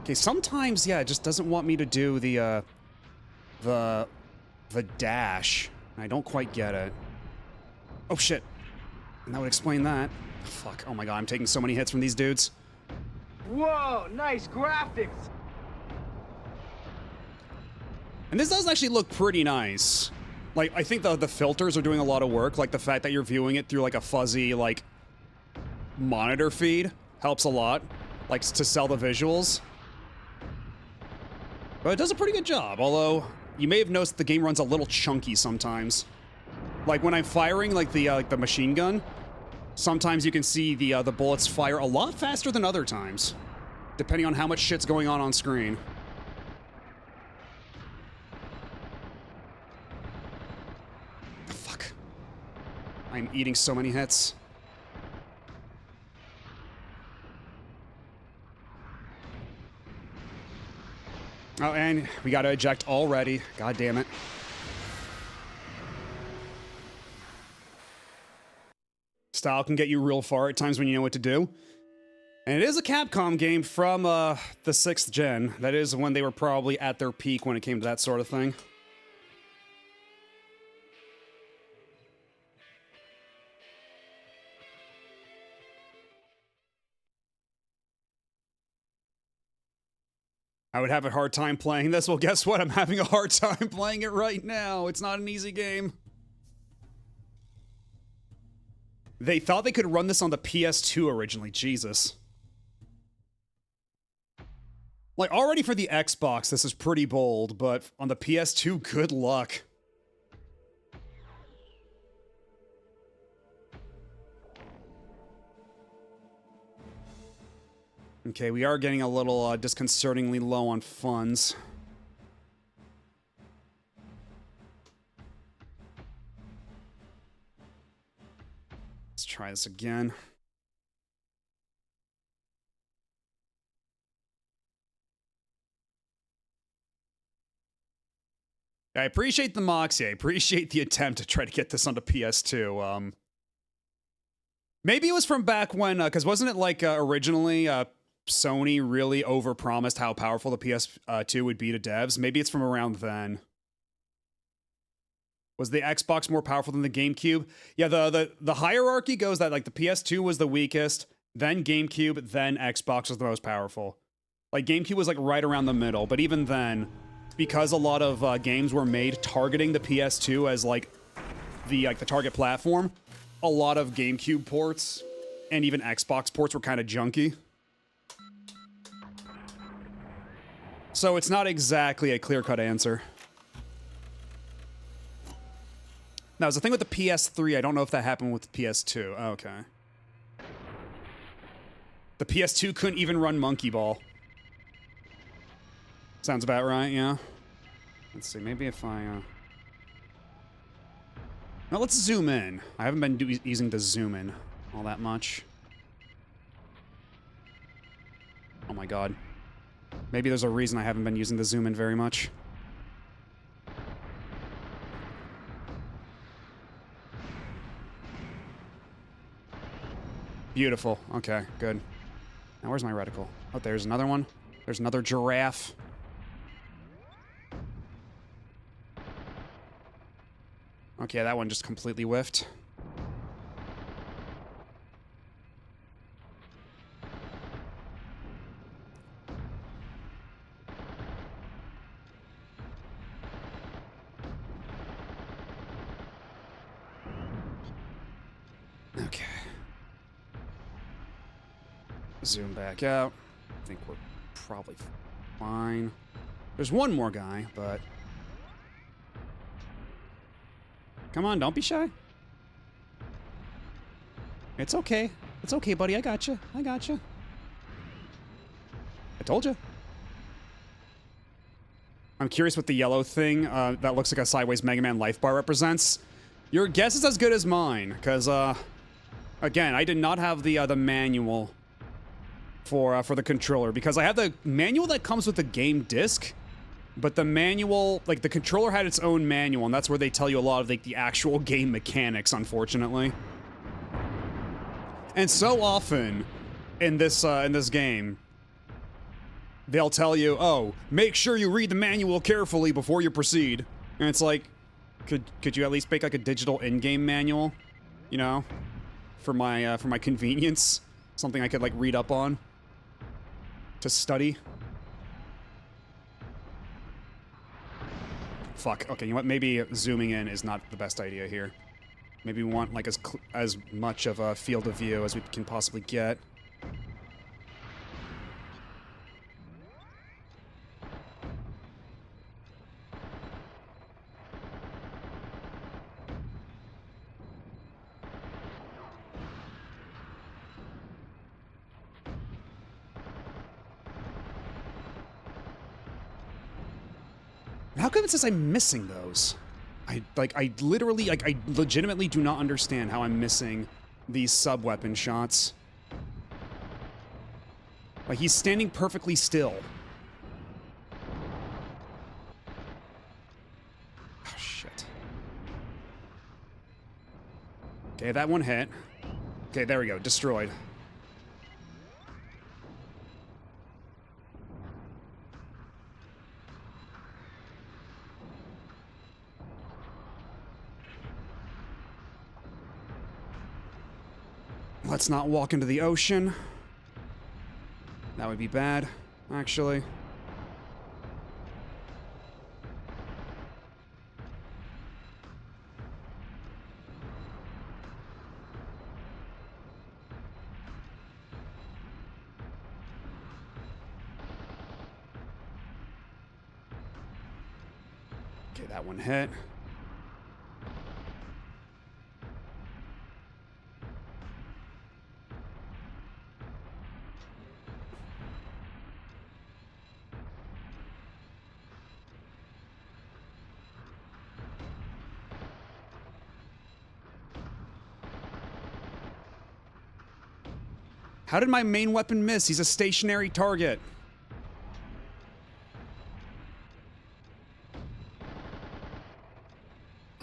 Okay, sometimes, yeah, it just doesn't want me to do the dash. I don't quite get it. Oh, shit. And that would explain that. Fuck, oh my god, I'm taking so many hits from these dudes. Whoa, nice graphics. And this does actually look pretty nice. Like, I think the filters are doing a lot of work. Like, the fact that you're viewing it through, like, a fuzzy, like, monitor feed helps a lot. Like, to sell the visuals. But it does a pretty good job, although you may have noticed the game runs a little chunky sometimes. Like, when I'm firing, like, the machine gun, sometimes you can see the bullets fire a lot faster than other times, depending on how much shit's going on screen. Fuck. I'm eating so many hits. Oh, and we gotta eject already. God damn it. Style can get you real far at times when you know what to do. And it is a Capcom game from the 6th gen. That is when they were probably at their peak when it came to that sort of thing. I would have a hard time playing this. Well, guess what? I'm having a hard time playing it right now. It's not an easy game. They thought they could run this on the PS2 originally. Jesus. Like, already for the Xbox, this is pretty bold, but on the PS2, good luck. Okay, we are getting a little disconcertingly low on funds. Let's try this again. I appreciate the moxie. I appreciate the attempt to try to get this onto PS2. Maybe it was from back when, because wasn't it like originally Sony really overpromised how powerful the PS2 would be to devs? Maybe it's from around then. Was the Xbox more powerful than the GameCube? Yeah, the hierarchy goes that like the PS2 was the weakest, then GameCube, then Xbox was the most powerful. Like, GameCube was, like, right around the middle, but even then, because a lot of games were made targeting the PS2 as, like, the target platform, a lot of GameCube ports and even Xbox ports were kind of junky. So it's not exactly a clear-cut answer. Now, there's a thing with the PS3. I don't know if that happened with the PS2. Oh, okay. The PS2 couldn't even run Monkey Ball. Sounds about right, yeah. Let's see, maybe if I, Now, let's zoom in. I haven't been using the zoom in all that much. Oh my god. Maybe there's a reason I haven't been using the zoom in very much. Beautiful. Okay, good. Now, where's my reticle? Oh, there's another one. There's another giraffe. Okay, that one just completely whiffed. Okay. Zoom back out. I think we're probably fine. There's one more guy, but... Come on, don't be shy. It's okay. It's okay, buddy. I got you. I got you. I told you. I'm curious what the yellow thing that looks like a sideways Mega Man life bar represents. Your guess is as good as mine, because, again, I did not have the manual for the controller, because I have the manual that comes with the game disc, but the manual, like, the controller had its own manual, and that's where they tell you a lot of, like, the actual game mechanics, unfortunately. And so often in this game, they'll tell you, oh, make sure you read the manual carefully before you proceed. And it's like, could you at least make, like, a digital in-game manual? You know? For my convenience? Something I could, like, read up on? To study? Fuck. Okay, you know what? Maybe zooming in is not the best idea here. Maybe we want, like, as much of a field of view as we can possibly get. How come it says I'm missing those? I legitimately do not understand how I'm missing these sub-weapon shots. Like, he's standing perfectly still. Oh, shit. Okay, that one hit. Okay, there we go. Destroyed. Let's not walk into the ocean. That would be bad, actually. Okay, that one hit. How did my main weapon miss? He's a stationary target.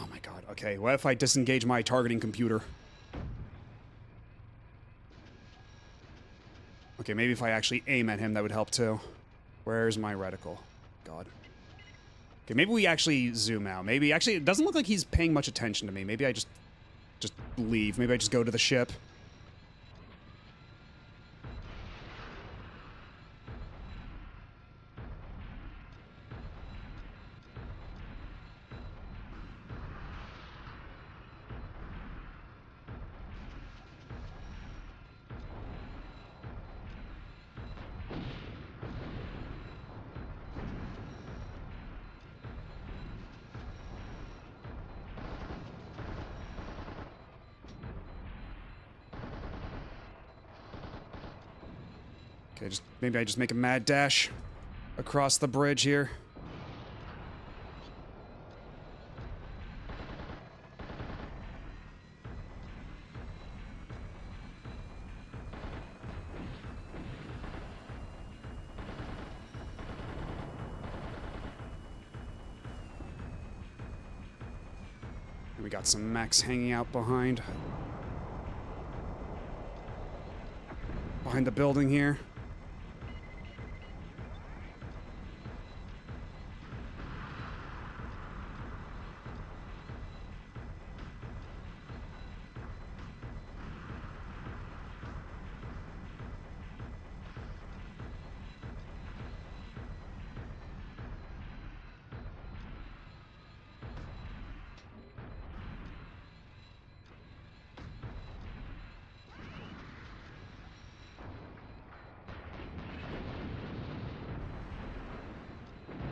Oh my god. Okay, what if I disengage my targeting computer? Okay, maybe if I actually aim at him, that would help too. Where's my reticle? God. Okay, maybe we actually zoom out. Maybe, actually, it doesn't look like he's paying much attention to me. Maybe I just leave. Maybe I just go to the ship. Okay, maybe I just make a mad dash across the bridge here. We got some mechs hanging out behind the building here.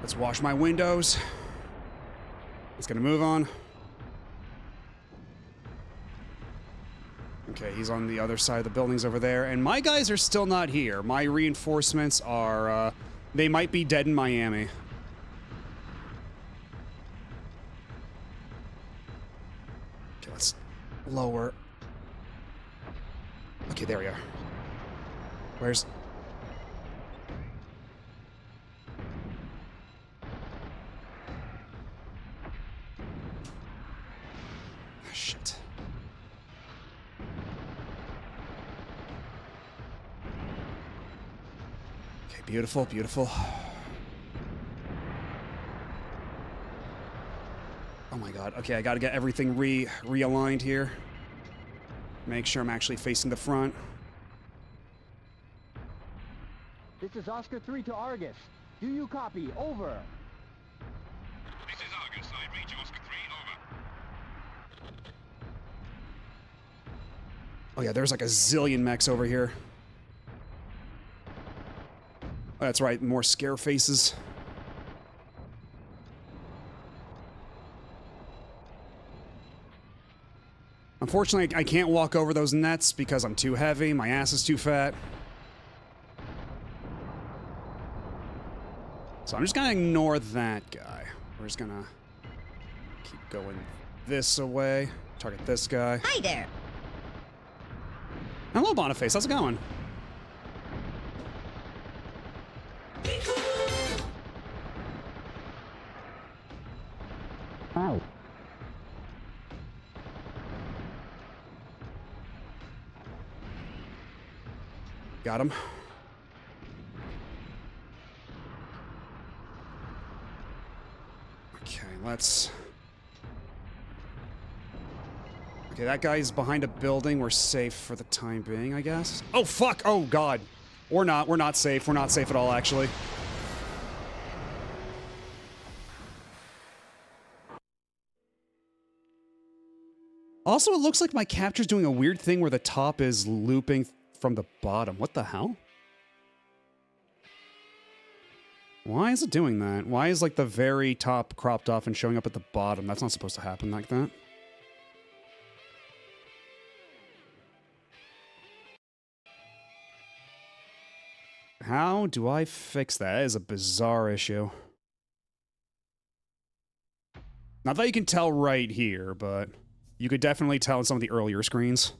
Let's wash my windows. It's gonna move on. Okay, he's on the other side of the buildings over there, and my guys are still not here. My reinforcements are, they might be dead in Miami. Okay, let's lower. Okay, there we are. Where's... Shit. Okay, beautiful, beautiful. Oh my god. Okay, I gotta get everything realigned here. Make sure I'm actually facing the front. This is Oscar 3 to Argus. Do you copy? Over. This is Argus. I read you, Oscar 3. Over. Oh yeah, there's like a zillion mechs over here. Oh, that's right, more scare faces. Unfortunately, I can't walk over those nets because I'm too heavy, my ass is too fat. So I'm just gonna ignore that guy. We're just gonna keep going this away. Target this guy. Hi there. Hello, Boniface. How's it going? Ow. Got him. Okay, let's... Okay, that guy's behind a building. We're safe for the time being, I guess. Oh, fuck! Oh, God. We're not. We're not safe. We're not safe at all, actually. Also, it looks like my capture's doing a weird thing where the top is looping from the bottom. What the hell? Why is it doing that? Why is, like, the very top cropped off and showing up at the bottom? That's not supposed to happen like that. How do I fix that? That is a bizarre issue. Not that you can tell right here, but you could definitely tell in some of the earlier screens.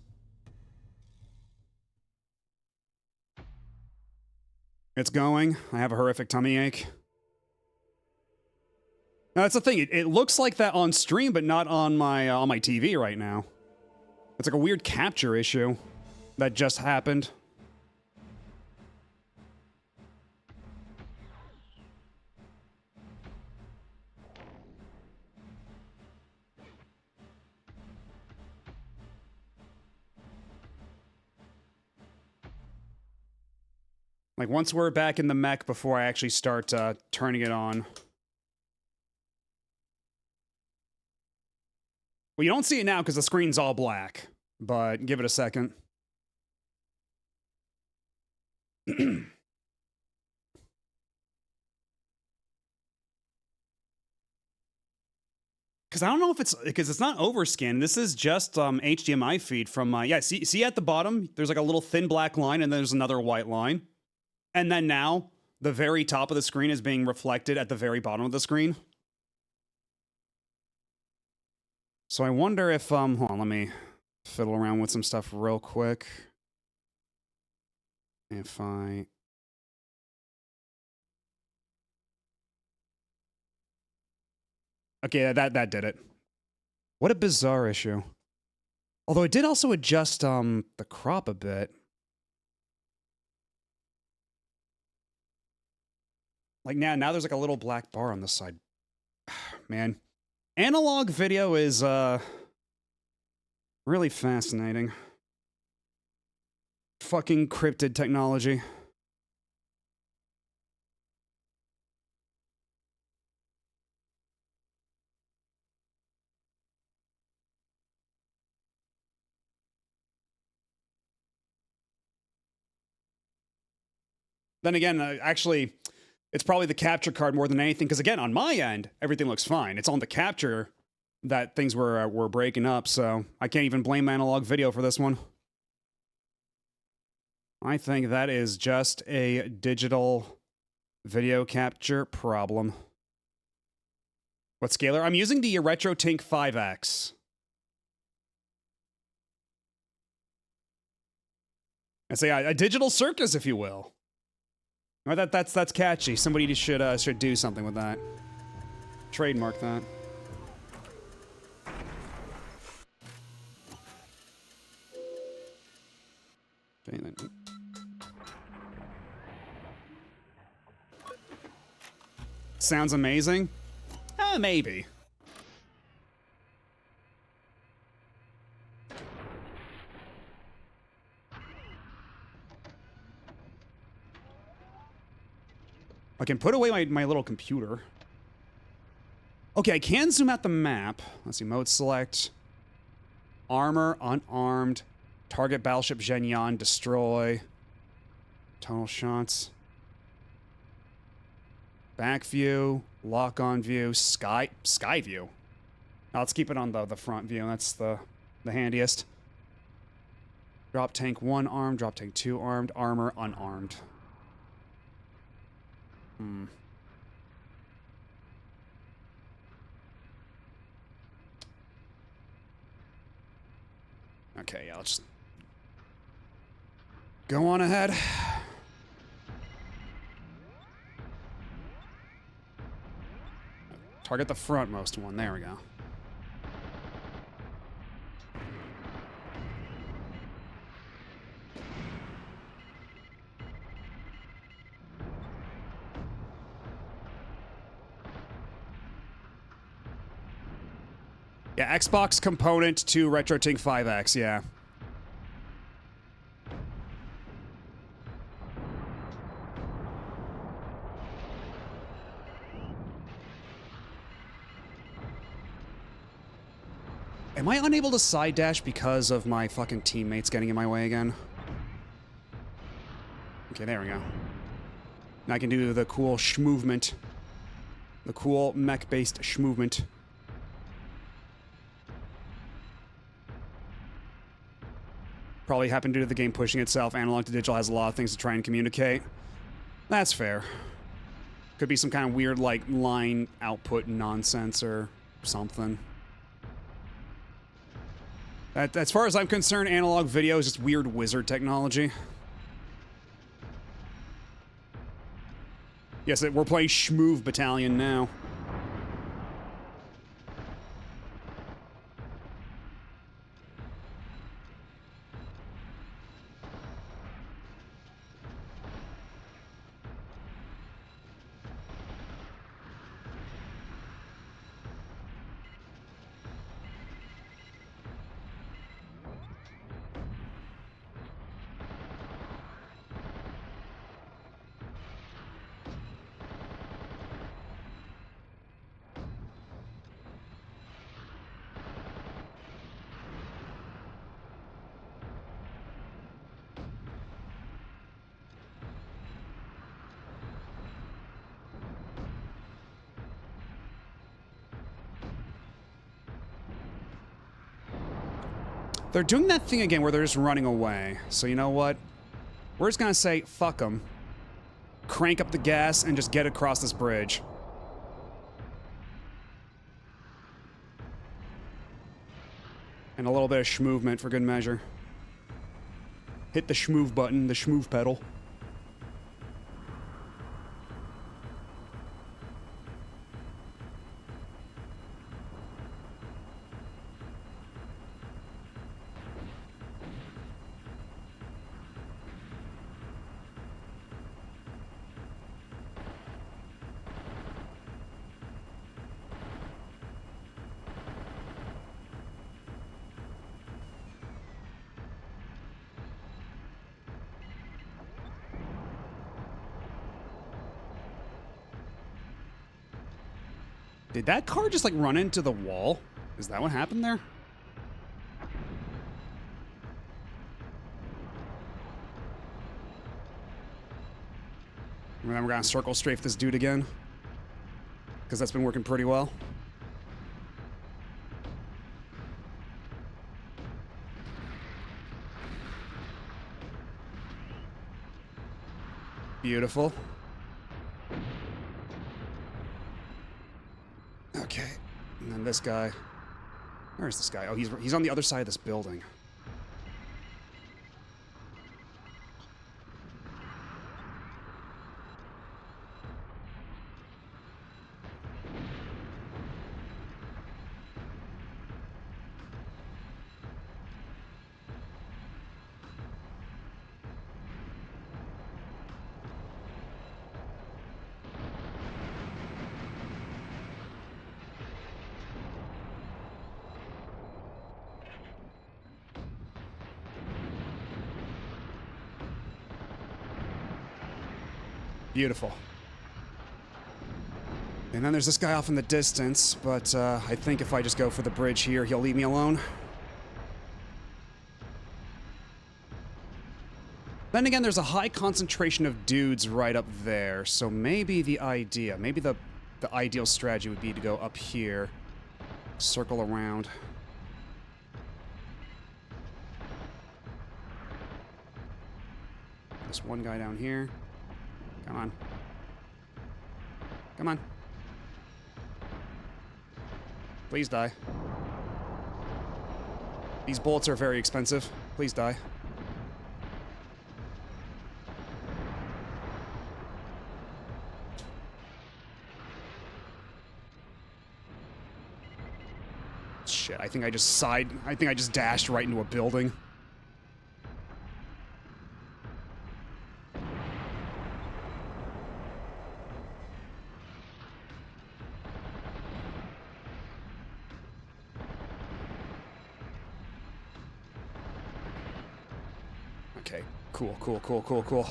It's going. I have a horrific tummy ache. Now, that's the thing. It looks like that on stream, but not on my TV right now. It's like a weird capture issue that just happened. Like, once we're back in the mech before I actually start turning it on. Well, you don't see it now because the screen's all black, but give it a second. Because I don't know if it's... Because it's not overscan. This is just HDMI feed from... yeah, see at the bottom? There's like a little thin black line and then there's another white line. And then now, the very top of the screen is being reflected at the very bottom of the screen. So I wonder if, hold on, let me fiddle around with some stuff real quick. If I... Okay, that did it. What a bizarre issue. Although it did also adjust, the crop a bit. Like now there's like a little black bar on this side. Man. Analog video is, really fascinating. Fucking cryptid technology. Then again, actually, it's probably the capture card more than anything, because again, on my end, everything looks fine. It's on the capture that things were breaking up, so I can't even blame analog video for this one. I think that is just a digital video capture problem. What scaler? I'm using the RetroTink 5X. I say a digital circus, if you will. Or that's catchy. Somebody should do something with that. Trademark that. Okay, then. Sounds amazing? Maybe. I can put away my little computer. Okay, I can zoom out the map. Let's see, mode select. Armor, unarmed. Target battleship Zhenyan, destroy. Tunnel shots. Back view, lock on view, sky view. Now let's keep it on the front view. That's the handiest. Drop tank 1 armed, drop tank 2 armed, armor unarmed. Okay, yeah, let's just go on ahead. Target the frontmost one. There we go. Yeah, Xbox component to RetroTink 5X, yeah. Am I unable to side dash because of my fucking teammates getting in my way again? Okay, there we go. Now I can do the cool sh-movement. The cool mech-based sh-movement. Probably happened due to the game pushing itself. Analog to digital has a lot of things to try and communicate. That's fair. Could be some kind of weird, like, line output nonsense or something. As far as I'm concerned, analog video is just weird wizard technology. Yes, we're playing Schmoove Battalion now. They're doing that thing again where they're just running away. So you know what? We're just gonna say, fuck them. crank up the gas and just get across this bridge. And a little bit of schmovement for good measure. Hit the schmoove button, the schmoove pedal. Did that car just like run into the wall? Is that what happened there? And then we're gonna circle strafe this dude again. Because that's been working pretty well. Beautiful. Okay, and then this guy. Where's this guy? Oh, he's on the other side of this building. Beautiful. And then there's this guy off in the distance, but I think if I just go for the bridge here, he'll leave me alone. Then again, there's a high concentration of dudes right up there, so maybe the ideal strategy would be to go up here, circle around. There's one guy down here. Come on. Come on. Please die. These bullets are very expensive. Please die. Shit, I think I just dashed right into a building. Okay, cool.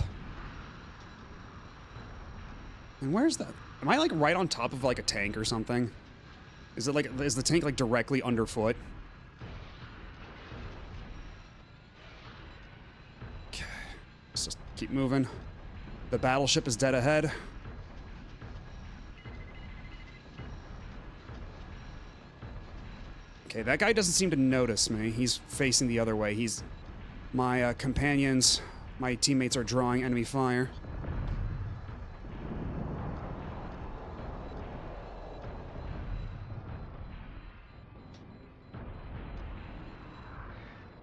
And where's that? Am I like right on top of like a tank or something? Is the tank like directly underfoot? Okay, let's just keep moving. The battleship is dead ahead. Okay, that guy doesn't seem to notice me. He's facing the other way. My companions, my teammates are drawing enemy fire.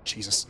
Jesus.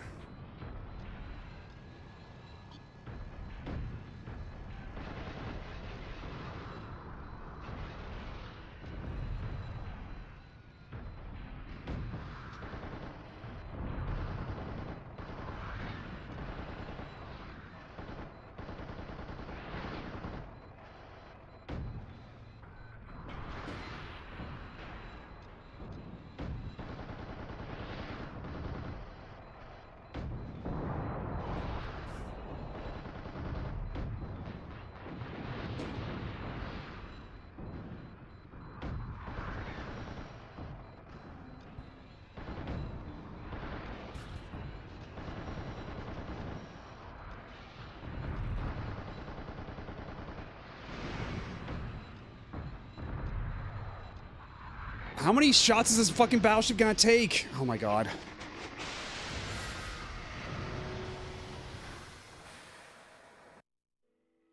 How many shots is this fucking battleship gonna take? Oh my god.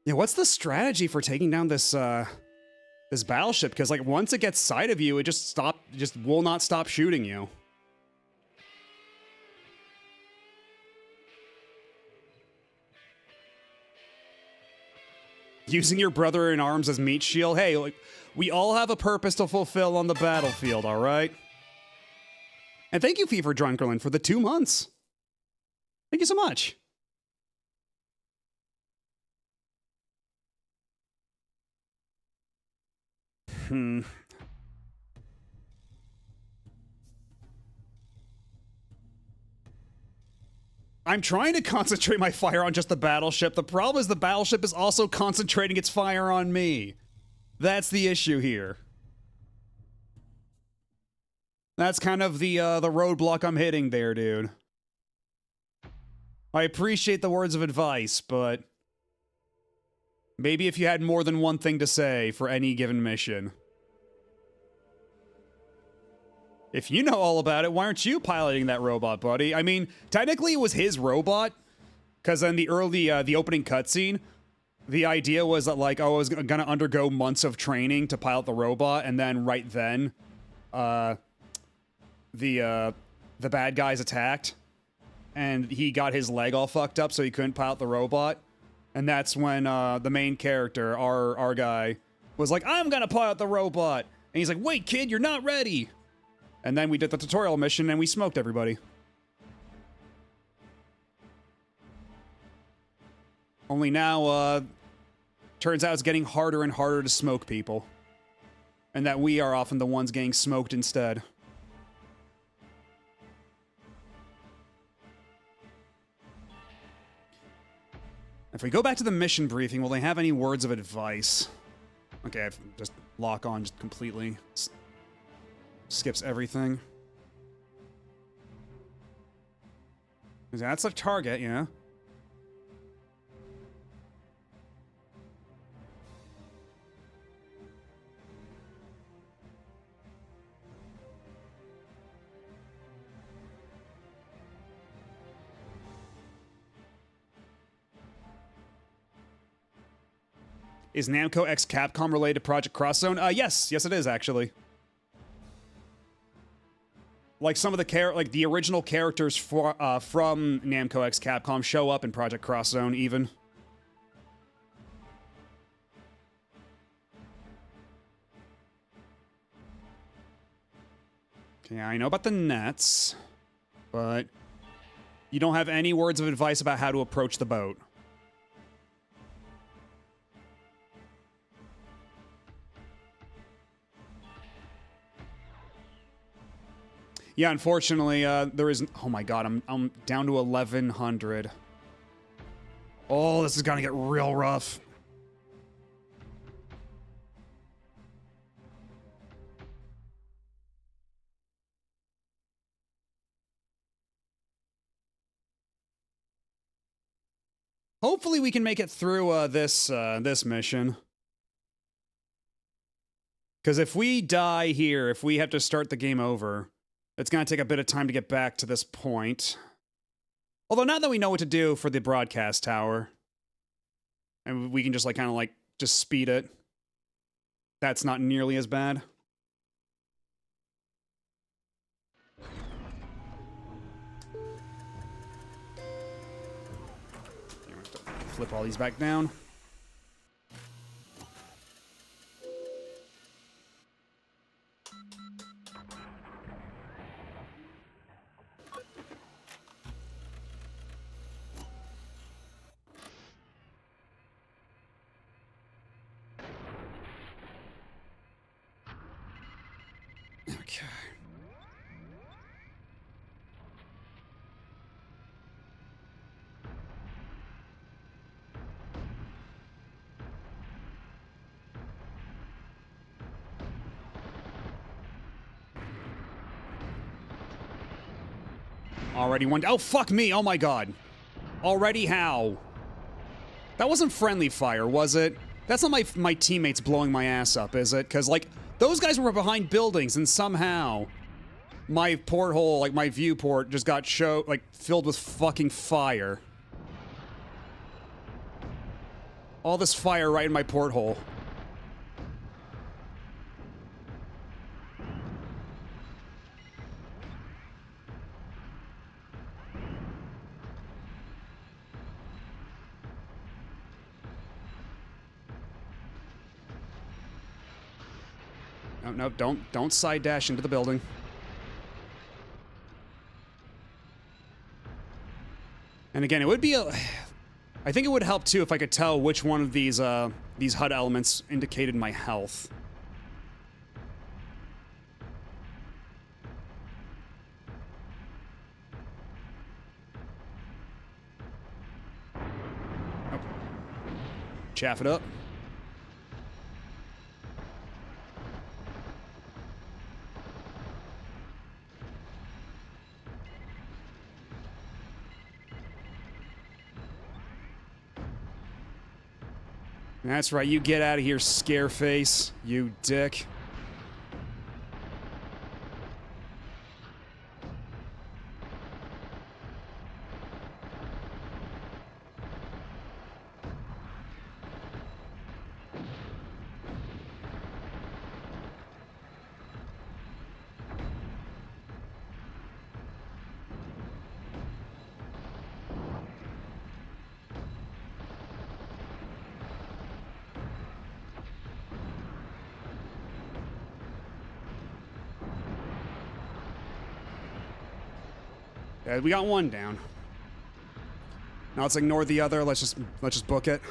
Yeah, what's the strategy for taking down this this battleship? Because like once it gets sight of you, it just will not stop shooting you. Using your brother in arms as meat shield. Hey, like we all have a purpose to fulfill on the battlefield, all right? And thank you, Fever Drunkerland, for the 2 months. Thank you so much. I'm trying to concentrate my fire on just the battleship. The problem is the battleship is also concentrating its fire on me. That's the issue here. That's kind of the roadblock I'm hitting there, dude. I appreciate the words of advice, but maybe if you had more than one thing to say for any given mission. If you know all about it, why aren't you piloting that robot, buddy? I mean, technically it was his robot, because in the opening cutscene, the idea was that, like, oh, I was gonna undergo months of training to pilot the robot, and then right then, the bad guys attacked, and he got his leg all fucked up, so he couldn't pilot the robot. And that's when the main character, our guy, was like, I'm gonna pilot the robot. And he's like, wait, kid, you're not ready. And then we did the tutorial mission and we smoked everybody. Only now, turns out it's getting harder and harder to smoke people. And that we are often the ones getting smoked instead. If we go back to the mission briefing, will they have any words of advice? Okay, I've just lock on just completely. Skips everything. That's a target, yeah. Is Namco X Capcom related to Project Cross Zone? Yes, it is actually. Like some of the the original characters from Namco X Capcom show up in Project Cross Zone even. Okay, I know about the nets, but you don't have any words of advice about how to approach the boat. Yeah, unfortunately, there isn't. Oh my god, I'm down to 1100. Oh, this is gonna get real rough. Hopefully, we can make it through this mission. Because if we die here, if we have to start the game over, it's going to take a bit of time to get back to this point. Although now that we know what to do for the broadcast tower, and we can just just speed it, that's not nearly as bad. Flip all these back down. Okay. Already one. Oh, fuck me. Oh, my God. Already how? That wasn't friendly fire, was it? That's not my teammates blowing my ass up, is it? Because, like, those guys were behind buildings, and somehow my porthole, like, my viewport just got filled with fucking fire. All this fire right in my porthole. No, don't side dash into the building. And again, it would be I think it would help too if I could tell which one of these HUD elements indicated my health. Oh. Chaff it up. That's right, you get out of here, Scareface, you dick. We got one down. Now let's ignore the other. Let's just book it.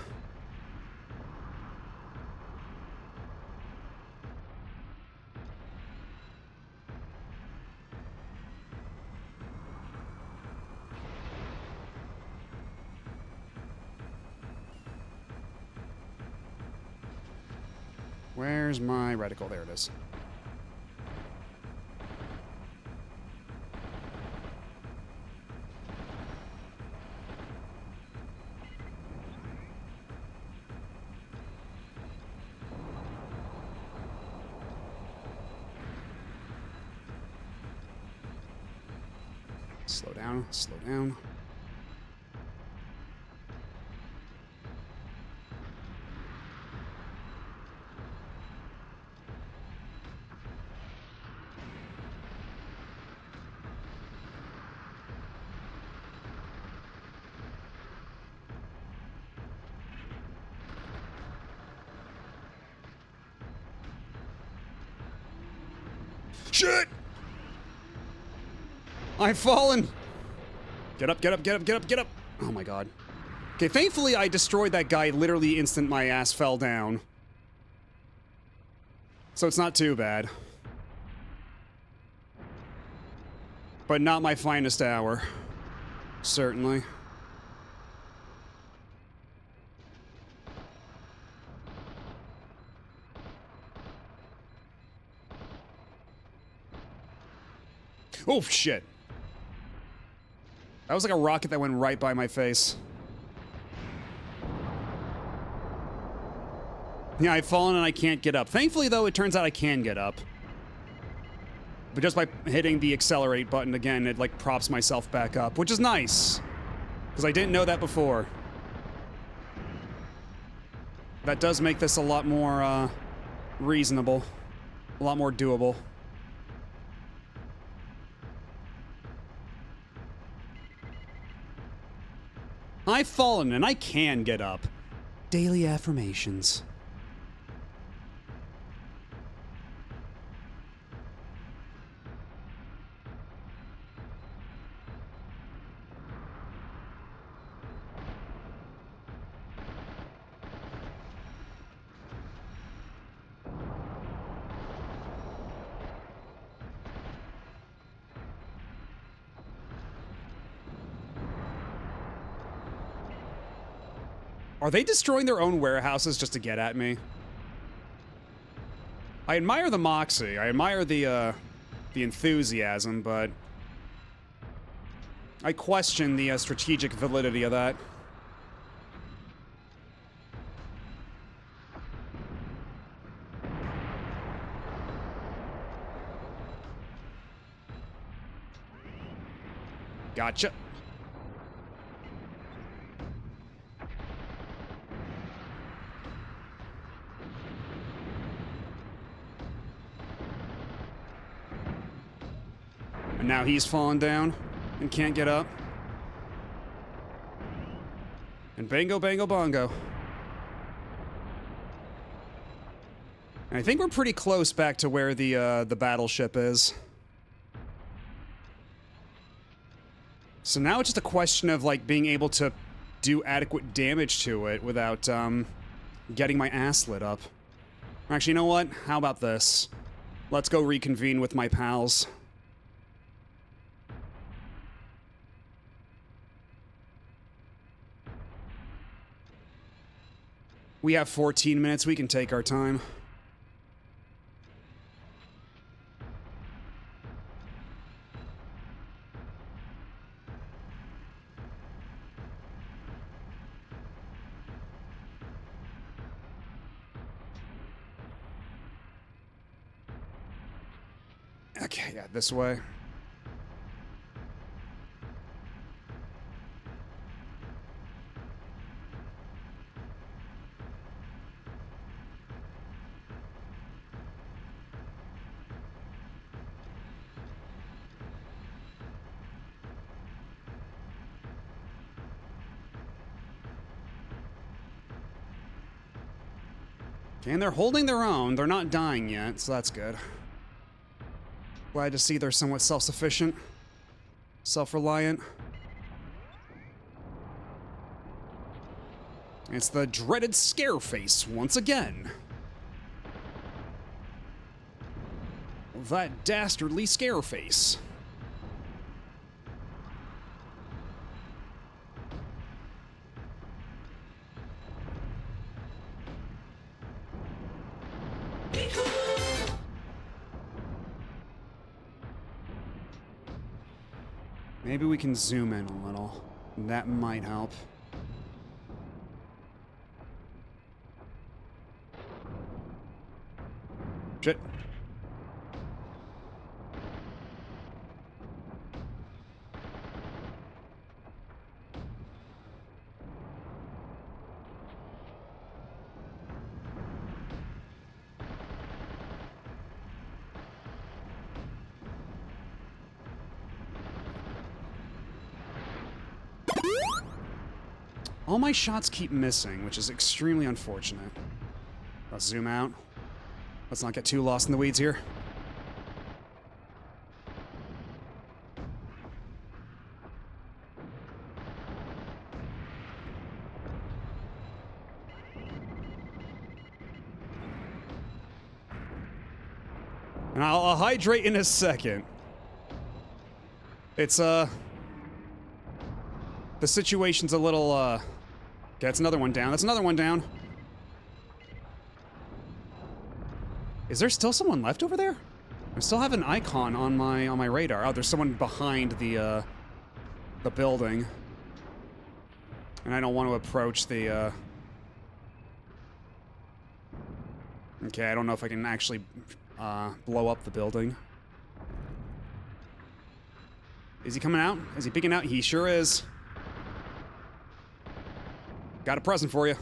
Where's my reticle? There it is. Slow down, slow down. Shit! I've fallen! Get up, get up, get up, get up, get up! Oh my god. Okay, thankfully I destroyed that guy literally instant my ass fell down. So it's not too bad. But not my finest hour. Certainly. Oh, shit. That was like a rocket that went right by my face. Yeah, I've fallen and I can't get up. Thankfully, though, it turns out I can get up. But just by hitting the accelerate button again, it, like, props myself back up, which is nice. Because I didn't know that before. That does make this a lot more, reasonable. A lot more doable. I've fallen and I can get up. Daily affirmations. Are they destroying their own warehouses just to get at me? I admire the moxie. I admire the enthusiasm, but I question the strategic validity of that. Gotcha. And now he's fallen down and can't get up. And bango, bango, bongo. And I think we're pretty close back to where the battleship is. So now it's just a question of, like, being able to do adequate damage to it without, getting my ass lit up. Actually, you know what? How about this? Let's go reconvene with my pals. We have 14 minutes. We can take our time. Okay, yeah, this way. Okay, and they're holding their own. They're not dying yet, so that's good. Glad to see they're somewhat self-sufficient, self-reliant. It's the dreaded Scareface once again. That dastardly Scareface. Maybe we can zoom in a little. That might help. Shit. All my shots keep missing, which is extremely unfortunate. Let's zoom out. Let's not get too lost in the weeds here. And I'll hydrate in a second. It's, the situation's a little, okay, that's another one down. That's another one down. Is there still someone left over there? I still have an icon on my radar. Oh, there's someone behind the building. And I don't want to approach the, Okay, I don't know if I can actually, blow up the building. Is he coming out? Is he peeking out? He sure is. Got a present for you.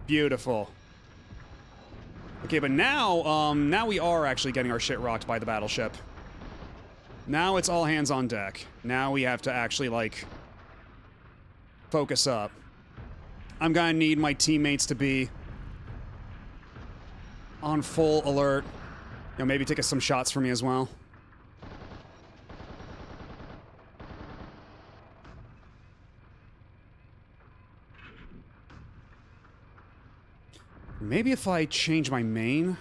Beautiful. Okay, but now, now we are actually getting our shit rocked by the battleship. Now it's all hands on deck. Now we have to actually, like, focus up. I'm gonna need my teammates to be on full alert. You know, maybe take some shots for me as well. Maybe if I change my main.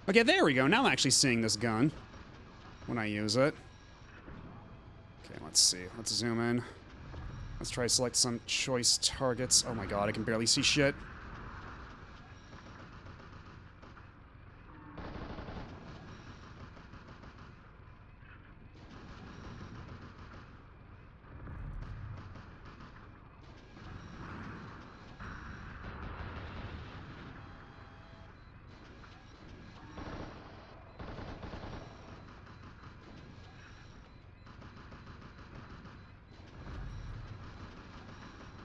Okay, there we go. Now I'm actually seeing this gun when I use it. Okay, let's see. Let's zoom in. Let's try to select some choice targets. Oh my god, I can barely see shit.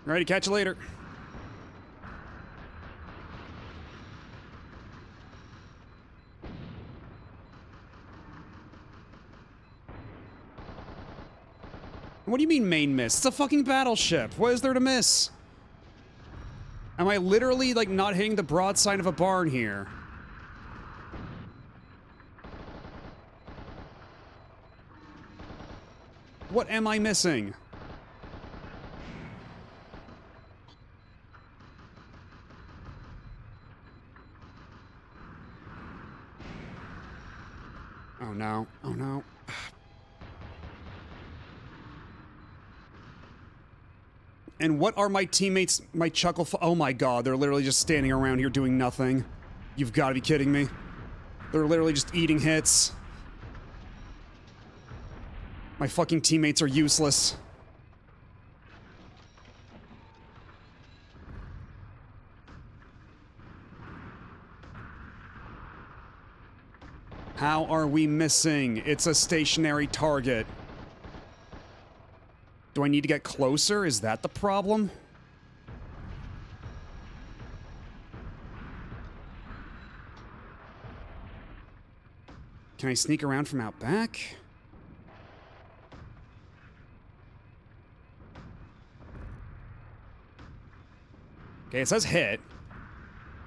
Alrighty, catch you later. What do you mean main miss? It's a fucking battleship. What is there to miss? Am I literally, like, not hitting the broadside of a barn here? What am I missing? Oh no. Oh no. And what are my teammates, my oh my god, they're literally just standing around here doing nothing. You've got to be kidding me. They're literally just eating hits. My fucking teammates are useless. How are we missing? It's a stationary target. Do I need to get closer? Is that the problem? Can I sneak around from out back? Okay, it says hit.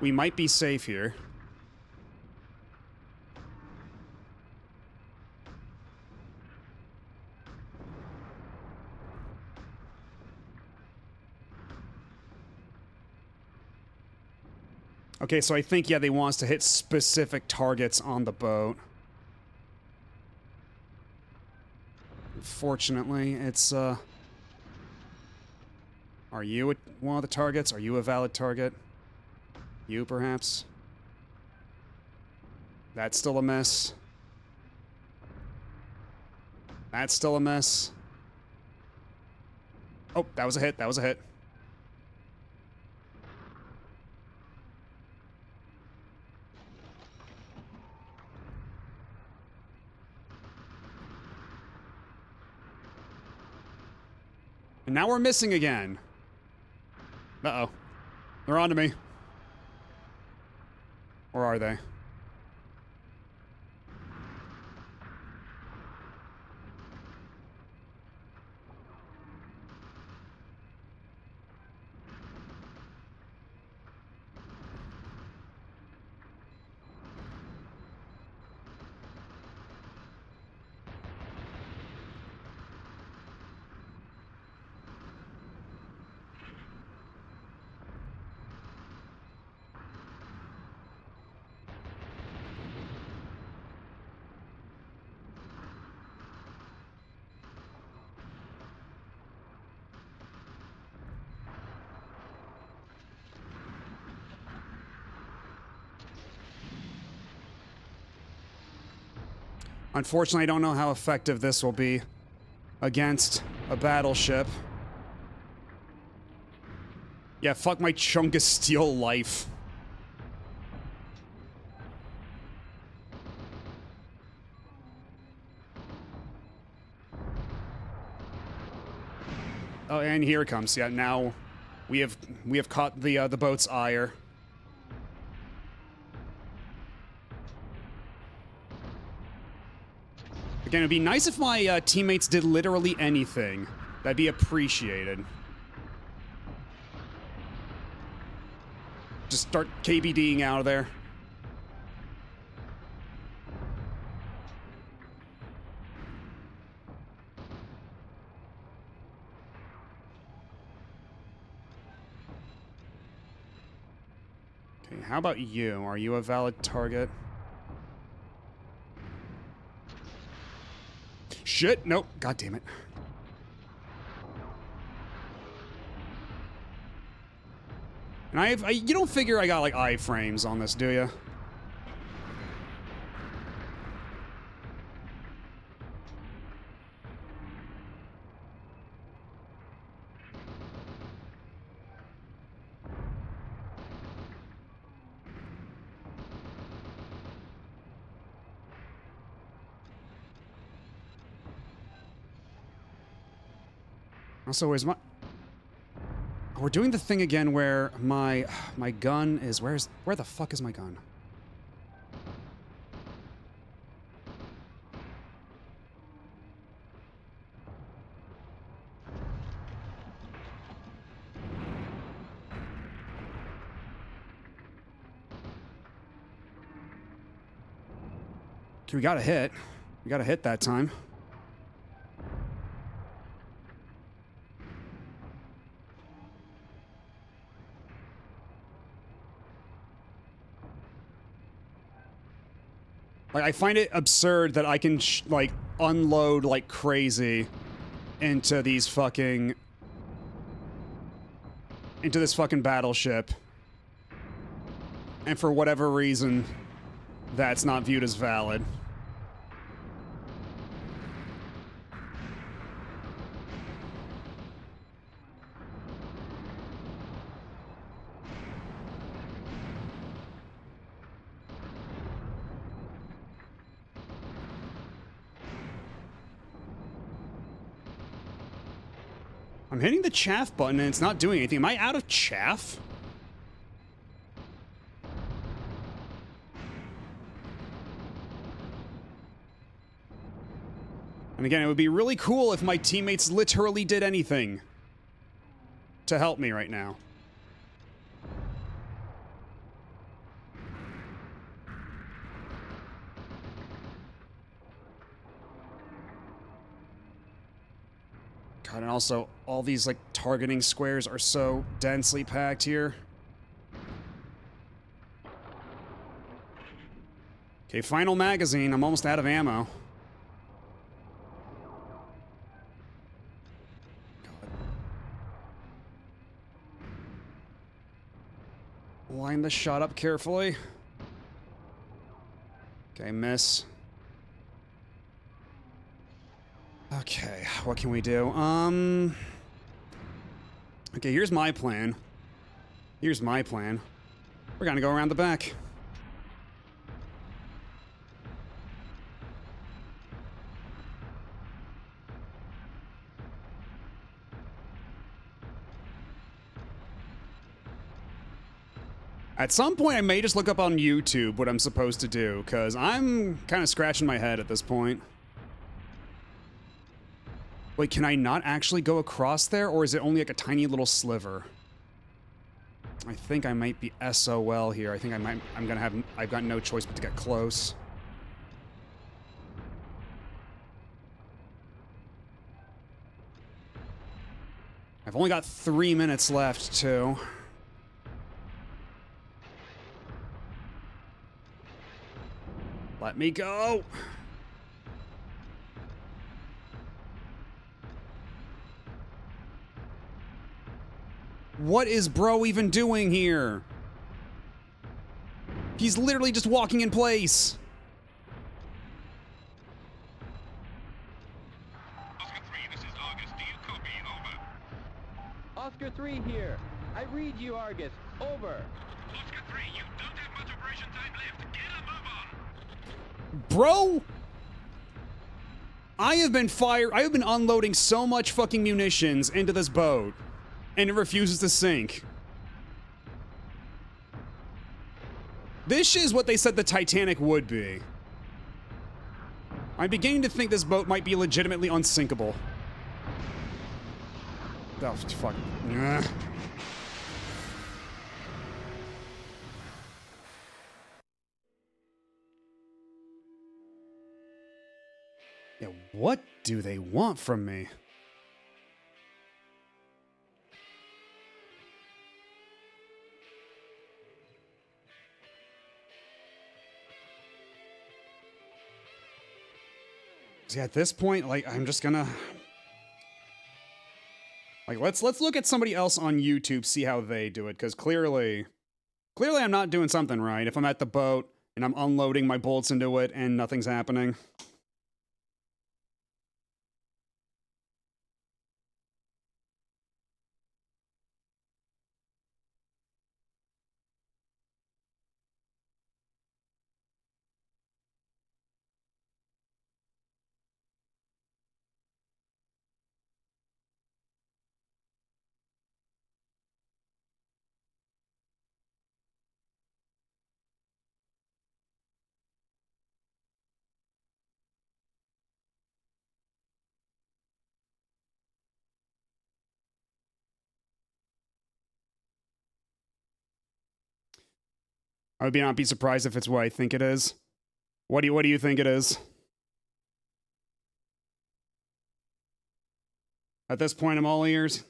We might be safe here. Okay, so I think, yeah, they want us to hit specific targets on the boat. Fortunately, it's, Are you one of the targets? Are you a valid target? You, perhaps? That's still a miss. That's still a miss. Oh, that was a hit. That was a hit. And now we're missing again. Uh-oh. They're on to me. Or are they? Unfortunately, I don't know how effective this will be against a battleship. Yeah, fuck my chunk of steel life. Oh, and here it comes. Yeah, now we have caught the boat's ire. Again, it'd be nice if my teammates did literally anything. That'd be appreciated. Just start KBDing out of there. Okay, how about you? Are you a valid target? Shit, nope. God damn it. And you don't figure I got, like, iframes on this, do you? Also, where's my... We're doing the thing again where my gun is... Where the fuck is my gun? Okay, we got a hit. We got a hit that time. Like, I find it absurd that I can, like, unload like crazy into these fucking... into this fucking battleship. And for whatever reason, that's not viewed as valid. I'm hitting the chaff button and it's not doing anything. Am I out of chaff? And again, it would be really cool if my teammates literally did anything to help me right now. God, and also, all these, like, targeting squares are so densely packed here. Okay, final magazine. I'm almost out of ammo. God. Line the shot up carefully. Okay, miss. Okay, what can we do? Okay, here's my plan. Here's my plan. We're gonna go around the back. At some point, I may just look up on YouTube what I'm supposed to do, because I'm kind of scratching my head at this point. Wait, can I not actually go across there, or is it only like a tiny little sliver? I think I might be SOL here. I think I've got no choice but to get close. I've only got 3 minutes left, too. Let me go! What is bro even doing here? He's literally just walking in place. Oscar 3, this is Argus. Do you copy? Over. Oscar 3 here. I read you, Argus. Over. Oscar 3, you don't have much operation time left. Get a move on. Bro! I have been unloading so much fucking munitions into this boat, and it refuses to sink. This is what they said the Titanic would be. I'm beginning to think this boat might be legitimately unsinkable. Oh, fuck. Ugh. Yeah, what do they want from me? See, at this point, like, I'm just gonna... Like, let's look at somebody else on YouTube, see how they do it, because clearly I'm not doing something right if I'm at the boat and I'm unloading my bolts into it and nothing's happening. I would not be surprised if it's what I think it is. What do you think it is? At this point, I'm all ears.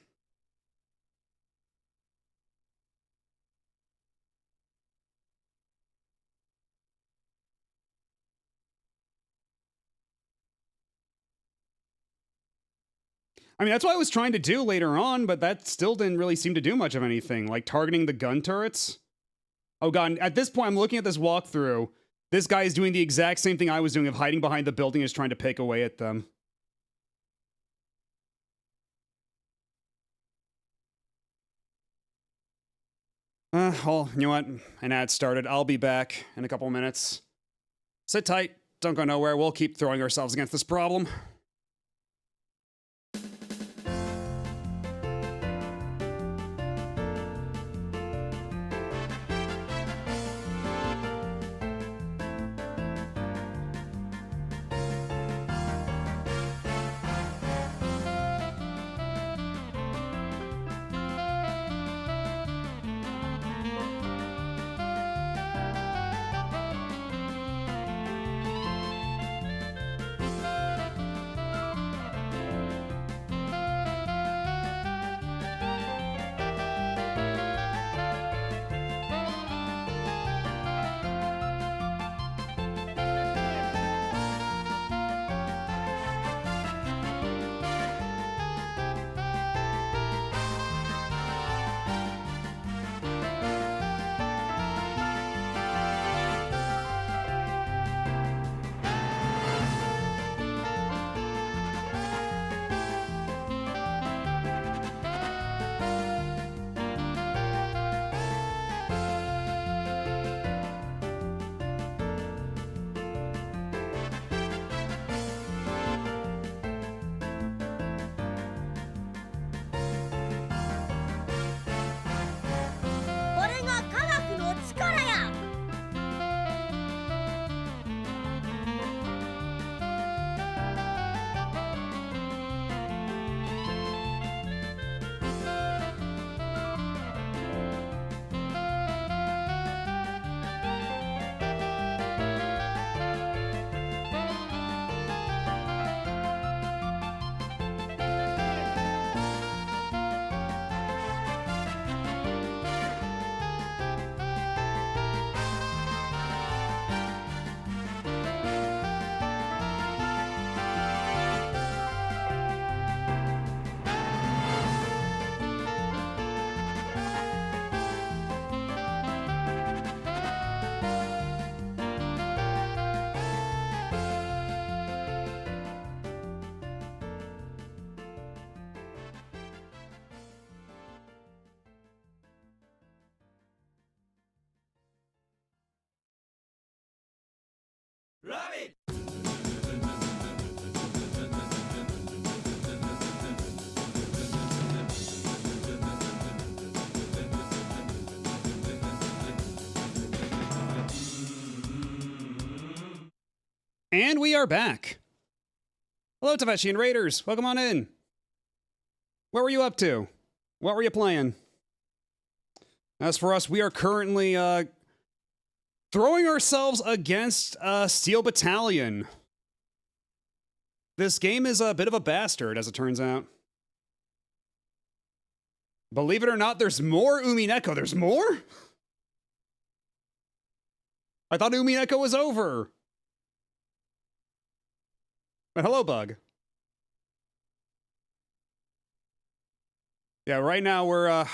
I mean, that's what I was trying to do later on, but that still didn't really seem to do much of anything. Like targeting the gun turrets. Oh god, at this point, I'm looking at this walkthrough. This guy is doing the exact same thing I was doing of hiding behind the building and is trying to pick away at them. Well, you know what? An ad started. I'll be back in a couple minutes. Sit tight. Don't go nowhere. We'll keep throwing ourselves against this problem. And we are back. Hello, Taveshi Raiders. Welcome on in. What were you up to? What were you playing? As for us, we are currently throwing ourselves against Steel Battalion. This game is a bit of a bastard, as it turns out. Believe it or not, there's more Umineko. There's more? I thought Umineko was over. But hello, Bug. Yeah, right now we're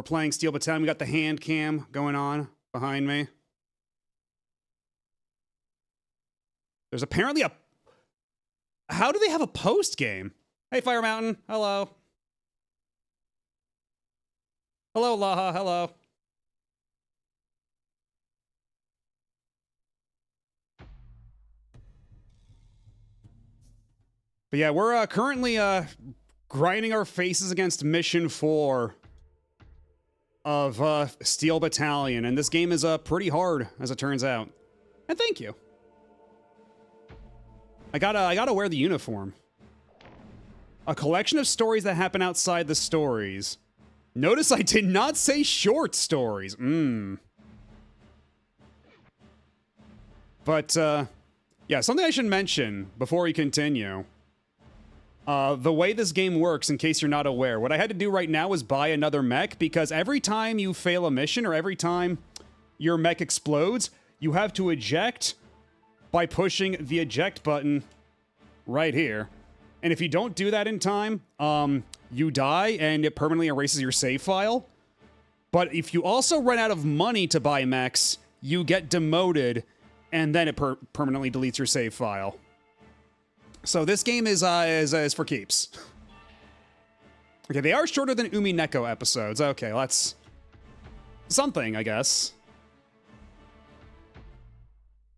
playing Steel Battalion. We got the hand cam going on behind me. There's apparently a... How do they have a post game? Hey, Fire Mountain. Hello. Hello, Laha. Hello. But yeah, we're currently grinding our faces against Mission 4 of Steel Battalion, and this game is pretty hard, as it turns out. And thank you. I gotta wear the uniform. A collection of stories that happen outside the stories. Notice I did not say short stories. But, yeah, something I should mention before we continue. The way this game works, in case you're not aware, what I had to do right now is buy another mech, because every time you fail a mission or every time your mech explodes, you have to eject by pushing the eject button right here. And if you don't do that in time, you die and it permanently erases your save file. But if you also run out of money to buy mechs, you get demoted and then it permanently deletes your save file. So this game is for keeps. Okay, they are shorter than Umi Neko episodes. Okay, that's something, I guess.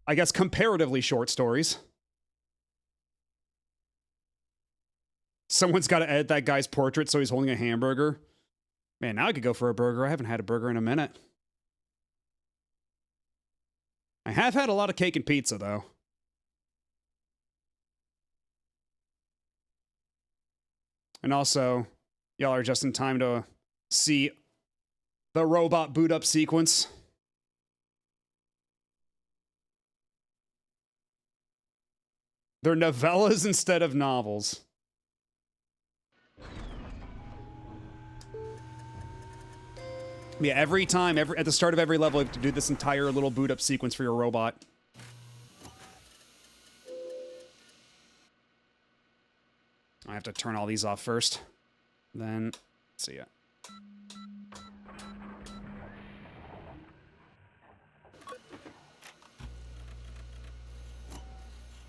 I guess comparatively short stories. Someone's got to edit that guy's portrait so he's holding a hamburger. Man, now I could go for a burger. I haven't had a burger in a minute. I have had a lot of cake and pizza, though. And also, y'all are just in time to see the robot boot up sequence. They're novellas instead of novels. Yeah, every time, at the start of every level, you have to do this entire little boot up sequence for your robot. I have to turn all these off first. Then, see ya.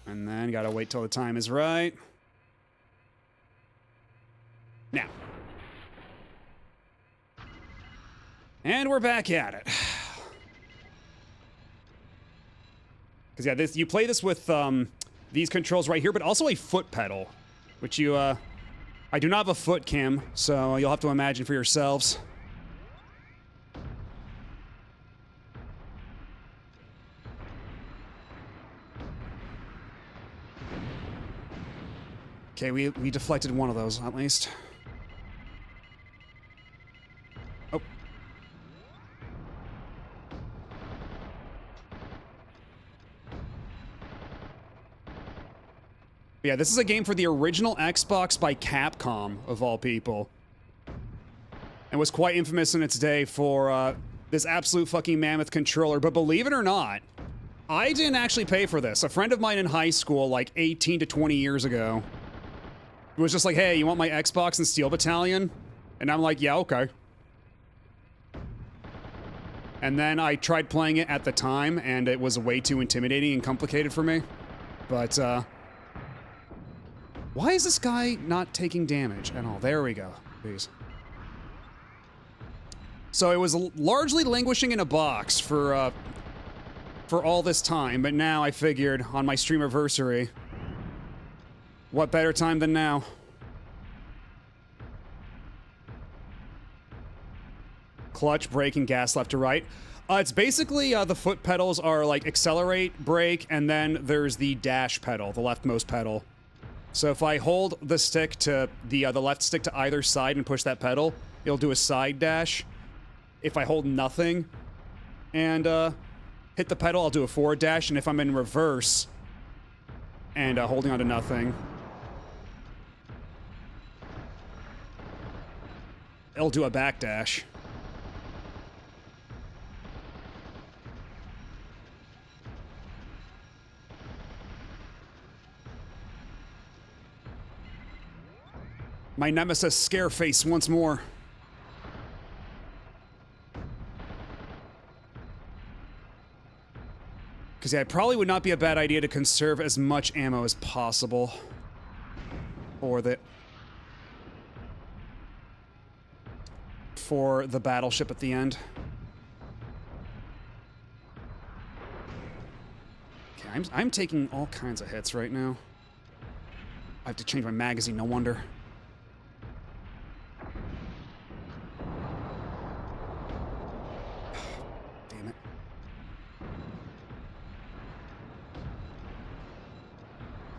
And then gotta wait till the time is right. Now. And we're back at it. Because yeah, you play this with these controls right here, but also a foot pedal. Which you, I do not have a foot cam, so you'll have to imagine for yourselves. Okay, we deflected one of those, at least. Oh. Yeah, this is a game for the original Xbox by Capcom, of all people. And was quite infamous in its day for this absolute fucking mammoth controller. But believe it or not, I didn't actually pay for this. A friend of mine in high school, like 18 to 20 years ago, was just like, hey, you want my Xbox and Steel Battalion? And I'm like, yeah, okay. And then I tried playing it at the time, and it was way too intimidating and complicated for me. But, why is this guy not taking damage at all? There we go. Please. So it was largely languishing in a box for all this time, but now I figured on my Streamerversary, what better time than now? Clutch, brake, and gas left to right. It's basically the foot pedals are like accelerate, brake, and then there's the dash pedal, the leftmost pedal. So if I hold the stick to the left stick to either side and push that pedal, it'll do a side dash. If I hold nothing and hit the pedal, I'll do a forward dash. And if I'm in reverse and holding onto nothing, it'll do a back dash. My nemesis Scareface once more. Because yeah, it probably would not be a bad idea to conserve as much ammo as possible for the battleship at the end. Okay, I'm taking all kinds of hits right now. I have to change my magazine, no wonder.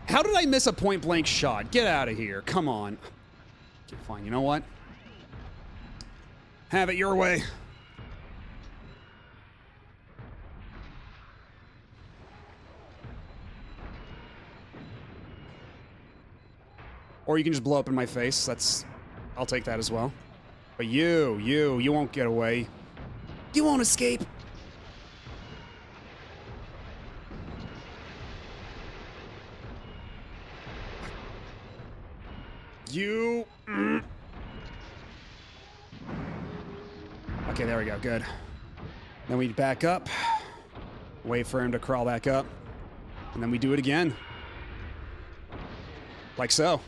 How did I miss a point-blank shot? Get out of here. Come on. Okay, fine. You know what? Have it your way. Or you can just blow up in my face. I'll take that as well. But you won't get away. You won't escape. You. Okay, there we go. Good. Then we back up. Wait for him to crawl back up. And then we do it again. Like so.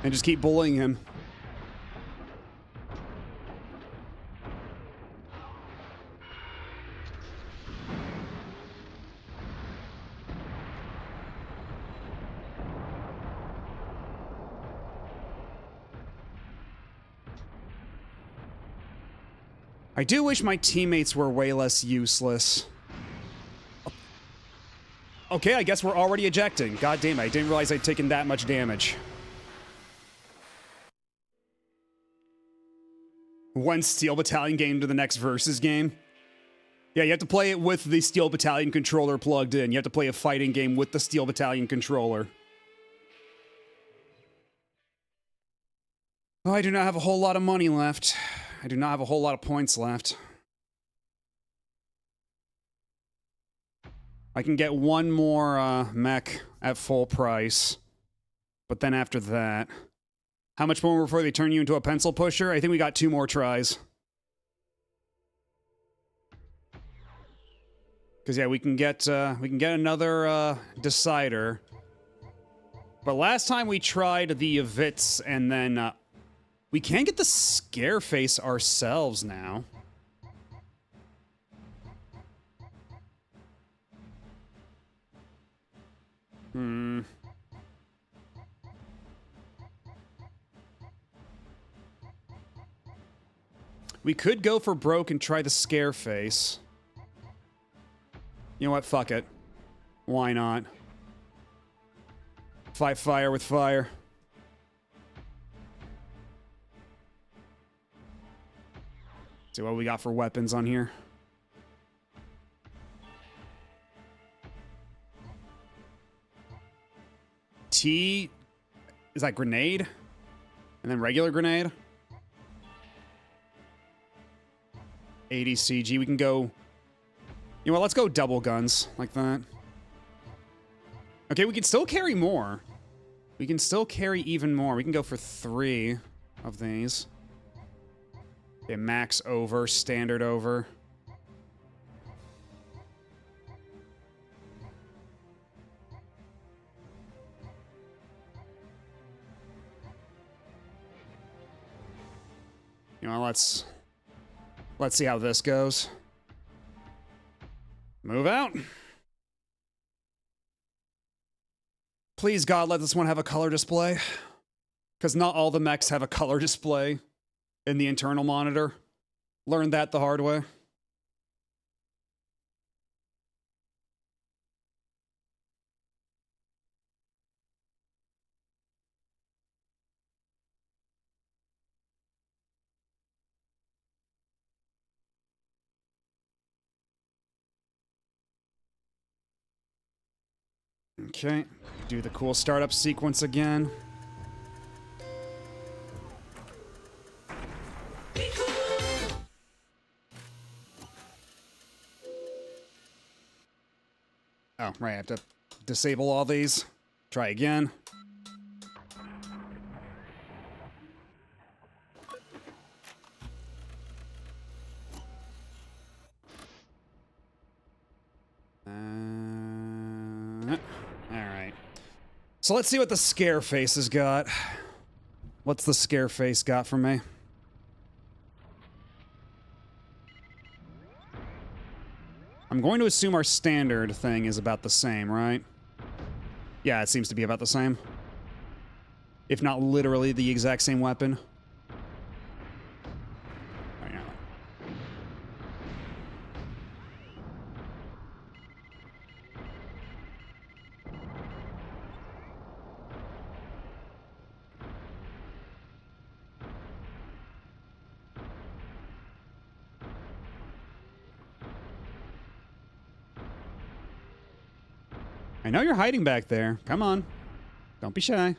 And just keep bullying him. I do wish my teammates were way less useless. Okay, I guess we're already ejecting. God damn it, I didn't realize I'd taken that much damage. One Steel Battalion game to the next Versus game. Yeah, you have to play it with the Steel Battalion controller plugged in. You have to play a fighting game with the Steel Battalion controller. Oh, I do not have a whole lot of money left. I do not have a whole lot of points left. I can get one more mech at full price. But then after that... How much more before they turn you into a pencil pusher? I think we got 2 more tries. Because yeah, we can get another decider. But last time we tried the Vits and then... we can get the Scareface ourselves now. We could go for broke and try the Scareface. You know what? Fuck it. Why not? Fight fire with fire. See what we got for weapons on here. T... Is that grenade? And then regular grenade? 80 CG. We can go... You know what? Let's go double guns like that. Okay, we can still carry more. We can still carry even more. We can go for 3 of these. Okay, max over, standard over. You know, let's see how this goes. Move out. Please, God, let this one have a color display. Because not all the mechs have a color display in the internal monitor. Learned that the hard way. Okay, do the cool startup sequence again. Oh, right, I have to disable all these. Try again. Alright. So let's see what the Scareface has got. What's the Scareface got for me? I'm going to assume our standard thing is about the same, right? Yeah, it seems to be about the same. If not literally the exact same weapon. Right now. I know you're hiding back there. Come on. Don't be shy.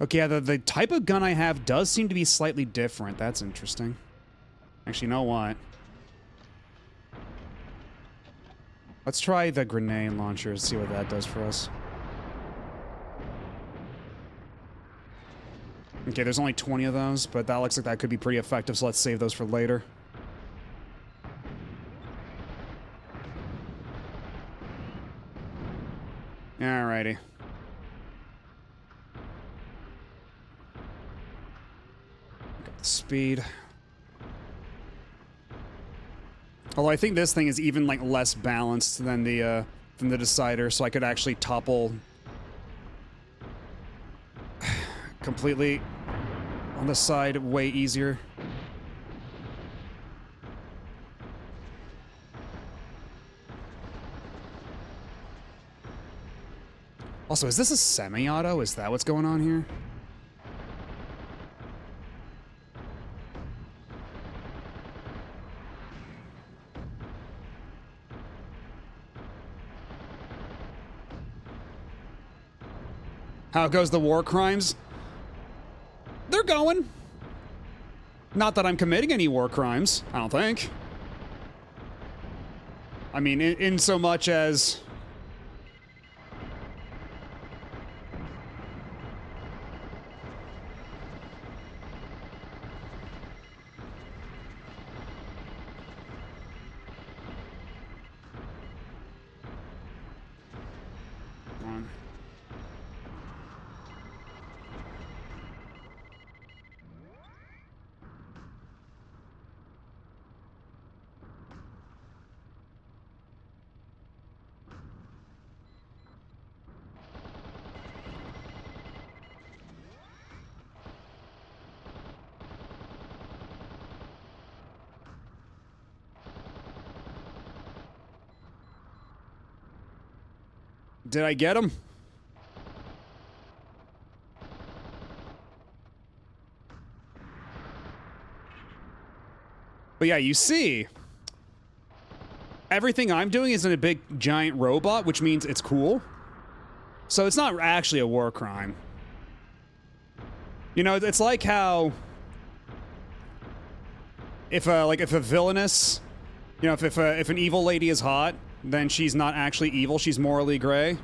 Okay, yeah, the type of gun I have does seem to be slightly different. That's interesting. Actually, you know what? Let's try the grenade launcher, see what that does for us. Okay, there's only 20 of those, but that looks like that could be pretty effective, so let's save those for later. Alrighty. Got the speed. Although I think this thing is even like less balanced than the decider, so I could actually topple completely on the side way easier. Also, is this a semi-auto? Is that what's going on here? How goes the war crimes? They're going. Not that I'm committing any war crimes, I don't think. I mean, in so much as... Did I get him? But yeah, you see, everything I'm doing is in a big giant robot, which means it's cool. So it's not actually a war crime. You know, it's like how if a villainous, you know, if an evil lady is hot, then she's not actually evil, she's morally gray.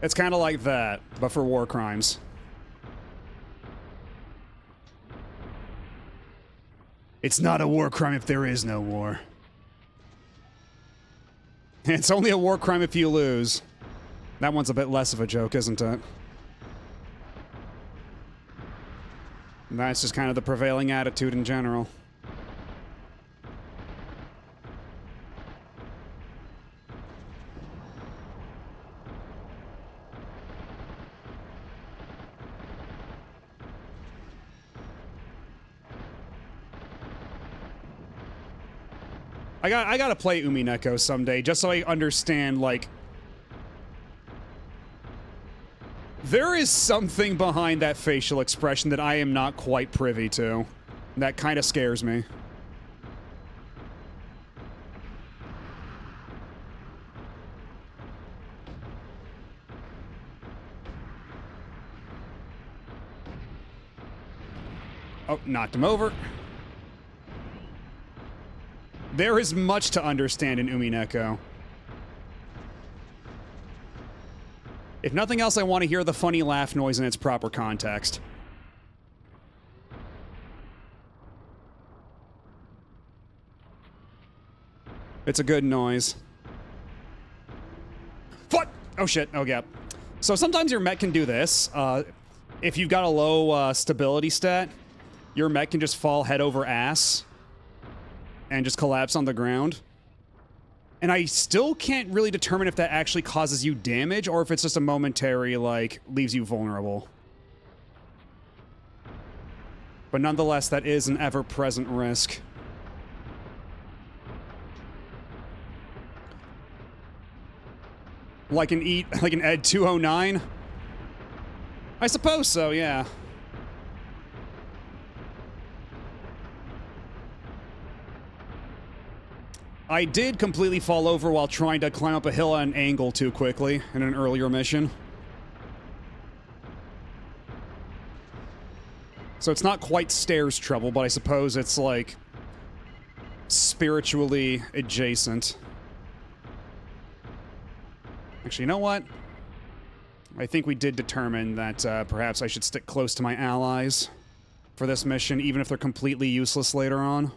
It's kind of like that, but for war crimes. It's not a war crime if there is no war. It's only a war crime if you lose. That one's a bit less of a joke, isn't it? And that's just kind of the prevailing attitude in general. I gotta play Umineko someday, just so I understand, like... There is something behind that facial expression that I am not quite privy to. That kind of scares me. Oh, knocked him over. There is much to understand in Umineko. If nothing else, I want to hear the funny laugh noise in its proper context. It's a good noise. What? Oh shit, oh yeah. So sometimes your mech can do this. If you've got a low stability stat, your mech can just fall head over ass and just collapse on the ground. And I still can't really determine if that actually causes you damage or if it's just a momentary, like, leaves you vulnerable. But nonetheless, that is an ever-present risk. Like an Ed 209? I suppose so, yeah. I did completely fall over while trying to climb up a hill at an angle too quickly in an earlier mission. So it's not quite stairs trouble, but I suppose it's like spiritually adjacent. Actually, you know what? I think we did determine that perhaps I should stick close to my allies for this mission, even if they're completely useless later on.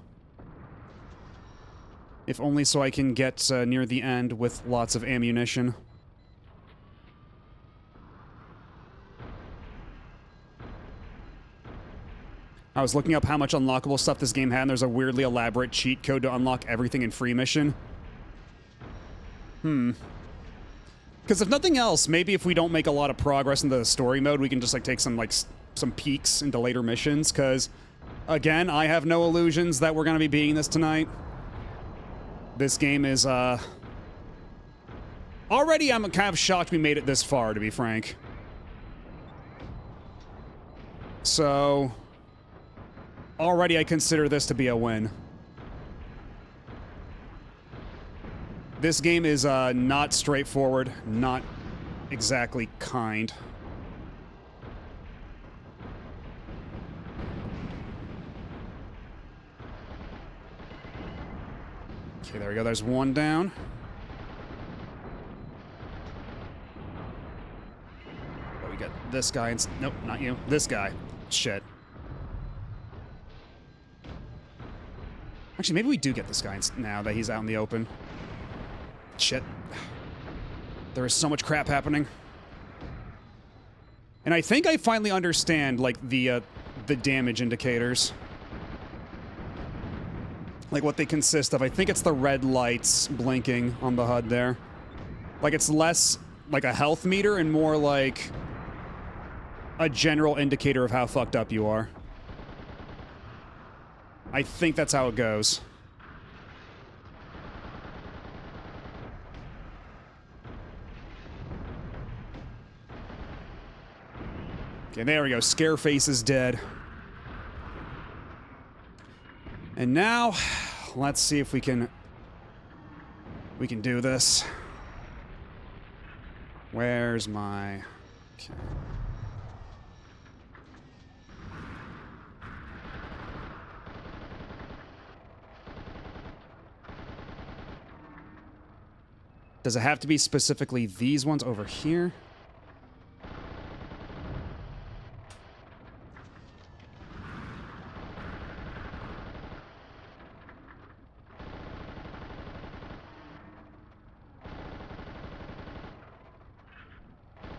If only so I can get near the end with lots of ammunition. I was looking up how much unlockable stuff this game had, and there's a weirdly elaborate cheat code to unlock everything in free mission. Because if nothing else, maybe if we don't make a lot of progress into the story mode, we can just like take some peeks into later missions. Because, again, I have no illusions that we're going to be beating this tonight. This game is, already I'm kind of shocked we made it this far, to be frank. So, already I consider this to be a win. This game is, not straightforward, not exactly kind. Okay, there we go. There's one down. Oh, we got this guy. Nope, not you. This guy. Shit. Actually, maybe we do get this guy now that he's out in the open. Shit. There is so much crap happening. And I think I finally understand, like, the damage indicators. Like, what they consist of. I think it's the red lights blinking on the HUD there. Like, it's less like a health meter and more like a general indicator of how fucked up you are. I think that's how it goes. Okay, there we go. Scareface is dead. And now, let's see if we can do this. Where's my... Okay. Does it have to be specifically these ones over here?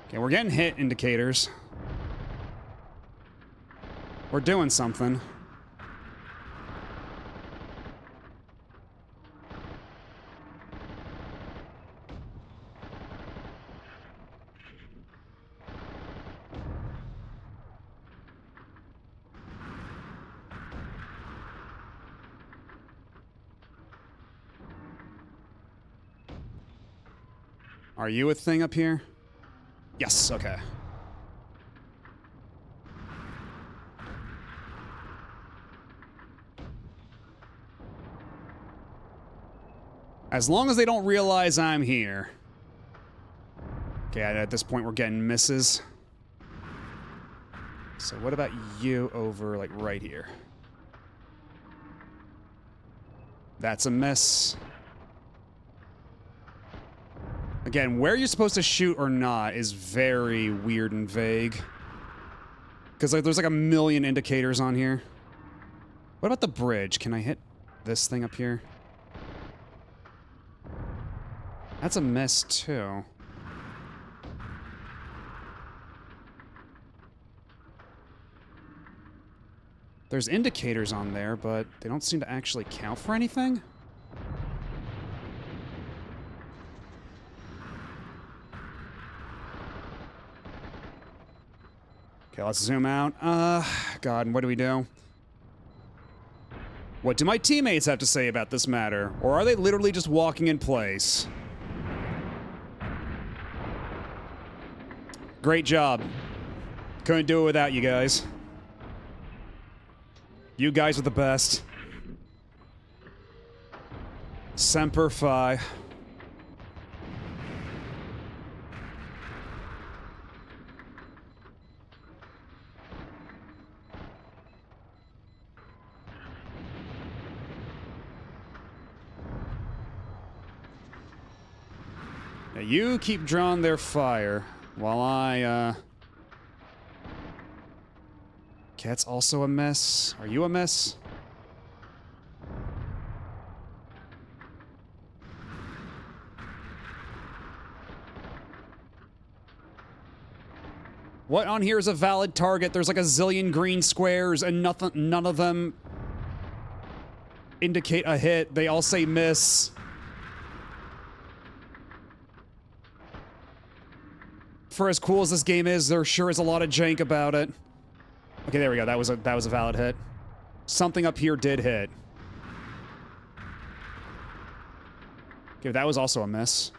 Okay, we're getting hit indicators. We're doing something. Are you a thing up here? Yes, okay. As long as they don't realize I'm here. Okay, at this point we're getting misses. So what about you over, like, right here? That's a miss. Again, where you're supposed to shoot or not is very weird and vague. Because there's like a million indicators on here. What about the bridge? Can I hit this thing up here? That's a miss, too. There's indicators on there, but they don't seem to actually count for anything? Okay, let's zoom out. God, what do we do? What do my teammates have to say about this matter? Or are they literally just walking in place? Great job. Couldn't do it without you guys. You guys are the best. Semper Fi. Now you keep drawing their fire while I, Cat's also a miss. Are you a miss? What on here is a valid target? There's like a zillion green squares and none of them indicate a hit. They all say miss. For as cool as this game is, there sure is a lot of jank about it. Okay, there we go. That was a valid hit. Something up here did hit. Okay, that was also a miss.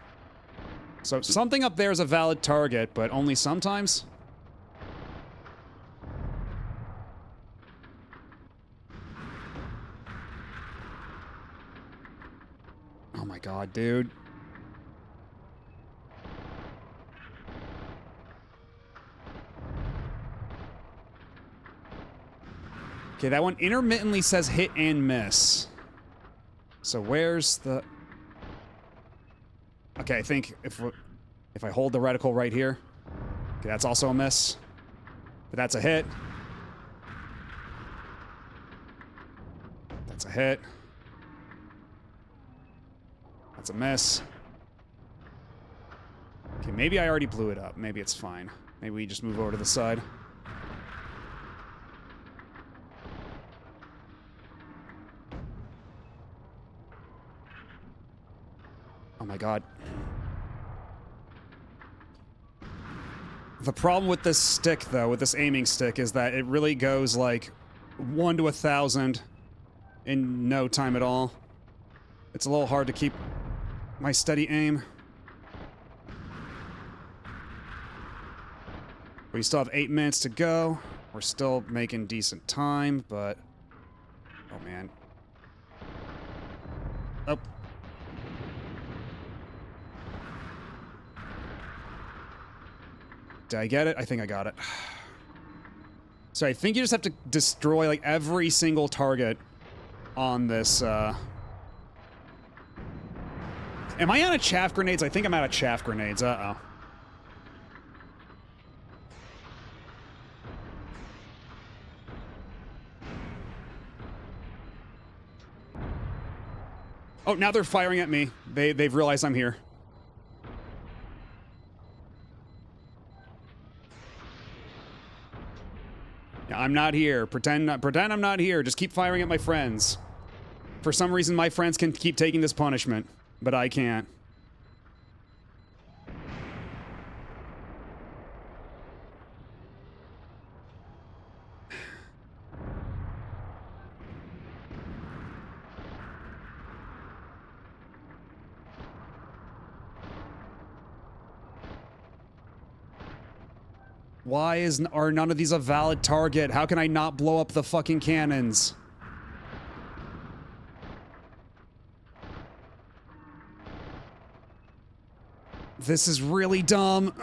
So something up there is a valid target, but only sometimes? Oh my god, dude. Okay, that one intermittently says hit and miss. So where's the... Okay, I think if I hold the reticle right here... Okay, that's also a miss. But that's a hit. That's a hit. That's a miss. Okay, maybe I already blew it up. Maybe it's fine. Maybe we just move over to the side. Oh my god. The problem with this stick, though, with this aiming stick, is that it really goes like 1 to 1,000 in no time at all. It's a little hard to keep my steady aim. We still have 8 minutes to go. We're still making decent time, but... Oh, man. Oh. Did I get it? I think I got it. So I think you just have to destroy, like, every single target on this, Am I out of chaff grenades? I think I'm out of chaff grenades. Uh-oh. Oh, now they're firing at me. They've realized I'm here. Yeah, I'm not here. Pretend I'm not here. Just keep firing at my friends. For some reason, my friends can keep taking this punishment, but I can't. Why are none of these a valid target? How can I not blow up the fucking cannons? This is really dumb.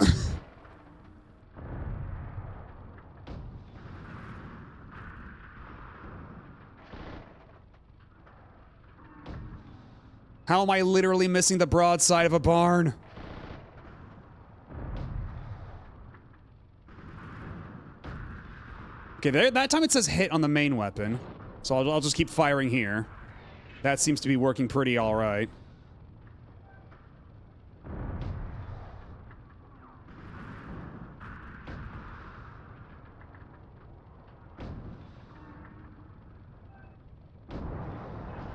How am I literally missing the broadside of a barn? Okay, that time it says hit on the main weapon. So I'll just keep firing here. That seems to be working pretty alright.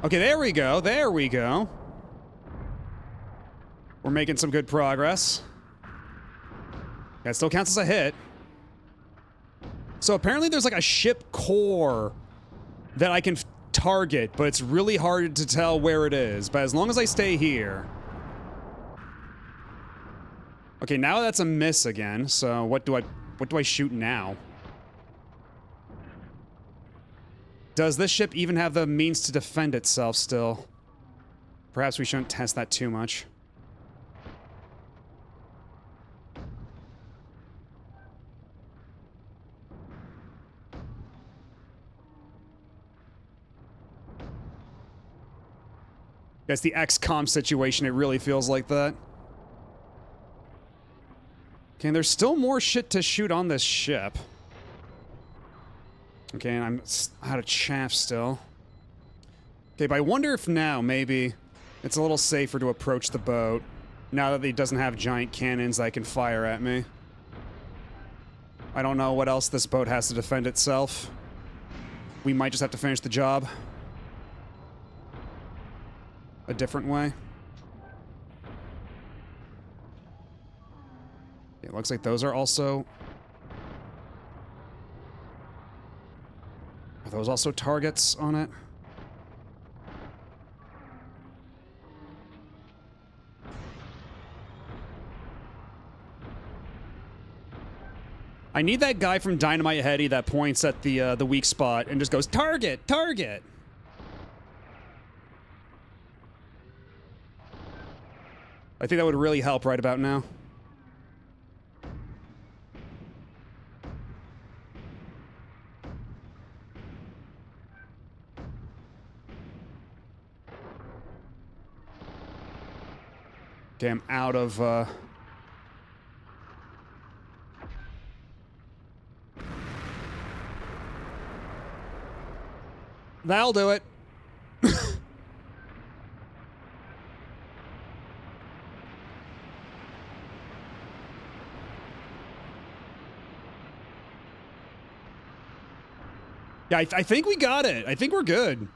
Okay, there we go. There we go. We're making some good progress. That still counts as a hit. So apparently there's like a ship core that I can target, but it's really hard to tell where it is. But as long as I stay here... Okay, now that's a miss again. So what do I... what do I shoot now? Does this ship even have the means to defend itself still? Perhaps we shouldn't test that too much. That's the XCOM situation, it really feels like that. Okay, and there's still more shit to shoot on this ship. Okay, and I'm out of chaff still. Okay, but I wonder if now, maybe, it's a little safer to approach the boat, now that it doesn't have giant cannons that can fire at me. I don't know what else this boat has to defend itself. We might just have to finish the job a different way. It looks like those are also... Are those also targets on it? I need that guy from Dynamite Heady that points at the weak spot and just goes, "Target! Target!" I think that would really help right about now. Okay, I'm out of, That'll do it. Yeah, I think we got it. I think we're good.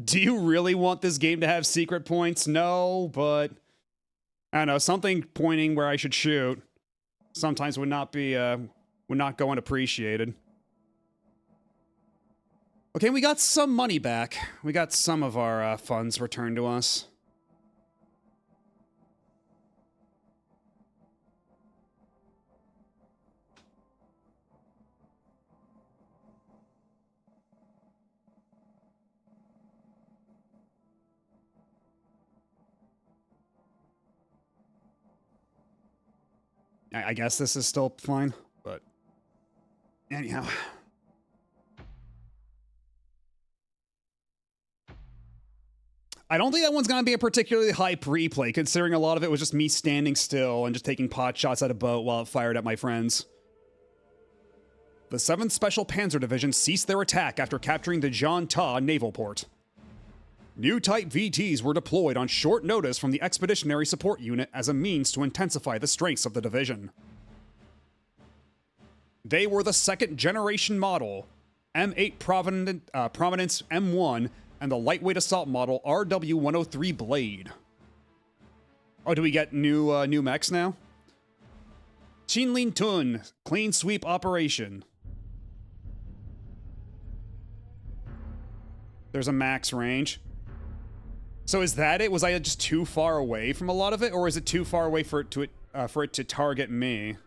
Do you really want this game to have secret points? No, but I don't know, something pointing where I should shoot sometimes would not be would not go unappreciated. Okay, we got some money back. We got some of our funds returned to us. I guess this is still fine, but anyhow. I don't think that one's going to be a particularly hype replay, considering a lot of it was just me standing still and just taking pot shots at a boat while it fired at my friends. The 7th Special Panzer Division ceased their attack after capturing the Jean Ta naval port. New type VTs were deployed on short notice from the Expeditionary Support Unit as a means to intensify the strengths of the division. They were the 2nd generation model, M8 Prominence M1, and the lightweight assault model RW103 Blade. Oh, do we get new mechs now? Chinlin Tun, clean sweep operation. There's a max range. So is that it? Was I just too far away from a lot of it, or is it too far away for it to target me?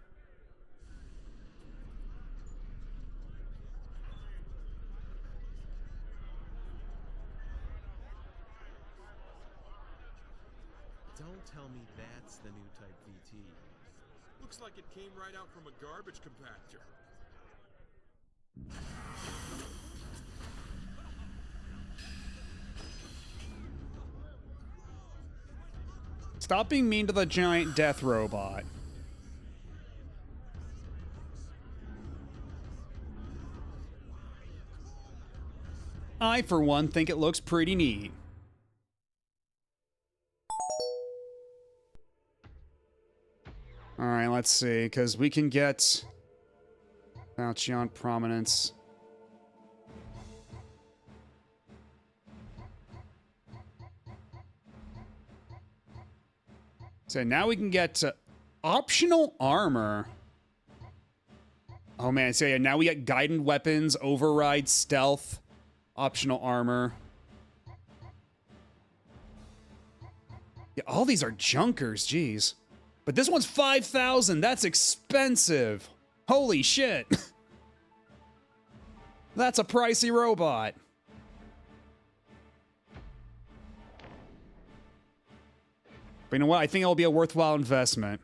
Don't tell me that's the new type VT. Looks like it came right out from a garbage compactor. Stop being mean to the giant death robot. I, for one, think it looks pretty neat. Alright, let's see, because we can get Battalion Prominence. So now we can get optional armor. Oh man, so yeah, now we get guided weapons, override, stealth, optional armor. Yeah, all these are junkers, jeez. But this one's 5,000. That's expensive. Holy shit. That's a pricey robot. But you know what? I think it'll be a worthwhile investment.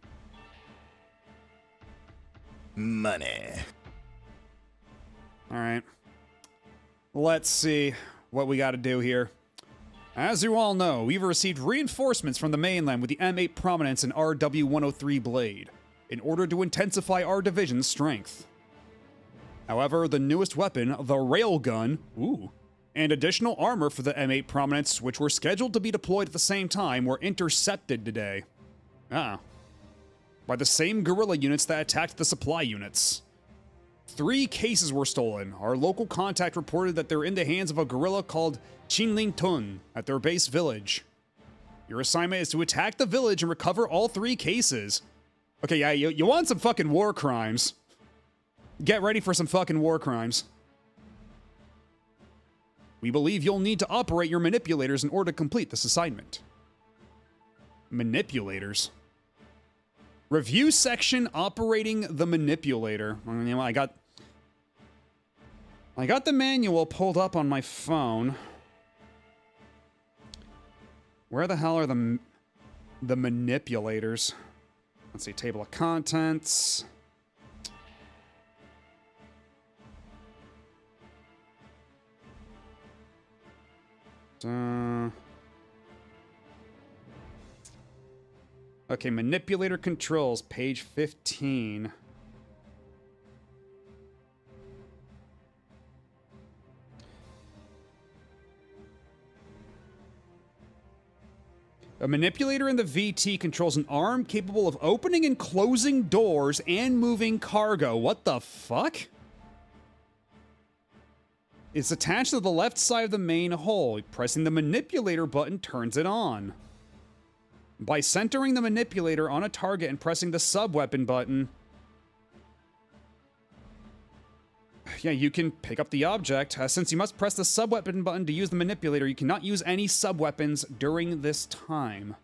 Money. All right. Let's see what we got to do here. As you all know, we've received reinforcements from the mainland with the M8 Prominence and RW-103 Blade in order to intensify our division's strength. However, the newest weapon, the Railgun, and additional armor for the M8 Prominence, which were scheduled to be deployed at the same time, were intercepted today. By the same guerrilla units that attacked the supply units. 3 cases were stolen. Our local contact reported that they're in the hands of a guerrilla called Chinling Tun at their base village. Your assignment is to attack the village and recover all 3 cases. Okay, yeah, you want some fucking war crimes. Get ready for some fucking war crimes. We believe you'll need to operate your manipulators in order to complete this assignment. Manipulators? Review section operating the manipulator. I got the manual pulled up on my phone. Where the hell are the manipulators? Let's see, table of contents. Okay, manipulator controls, page 15. A manipulator in the VT controls an arm capable of opening and closing doors and moving cargo. What the fuck? It's attached to the left side of the main hull. Pressing the manipulator button turns it on. By centering the manipulator on a target and pressing the sub-weapon button, yeah, you can pick up the object. Since you must press the sub-weapon button to use the manipulator, you cannot use any sub-weapons during this time.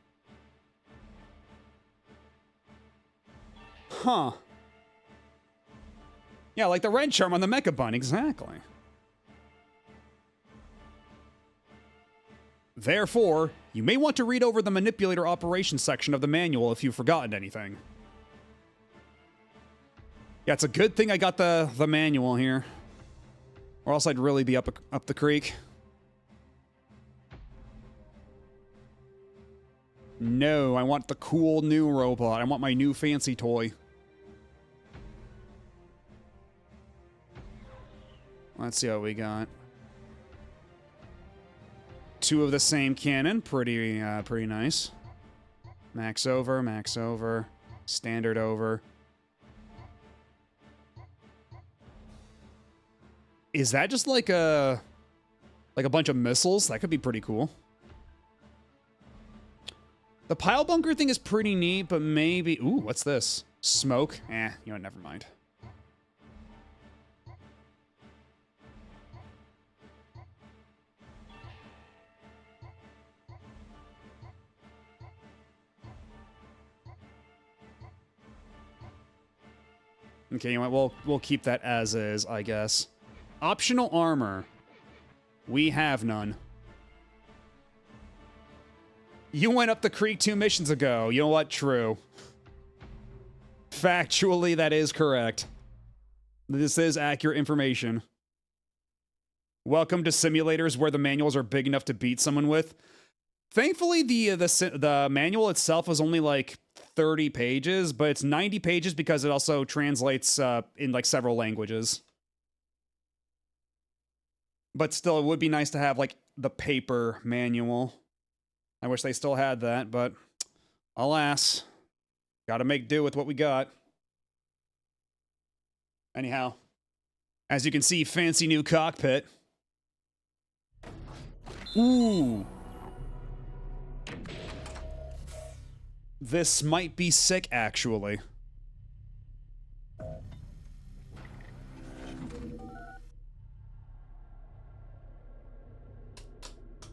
Huh. Yeah, like the red charm on the Mecha Bun, exactly. Therefore, you may want to read over the manipulator operations section of the manual if you've forgotten anything. Yeah, it's a good thing I got the manual here. Or else I'd really be up the creek. No, I want the cool new robot. I want my new fancy toy. Let's see what we got. 2 of the same cannon, pretty nice. Max over, standard over. Is that just like a bunch of missiles? That could be pretty cool. The pile bunker thing is pretty neat, but maybe... Ooh, what's this? Smoke? You know what, never mind. Okay, you know what? We'll keep that as is, I guess. Optional armor. We have none. You went up the creek 2 missions ago. You know what? True. Factually, that is correct. This is accurate information. Welcome to simulators where the manuals are big enough to beat someone with. Thankfully, the manual itself was only like 30 pages, but it's 90 pages because it also translates in like several languages. But still, it would be nice to have like the paper manual. I wish they still had that, but alas, gotta make do with what we got. Anyhow, as you can see, fancy new cockpit. Ooh. This might be sick, actually.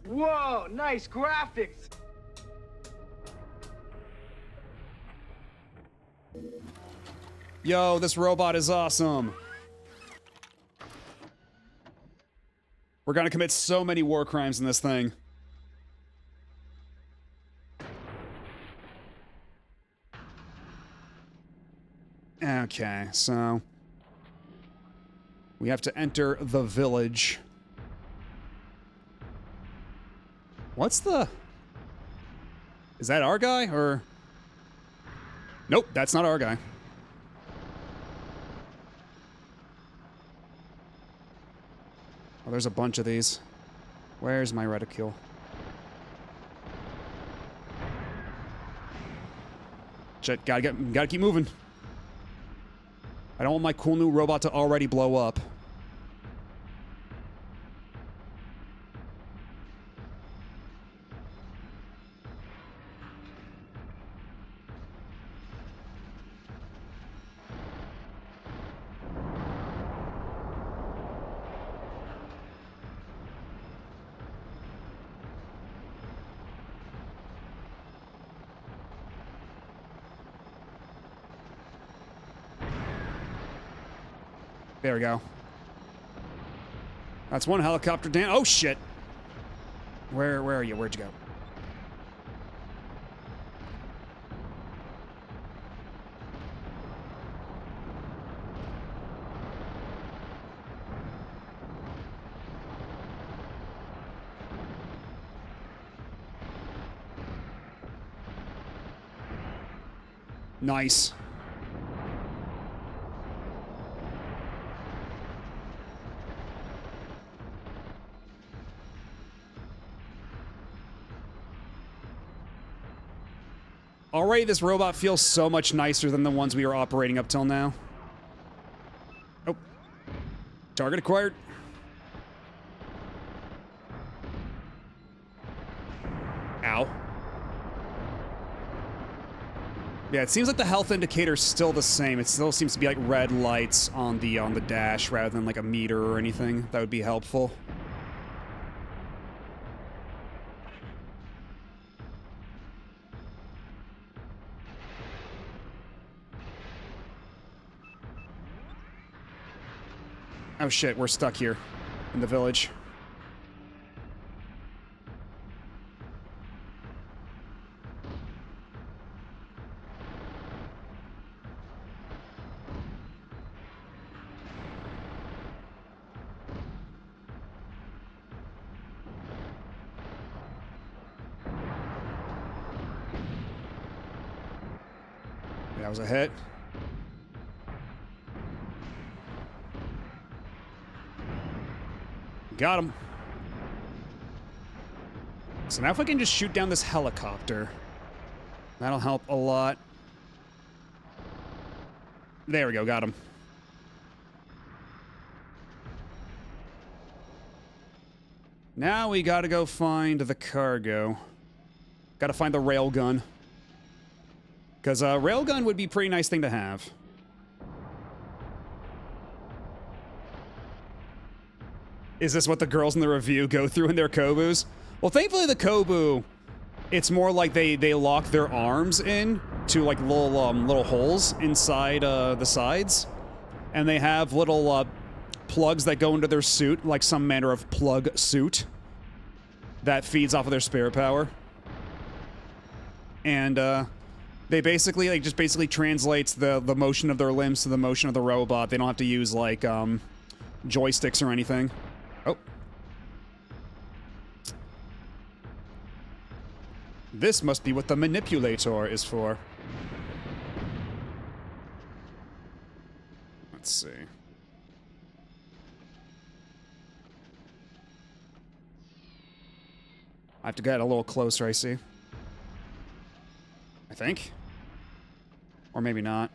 Whoa, nice graphics! Yo, this robot is awesome. We're gonna commit so many war crimes in this thing. Okay, so we have to enter the village. What's the... Is that our guy, or... Nope, that's not our guy. Oh, there's a bunch of these. Where's my reticule? Shit, gotta keep moving. I don't want my cool new robot to already blow up. There we go. That's one helicopter down. Oh, shit. Where are you? Where'd you go? Nice. Already, this robot feels so much nicer than the ones we were operating up till now. Oh. Target acquired. Ow. Yeah, it seems like the health indicator's still the same. It still seems to be like red lights on the dash rather than like a meter or anything. That would be helpful. Oh shit, we're stuck here in the village. That was a hit. Got him. So now if I can just shoot down this helicopter, that'll help a lot. There we go, got him. Now we gotta go find the cargo. Gotta find the railgun. Because a railgun would be a pretty nice thing to have. Is this what the girls in the review go through in their Kobus? Well, thankfully the Kobu, it's more like they lock their arms in to like little holes inside the sides, and they have little plugs that go into their suit, like some manner of plug suit that feeds off of their spare power, and they basically just basically translates the motion of their limbs to the motion of the robot. They don't have to use like joysticks or anything. Oh. This must be what the manipulator is for. Let's see. I have to get a little closer, I see. I think. Or maybe not.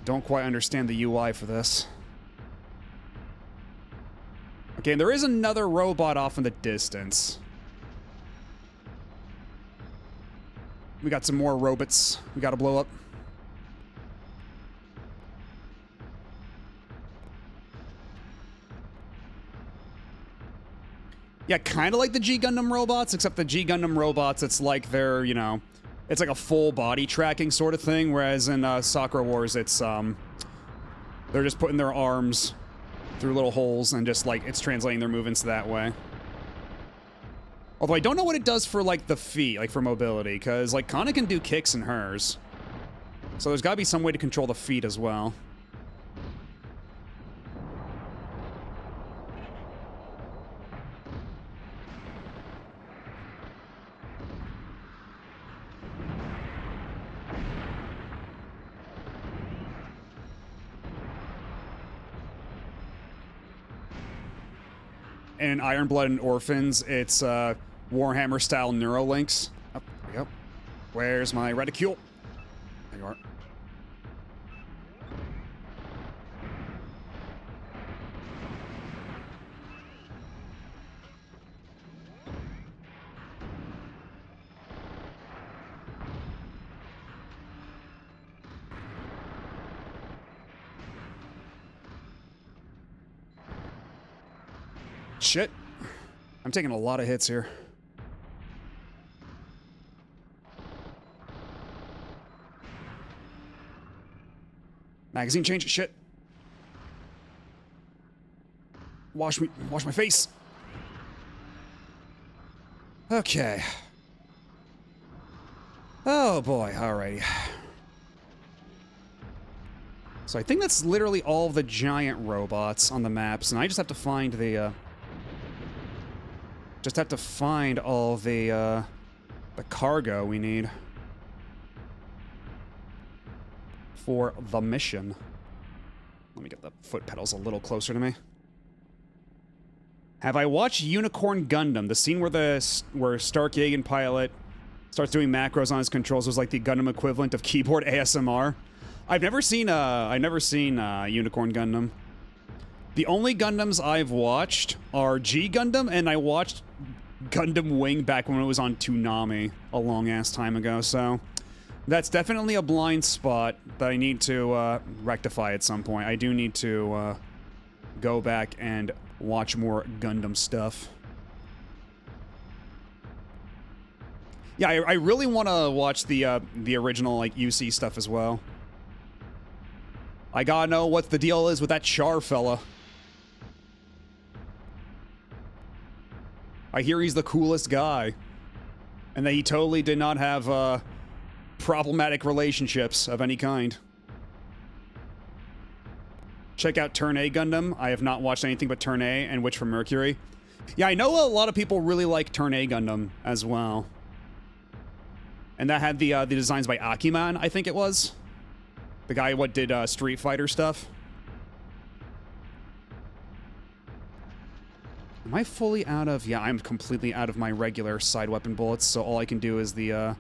Don't quite understand the UI for this. Okay, there is another robot off in the distance. We got some more robots we gotta blow up. Yeah, kind of like the G Gundam robots, except the G Gundam robots, it's like they're, you know, it's like a full body tracking sort of thing, whereas in Sakura Wars, it's, they're just putting their arms through little holes and just, like, it's translating their movements that way. Although I don't know what it does for, like, the feet, like, for mobility, because, like, Kana can do kicks in hers. So there's gotta be some way to control the feet as well. And in Iron Blood and Orphans, it's Warhammer-style Neurolinks. Oh, there we go. Where's my reticule? There you are. Shit. I'm taking a lot of hits here. Magazine change. Shit. Wash my face. Okay. Oh boy, alrighty. So I think that's literally all the giant robots on the maps, and I just have to find the, all the cargo we need for the mission. Let me get the foot pedals a little closer to me. Have I watched Unicorn Gundam? The scene where Stark Yagan pilot starts doing macros on his controls was like the Gundam equivalent of keyboard ASMR. I've never seen Unicorn Gundam. The only Gundams I've watched are G Gundam, and I watched Gundam Wing back when it was on Toonami a long-ass time ago, so that's definitely a blind spot that I need to rectify at some point. I do need to go back and watch more Gundam stuff. Yeah, I really want to watch the original, like, UC stuff as well. I gotta know what the deal is with that Char fella. I hear he's the coolest guy. And that he totally did not have, problematic relationships of any kind. Check out Turn A Gundam. I have not watched anything but Turn A and Witch from Mercury. Yeah, I know a lot of people really like Turn A Gundam as well. And that had the designs by Akiman, I think it was. The guy what did Street Fighter stuff. Am I fully out of... Yeah, I'm completely out of my regular side weapon bullets, so all I can do is the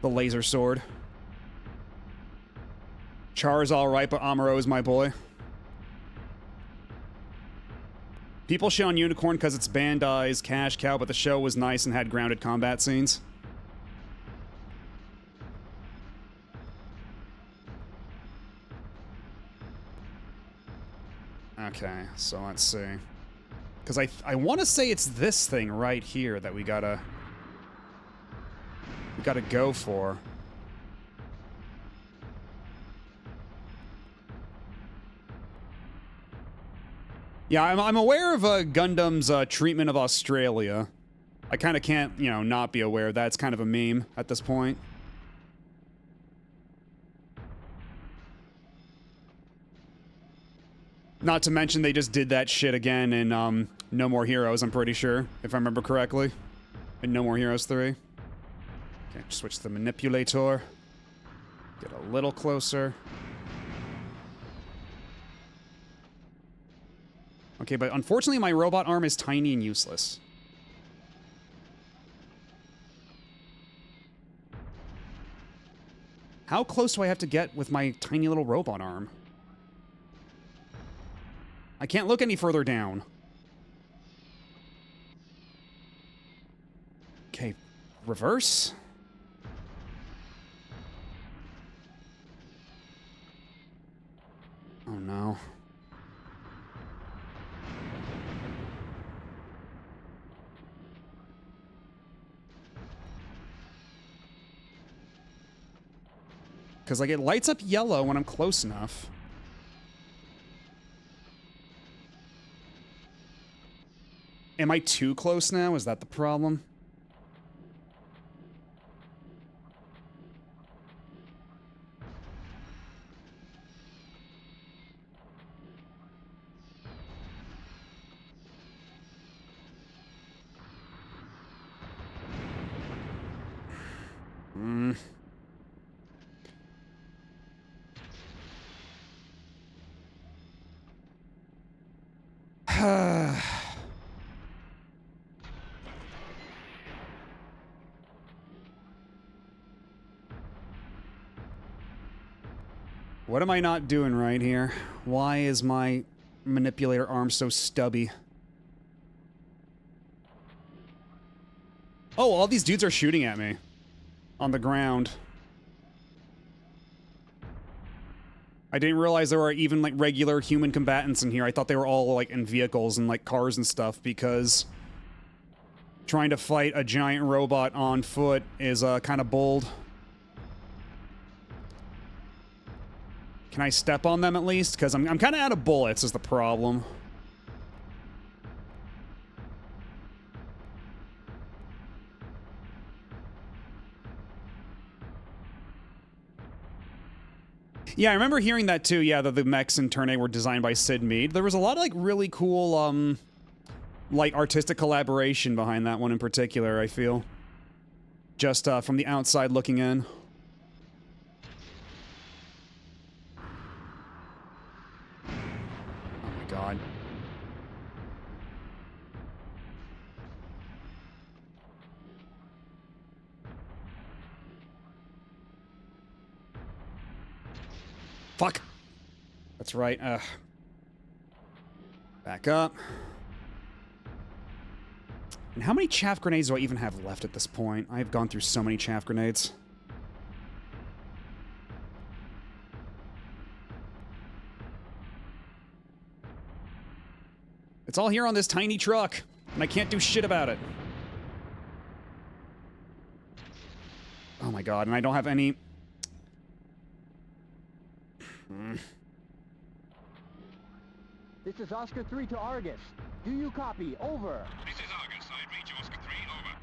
laser sword. Char is alright, but Amuro is my boy. People shit on Unicorn because it's Bandai's cash cow, but the show was nice and had grounded combat scenes. Okay, so let's see. Because I want to say it's this thing right here that we gotta go for. Yeah, I'm aware of Gundam's treatment of Australia. I kind of can't, you know, not be aware of that. It's kind of a meme at this point. Not to mention they just did that shit again in No More Heroes, I'm pretty sure, if I remember correctly. In No More Heroes 3. Okay, switch to the manipulator. Get a little closer. Okay, but unfortunately my robot arm is tiny and useless. How close do I have to get with my tiny little robot arm? I can't look any further down. Okay, reverse. Oh no. Because, like, it lights up yellow when I'm close enough. Am I too close now? Is that the problem? What am I not doing right here? Why is my manipulator arm so stubby? Oh, all these dudes are shooting at me. On the ground. I didn't realize there were even, like, regular human combatants in here. I thought they were all, like, in vehicles and, like, cars and stuff, because trying to fight a giant robot on foot is, kind of bold. Can I step on them at least? Because I'm kind of out of bullets is the problem. Yeah, I remember hearing that too. Yeah, that the mechs in Turn A were designed by Sid Mead. There was a lot of, like, really cool, like, artistic collaboration behind that one in particular, I feel. Just, from the outside looking in. Oh my god. Fuck. That's right. Back up. And how many chaff grenades do I even have left at this point? I've gone through so many chaff grenades. It's all here on this tiny truck, and I can't do shit about it. Oh my god, and I don't have any... This is Oscar 3 to Argus. Do you copy? Over. This is Argus. I read you, Oscar 3. Over.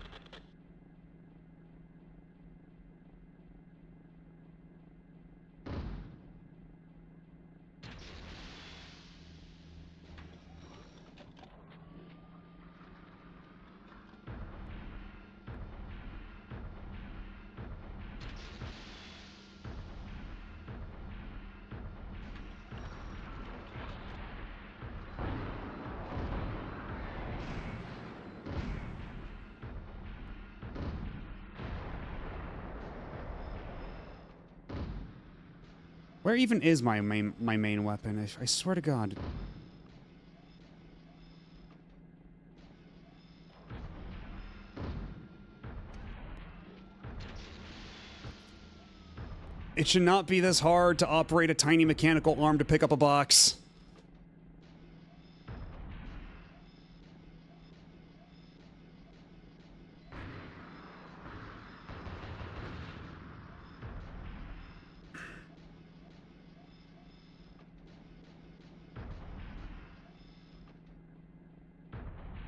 Where even is my main weapon? I swear to God. It should not be this hard to operate a tiny mechanical arm to pick up a box.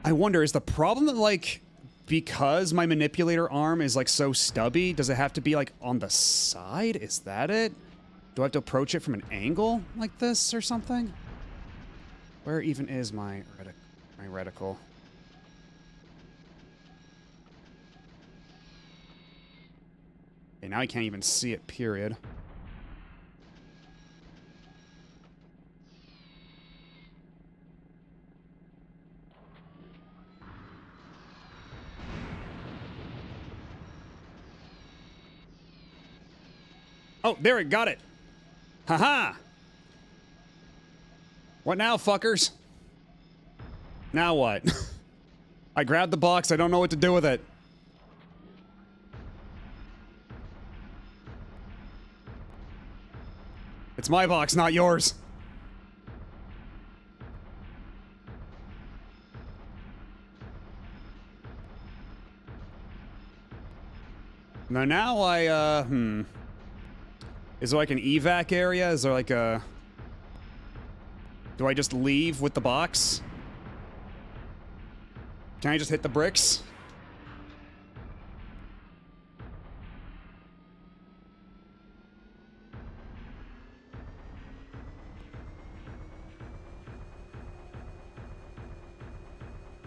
I wonder, is the problem that, like, because my manipulator arm is, like, so stubby, does it have to be, like, on the side? Is that it? Do I have to approach it from an angle like this or something? Where even is my reticle? Okay, now I can't even see it, period. Oh, there it got it. Haha. What now, fuckers? Now what? I grabbed the box. I don't know what to do with it. It's my box, not yours. Now I, Is there like an evac area? Is there like a... Do I just leave with the box? Can I just hit the bricks?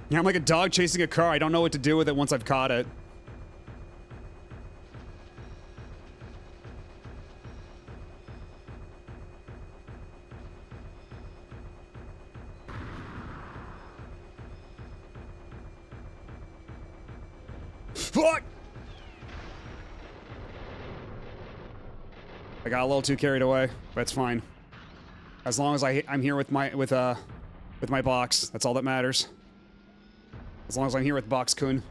Yeah, I'm like a dog chasing a car. I don't know what to do with it once I've caught it. Fuck! I got a little too carried away, but it's fine. As long as I'm here with my box, that's all that matters. As long as I'm here with Box-kun.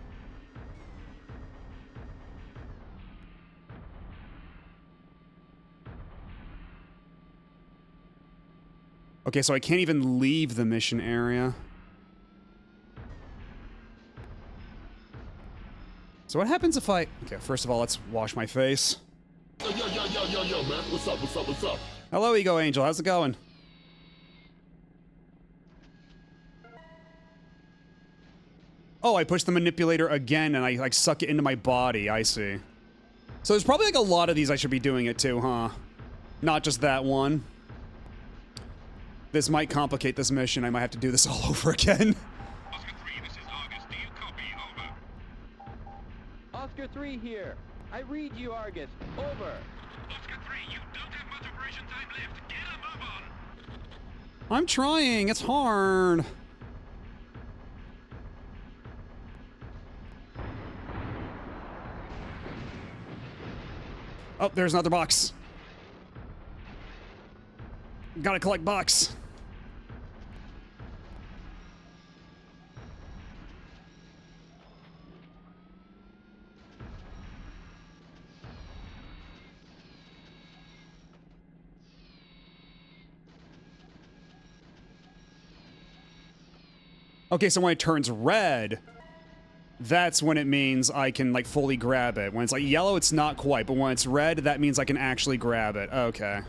Okay, so I can't even leave the mission area. So what happens if I... Okay, first of all, let's wash my face. Yo, man. What's up? Hello, Ego Angel. How's it going? Oh, I push the manipulator again and I, like, suck it into my body. I see. So there's probably, like, a lot of these I should be doing it to, huh? Not just that one. This might complicate this mission. I might have to do this all over again. Oscar 3, this is Argus. Do you copy? Over. Oscar 3 here. I read you, Argus. Over. Oscar 3, you don't have much operation time left. Get a move on. I'm trying. It's hard. Oh, there's another box. Gotta collect box. Okay, so when it turns red, that's when it means I can, like, fully grab it. When it's, like, yellow, it's not quite, but when it's red, that means I can actually grab it. Okay.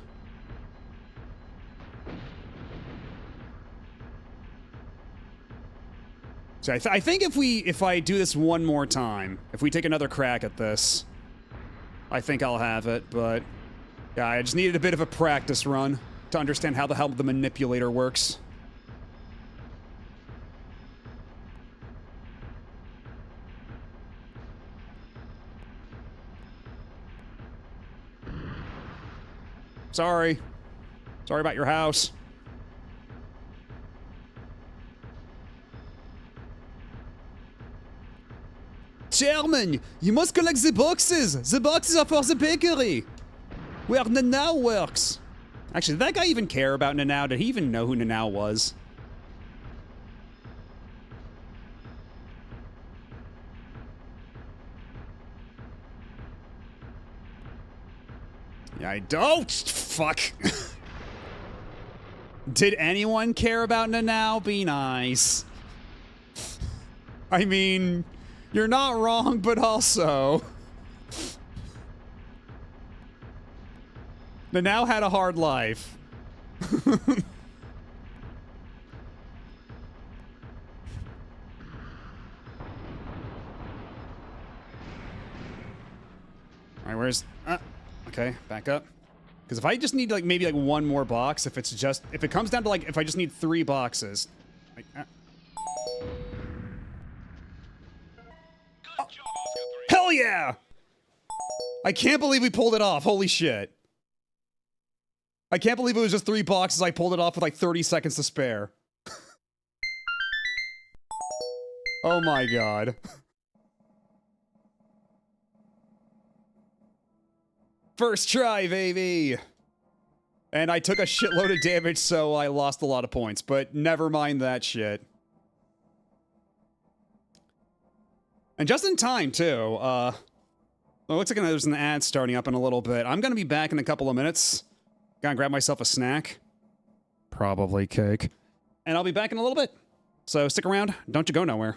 So I think if I do this one more time, if we take another crack at this, I think I'll have it, but... Yeah, I just needed a bit of a practice run to understand how the hell the manipulator works. Sorry. Sorry about your house. Chairman, you must collect the boxes. The boxes are for the bakery. Where Nanao works. Actually, did that guy even care about Nanao? Did he even know who Nanao was? Yeah, I don't. Fuck. Did anyone care about Nanao? Be nice. I mean, you're not wrong, but also... Nanao had a hard life. Alright, where's... okay, back up. Because if I just need, like, maybe, like, one more box, if it's just... If it comes down to, like, if I just need 3 boxes... Like, oh. Hell yeah! I can't believe we pulled it off. Holy shit. I can't believe it was just 3 boxes. I pulled it off with, like, 30 seconds to spare. Oh my god. First try, baby! And I took a shitload of damage, so I lost a lot of points, but never mind that shit. And just in time, too. It looks like there's an ad starting up in a little bit. I'm gonna be back in a couple of minutes. Gotta grab myself a snack. Probably cake. And I'll be back in a little bit. So stick around. Don't you go nowhere.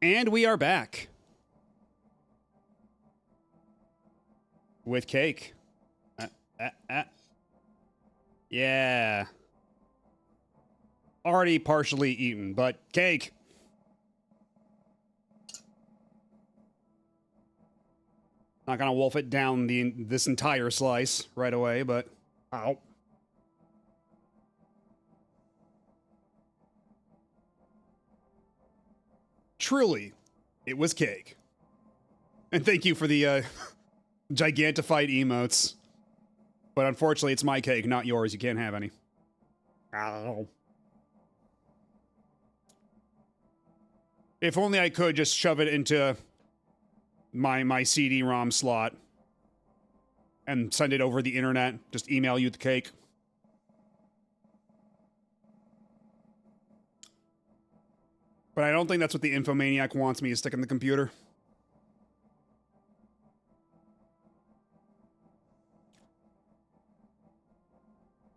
And we are back. With cake. Yeah. Already partially eaten, but cake. Not gonna wolf it down this entire slice right away, but ow. Truly, it was cake. And thank you for the gigantified emotes. But unfortunately, it's my cake, not yours. You can't have any. Ow. If only I could just shove it into my CD-ROM slot and send it over the internet. Just email you the cake. But I don't think that's what the infomaniac wants me to stick in the computer.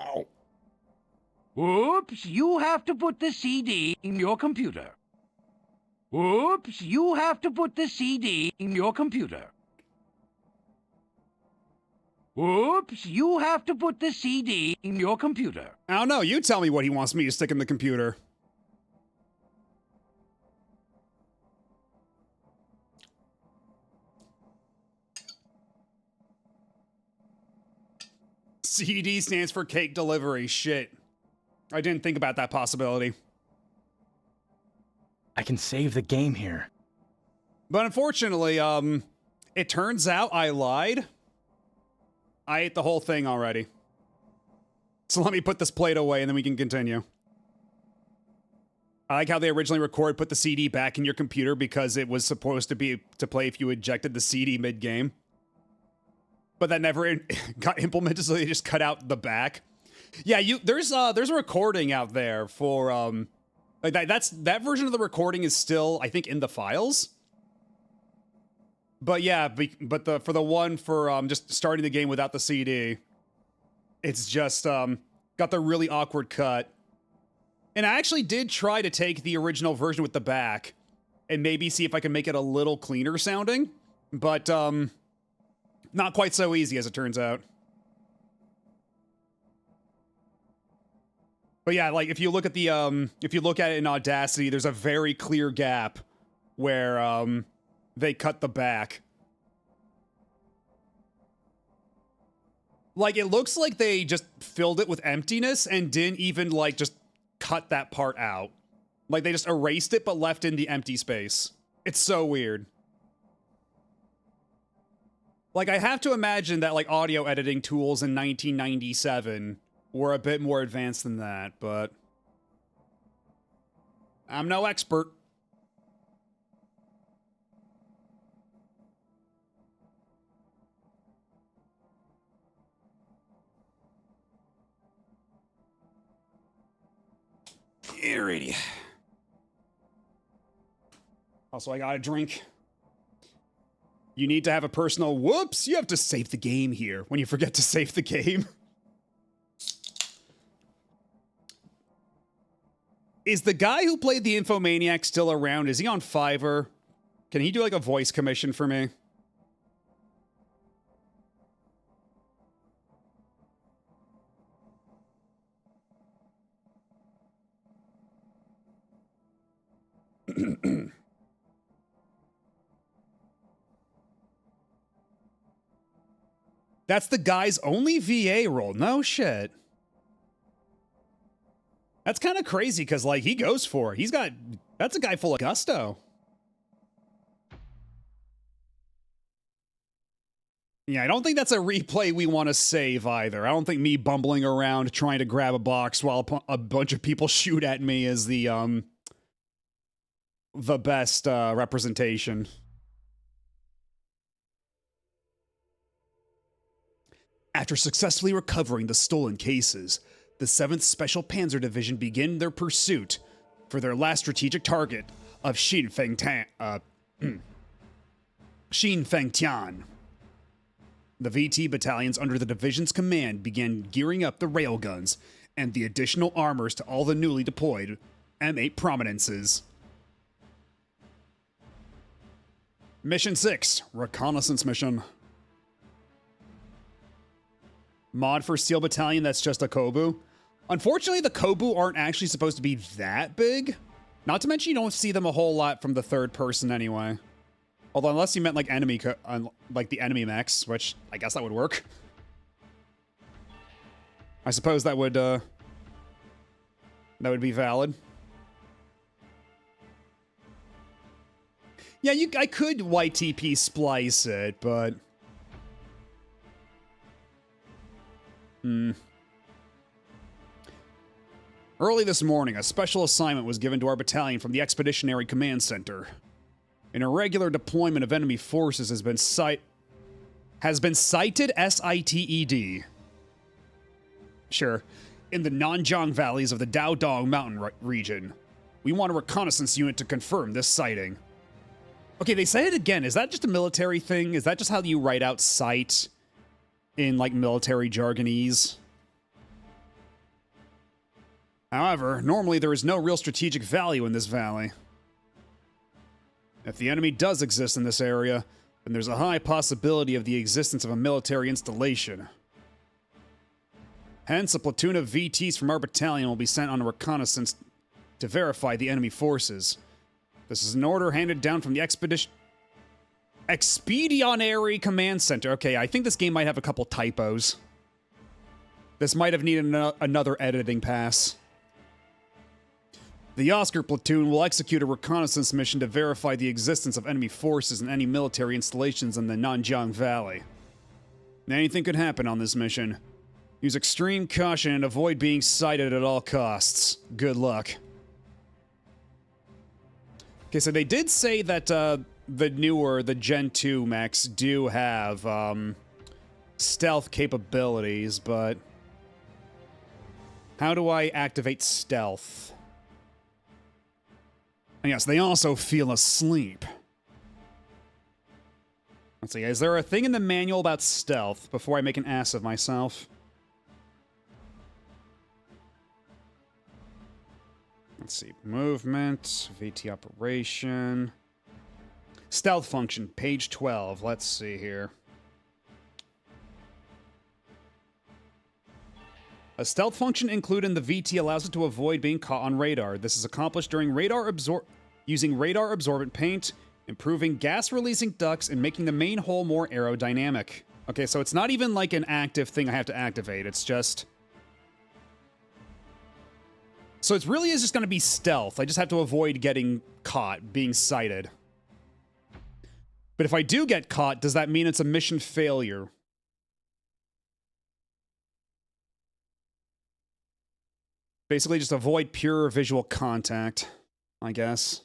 Ow. Oops, you have to put the CD in your computer. Oops, you have to put the CD in your computer. Oops, you have to put the CD in your computer. I don't know. You tell me what he wants me to stick in the computer. CD stands for cake delivery. Shit. I didn't think about that possibility. I can save the game here. But unfortunately, it turns out I lied. I ate the whole thing already. So let me put this plate away and then we can continue. I like how they originally put the CD back in your computer because it was supposed to be to play if you ejected the CD mid-game. But that never got implemented, so they just cut out the back. Yeah, there's a recording out there for like that version of the recording is still, I think, in the files. But yeah, for the one for just starting the game without the CD, it's just got the really awkward cut. And I actually did try to take the original version with the back and maybe see if I can make it a little cleaner sounding, but not quite so easy as it turns out. But yeah, like if you look at it in Audacity, there's a very clear gap where they cut the back. Like it looks like they just filled it with emptiness and didn't even like just cut that part out. Like they just erased it but left in the empty space. It's so weird. Like I have to imagine that like audio editing tools in 1997 were a bit more advanced than that, but I'm no expert. Alrighty. Also, I got a drink. You need to have a personal whoops. You have to save the game here when you forget to save the game. Is the guy who played the Infomaniac still around? Is he on Fiverr? Can he do like a voice commission for me? That's the guy's only VA role. No shit. That's kind of crazy because, like, he goes for it. That's a guy full of gusto. Yeah, I don't think that's a replay we want to save either. I don't think me bumbling around trying to grab a box while a bunch of people shoot at me is the best representation. After successfully recovering the stolen cases, the 7th Special Panzer Division begin their pursuit for their last strategic target of Xinfengtian. The VT battalions under the division's command began gearing up the railguns and the additional armors to all the newly deployed M8 prominences. Mission 6, Reconnaissance Mission. Mod for Steel Battalion, that's just a Kobu. Unfortunately, the Kobu aren't actually supposed to be that big. Not to mention you don't see them a whole lot from the third person anyway. Although unless you meant like like the enemy mechs, which I guess that would work. I suppose that would be valid. Yeah, I could YTP splice it, but Early this morning, a special assignment was given to our battalion from the Expeditionary Command Center. An irregular deployment of enemy forces has been sighted, S-I-T-E-D. Sure, in the Nanjiang valleys of the Daodong mountain region. We want a reconnaissance unit to confirm this sighting. Okay, they say it again. Is that just a military thing? Is that just how you write out sight in, like, military jargonese? However, normally there is no real strategic value in this valley. If the enemy does exist in this area, then there's a high possibility of the existence of a military installation. Hence, a platoon of VTs from our battalion will be sent on a reconnaissance to verify the enemy forces. This is an order handed down from the Expeditionary Command Center. Okay, I think this game might have a couple typos. This might have needed another editing pass. The Oscar platoon will execute a reconnaissance mission to verify the existence of enemy forces and any military installations in the Nanjiang Valley. Anything could happen on this mission. Use extreme caution and avoid being sighted at all costs. Good luck. Okay, so they did say that the Gen 2 mechs do have stealth capabilities, but how do I activate stealth? And yes, they also feel asleep. Let's see, is there a thing in the manual about stealth before I make an ass of myself? Let's see, movement, VT operation. Stealth function, page 12. Let's see here. A stealth function included in the VT allows it to avoid being caught on radar. This is accomplished during using radar absorbent paint, improving gas releasing ducts, and making the main hull more aerodynamic. Okay, so it's not even like an active thing I have to activate. It's just... So it really is just going to be stealth. I just have to avoid getting caught, being sighted. But if I do get caught, does that mean it's a mission failure? Basically just avoid pure visual contact, I guess.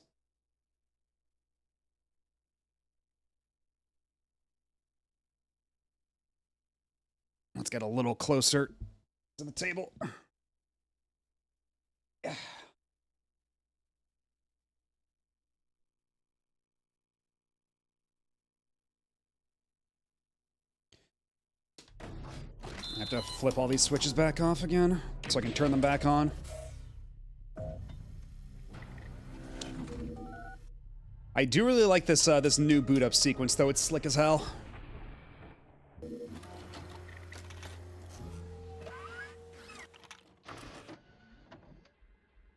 Let's get a little closer to the table. Yeah. I have to flip all these switches back off again so I can turn them back on. I do really like this this new boot up sequence, though. It's slick as hell.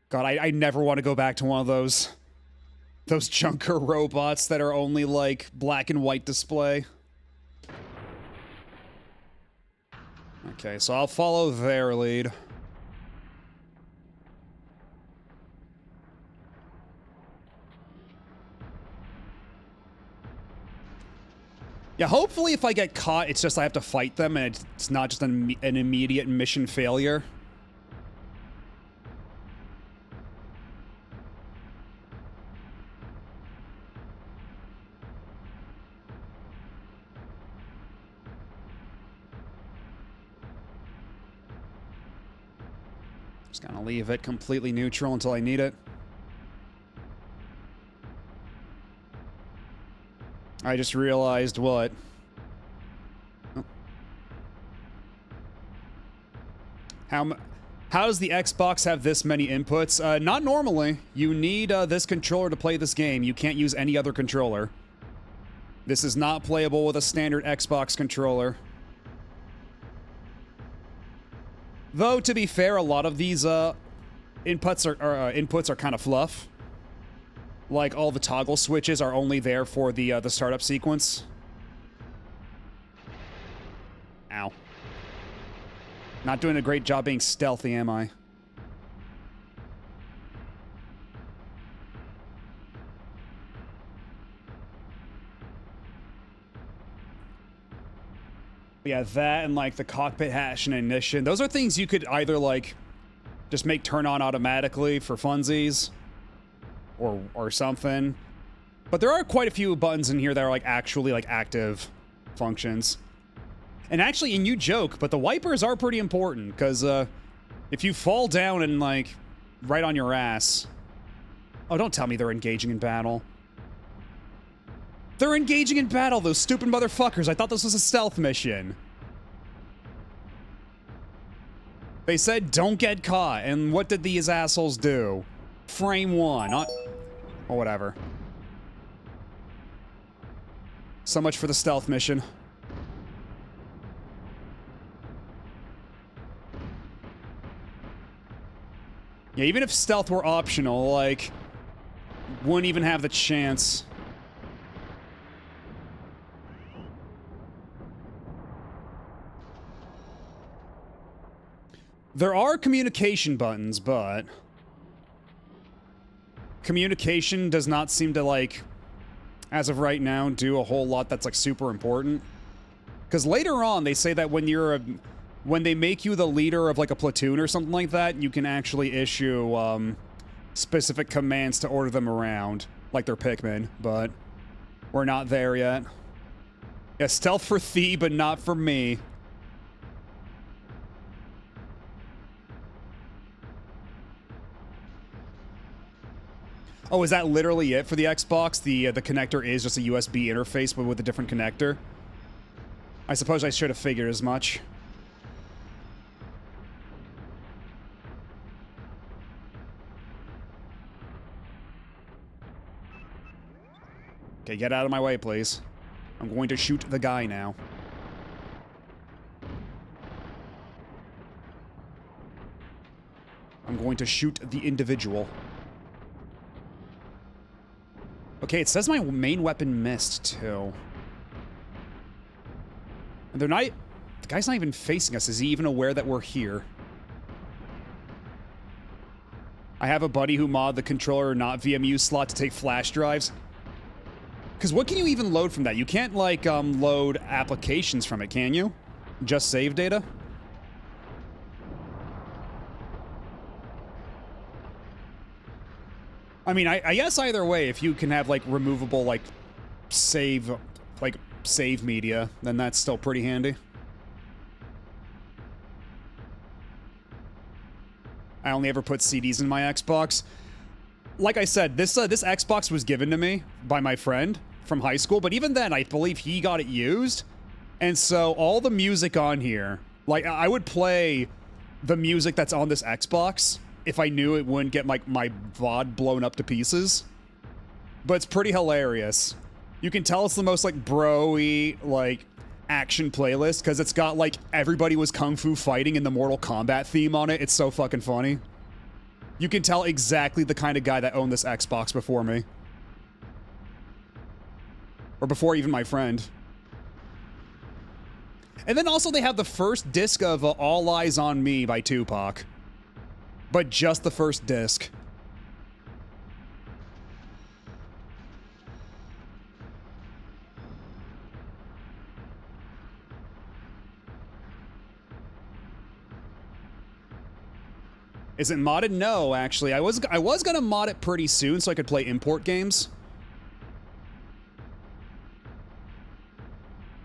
God, I never want to go back to one of those junker robots that are only like black and white display. Okay, so I'll follow their lead. Yeah, hopefully if I get caught, it's just I have to fight them and it's not just an immediate mission failure. Just gonna leave it completely neutral until I need it. I just realized what? Oh. How does the Xbox have this many inputs? Not normally. You need this controller to play this game. You can't use any other controller. This is not playable with a standard Xbox controller. Though, to be fair, a lot of these inputs are kind of fluff. Like, all the toggle switches are only there for the startup sequence. Ow. Not doing a great job being stealthy, am I? Yeah, that and, like, the cockpit hash and ignition. Those are things you could either, like, just make turn on automatically for funsies. Or something. But there are quite a few buttons in here that are, like, actually, like, active functions. And actually, and you joke, but the wipers are pretty important, because, if you fall down and, like, right on your ass... Oh, don't tell me they're engaging in battle. They're engaging in battle, those stupid motherfuckers. I thought this was a stealth mission. They said, don't get caught, and what did these assholes do? Frame one. Or whatever. So much for the stealth mission. Yeah, even if stealth were optional, like, wouldn't even have the chance. There are communication buttons, but communication does not seem to, like, as of right now, do a whole lot that's, like, super important. Because later on, they say that when you're when they make you the leader of, like, a platoon or something like that, you can actually issue, specific commands to order them around. Like they're Pikmin, but we're not there yet. Yeah, stealth for thee, but not for me. Oh, is that literally it for the Xbox? The connector is just a USB interface, but with a different connector? I suppose I should have figured as much. Okay, get out of my way, please. I'm going to shoot the guy now. I'm going to shoot the individual. Okay, it says my main weapon missed, too. And they're not... The guy's not even facing us. Is he even aware that we're here? I have a buddy who mod the controller not VMU slot to take flash drives. Because what can you even load from that? You can't, like, load applications from it, can you? Just save data? I mean, I guess either way, if you can have, like, removable, like, save media, then that's still pretty handy. I only ever put CDs in my Xbox. Like I said, this Xbox was given to me by my friend from high school, but even then, I believe he got it used. And so all the music on here, like, I would play the music that's on this Xbox if I knew it wouldn't get, like, my VOD blown up to pieces. But it's pretty hilarious. You can tell it's the most, like, bro-y, like, action playlist, because it's got, like, everybody was kung fu fighting in the Mortal Kombat theme on it. It's so fucking funny. You can tell exactly the kind of guy that owned this Xbox before me. Or before even my friend. And then also they have the first disc of All Eyes on Me by Tupac. But just the first disc. Is it modded? No, actually. I was gonna mod it pretty soon so I could play import games.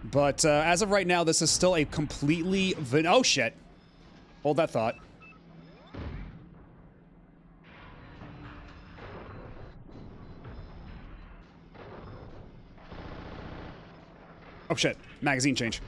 But as of right now, this is still a completely oh shit. Hold that thought. Oh shit. Magazine change.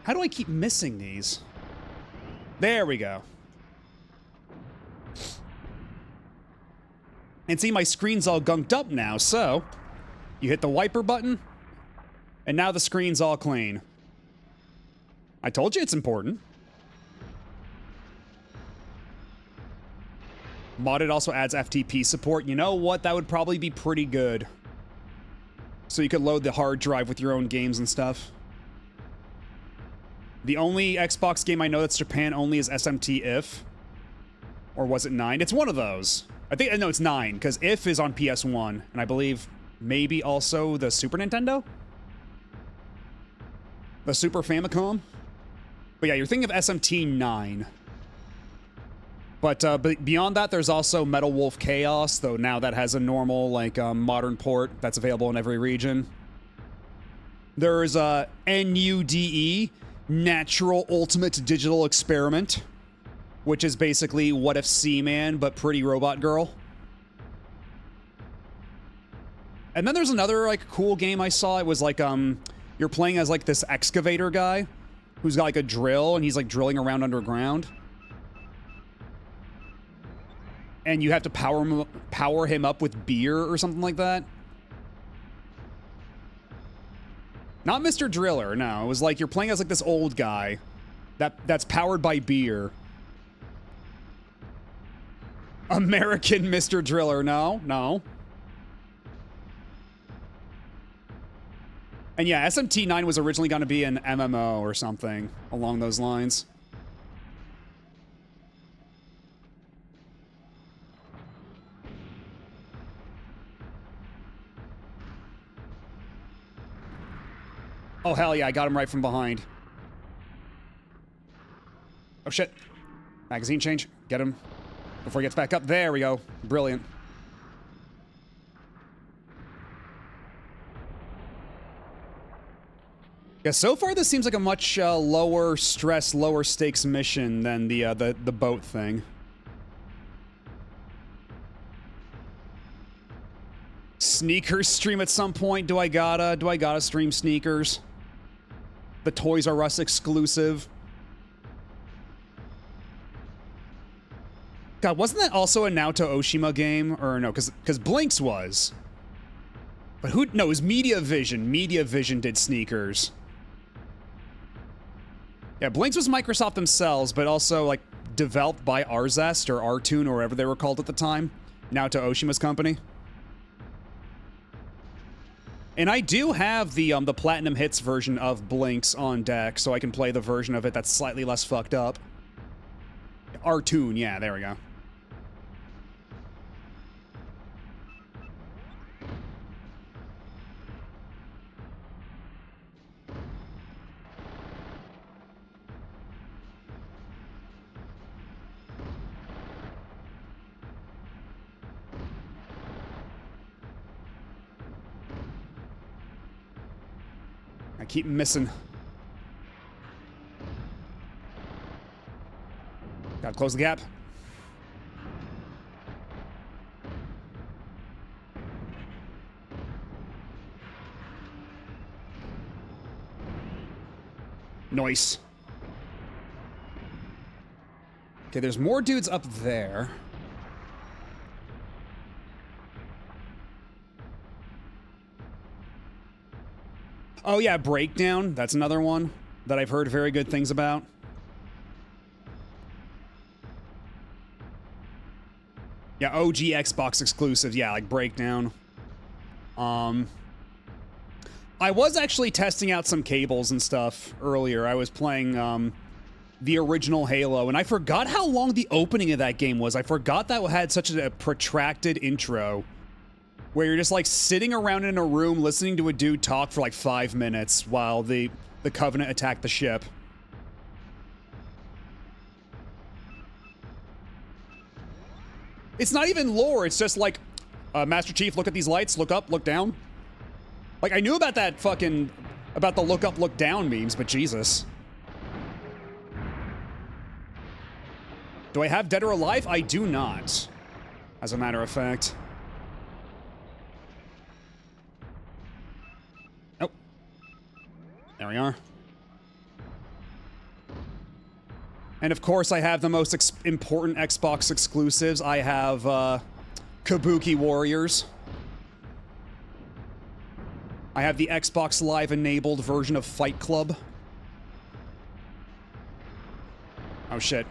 How do I keep missing these? There we go. And see, my screen's all gunked up now, so you hit the wiper button, and now the screen's all clean. I told you it's important. Modded also adds FTP support. You know what? That would probably be pretty good. So you could load the hard drive with your own games and stuff. The only Xbox game I know that's Japan only is SMT If. Or was it 9? It's one of those. I think, no, it's 9, because If is on PS1, and I believe maybe also the Super Nintendo? The Super Famicom? But yeah, you're thinking of SMT 9. But beyond that, there's also Metal Wolf Chaos, though now that has a normal, like, modern port that's available in every region. There's NUDE, Natural Ultimate Digital Experiment, which is basically What If Seaman, but Pretty Robot Girl. And then there's another, like, cool game I saw. It was like, you're playing as, like, this excavator guy who's got, like, a drill, and he's, like, drilling around underground. And you have to power him up with beer or something like that. Not Mr. Driller, no. It was like you're playing as like this old guy that's powered by beer. American Mr. Driller, no, no. And yeah, SMT9 was originally going to be an MMO or something along those lines. Oh, hell yeah, I got him right from behind. Oh, shit. Magazine change. Get him before he gets back up. There we go. Brilliant. Yeah, so far this seems like a much lower stress, lower stakes mission than the boat thing. Sneakers stream at some point. Do I gotta stream sneakers? The Toys R Us exclusive. God, wasn't that also a Naoto Oshima game? Or no, because Blinks was. But who? No, it was Media Vision. Media Vision did sneakers. Yeah, Blinks was Microsoft themselves, but also like developed by Arzest or Artoon or whatever they were called at the time. Naoto Oshima's company. And I do have the Platinum Hits version of Blinks on deck, so I can play the version of it that's slightly less fucked up. Artoon, yeah, there we go. I keep missing. Gotta close the gap. Nice. Okay, there's more dudes up there. Oh yeah, Breakdown. That's another one that I've heard very good things about. Yeah, OG Xbox exclusive. Yeah, like Breakdown. I was actually testing out some cables and stuff earlier. I was playing the original Halo, and I forgot how long the opening of that game was. I forgot that had such a protracted intro, where you're just like sitting around in a room listening to a dude talk for like 5 minutes while the Covenant attack the ship. It's not even lore, it's just like, Master Chief, look at these lights, look up, look down. Like, I knew about that fucking, about the look up, look down memes, but Jesus. Do I have Dead or Alive? I do not, as a matter of fact. Oh. There we are. And of course, I have the most important Xbox exclusives. I have Kabuki Warriors. I have the Xbox Live enabled version of Fight Club. Oh shit.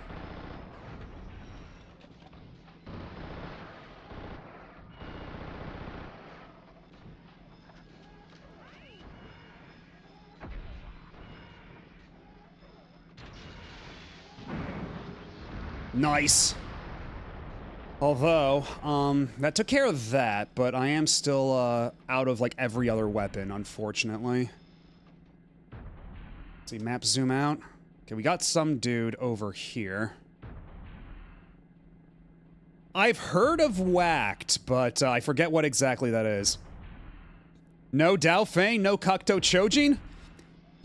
Nice. Although, that took care of that, but I am still, out of, like, every other weapon, unfortunately. Let's see, map zoom out. Okay, we got some dude over here. I've heard of Whacked, but I forget what exactly that is. No Dao Feng, no Kokto Chojin?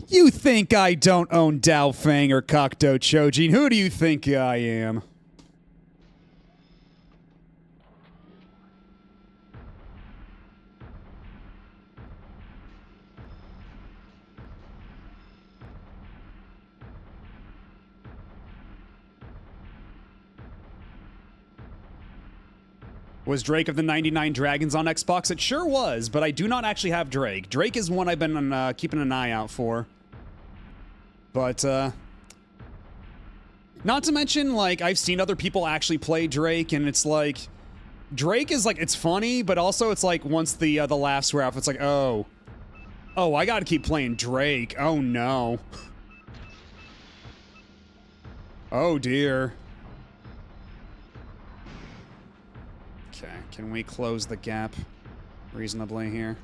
You think I don't own Dao Feng or Kokto Chojin? Who do you think I am? Was Drake of the 99 Dragons on Xbox? It sure was, but I do not actually have Drake. Drake is one I've been keeping an eye out for. But, not to mention, like, I've seen other people actually play Drake, and it's like... Drake is, like, it's funny, but also it's like, once the laughs wear off, it's like, oh. Oh, I gotta keep playing Drake. Oh, no. Oh, dear. Okay, can we close the gap reasonably here?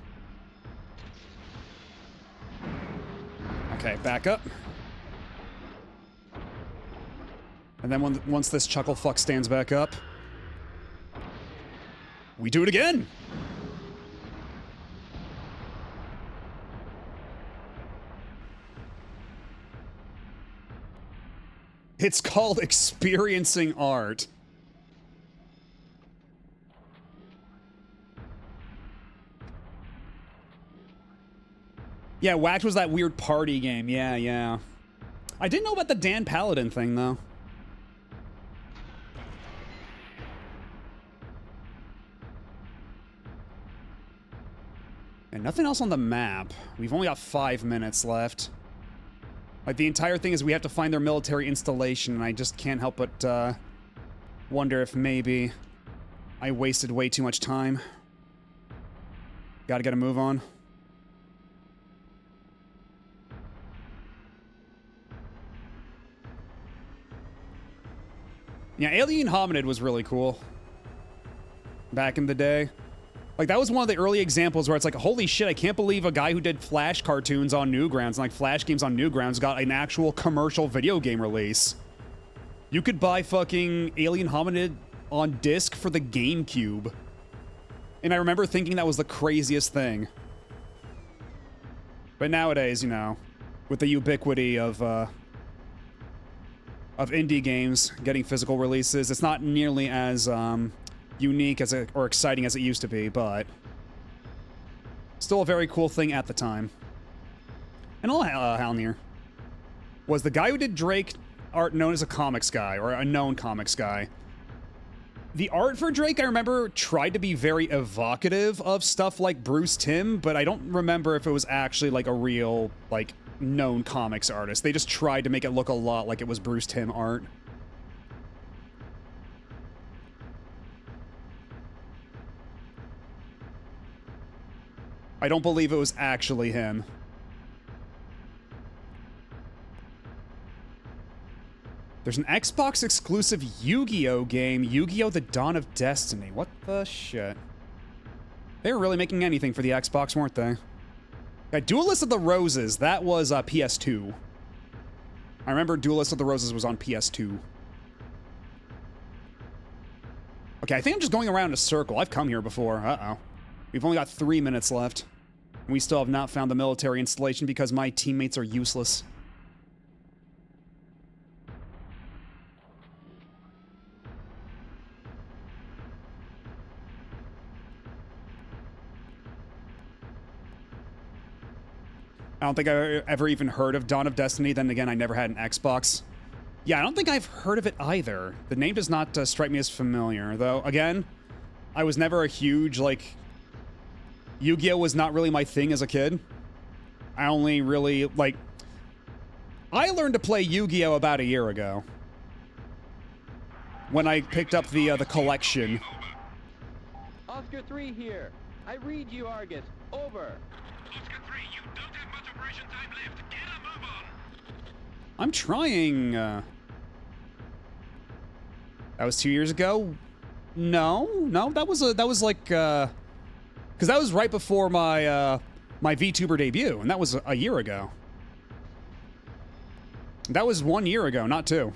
Okay, back up. And then once this chuckle fuck stands back up, we do it again! It's called experiencing art. Yeah, Whacked was that weird party game. Yeah, yeah. I didn't know about the Dan Paladin thing, though. And nothing else on the map. We've only got 5 minutes left. Like, the entire thing is we have to find their military installation, and I just can't help but, wonder if maybe I wasted way too much time. Gotta get a move on. Yeah, Alien Hominid was really cool. Back in the day. Like, that was one of the early examples where it's like, holy shit, I can't believe a guy who did Flash cartoons on Newgrounds and, like, Flash games on Newgrounds got an actual commercial video game release. You could buy fucking Alien Hominid on disc for the GameCube. And I remember thinking that was the craziest thing. But nowadays, you know, with the ubiquity of indie games getting physical releases, it's not nearly as, unique as or exciting as it used to be, but still a very cool thing at the time. And Halnir was the guy who did Drake art known as a comics guy, or a known comics guy. The art for Drake, I remember, tried to be very evocative of stuff like Bruce Timm, but I don't remember if it was actually like a real, like, known comics artist. They just tried to make it look a lot like it was Bruce Timm art. I don't believe it was actually him. There's an Xbox exclusive Yu-Gi-Oh game, Yu-Gi-Oh! The Dawn of Destiny. What the shit? They were really making anything for the Xbox, weren't they? Yeah, Duelist of the Roses, that was PS2. I remember Duelist of the Roses was on PS2. Okay, I think I'm just going around in a circle. I've come here before. Uh-oh. We've only got 3 minutes left. And we still have not found the military installation because my teammates are useless. I don't think I ever even heard of Dawn of Destiny. Then again, I never had an Xbox. Yeah, I don't think I've heard of it either. The name does not strike me as familiar, though. Again, I was never a huge, like... Yu-Gi-Oh! Was not really my thing as a kid. I only really, like... I learned to play Yu-Gi-Oh! About a year ago. When I picked up the collection. Oscar 3 here. I read you, Argus. Over. Oscar 3, you don't have much operation time left. Get a move on. I'm trying, That was 2 years ago? No, that was like, because that was right before my, my VTuber debut, and that was a year ago. That was 1 year ago, not 2.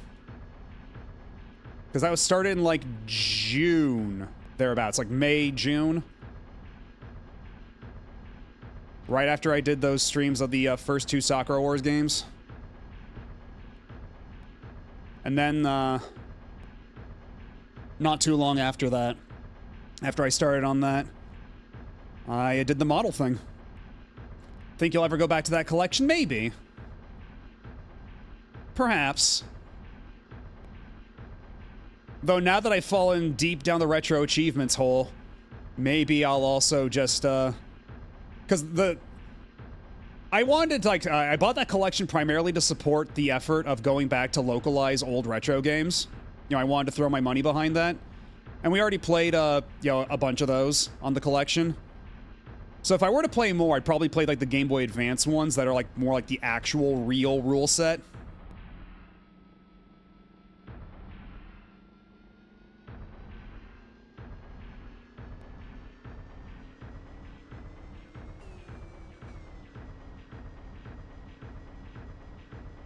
Because that was started in, like, June, thereabouts, like May, June. Right after I did those streams of the first 2 Sakura Wars games. And then, not too long after that, after I started on that, I did the model thing. Think you'll ever go back to that collection? Maybe. Perhaps. Though now that I've fallen deep down the retro achievements hole, maybe I'll also just, because I wanted to, like, I bought that collection primarily to support the effort of going back to localize old retro games. You know, I wanted to throw my money behind that. And we already played, you know, a bunch of those on the collection. So if I were to play more, I'd probably play, like, the Game Boy Advance ones that are, like, more like the actual real rule set.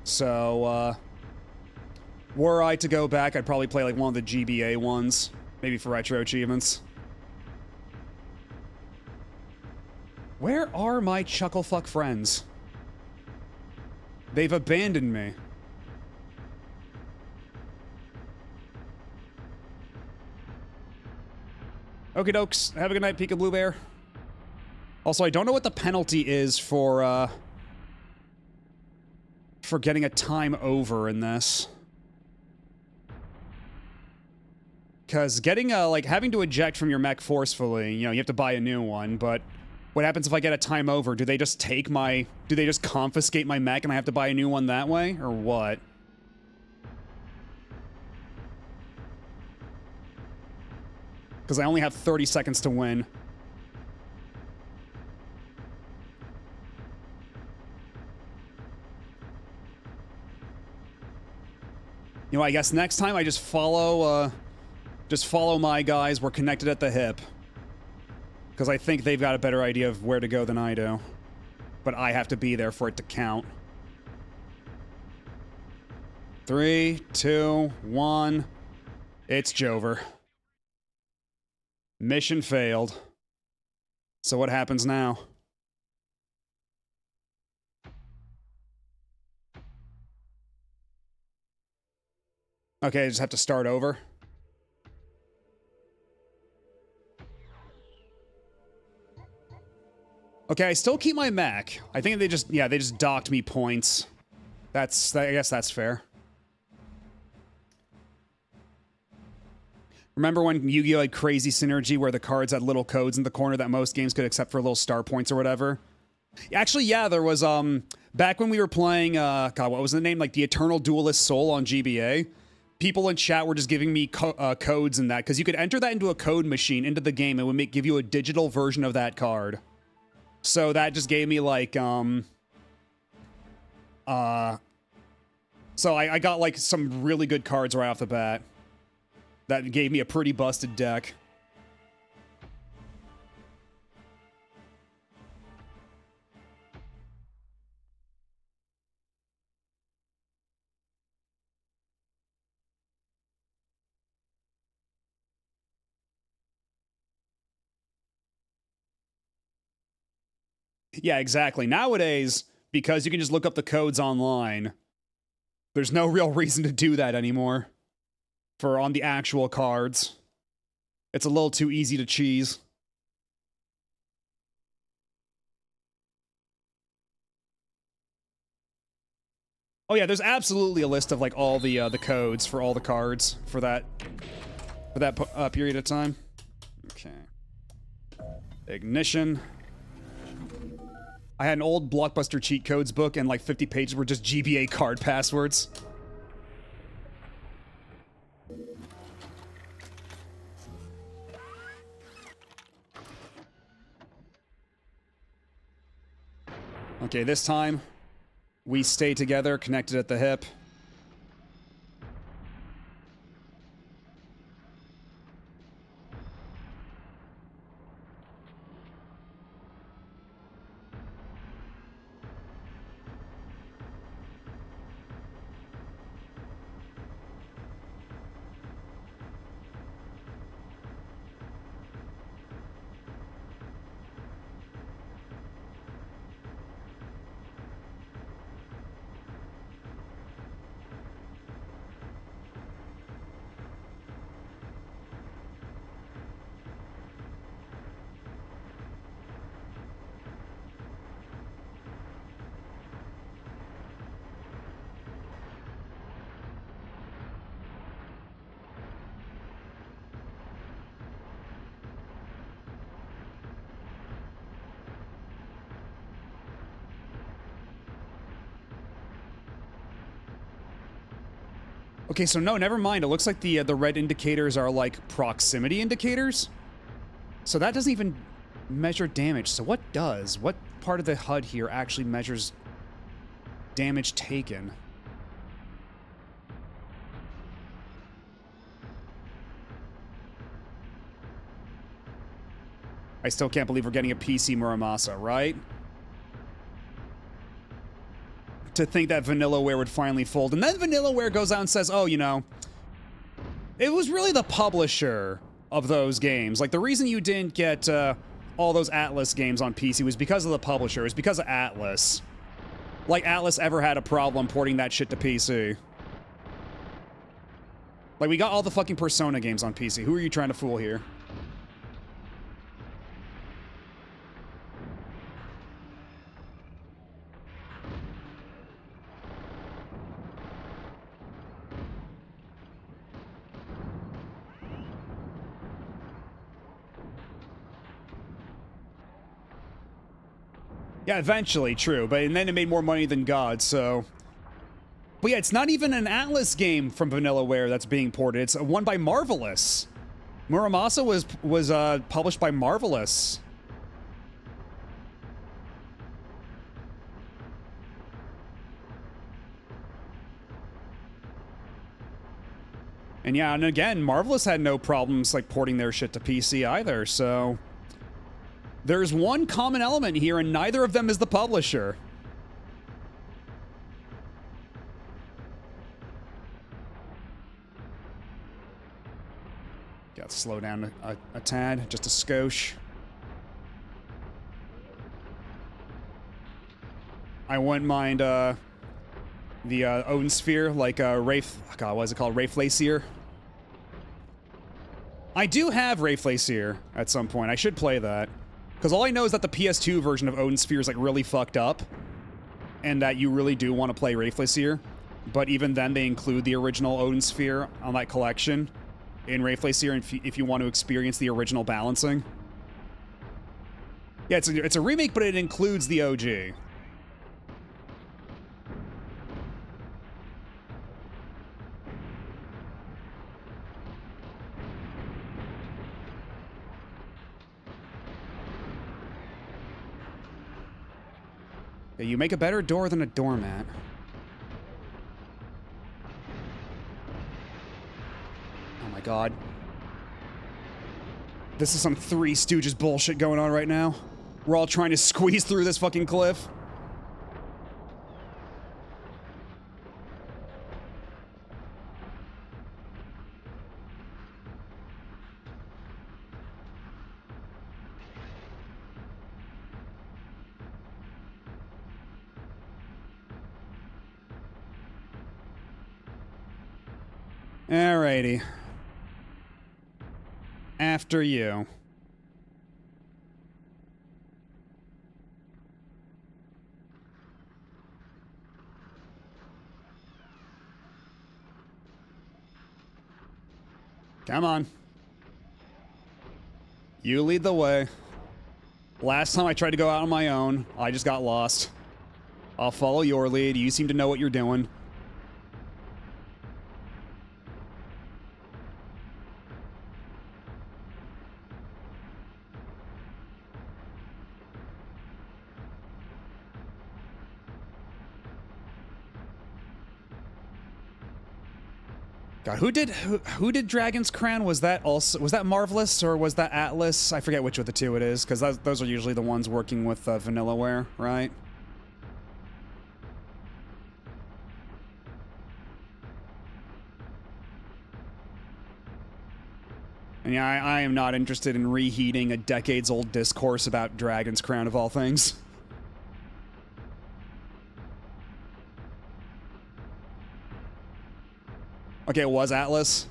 So, were I to go back, I'd probably play, like, one of the GBA ones. Maybe for retro achievements. Where are my Chucklefuck friends? They've abandoned me. Okie dokes. Have a good night, Pika Blue Bear. Also, I don't know what the penalty is for getting a time over in this. Because getting like, having to eject from your mech forcefully, you know, you have to buy a new one, but what happens if I get a time over? Do they just take my, do they just confiscate my mech and I have to buy a new one that way? Or what? Because I only have 30 seconds to win. You know, I guess next time I just follow my guys. We're connected at the hip. Because I think they've got a better idea of where to go than I do. But I have to be there for it to count. 3, 2, 1. It's Jover. Mission failed. So what happens now? Okay, I just have to start over. Okay, I still keep my mech. I think they just, yeah, they just docked me points. I guess that's fair. Remember when Yu-Gi-Oh! Had crazy synergy where the cards had little codes in the corner that most games could accept for little star points or whatever? Actually, yeah, there was, back when we were playing, God, what was the name? Like the Eternal Duelist Soul on GBA. People in chat were just giving me codes and that, because you could enter that into a code machine into the game. It would give you a digital version of that card. So that just gave me, like, so I got, like, some really good cards right off the bat. That gave me a pretty busted deck. Yeah, exactly. Nowadays, because you can just look up the codes online, there's no real reason to do that anymore. For on the actual cards. It's a little too easy to cheese. Oh yeah, there's absolutely a list of like all the codes for all the cards for that period of time. Okay. Ignition. I had an old Blockbuster cheat codes book and like 50 pages were just GBA card passwords. Okay, this time we stay together, connected at the hip. Okay, so no, never mind. It looks like the red indicators are like proximity indicators. So that doesn't even measure damage. So what does? What part of the HUD here actually measures damage taken? I still can't believe we're getting a PC Muramasa, right? To think that Vanillaware would finally fold. And then Vanillaware goes out and says, oh, you know, it was really the publisher of those games. Like, the reason you didn't get all those Atlas games on PC was because of the publisher. It was because of Atlas. Like, Atlas ever had a problem porting that shit to PC. Like, we got all the fucking Persona games on PC. Who are you trying to fool here? Yeah, eventually, true. But and then it made more money than God, so... But yeah, it's not even an Atlas game from Vanillaware that's being ported. It's one by Marvelous. Muramasa was published by Marvelous. And yeah, and again, Marvelous had no problems like porting their shit to PC either, so... There's one common element here, and neither of them is the publisher. Got to slow down a tad, just a skosh. I wouldn't mind the Odin Sphere, like Wraith. God, what is it called? Wraith Lacier. I do have Wraith Lacier at some point. I should play that. Because all I know is that the PS2 version of Odin Sphere is like really fucked up, and that you really do want to play Wraith Lacier. But even then, they include the original Odin Sphere on that collection in Wraith Lacier if you want to experience the original balancing. Yeah, it's a remake, but it includes the OG. Yeah, you make a better door than a doormat. Oh my god. This is some Three Stooges bullshit going on right now. We're all trying to squeeze through this fucking cliff. Alrighty. After you. Come on. You lead the way. Last time I tried to go out on my own, I just got lost. I'll follow your lead. You seem to know what you're doing. God, who did Dragon's Crown? Was that Marvelous or was that Atlas? I forget which of the two it is, because those are usually the ones working with Vanillaware, right? And yeah, I am not interested in reheating a decades-old discourse about Dragon's Crown of all things. Okay, it was Atlas.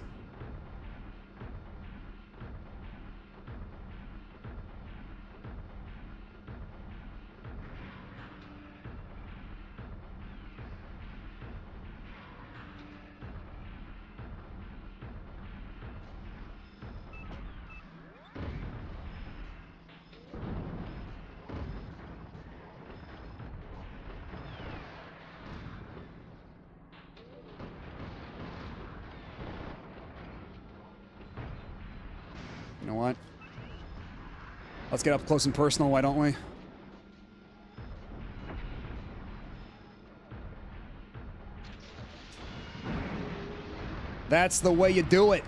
You know what? Let's get up close and personal, why don't we? That's the way you do it.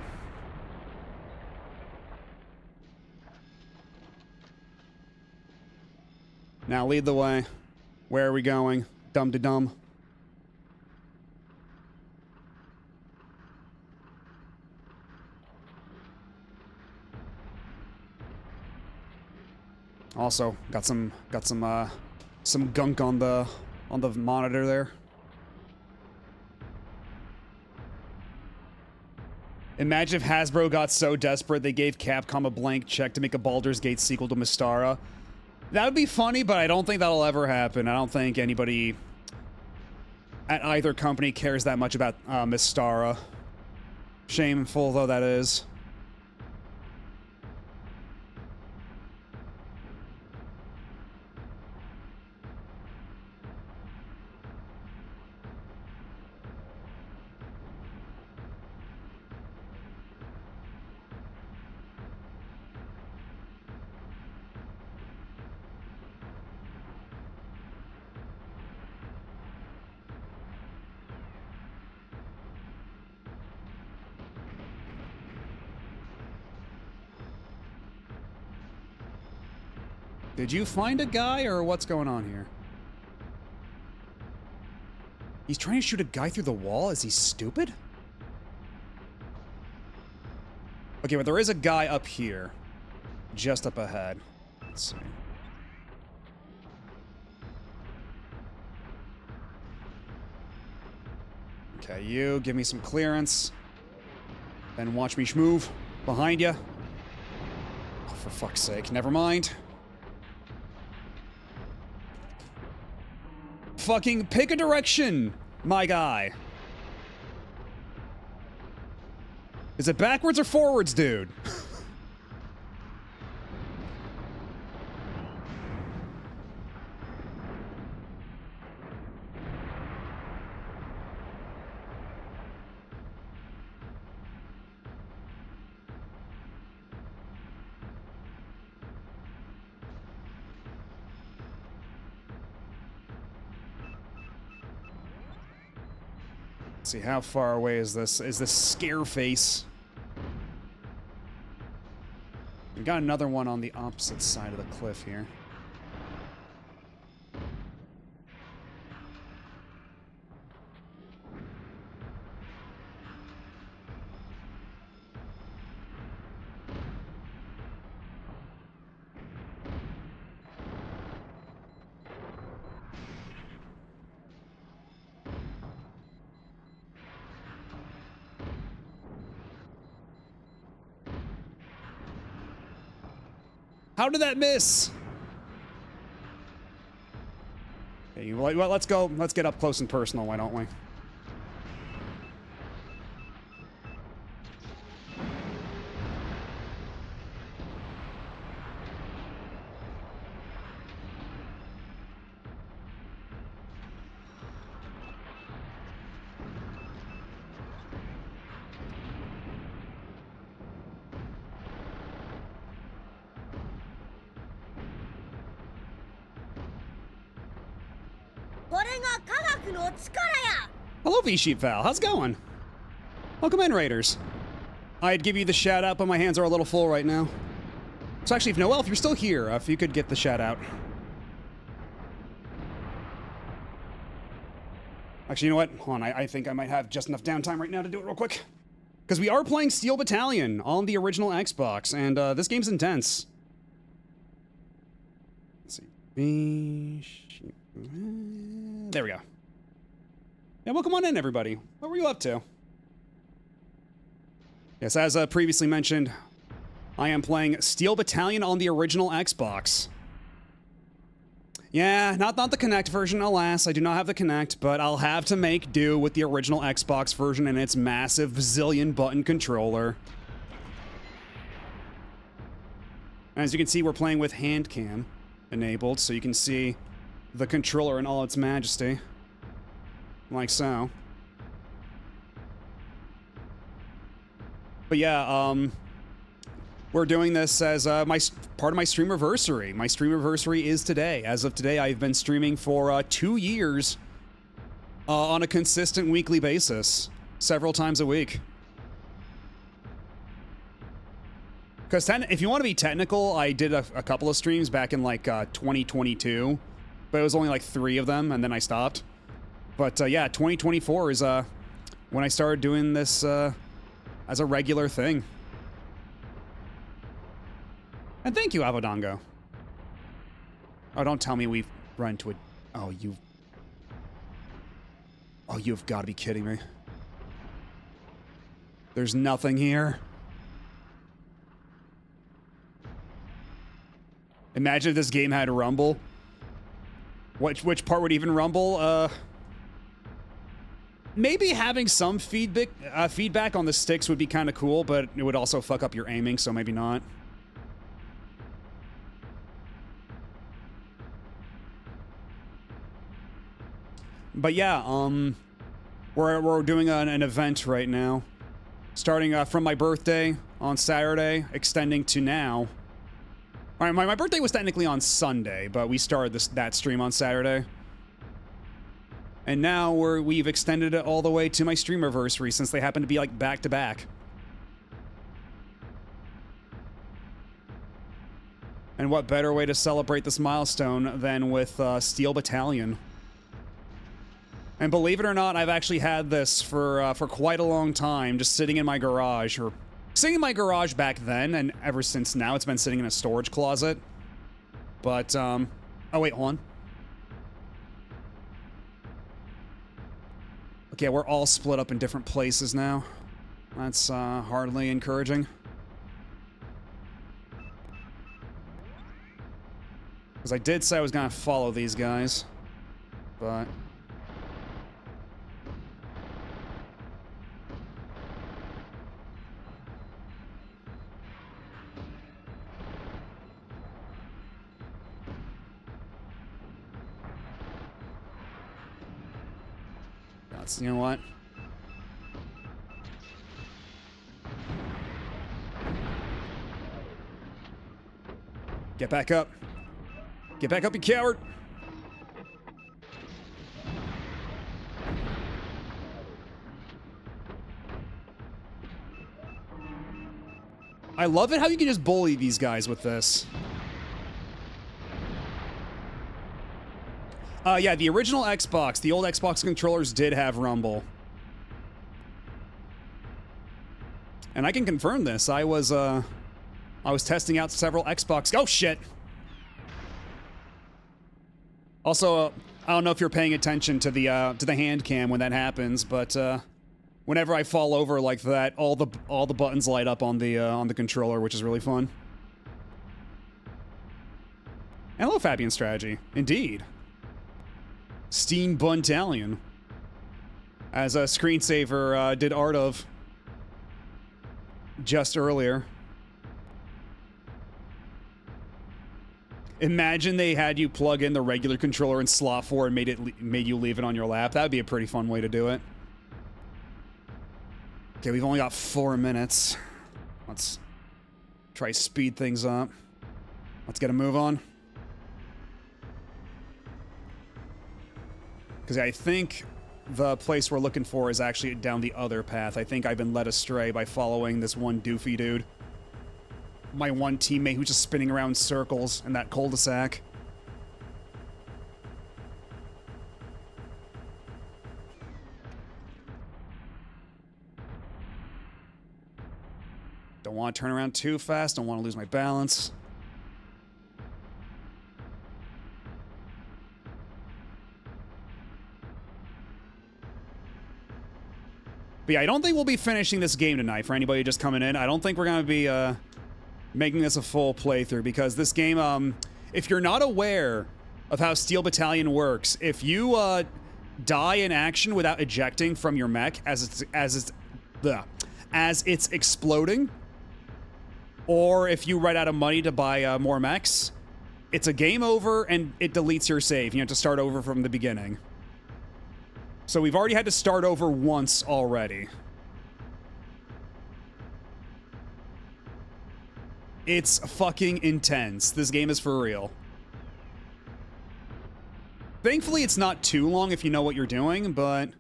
Now lead the way. Where are we going? Dum to dum. Also, got some gunk on the monitor there. Imagine if Hasbro got so desperate they gave Capcom a blank check to make a Baldur's Gate sequel to Mystara. That would be funny, but I don't think that'll ever happen. I don't think anybody at either company cares that much about Mystara. Shameful though that is. Did you find a guy, or what's going on here? He's trying to shoot a guy through the wall? Is he stupid? Okay, but there is a guy up here. Just up ahead. Let's see. Okay, you, give me some clearance. Then watch me schmoove. Behind you. Oh, for fuck's sake, never mind. Fucking pick a direction, my guy. Is it backwards or forwards, dude? Let's see, how far away is this? Is this scare face? We got another one on the opposite side of the cliff here. How did that miss? Hey, well, let's go. Let's get up close and personal, why don't we? Hello, V-Sheep Val. How's it going? Welcome in, Raiders. I'd give you the shout out, but my hands are a little full right now. So actually, if Noel, if you're still here, if you could get the shout out. Actually, you know what? Hold on, I think I might have just enough downtime right now to do it real quick. Because we are playing Steel Battalion on the original Xbox, and this game's intense. Let's see. There we go. Yeah, welcome on in, everybody. What were you up to? Yes, as previously mentioned, I am playing Steel Battalion on the original Xbox. Yeah, not the Kinect version, alas. I do not have the Kinect, but I'll have to make do with the original Xbox version and its massive zillion button controller. As you can see, we're playing with hand cam enabled, so you can see the controller in all its majesty. Like so. But yeah, we're doing this as part of my Streamerversary. My Streamerversary is today. As of today, I've been streaming for 2 years on a consistent weekly basis, several times a week. Because if you want to be technical, I did a couple of streams back in like 2022, but it was only like 3 of them, and then I stopped. But yeah, 2024 is when I started doing this as a regular thing. And thank you, Avodongo. Oh, don't tell me we've run into a... Oh, you've got to be kidding me. There's nothing here. Imagine if this game had a rumble. Which part would even rumble? Maybe having some feedback on the sticks would be kind of cool, but it would also fuck up your aiming, so maybe not. But yeah, we're doing an event right now, starting from my birthday on Saturday, extending to now. All right, my birthday was technically on Sunday, but we started that stream on Saturday. And now we've extended it all the way to my Streamerversary, since they happen to be like back to back. And what better way to celebrate this milestone than with Steel Battalion? And believe it or not, I've actually had this for quite a long time, just sitting in my garage, or sitting in my garage back then, and ever since now, it's been sitting in a storage closet. But oh wait, hold on. Okay, we're all split up in different places now. That's hardly encouraging. Because I did say I was gonna follow these guys, but... You know what? Get back up. Get back up, you coward. I love it how you can just bully these guys with this. Yeah, the original Xbox, the old Xbox controllers did have rumble. And I can confirm this. I was testing out several Xbox... Oh, shit! Also, I don't know if you're paying attention to the hand cam when that happens, but whenever I fall over like that, all the buttons light up on the controller, which is really fun. Hello, Fabian Strategy. Indeed. Steam Battalion, as a screensaver did art of just earlier. Imagine they had you plug in the regular controller in slot 4 and made you leave it on your lap. That would be a pretty fun way to do it. Okay, we've only got 4 minutes. Let's try to speed things up. Let's get a move on. Because I think the place we're looking for is actually down the other path. I think I've been led astray by following this one doofy dude. My one teammate who's just spinning around in circles in that cul-de-sac. Don't want to turn around too fast. Don't want to lose my balance. But yeah, I don't think we'll be finishing this game tonight for anybody just coming in. I don't think we're going to be making this a full playthrough because this game, if you're not aware of how Steel Battalion works, if you die in action without ejecting from your mech as it's exploding, or if you run out of money to buy more mechs, it's a game over and it deletes your save. You have to start over from the beginning. So we've already had to start over once already. It's fucking intense. This game is for real. Thankfully, it's not too long if you know what you're doing, but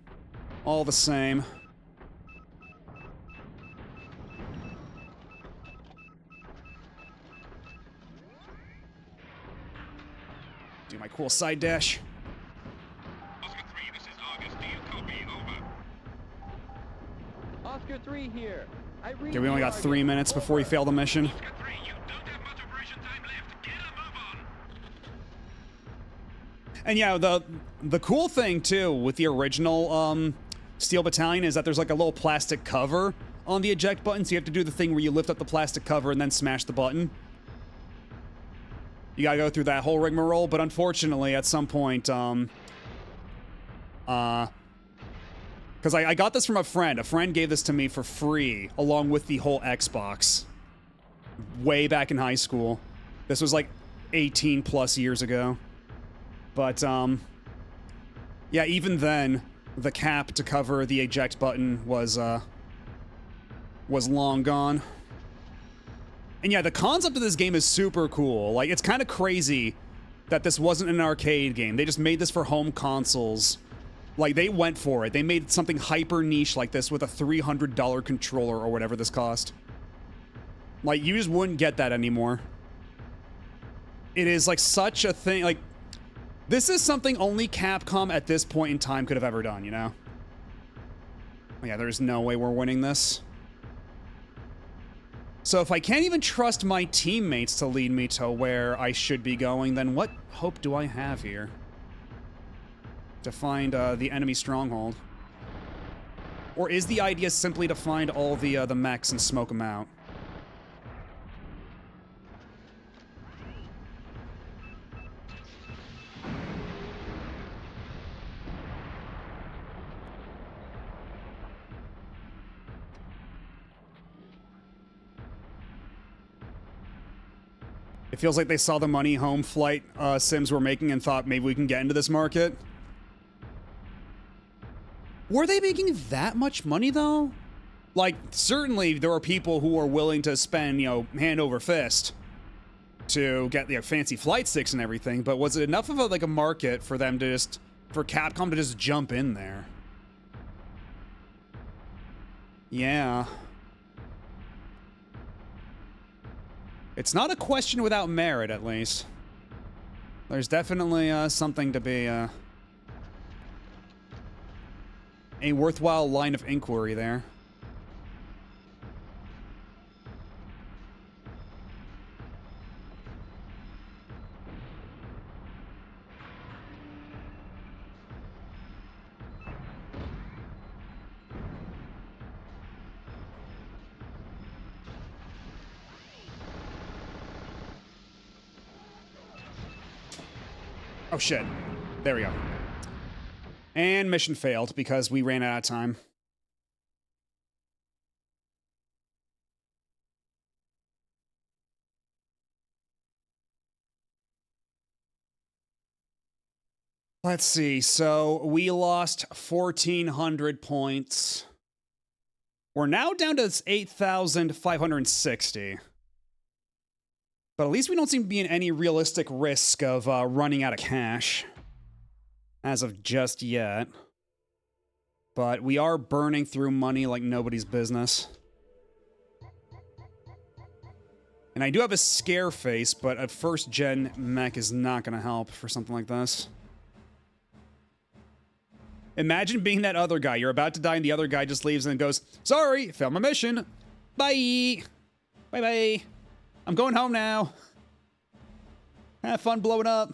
all the same. Do my cool side dash. Oscar 3 here. Okay, we only got 3 minutes before we fail the mission. And yeah, the cool thing too with the original Steel Battalion is that there's like a little plastic cover on the eject button, so you have to do the thing where you lift up the plastic cover and then smash the button. You gotta go through that whole rigmarole, but unfortunately at some point, because I got this from a friend. A friend gave this to me for free, along with the whole Xbox. Way back in high school. This was like 18 plus years ago. But, yeah, even then, the cap to cover the eject button was long gone. And yeah, the concept of this game is super cool. Like, it's kind of crazy that this wasn't an arcade game. They just made this for home consoles. Like, they went for it. They made something hyper niche like this with a $300 controller or whatever this cost. Like, you just wouldn't get that anymore. It is, like, such a thing. Like, this is something only Capcom at this point in time could have ever done, you know? Yeah, there's no way we're winning this. So if I can't even trust my teammates to lead me to where I should be going, then what hope do I have here? To find the enemy stronghold? Or is the idea simply to find all the mechs and smoke them out? It feels like they saw the money home flight sims were making and thought maybe we can get into this market. Were they making that much money, though? Like, certainly there are people who are willing to spend, you know, hand over fist to get the fancy flight sticks and everything, but was it enough of a market for them to just, for Capcom to just jump in there? Yeah. It's not a question without merit, at least. There's definitely something to be a worthwhile line of inquiry there. Oh shit. There we go. And mission failed because we ran out of time. Let's see. So we lost 1,400 points. We're now down to 8,560. But at least we don't seem to be in any realistic risk of running out of cash. as of just yet. But we are burning through money like nobody's business. And I do have a scare face, but a first-gen mech is not going to help for something like this. Imagine being that other guy. You're about to die, and the other guy just leaves and goes, "Sorry, failed my mission. Bye. Bye-bye. I'm going home now. Have fun blowing up."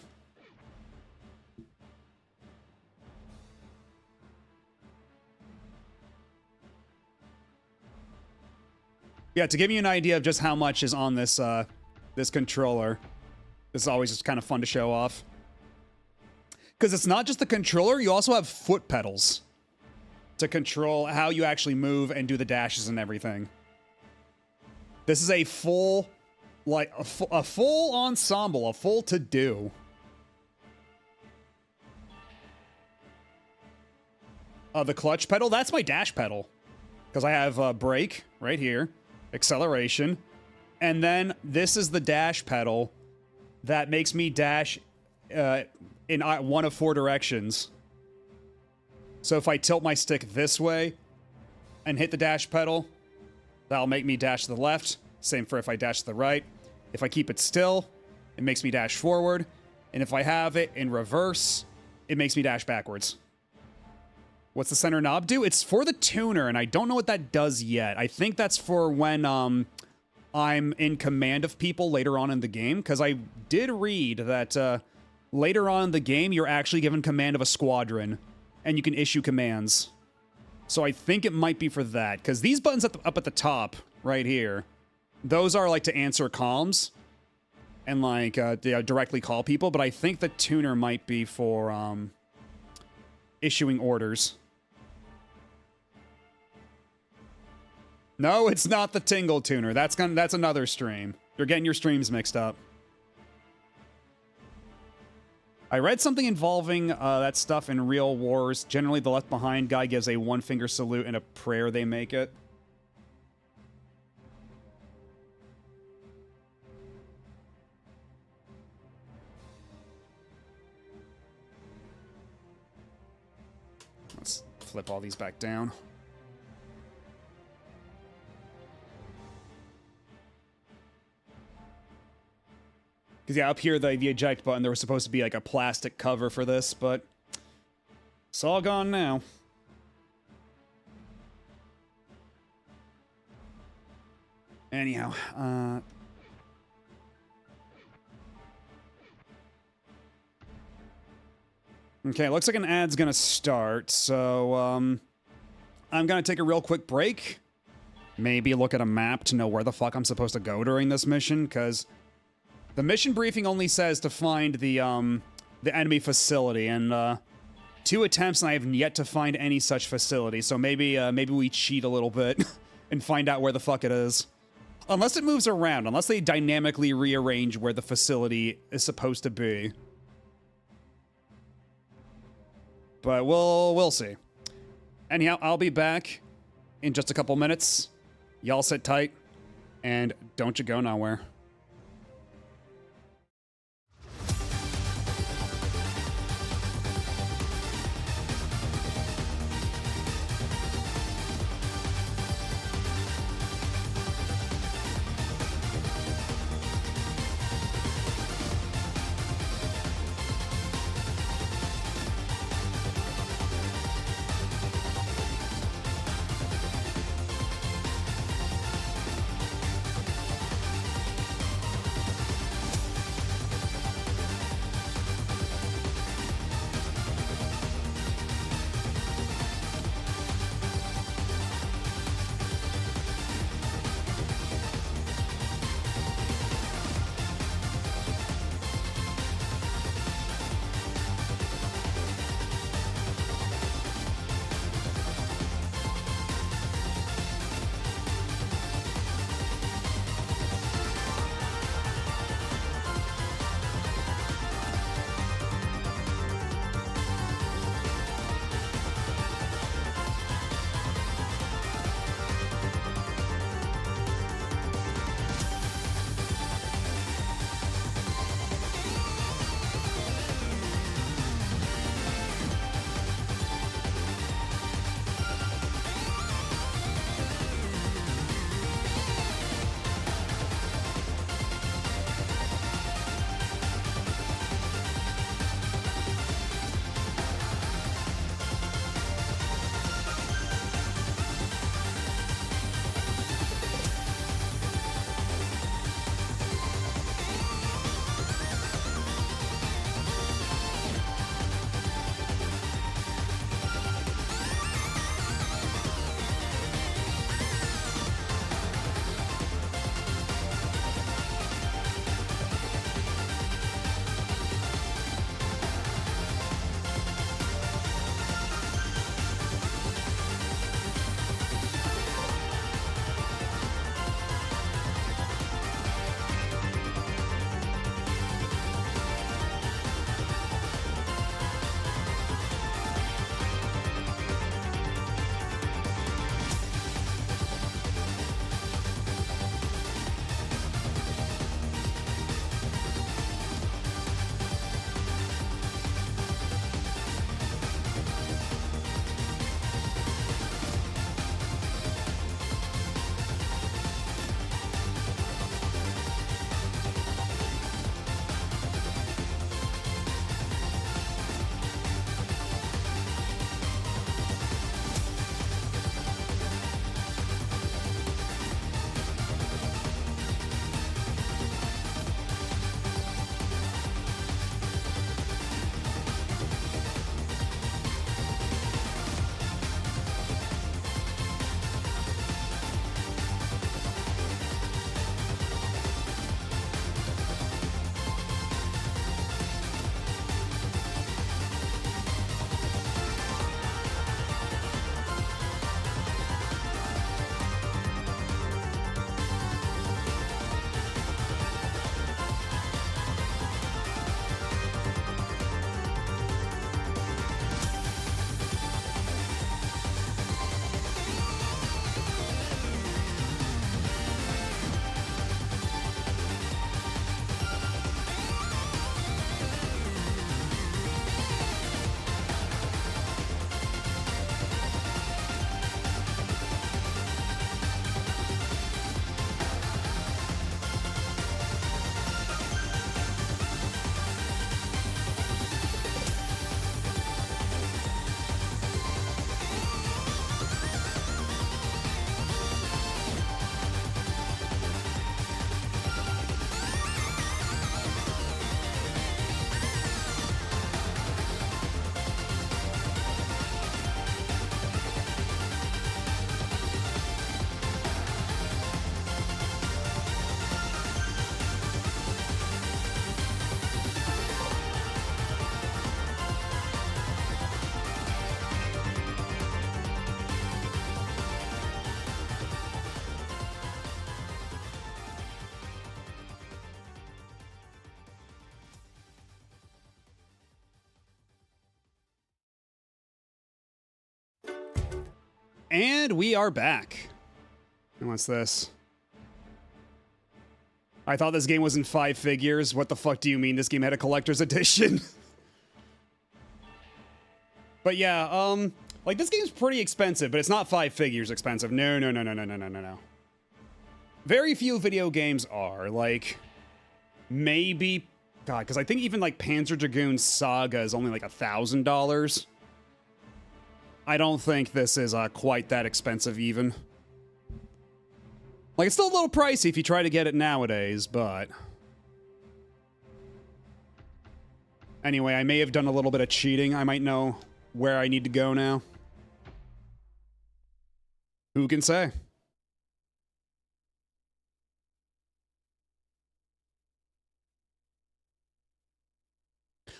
Yeah, to give you an idea of just how much is on this this controller, this is always just kind of fun to show off. Because it's not just the controller, you also have foot pedals to control how you actually move and do the dashes and everything. This is a full, like, a full ensemble, a full to-do. The clutch pedal, that's my dash pedal. Because I have brake right here. Acceleration, and then this is the dash pedal that makes me dash in one of 4 directions. So if I tilt my stick this way and hit the dash pedal, that'll make me dash to the left. Same for if I dash to the right. If I keep it still, it makes me dash forward. And if I have it in reverse, it makes me dash backwards. What's the center knob do? It's for the tuner, and I don't know what that does yet. I think that's for when I'm in command of people later on in the game, because I did read that later on in the game, you're actually given command of a squadron, and you can issue commands. So I think it might be for that, because these buttons up at the top, right here, those are like to answer comms, and like directly call people, but I think the tuner might be for issuing orders. No, it's not the Tingle Tuner. That's another stream. You're getting your streams mixed up. I read something involving that stuff in Real Wars. Generally, the Left Behind guy gives a one-finger salute and a prayer they make it. Let's flip all these back down. Because, yeah, up here, the eject button, there was supposed to be, like, a plastic cover for this, but it's all gone now. Anyhow, okay, looks like an ad's gonna start, so, I'm gonna take a real quick break. Maybe look at a map to know where the fuck I'm supposed to go during this mission, because the mission briefing only says to find the enemy facility, and 2 attempts and I have yet to find any such facility. So maybe we cheat a little bit and find out where the fuck it is. Unless it moves around, unless they dynamically rearrange where the facility is supposed to be. But we'll see. Anyhow, I'll be back in just a couple minutes. Y'all sit tight, and don't you go nowhere. And we are back. And what's this? I thought this game was in 5 figures. What the fuck do you mean this game had a collector's edition? But yeah, like this game's pretty expensive, but it's not 5 figures expensive. No. Very few video games are. Like, maybe... God, because I think even like Panzer Dragoon Saga is only like $1,000. I don't think this is quite that expensive even. Like, it's still a little pricey if you try to get it nowadays, but... Anyway, I may have done a little bit of cheating. I might know where I need to go now. Who can say?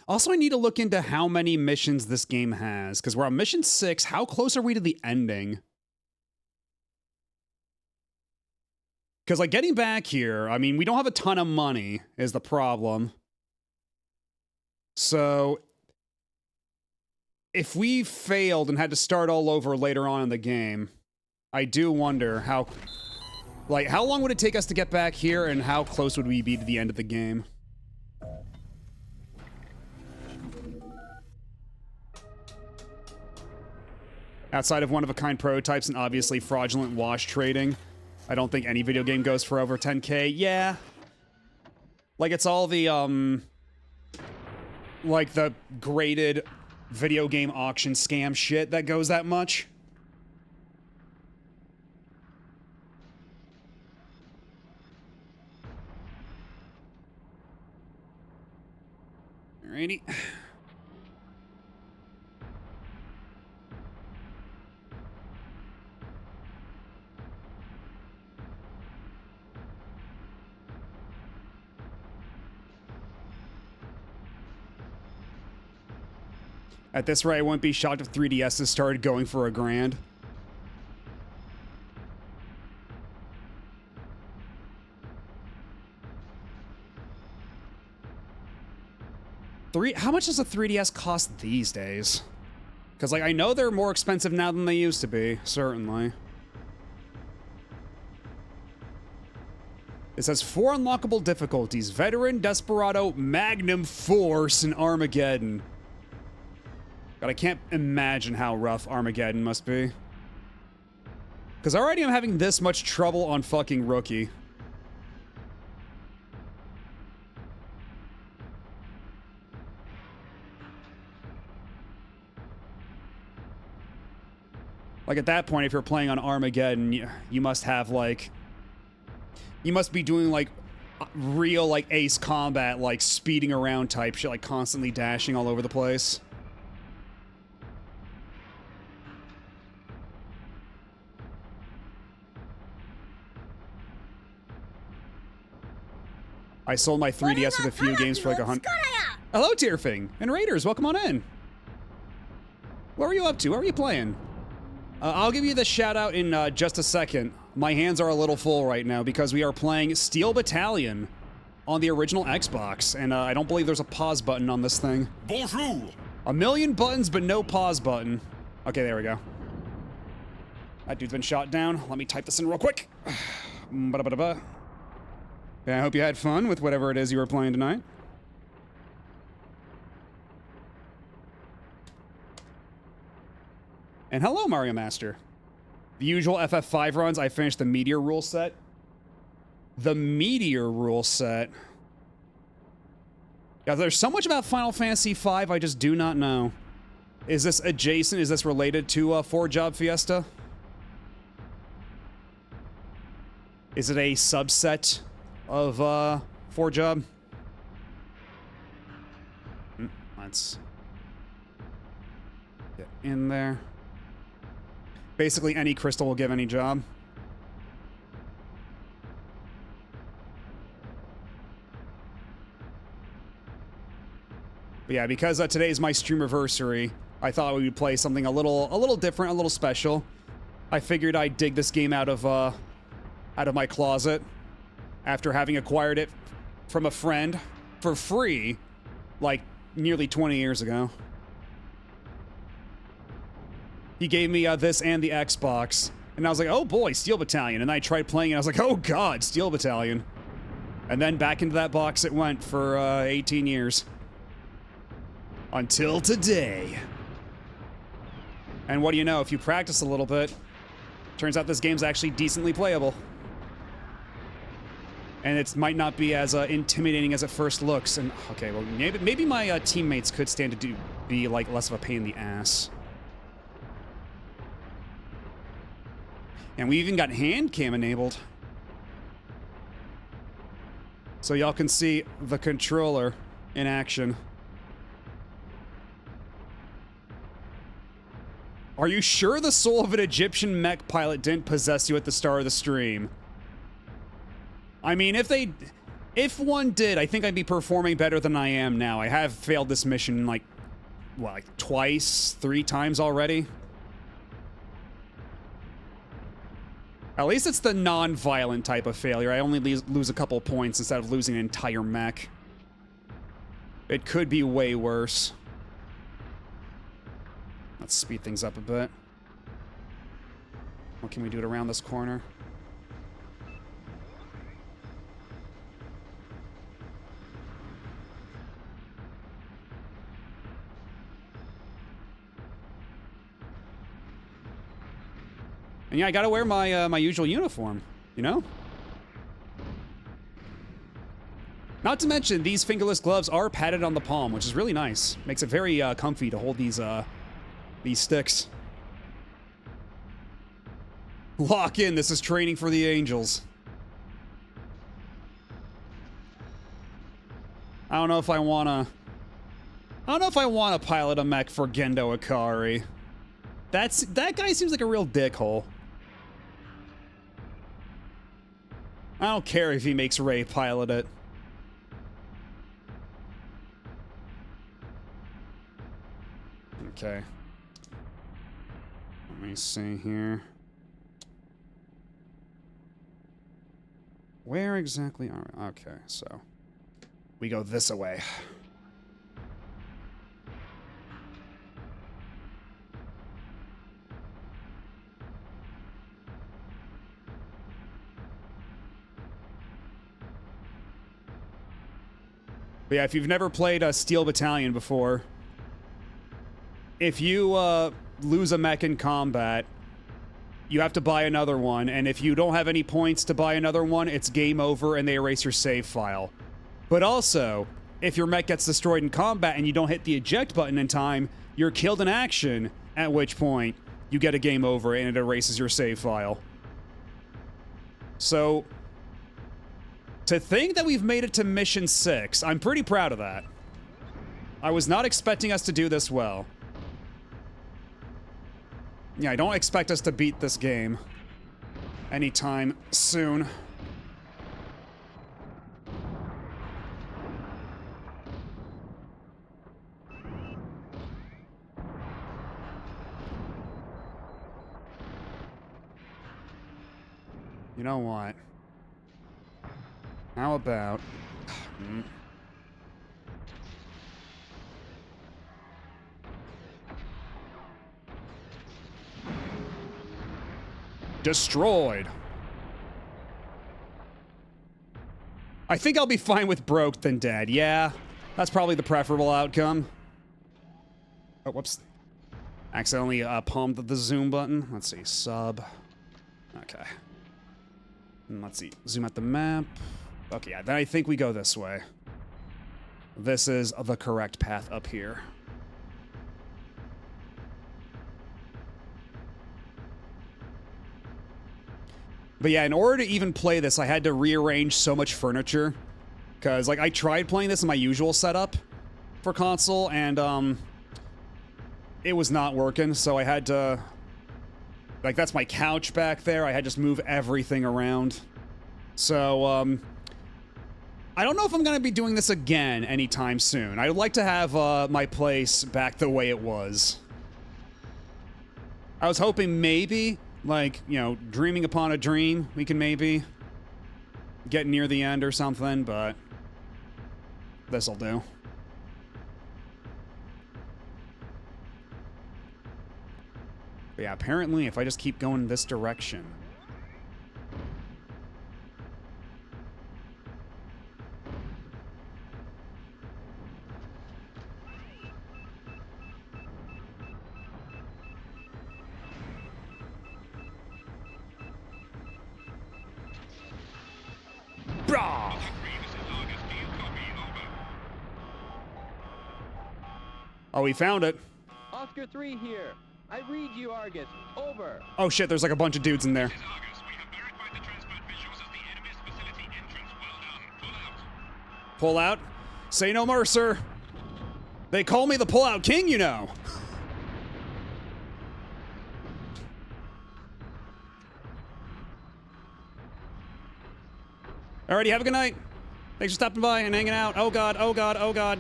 Also, I need to look into how many missions this game has, because we're on mission 6. How close are we to the ending? Because, like, getting back here, I mean, we don't have a ton of money, is the problem. So, if we failed and had to start all over later on in the game, I do wonder how... Like, how long would it take us to get back here, and how close would we be to the end of the game? Outside of one-of-a-kind prototypes and obviously fraudulent wash trading, I don't think any video game goes for over 10K. Yeah. Like, it's all the, like, the graded video game auction scam shit that goes that much. Alrighty. At this rate, I wouldn't be shocked if 3DSs started going for $1,000. How much does a 3DS cost these days? Because, like, I know they're more expensive now than they used to be, certainly. It says 4 unlockable difficulties: Veteran, Desperado, Magnum Force, and Armageddon. God, I can't imagine how rough Armageddon must be. Because already I'm having this much trouble on fucking Rookie. Like, at that point, if you're playing on Armageddon, you must have, like... You must be doing, like, real, like, Ace Combat, like, speeding around type shit, like, constantly dashing all over the place. I sold my 3DS with a few games for like 100. Hello, Tierfing and Raiders, welcome on in. What are you up to? What are you playing? I'll give you the shout out in just a second. My hands are a little full right now because we are playing Steel Battalion on the original Xbox, and I don't believe there's a pause button on this thing. Bonjour. A million buttons, but no pause button. Okay, there we go. That dude's been shot down. Let me type this in real quick. Ba-da-ba-da-ba. Yeah, I hope you had fun with whatever it is you were playing tonight. And hello, Mario Master. The usual FF5 runs, I finished the Meteor rule set. The Meteor rule set. Yeah, there's so much about Final Fantasy V I just do not know. Is this adjacent? Is this related to 4 Job Fiesta? Is it a subset of 4 Job? Let's get in there. Basically, any crystal will give any job. But yeah, because today is my Streamerversary, I thought we would play something a little different, a little special. I figured I'd dig this game out of my closet after having acquired it from a friend for free, like nearly 20 years ago. he gave me this and the Xbox. And I was like, oh boy, Steel Battalion. And then I tried playing it, and I was like, oh god, Steel Battalion. And then back into that box it went for 18 years. Until today. And what do you know, if you practice a little bit, turns out this game's actually decently playable. And it might not be as intimidating as it first looks. And okay, well, maybe my teammates could stand to be like less of a pain in the ass. And we even got hand cam enabled. So y'all can see the controller in action. Are you sure the soul of an Egyptian mech pilot didn't possess you at the start of the stream? I mean, if one did, I think I'd be performing better than I am now. I have failed this mission like twice, 3 times already. At least it's the non-violent type of failure. I only lose a couple points instead of losing an entire mech. It could be way worse. Let's speed things up a bit. What can we do to round this corner? And yeah, I gotta wear my my usual uniform, you know? Not to mention, these fingerless gloves are padded on the palm, which is really nice. Makes it very comfy to hold these sticks. Lock in, this is training for the angels. I don't know if I wanna pilot a mech for Gendo Ikari. That guy seems like a real dickhole. I don't care if he makes Ray pilot it. Okay. Let me see here. Where exactly are we? Okay, so we go this way. But yeah, if you've never played a Steel Battalion before, if you lose a mech in combat, you have to buy another one, and if you don't have any points to buy another one, it's game over and they erase your save file. But also, if your mech gets destroyed in combat and you don't hit the eject button in time, you're killed in action, at which point you get a game over and it erases your save file. So to think that we've made it to mission 6, I'm pretty proud of that. I was not expecting us to do this well. Yeah, I don't expect us to beat this game anytime soon. You know what? How about... Destroyed. I think I'll be fine with broke than dead. Yeah, that's probably the preferable outcome. Oh, whoops. Accidentally palmed the zoom button. Let's see, sub. Okay. And let's see, zoom at the map. Okay, yeah, then I think we go this way. This is the correct path up here. But yeah, in order to even play this, I had to rearrange so much furniture. Because, like, I tried playing this in my usual setup for console, and, it was not working, so I had to... Like, that's my couch back there. I had to just move everything around. So, I don't know if I'm going to be doing this again anytime soon. I would like to have, my place back the way it was. I was hoping maybe... Like, you know, dreaming upon a dream, we can maybe get near the end or something, but this'll do. But yeah, apparently if I just keep going this direction. Brah! Oh, we found it. Oscar 3 here. I read you, Argus. Over. Oh shit, there's like a bunch of dudes in there. Pull out? Say no more, sir. They call me the pull-out king, you know. Alrighty, have a good night. Thanks for stopping by and hanging out. Oh god, oh god, oh god.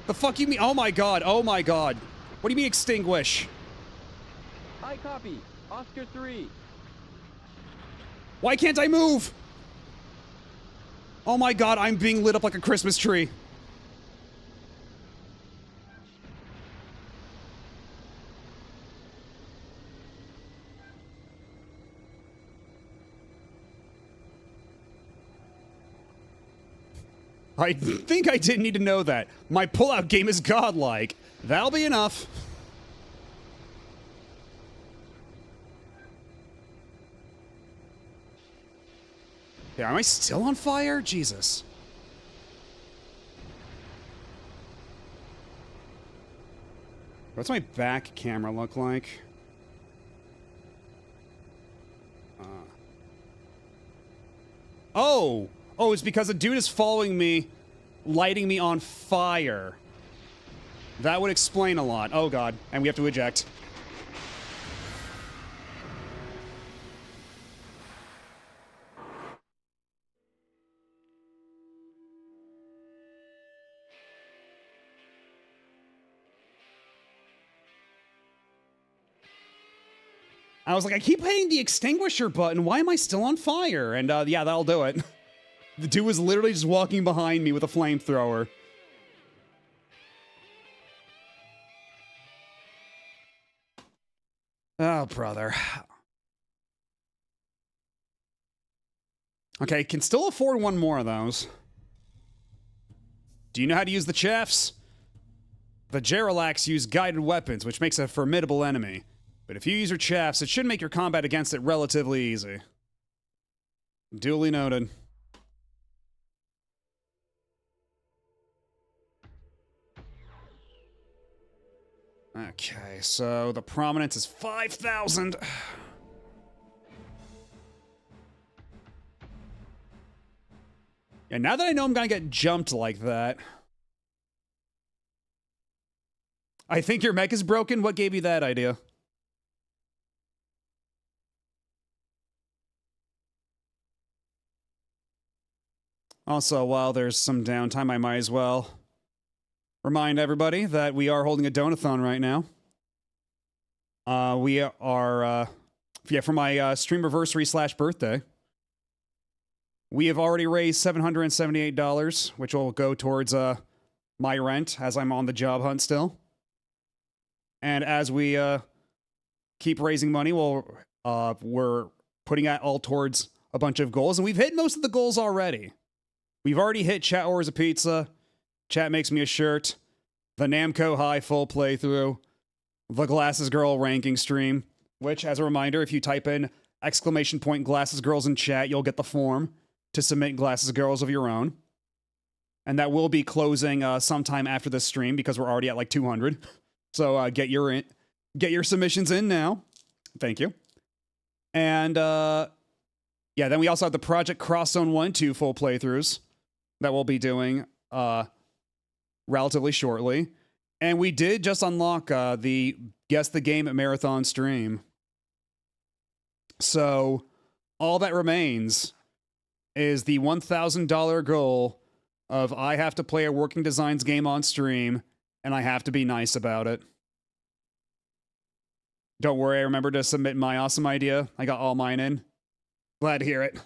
The fuck you mean? Oh my god, oh my god. What do you mean extinguish? I copy. Oscar 3. Why can't I move? Oh my god, I'm being lit up like a Christmas tree. I think I didn't need to know that. My pullout game is godlike. That'll be enough. Yeah, am I still on fire? Jesus. What's my back camera look like? Oh! Oh, it's because a dude is following me, lighting me on fire. That would explain a lot. Oh god, and we have to eject. I was like, I keep hitting the extinguisher button. Why am I still on fire? And yeah, that'll do it. The dude was literally just walking behind me with a flamethrower. Oh, brother. Okay, can still afford one more of those. Do you know how to use the chaffs? The Geralax use guided weapons, which makes a formidable enemy. But if you use your chaffs, it should make your combat against it relatively easy. Duly noted. Okay, so the prominence is 5,000. Yeah, now that I know I'm gonna get jumped like that. I think your mech is broken? What gave you that idea? Also, while there's some downtime, I might as well remind everybody that we are holding a donathon right now. We are, for my Streamerversary / birthday. We have already raised $778, which will go towards my rent as I'm on the job hunt still. And as we keep raising money, we're putting it all towards a bunch of goals, and we've hit most of the goals already. We've already hit Chat Orders a Pizza, Chat Makes Me a Shirt, the Namco High full playthrough, the Glasses Girl ranking stream, which, as a reminder, if you type in !Glasses Girls in chat, you'll get the form to submit Glasses Girls of your own. And that will be closing sometime after this stream because we're already at like 200. So get your submissions in now. Thank you. And yeah, then we also have the Project Cross Zone 1-2 full playthroughs that we'll be doing relatively shortly. And we did just unlock the Guess the Game Marathon stream. So all that remains is the $1,000 goal of I have to play a Working Designs game on stream, and I have to be nice about it. Don't worry, I remembered to submit my awesome idea. I got all mine in. Glad to hear it.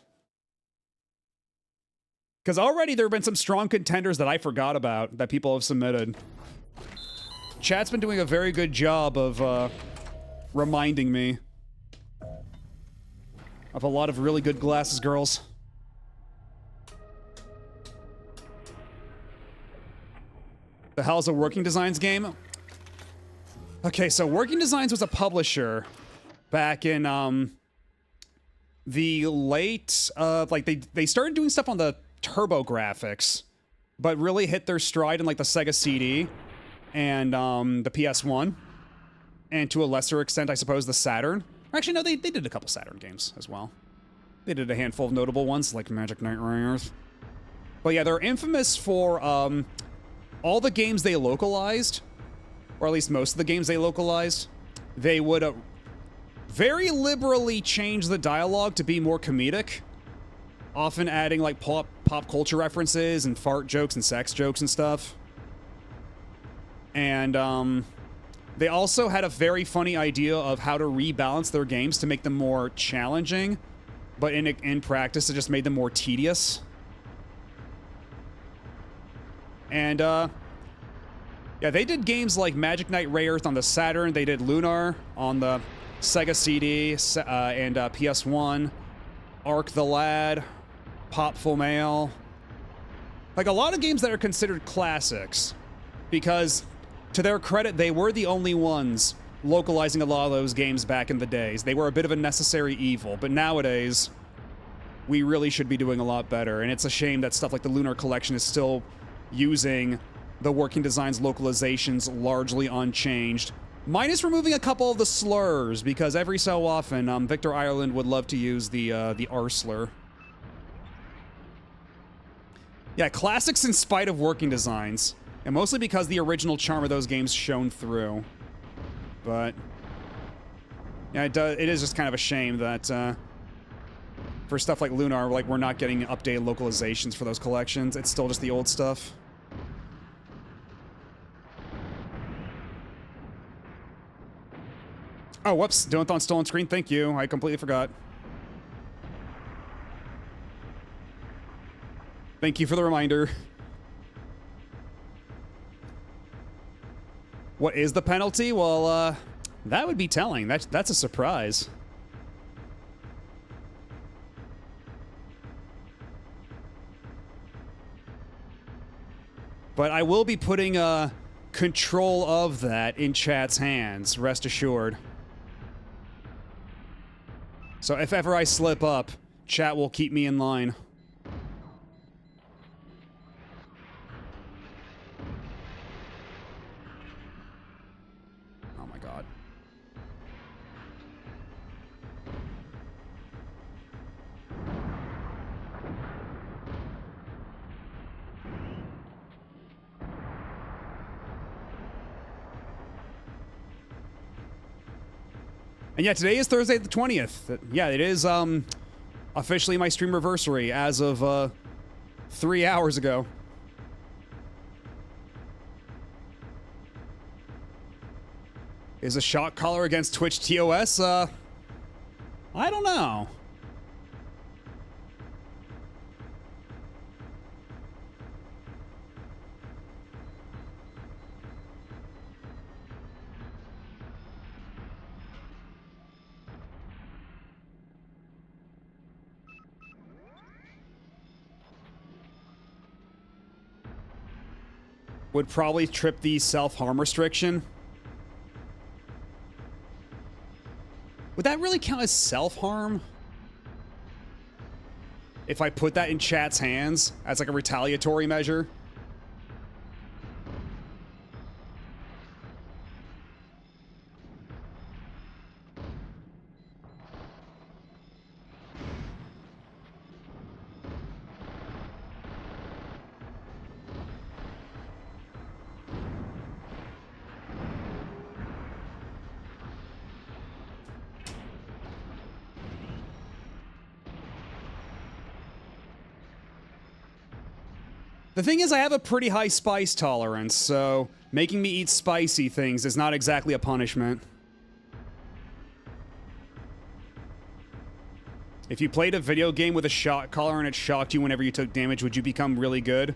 Because already there have been some strong contenders that I forgot about that people have submitted. Chat's been doing a very good job of reminding me of a lot of really good Glasses Girls. The hell's a Working Designs game? Okay, so Working Designs was a publisher back in the late like they started doing stuff on the TurboGrafx, but really hit their stride in like the Sega CD and the PS1, and to a lesser extent, I suppose, the Saturn. Actually, no, they did a couple Saturn games as well. They did a handful of notable ones like Magic Knight Rares. But yeah, they're infamous for all the games they localized, or at least most of the games they localized. They would very liberally change the dialogue to be more comedic, often adding like pop culture references and fart jokes and sex jokes and stuff. And they also had a very funny idea of how to rebalance their games to make them more challenging, but in practice it just made them more tedious. And yeah, they did games like Magic Knight Rayearth on the Saturn. They did Lunar on the Sega CD and PS1. Arc the Lad, Popful Mail. Like a lot of games that are considered classics, because to their credit, they were the only ones localizing a lot of those games back in the days. They were a bit of a necessary evil, but nowadays, we really should be doing a lot better. And it's a shame that stuff like the Lunar Collection is still using the Working Designs localizations largely unchanged, minus removing a couple of the slurs, because every so often, Victor Ireland would love to use the R slur. Yeah, classics in spite of Working Designs, and mostly because the original charm of those games shone through. But yeah, it is just kind of a shame that for stuff like Lunar, like we're not getting updated localizations for those collections. It's still just the old stuff. Oh, whoops. Donathon stolen screen. Thank you. I completely forgot. Thank you for the reminder. What is the penalty? Well, that would be telling. That's a surprise. But I will be putting control of that in chat's hands, rest assured. So if ever I slip up, chat will keep me in line. Oh my god. And yeah, today is Thursday the 20th. Yeah, it is officially my Streamerversary as of 3 hours ago. Is a shot caller against Twitch TOS? I don't know. Would probably trip the self-harm restriction. Would that really count as self-harm? If I put that in chat's hands as like a retaliatory measure? The thing is, I have a pretty high spice tolerance, so making me eat spicy things is not exactly a punishment. If you played a video game with a shot collar and it shocked you whenever you took damage, would you become really good?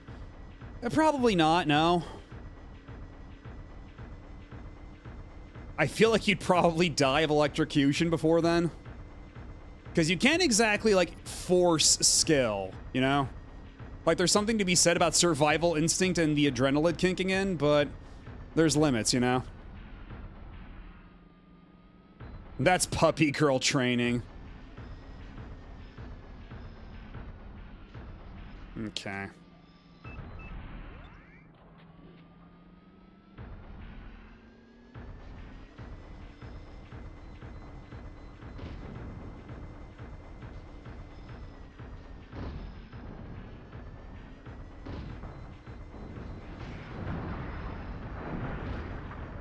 Probably not, no. I feel like you'd probably die of electrocution before then. Because you can't exactly, like, force skill, you know? Like, there's something to be said about survival instinct and the adrenaline kicking in, but there's limits, you know? That's puppy girl training. Okay.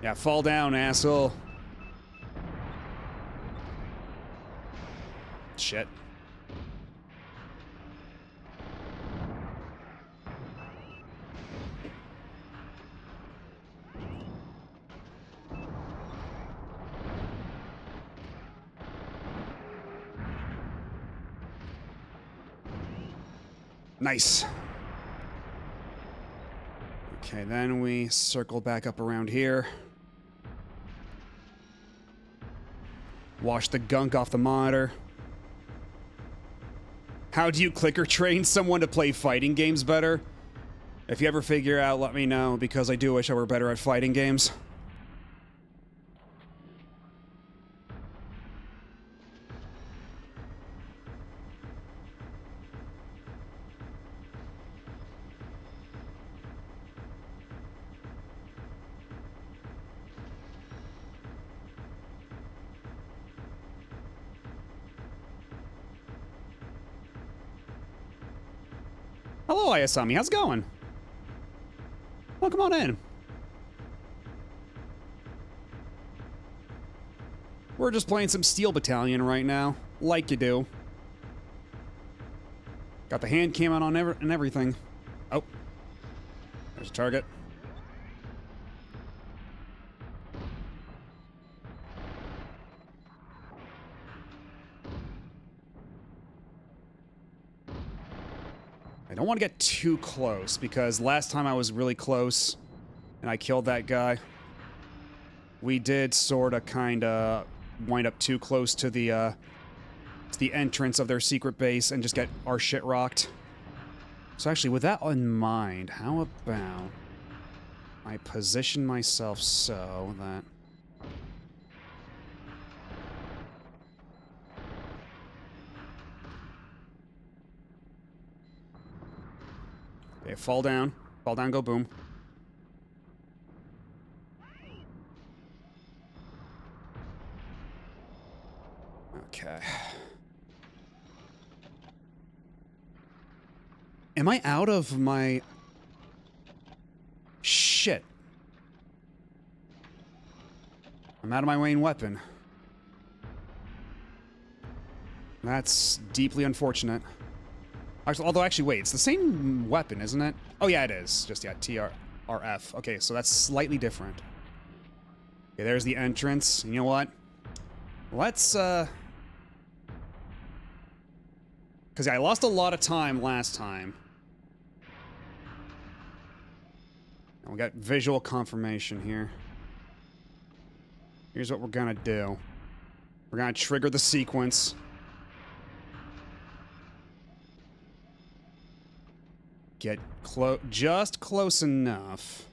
Yeah, fall down, asshole. Shit. Nice. Okay, then we circle back up around here. Wash the gunk off the monitor. How do you clicker train someone to play fighting games better? If you ever figure out, let me know, because I do wish I were better at fighting games. Hello, Ayasami. How's it going? Well, come on in. We're just playing some Steel Battalion right now, like you do. Got the hand cam on and everything. Oh. There's a target. I don't want to get too close, because last time I was really close and I killed that guy. We did sort of kind of wind up too close to the entrance of their secret base and just get our shit rocked. So actually, with that in mind, how about I position myself so that... Okay, fall down, go boom. Okay. Am I out of my... Shit. I'm out of my main weapon. That's deeply unfortunate. Actually, wait, it's the same weapon, isn't it? Oh, yeah, it is. Just, yeah, TRF. Okay, so that's slightly different. Okay, there's the entrance. You know what? Let's, because yeah, I lost a lot of time last time. And we got visual confirmation here. Here's what we're gonna do. We're gonna trigger the sequence. Get just close enough.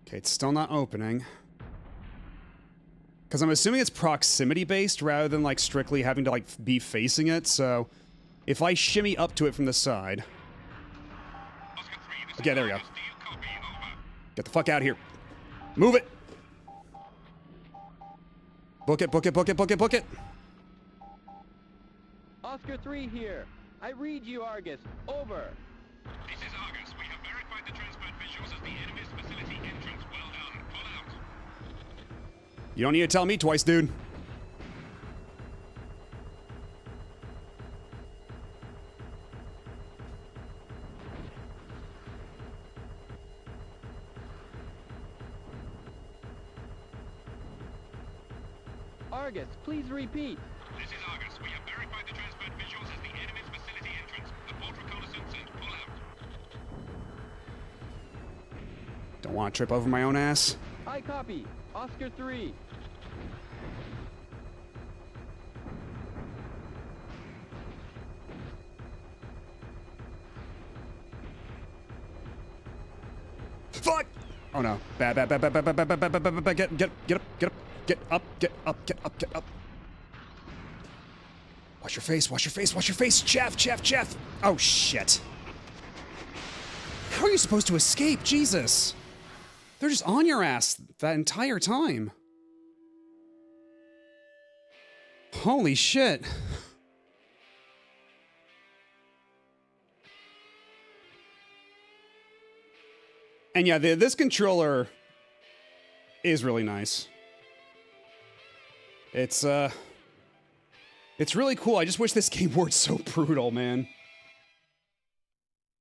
Okay, it's still not opening. Because I'm assuming it's proximity based rather than like strictly having to like be facing it, so if I shimmy up to it from the side. Okay, there we go. Get the fuck out of here. Move it! Book it, book it, book it, book it, book it! Oscar 3 here. I read you, Argus. Over. This is Argus. We have verified the transferred visuals of the enemy's facility entrance. Well done. Pull out. You don't need to tell me twice, dude. Argus. Please repeat. This is Argus. We have verified the transferred visuals as the enemy's facility entrance. Abort reconnaissance and pull out. Don't want to trip over my own ass. I copy. Oscar 3. Fuck! Oh no. Bad. Get up, get up. Wash your face. Jeff. Oh shit. How are you supposed to escape? Jesus. They're just on your ass that entire time. Holy shit. And yeah, this controller is really nice. It's really cool. I just wish this game weren't so brutal, man.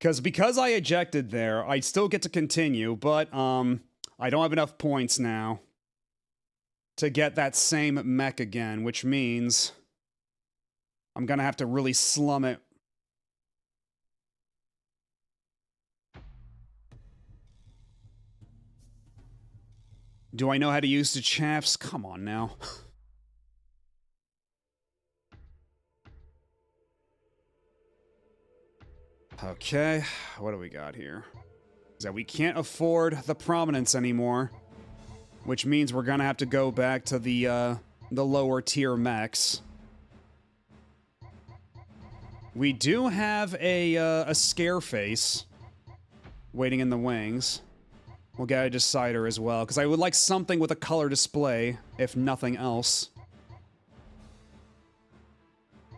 Because I ejected there, I still get to continue, but I don't have enough points now to get that same mech again, which means I'm gonna have to really slum it. Do I know how to use the chaffs? Come on now. Okay, what do we got here? Is that we can't afford the prominence anymore, which means we're gonna have to go back to the lower tier mechs. We do have a scare face waiting in the wings. We'll get a decider as well, because I would like something with a color display, if nothing else.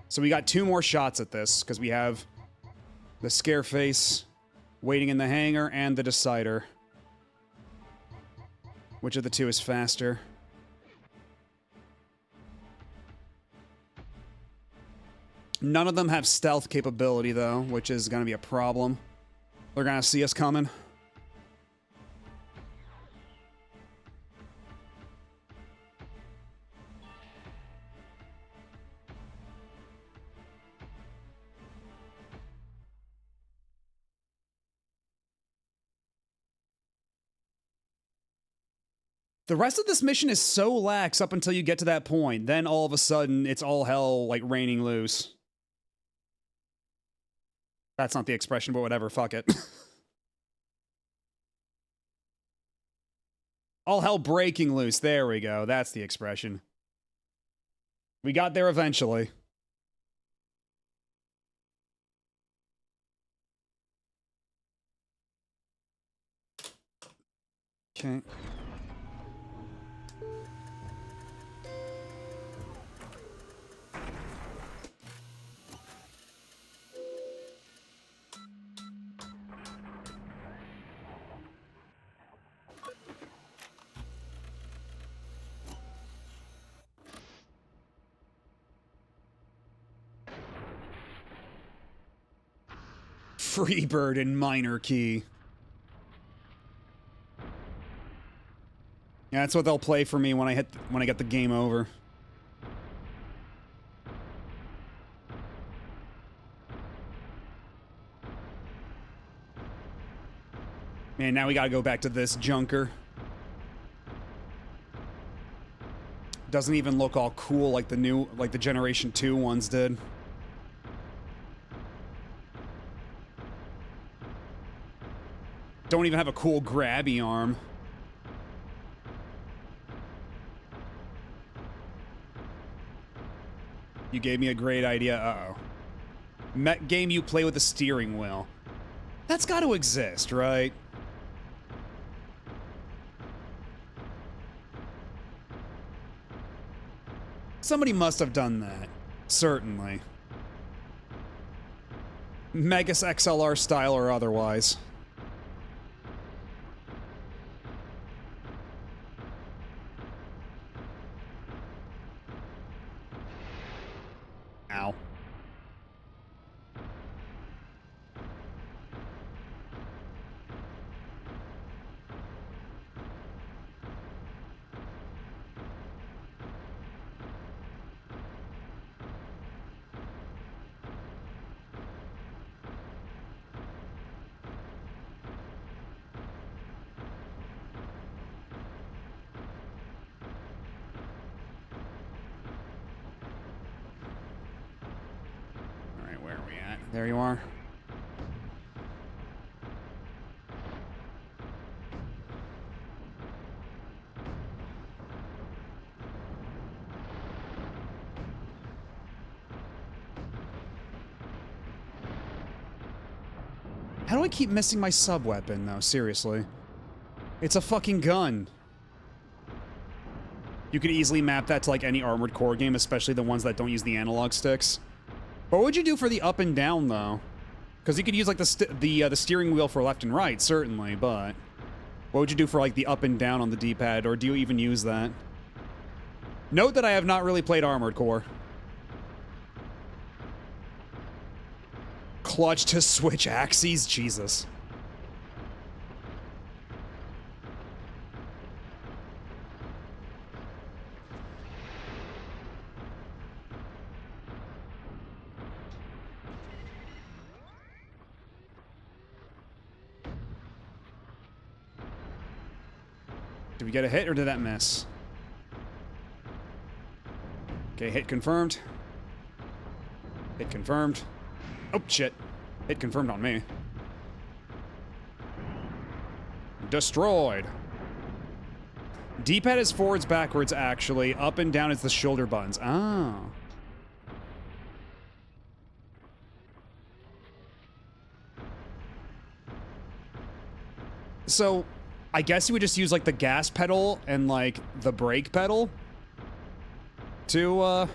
So we got 2 more shots at this, because we have the scare face waiting in the hangar and the decider. Which of the 2 is faster? None of them have stealth capability, though, which is going to be a problem. They're going to see us coming. The rest of this mission is so lax up until you get to that point. Then all of a sudden, it's all hell, like, raining loose. That's not the expression, but whatever, fuck it. All hell breaking loose, there we go, that's the expression. We got there eventually. Okay. Freebird and minor key. Yeah, that's what they'll play for me when I get the game over. Man, now we gotta go back to this junker. Doesn't even look all cool like the Generation 2 ones did. Don't even have a cool grabby arm. You gave me a great idea. Uh-oh. Mech game you play with a steering wheel. That's got to exist, right? Somebody must have done that. Certainly. Megas XLR style or otherwise. Ow. There you are. How do I keep missing my sub-weapon, though? Seriously. It's a fucking gun. You could easily map that to, like, any Armored Core game, especially the ones that don't use the analog sticks. What would you do for the up and down, though? Because you could use, like, the steering wheel for left and right, certainly, but... What would you do for, like, the up and down on the D-pad, or do you even use that? Note that I have not really played Armored Core. Clutch to switch axes? Jesus. Did we get a hit or did that miss? Okay, hit confirmed. Hit confirmed. Oh, shit. Hit confirmed on me. Destroyed. D-pad is forwards, backwards, actually. Up and down is the shoulder buttons. Oh. So, I guess you would just use, like, the gas pedal and, like, the brake pedal to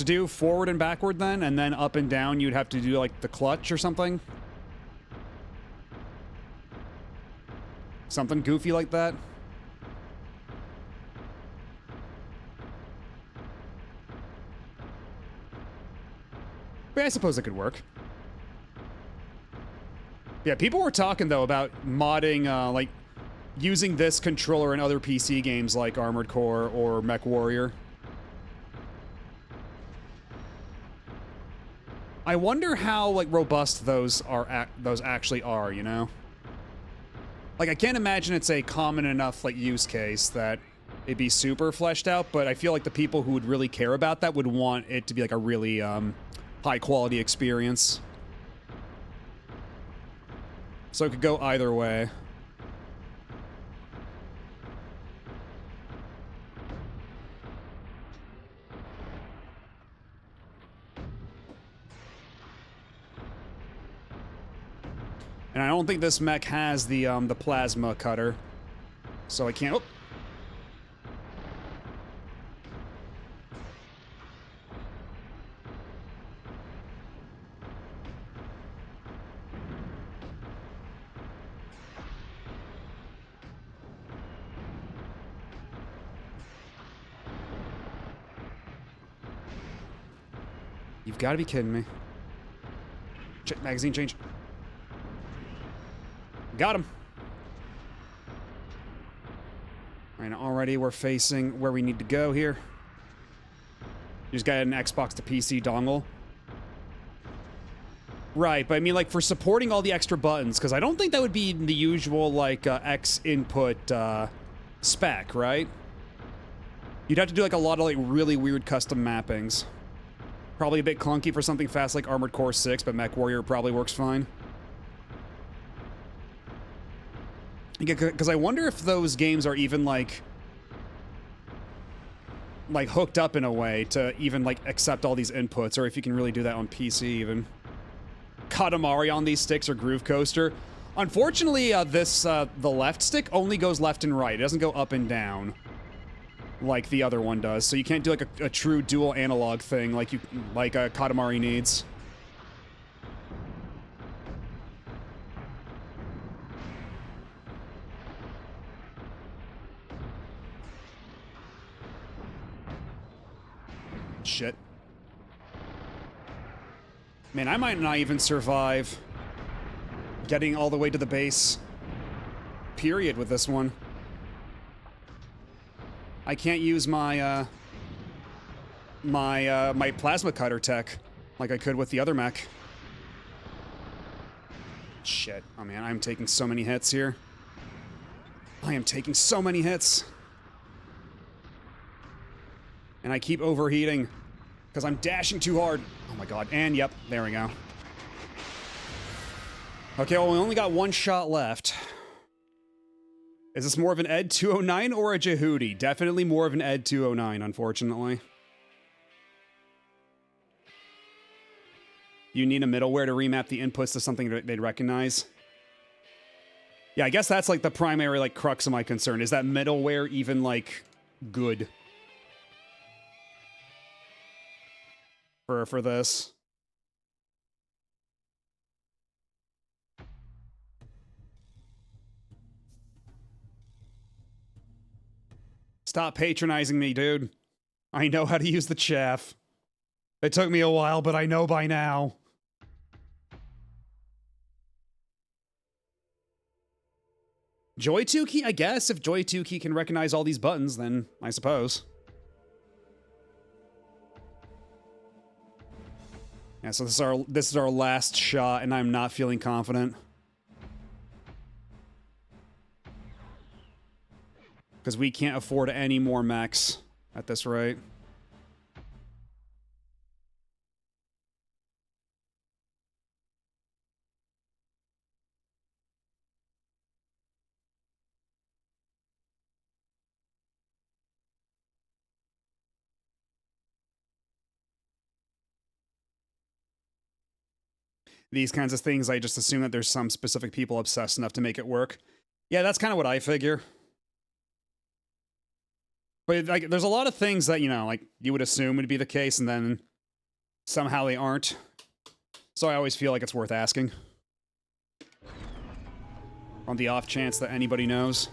do forward and backward then, and then up and down you'd have to do, like, the clutch or something? Something goofy like that? But I suppose it could work. Yeah, people were talking, though, about modding, like, using this controller in other PC games like Armored Core or MechWarrior. I wonder how, like, robust those actually are, you know? Like, I can't imagine it's a common enough, like, use case that it'd be super fleshed out, but I feel like the people who would really care about that would want it to be, like, a really, high-quality experience. So it could go either way. And I don't think this mech has the plasma cutter. So I can't... Oh. You've got to be kidding me. Magazine change. Got him. And already we're facing where we need to go here. You just got an Xbox to PC dongle. Right, but I mean, like, for supporting all the extra buttons, because I don't think that would be the usual, like, X input spec, right? You'd have to do, like, a lot of, like, really weird custom mappings. Probably a bit clunky for something fast like Armored Core 6, but MechWarrior probably works fine. Because I wonder if those games are even, like, hooked up in a way to even, like, accept all these inputs, or if you can really do that on PC even. Katamari on these sticks or Groove Coaster. Unfortunately, the left stick only goes left and right. It doesn't go up and down like the other one does. So you can't do, like, a true dual analog thing like Katamari needs. Shit. Man, I might not even survive getting all the way to the base. Period with this one. I can't use my, my plasma cutter tech like I could with the other mech. Shit. Oh man, I'm taking so many hits here. I am taking so many hits. And I keep overheating. Because I'm dashing too hard. Oh my god. And yep, there we go. Okay, well, we only got one shot left. Is this more of an Ed 209 or a Jehudi? Definitely more of an Ed 209, unfortunately. You need a middleware to remap the inputs to something that they'd recognize. Yeah, I guess that's like the primary like crux of my concern. Is that middleware even like good for this? Stop patronizing me, dude. I know how to use the chaff. It took me a while, but I know by now. Joy 2 key? I guess if Joy 2 key can recognize all these buttons, then I suppose. Yeah, so this is our last shot, and I'm not feeling confident. Because we can't afford any more mechs at this rate. These kinds of things, I just assume that there's some specific people obsessed enough to make it work. Yeah, that's kind of what I figure. But like, there's a lot of things that, you know, like you would assume would be the case, and then somehow they aren't. So I always feel like it's worth asking. On the off chance that anybody knows.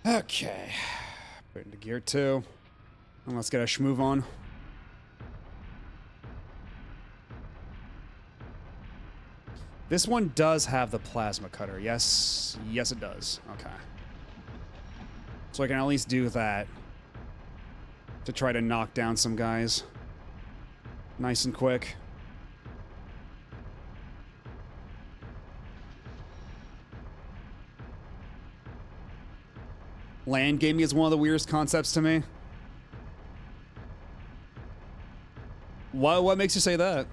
Okay. Put it into gear 2. And let's get a schmoove on. This one does have the plasma cutter. Yes. Yes, it does. Okay. So I can at least do that to try to knock down some guys. Nice and quick. Land gaming is one of the weirdest concepts to me. What makes you say that?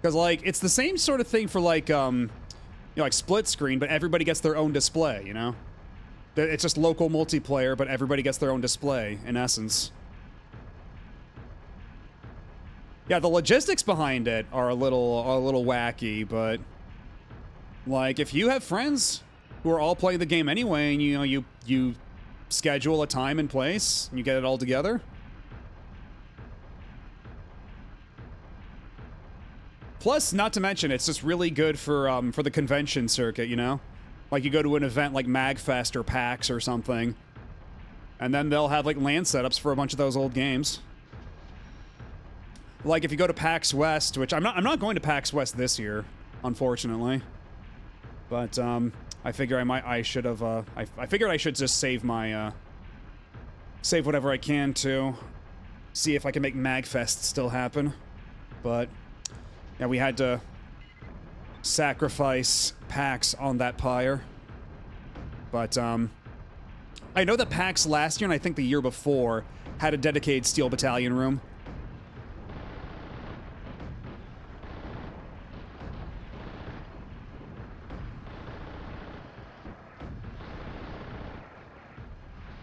Because, like, it's the same sort of thing for, like, you know, like split screen, but everybody gets their own display, you know? It's just local multiplayer, but everybody gets their own display, in essence. Yeah, the logistics behind it are a little wacky, but, like, if you have friends who are all playing the game anyway, and, you know, you schedule a time and place, and you get it all together. Plus, not to mention, it's just really good for the convention circuit, you know? Like, you go to an event like MagFest or PAX or something, and then they'll have, like, LAN setups for a bunch of those old games. Like, if you go to PAX West, which I'm not going to PAX West this year, unfortunately. But, I figure I should have, I figured I should just save my, save whatever I can to see if I can make MagFest still happen. But, yeah, we had to sacrifice PAX on that pyre. But, I know that PAX last year, and I think the year before, had a dedicated Steel Battalion room.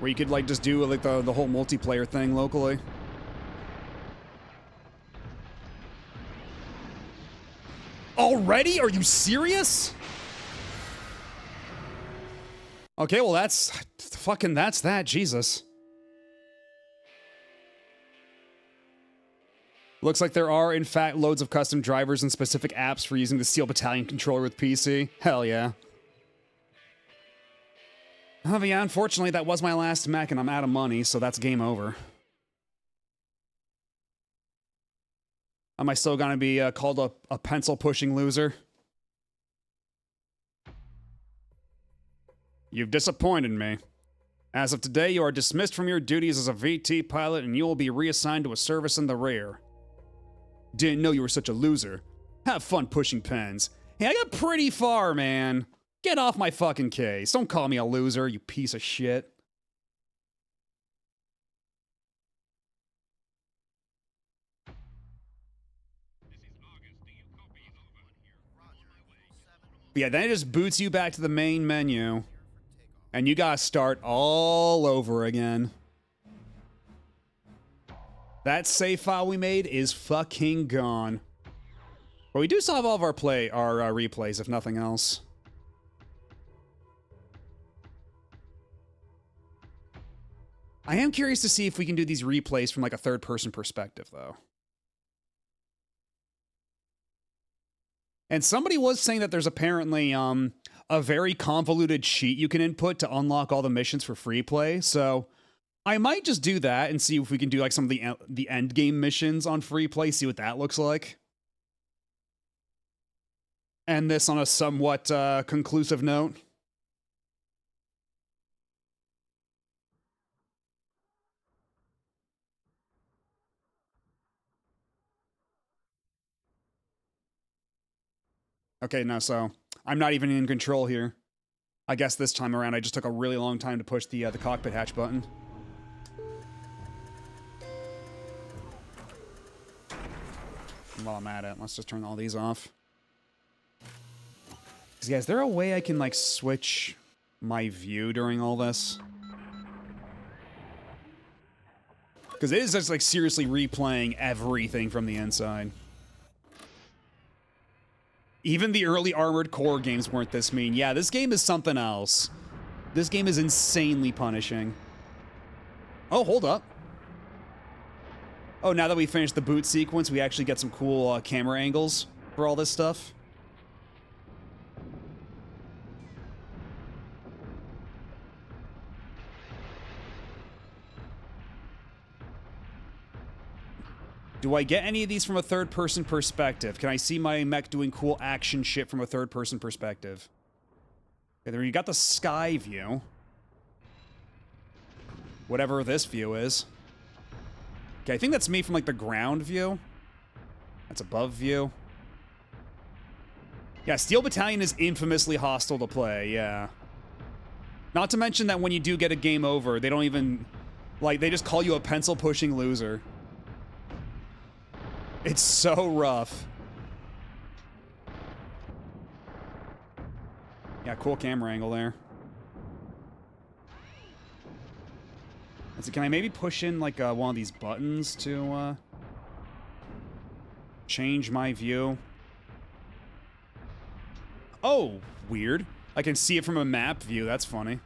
Where you could, like, just do, like, the whole multiplayer thing locally. Already? Are you serious? Okay, well, that's that, Jesus. Looks like there are, in fact, loads of custom drivers and specific apps for using the Steel Battalion controller with PC. Hell yeah. Oh, but yeah, unfortunately, that was my last mech, and I'm out of money, so that's game over. Am I still gonna be called a pencil-pushing loser? You've disappointed me. As of today, you are dismissed from your duties as a VT pilot and you will be reassigned to a service in the rear. Didn't know you were such a loser. Have fun pushing pens. Hey, I got pretty far, man. Get off my fucking case. Don't call me a loser, you piece of shit. But yeah, then it just boots you back to the main menu. And you gotta start all over again. That save file we made is fucking gone. But we do still have all of our replays, if nothing else. I am curious to see if we can do these replays from like a third-person perspective, though. And somebody was saying that there's apparently a very convoluted cheat you can input to unlock all the missions for free play. So I might just do that and see if we can do like some of the end game missions on free play, see what that looks like. And this on a somewhat conclusive note. Okay, no, so I'm not even in control here. I guess this time around I just took a really long time to push the cockpit hatch button. While I'm at it, let's just turn all these off. Yeah, is there a way I can like switch my view during all this? Because it is just like seriously replaying everything from the inside. Even the early Armored Core games weren't this mean. Yeah, this game is something else. This game is insanely punishing. Oh, hold up. Oh, now that we finished the boot sequence, we actually get some cool camera angles for all this stuff. Do I get any of these from a third-person perspective? Can I see my mech doing cool action shit from a third-person perspective? Okay, there you got the sky view. Whatever this view is. Okay, I think that's me from, like, the ground view. That's above view. Yeah, Steel Battalion is infamously hostile to play, yeah. Not to mention that when you do get a game over, they don't even... Like, they just call you a pencil-pushing loser. It's so rough. Yeah, cool camera angle there. Let's see, can I maybe push in like one of these buttons to change my view? Oh, weird. I can see it from a map view. That's funny.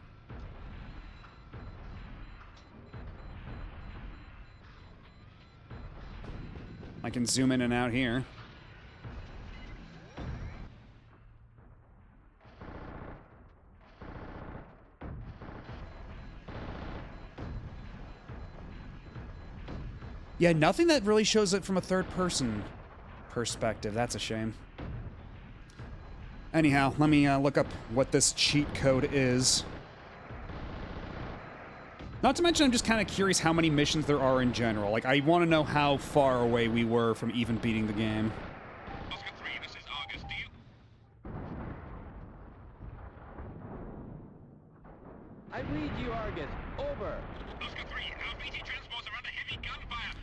I can zoom in and out here. Yeah, nothing that really shows it from a third-person perspective. That's a shame. Anyhow, let me look up what this cheat code is. Not to mention, I'm just kind of curious how many missions there are in general. Like, I want to know how far away we were from even beating the game. Oscar 3, this is Argus. Do you... I read you, Argus. Over. Oscar 3, our BT transports are under heavy gunfire.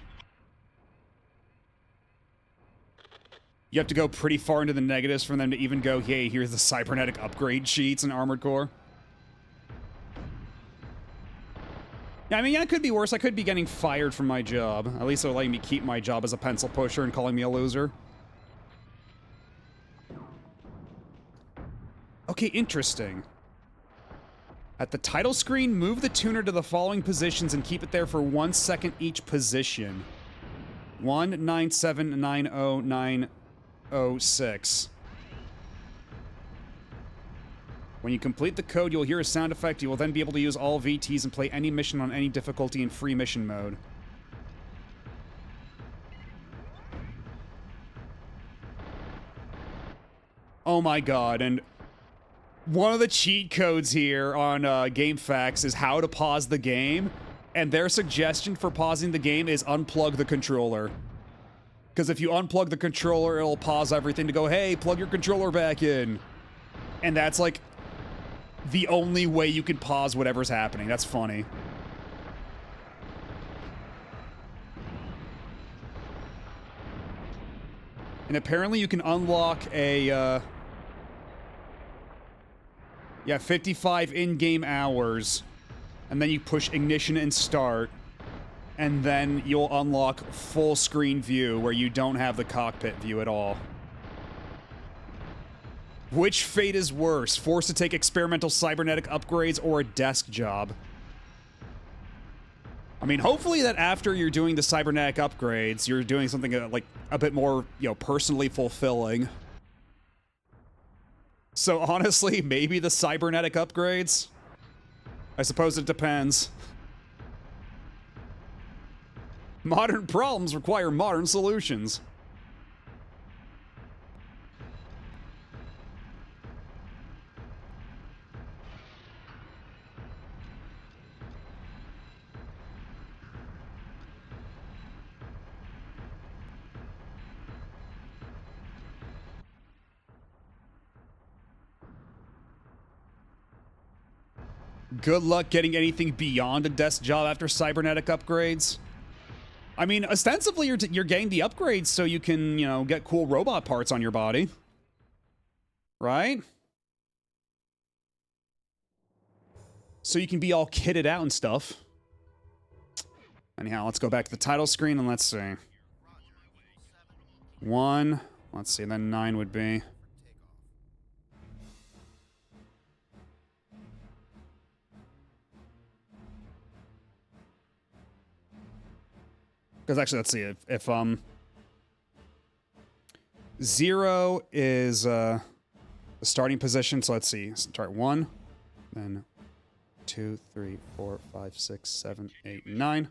You have to go pretty far into the negatives for them to even go, hey, here's the cybernetic upgrade sheets in Armored Core. Yeah, I mean, that could be worse. I could be getting fired from my job. At least they're letting me keep my job as a pencil pusher and calling me a loser. Okay, interesting. At the title screen, move the tuner to the following positions and keep it there for 1 second each position. 197909006. When you complete the code, you'll hear a sound effect. You will then be able to use all VTs and play any mission on any difficulty in free mission mode. Oh my god, and One of the cheat codes here on GameFAQs is how to pause the game, and their suggestion for pausing the game is unplug the controller. Because if you unplug the controller, it'll pause everything to go, hey, plug your controller back in. And that's like the only way you can pause whatever's happening. That's funny. And apparently you can unlock a, 55 in-game hours, and then you push ignition and start, and then you'll unlock full screen view where you don't have the cockpit view at all. Which fate is worse? Forced to take experimental cybernetic upgrades or a desk job? I mean, hopefully that after you're doing the cybernetic upgrades, you're doing something like a bit more, personally fulfilling. So honestly, maybe the cybernetic upgrades? I suppose it depends. Modern problems require modern solutions. Good luck getting anything beyond a desk job after cybernetic upgrades. I mean, ostensibly you're getting the upgrades so you can, get cool robot parts on your body. Right? So you can be all kitted out and stuff. Anyhow, let's go back to the title screen and let's see. 1, let's see, then 9 would be. Because actually, let's see, if 0 is the starting position, so let's see, start 1, then 2, 3, 4, 5, 6, 7, 8, 9,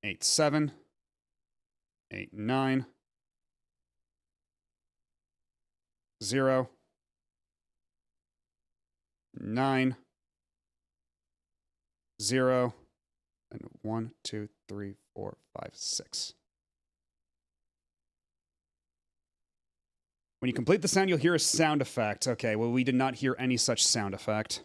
8, 7, 8, 9, 0, 9, 0, and 1, 2, 3, 4, 5, 6. When you complete the sound, you'll hear a sound effect. Okay, well, we did not hear any such sound effect.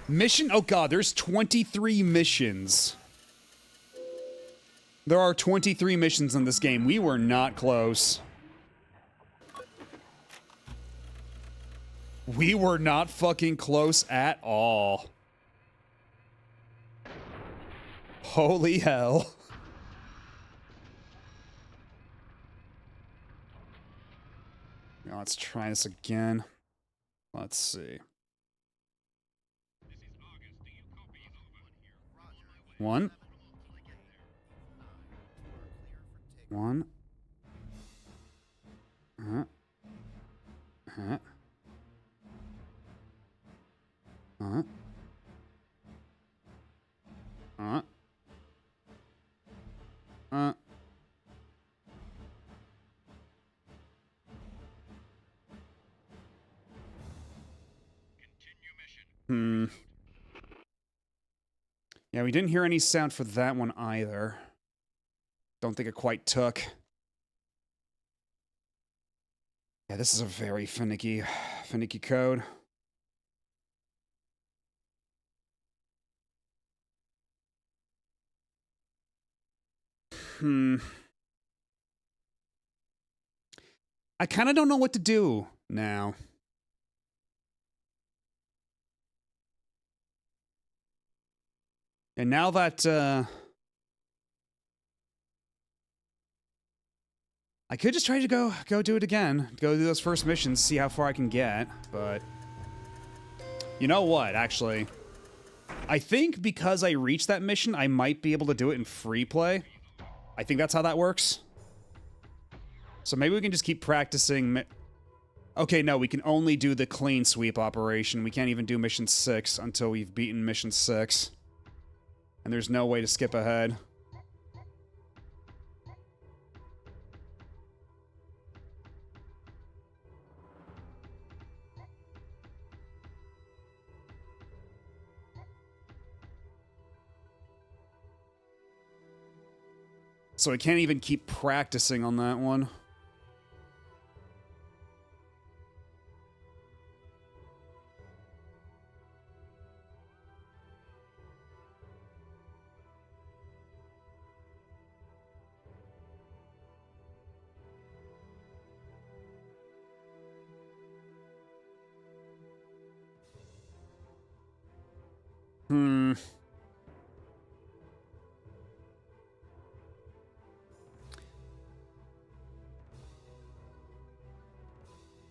Mission? Oh god, there's 23 missions. There are 23 missions in this game. We were not close. We were not fucking close at all. Holy hell. Now let's try this again. Let's see. 1. 1. Yeah, we didn't hear any sound for that one either. Don't think it quite took. Yeah, this is a very finicky code. I kind of don't know what to do now. And now that, I could just try to go do it again. Go do those first missions, see how far I can get, but... You know what, actually? I think because I reached that mission, I might be able to do it in free play. I think that's how that works. So maybe we can just keep practicing. Okay, no, we can only do the clean sweep operation. We can't even do mission 6 until we've beaten mission 6. And there's no way to skip ahead. So I can't even keep practicing on that one.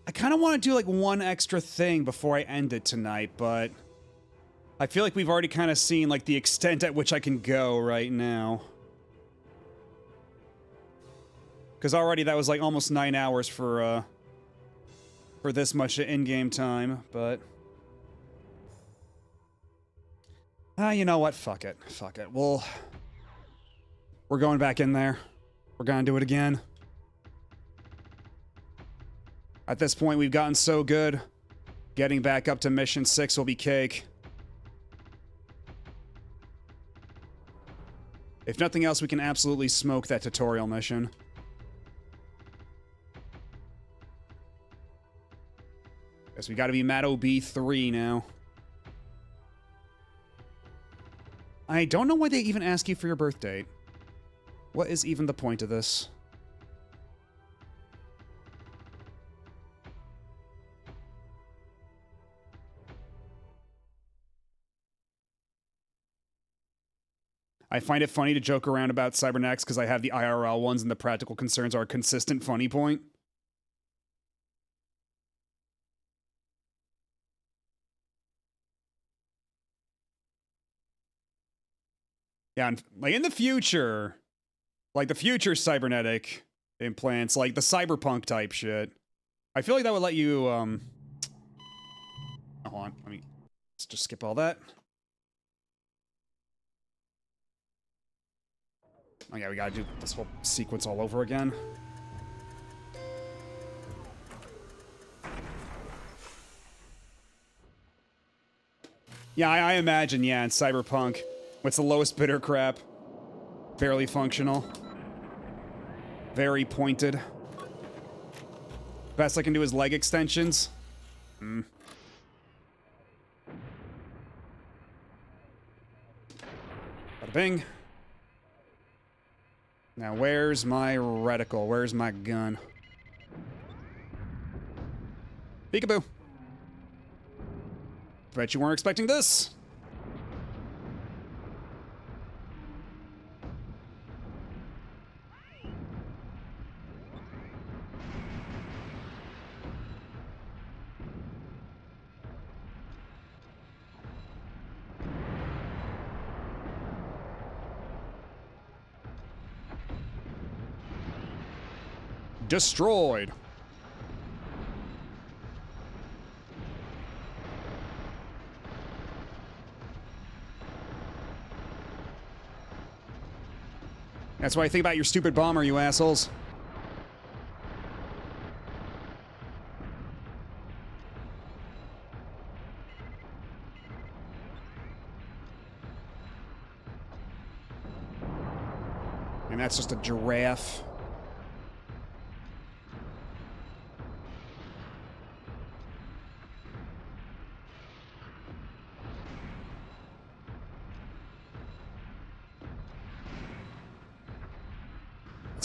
I kind of want to do like one extra thing before I end it tonight, but I feel like we've already kind of seen like the extent at which I can go right now. Because already that was like almost 9 hours for this much in-game time, but... you know what? Fuck it. Fuck it. We're going back in there. We're gonna do it again. At this point, we've gotten so good. Getting back up to mission 6 will be cake. If nothing else, we can absolutely smoke that tutorial mission. Guess we gotta be Matto B3 now. I don't know why they even ask you for your birth date. What is even the point of this? I find it funny to joke around about cybernetics because I have the IRL ones and the practical concerns are a consistent funny point. Yeah, and like in the future, like the future cybernetic implants, like the cyberpunk type shit, I feel like that would let you, hold on, let's just skip all that. Oh yeah, we gotta do this whole sequence all over again. Yeah, I imagine, yeah, in Cyberpunk, what's the lowest bidder crap? Barely functional. Very pointed. Best I can do is leg extensions. Bada bing. Now, where's my reticle? Where's my gun? Peekaboo. Bet you weren't expecting this. Destroyed. That's what I think about your stupid bomber, you assholes. And that's just a giraffe.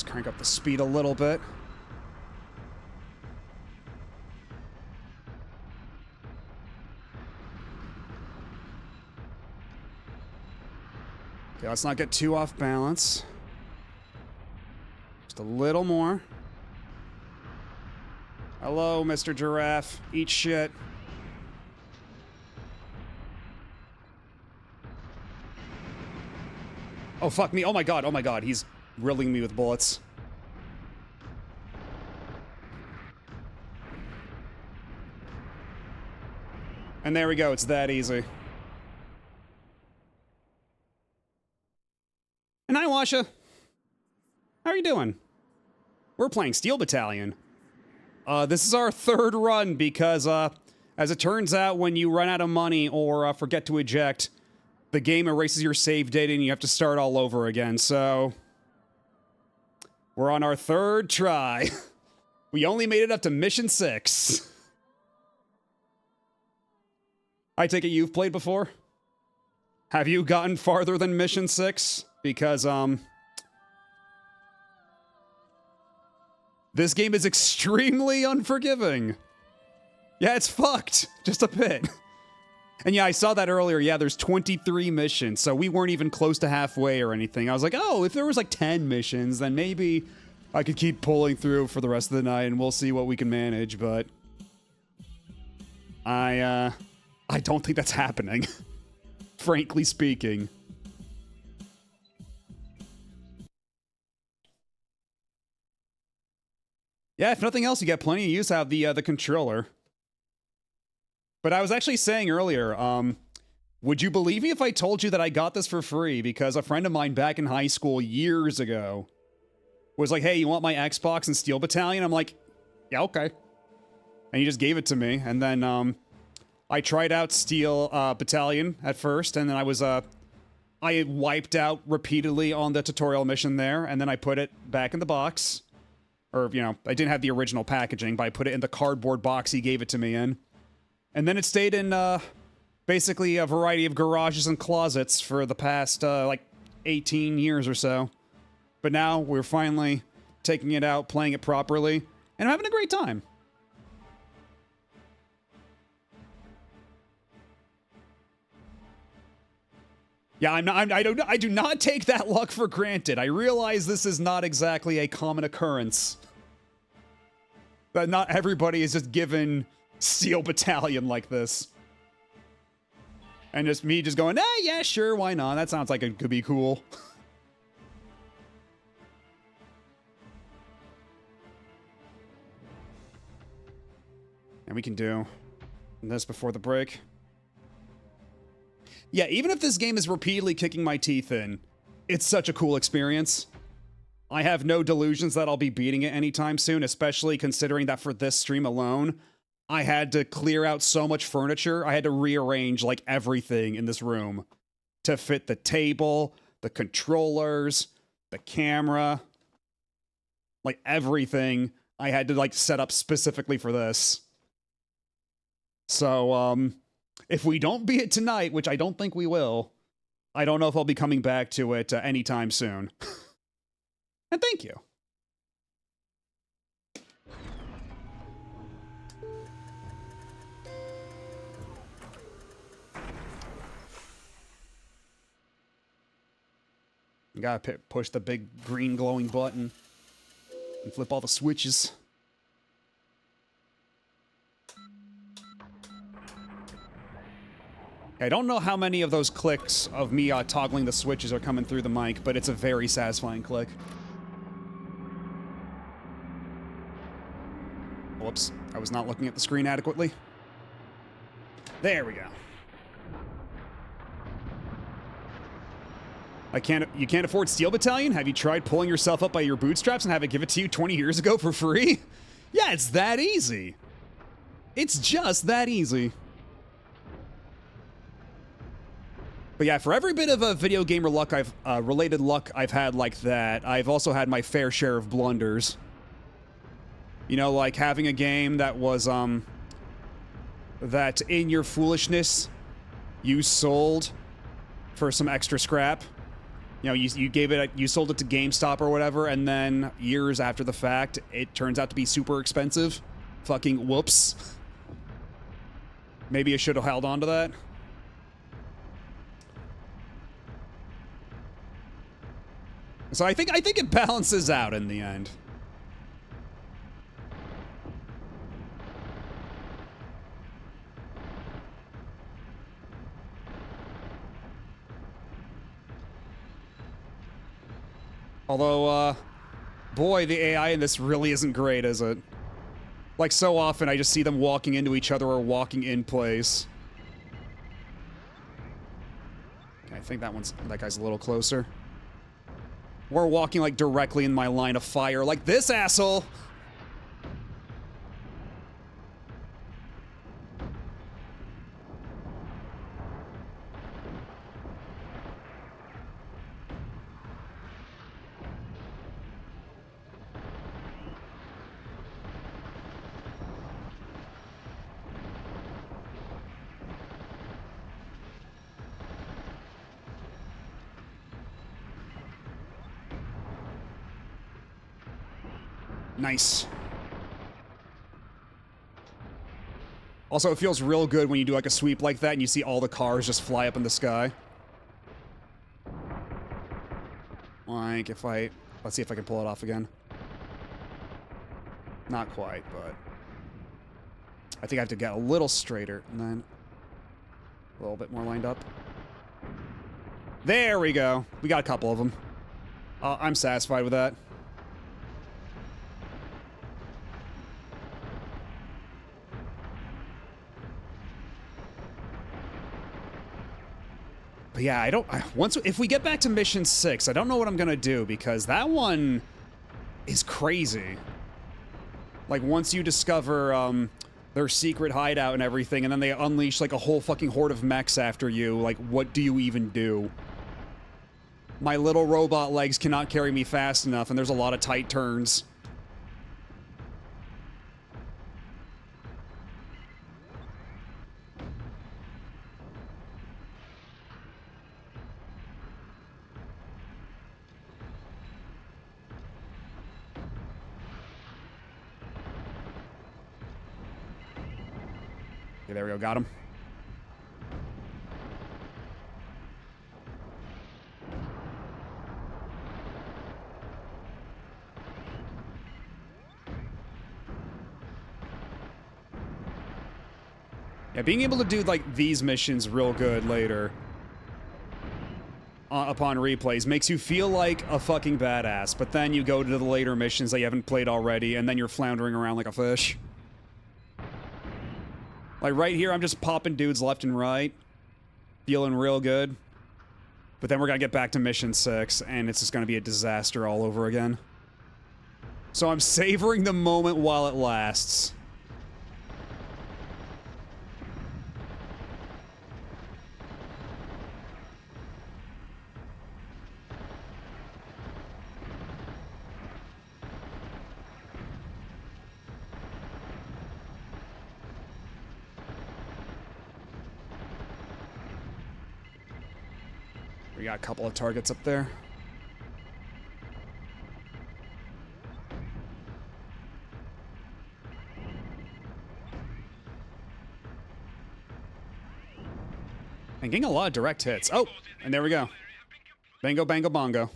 Crank up the speed a little bit. Okay, let's not get too off balance. Just a little more. Hello, Mr. Giraffe. Eat shit. Oh, fuck me. Oh my god, he's riddling me with bullets. And there we go, it's that easy. And hi, Washa. How are you doing? We're playing Steel Battalion. This is our third run because, as it turns out, when you run out of money or forget to eject, the game erases your save data and you have to start all over again, so... We're on our third try. We only made it up to Mission 6. I take it you've played before? Have you gotten farther than Mission 6? Because, this game is extremely unforgiving. Yeah, it's fucked. Just a bit. And yeah, I saw that earlier. Yeah, there's 23 missions, so we weren't even close to halfway or anything. I was like, oh, if there was like 10 missions, then maybe I could keep pulling through for the rest of the night and we'll see what we can manage, but... I don't think that's happening. Frankly speaking. Yeah, if nothing else, you get plenty of use out of the controller. But I was actually saying earlier, would you believe me if I told you that I got this for free? Because a friend of mine back in high school years ago was like, hey, you want my Xbox and Steel Battalion? I'm like, yeah, okay. And he just gave it to me. And then I tried out Steel Battalion at first, and then I wiped out repeatedly on the tutorial mission there, and then I put it back in the box. Or, you know, I didn't have the original packaging, but I put it in the cardboard box he gave it to me in. And then it stayed in, basically a variety of garages and closets for the past, like, 18 years or so. But now we're finally taking it out, playing it properly, and I'm having a great time. Yeah, I do not take that luck for granted. I realize this is not exactly a common occurrence. But not everybody is just given Steel Battalion like this. And just me just going, yeah, sure, why not? That sounds like it could be cool. And we can do this before the break. Yeah, even if this game is repeatedly kicking my teeth in, it's such a cool experience. I have no delusions that I'll be beating it anytime soon, especially considering that for this stream alone, I had to clear out so much furniture. I had to rearrange, like, everything in this room to fit the table, the controllers, the camera, like, everything. I had to, like, set up specifically for this. So, if we don't beat it tonight, which I don't think we will, I don't know if I'll be coming back to it anytime soon. And thank you. You gotta push the big green glowing button and flip all the switches. I don't know how many of those clicks of me toggling the switches are coming through the mic, but it's a very satisfying click. Whoops, I was not looking at the screen adequately. There we go. You can't afford Steel Battalion? Have you tried pulling yourself up by your bootstraps and have it give it to you 20 years ago for free? Yeah, it's that easy. It's just that easy. But yeah, for every bit of a video gamer luck related luck I've had like that, I've also had my fair share of blunders. You know, like having a game that was, that in your foolishness, you sold for some extra scrap. You know, you sold it to GameStop or whatever, and then years after the fact, it turns out to be super expensive. Fucking whoops. Maybe I should have held on to that. So I think it balances out in the end. Although, boy, the AI in this really isn't great, is it? Like, so often I just see them walking into each other or walking in place. Okay, I think that guy's a little closer. Or walking, like, directly in my line of fire, like this asshole! Nice. Also, it feels real good when you do like a sweep like that and you see all the cars just fly up in the sky. Like if let's see if I can pull it off again. Not quite, but I think I have to get a little straighter and then a little bit more lined up. There we go. We got a couple of them. I'm satisfied with that. But yeah, if we get back to mission 6, I don't know what I'm gonna do because that one is crazy. Like once you discover their secret hideout and everything, and then they unleash like a whole fucking horde of mechs after you, like what do you even do? My little robot legs cannot carry me fast enough, and there's a lot of tight turns. Okay, there we go, got him. Yeah, being able to do, like, these missions real good later, upon replays, makes you feel like a fucking badass, but then you go to the later missions that you haven't played already, and then you're floundering around like a fish. Like, right here, I'm just popping dudes left and right, feeling real good. But then we're gonna get back to mission 6, and it's just gonna be a disaster all over again. So I'm savoring the moment while it lasts. We got a couple of targets up there. And getting a lot of direct hits. Oh, and there we go. Bango, bango, bongo.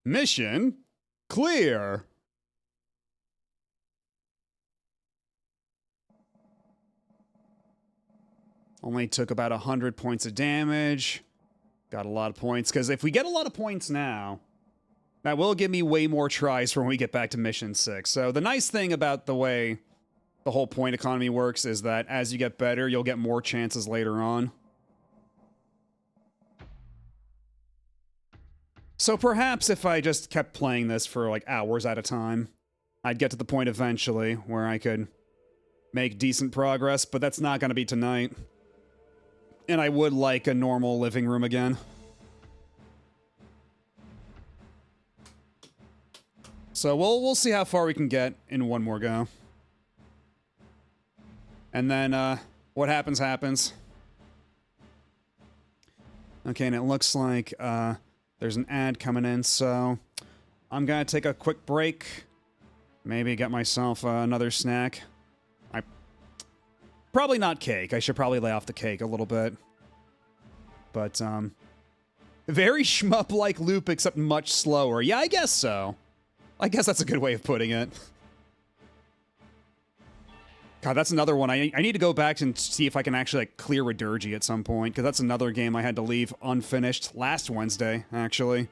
Mission clear. Only took about 100 points of damage. Got a lot of points, because if we get a lot of points now, that will give me way more tries for when we get back to mission 6. So the nice thing about the way the whole point economy works is that as you get better, you'll get more chances later on. So perhaps if I just kept playing this for like hours at a time, I'd get to the point eventually where I could make decent progress, but that's not going to be tonight. And I would like a normal living room again. So we'll see how far we can get in one more go. And then what happens, happens. Okay, and it looks like there's an ad coming in, so I'm gonna take a quick break. Maybe get myself another snack. Probably not cake. I should probably lay off the cake a little bit. But, very shmup-like loop, except much slower. Yeah, I guess so. I guess that's a good way of putting it. God, that's another one. I need to go back and see if I can actually like, clear Redurgy at some point, because that's another game I had to leave unfinished last Wednesday, actually.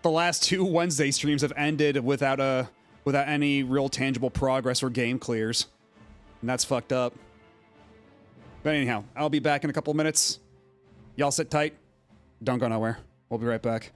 The last 2 Wednesday streams have ended without any real tangible progress or game clears. And that's fucked up. But anyhow, I'll be back in a couple minutes. Y'all sit tight. Don't go nowhere. We'll be right back.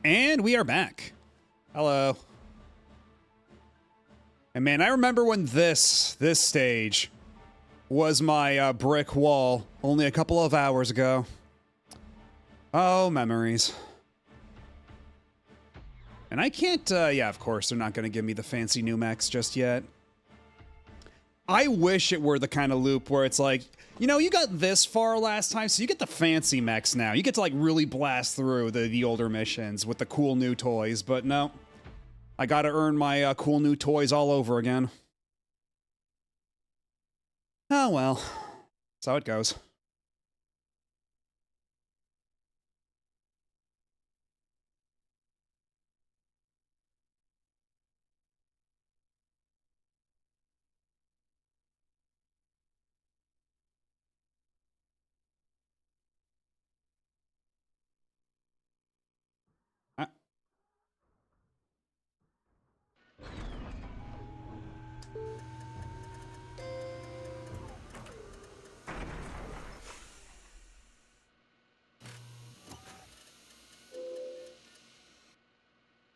And we are back. Hello. And man, I remember when this stage was my brick wall only a couple of hours ago. Oh, memories. And I can't, yeah, of course, they're not going to give me the fancy new mechs just yet. I wish it were the kind of loop where it's like, you know, you got this far last time, so you get the fancy mechs now. You get to, like, really blast through the older missions with the cool new toys, but no. I gotta earn my cool new toys all over again. Oh, well. That's how it goes.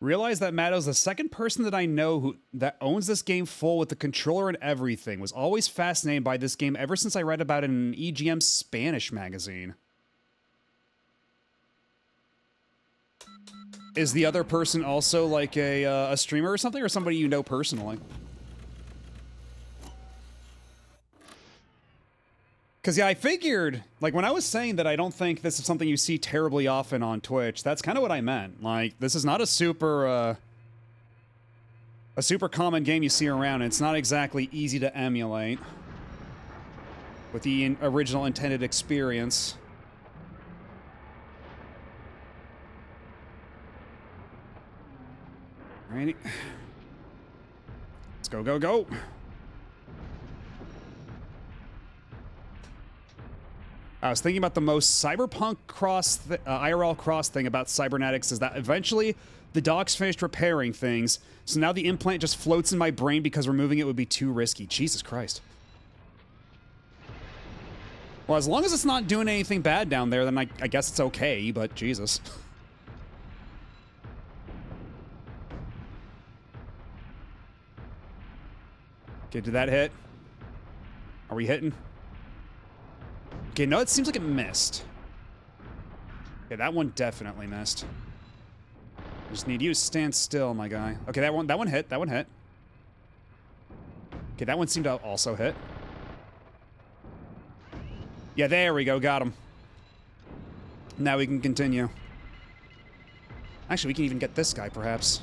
Realize that Matto's the second person that I know that owns this game full with the controller and everything. Was always fascinated by this game ever since I read about it in an EGM Spanish magazine. Is the other person also like a streamer or something, or somebody you know personally? Because, yeah, I figured, like, when I was saying that I don't think this is something you see terribly often on Twitch, that's kind of what I meant. Like, this is not a super common game you see around, and it's not exactly easy to emulate with the original intended experience. Alrighty. Let's go, go, go! I was thinking about the most cyberpunk IRL cross thing about cybernetics is that eventually the dog's finished repairing things, so now the implant just floats in my brain because removing it would be too risky. Jesus Christ. Well, as long as it's not doing anything bad down there, then I guess it's okay, but Jesus. Okay, did that hit? Are we hitting? Okay, no, it seems like it missed. Okay, that one definitely missed. I just need you to stand still, my guy. Okay, that one hit. That one hit. Okay, that one seemed to also hit. Yeah, there we go. Got him. Now we can continue. Actually, we can even get this guy, perhaps.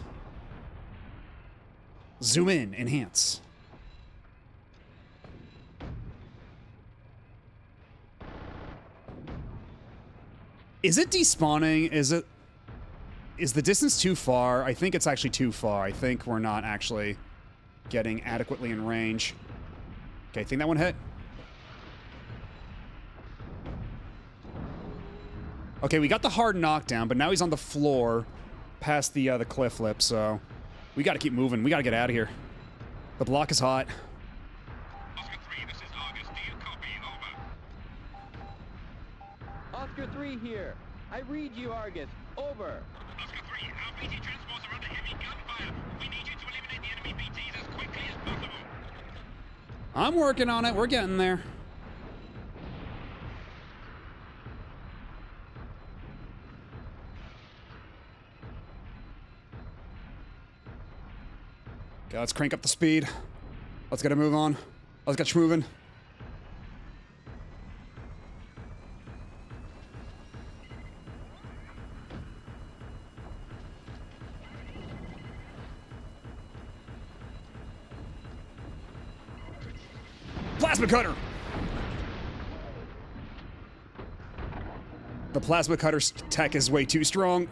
Zoom in. Enhance. Is it despawning? Is the distance too far? I think it's actually too far. I think we're not actually getting adequately in range. Okay, I think that one hit. Okay, we got the hard knockdown, but now he's on the floor past the cliff lip, so we gotta keep moving. We gotta get out of here. The block is hot. Oscar 3, this is Argus. Do you copy? Over. Oscar 3 here. I read you, Argus. Over. Oscar 3, our BT transports are under heavy gunfire. We need you to eliminate the enemy BTs as quickly as possible. I'm working on it. We're getting there. Okay, let's crank up the speed. Let's get a move on. Let's get schmoving. Plasma cutter! The plasma cutter's tech is way too strong.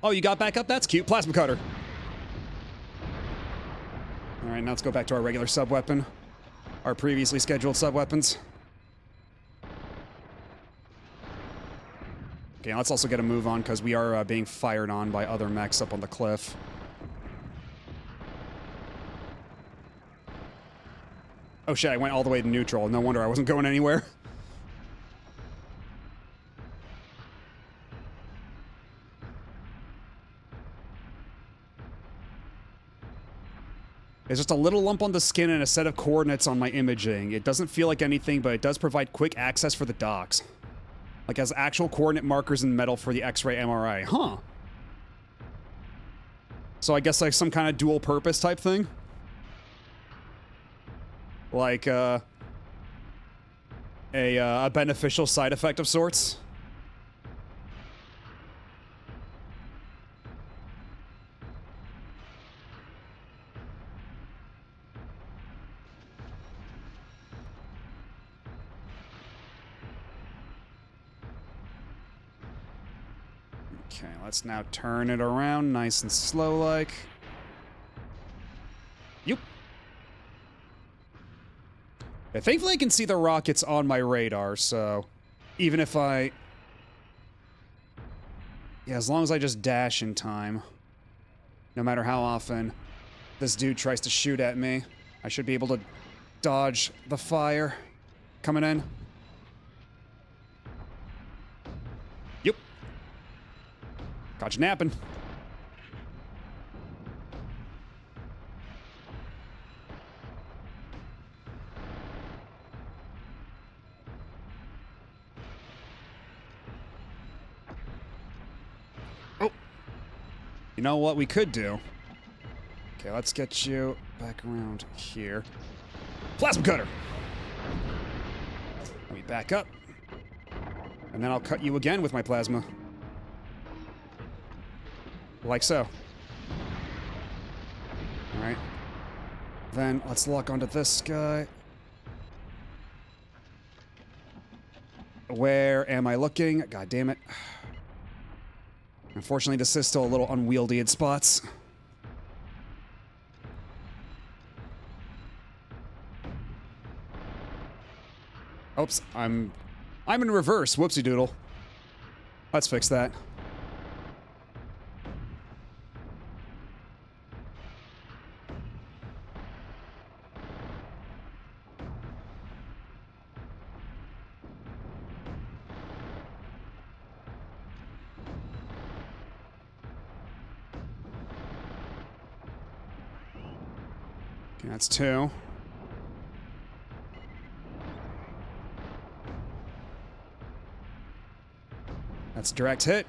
Oh, you got back up? That's cute. Plasma cutter. Alright, now let's go back to our regular sub-weapon. Our previously scheduled sub-weapons. Okay, let's also get a move on, because we are being fired on by other mechs up on the cliff. Oh shit, I went all the way to neutral. No wonder I wasn't going anywhere. It's just a little lump on the skin and a set of coordinates on my imaging. It doesn't feel like anything, but it does provide quick access for the docs. Like, has actual coordinate markers in metal for the X-ray MRI. Huh. So I guess like some kind of dual purpose type thing? Like, a beneficial side effect of sorts? Okay, let's now turn it around nice and slow-like. Yep. Yeah, thankfully I can see the rockets on my radar, so even if I... Yeah, as long as I just dash in time, no matter how often this dude tries to shoot at me, I should be able to dodge the fire coming in. Yep. Caught you napping. You know what we could do? Okay, let's get you back around here. Plasma cutter! Let me back up. And then I'll cut you again with my plasma. Like so. Alright. Then let's lock onto this guy. Where am I looking? God damn it. Unfortunately, this is still a little unwieldy in spots. Oops, I'm in reverse. Whoopsie doodle. Let's fix that. Okay, that's 2. That's a direct hit.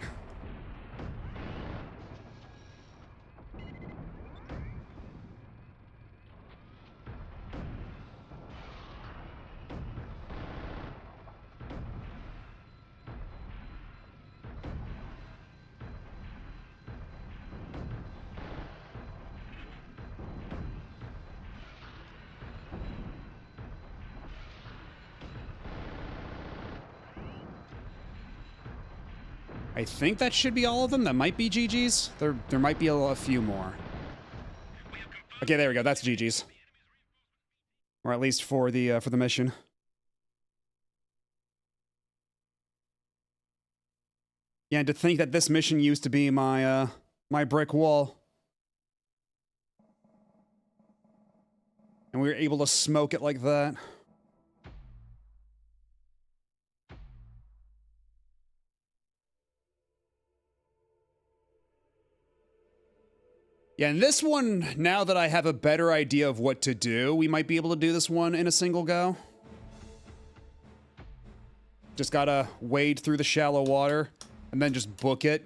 I think that should be all of them. That might be GG's. There might be a few more. Okay, there we go. That's GG's. Or at least for the mission. Yeah, and to think that this mission used to be my my brick wall. And we were able to smoke it like that. Yeah, and this one, now that I have a better idea of what to do, we might be able to do this one in a single go. Just gotta wade through the shallow water, and then just book it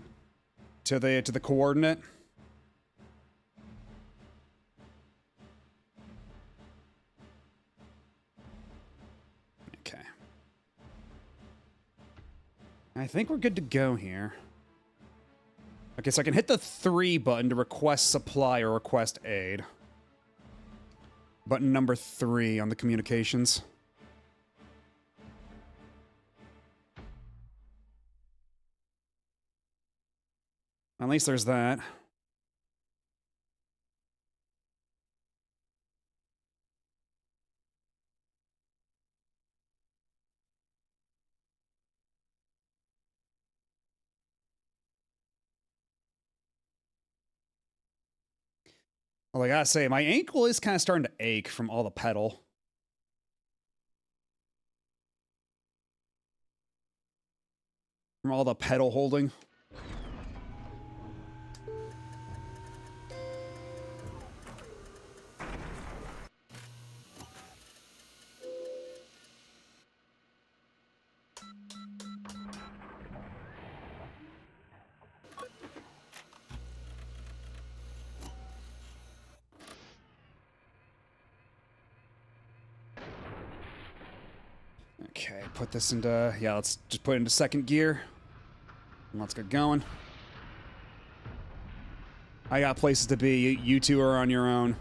to the coordinate. Okay. I think we're good to go here. Okay, so I can hit the 3 button to request supply or request aid. Button number 3 on the communications. At least there's that. Well, I gotta say, my ankle is kind of starting to ache from all the pedal. From all the pedal holding. Okay, put this into, yeah, let's just put it into second gear. And let's get going. I got places to be. You two are on your own.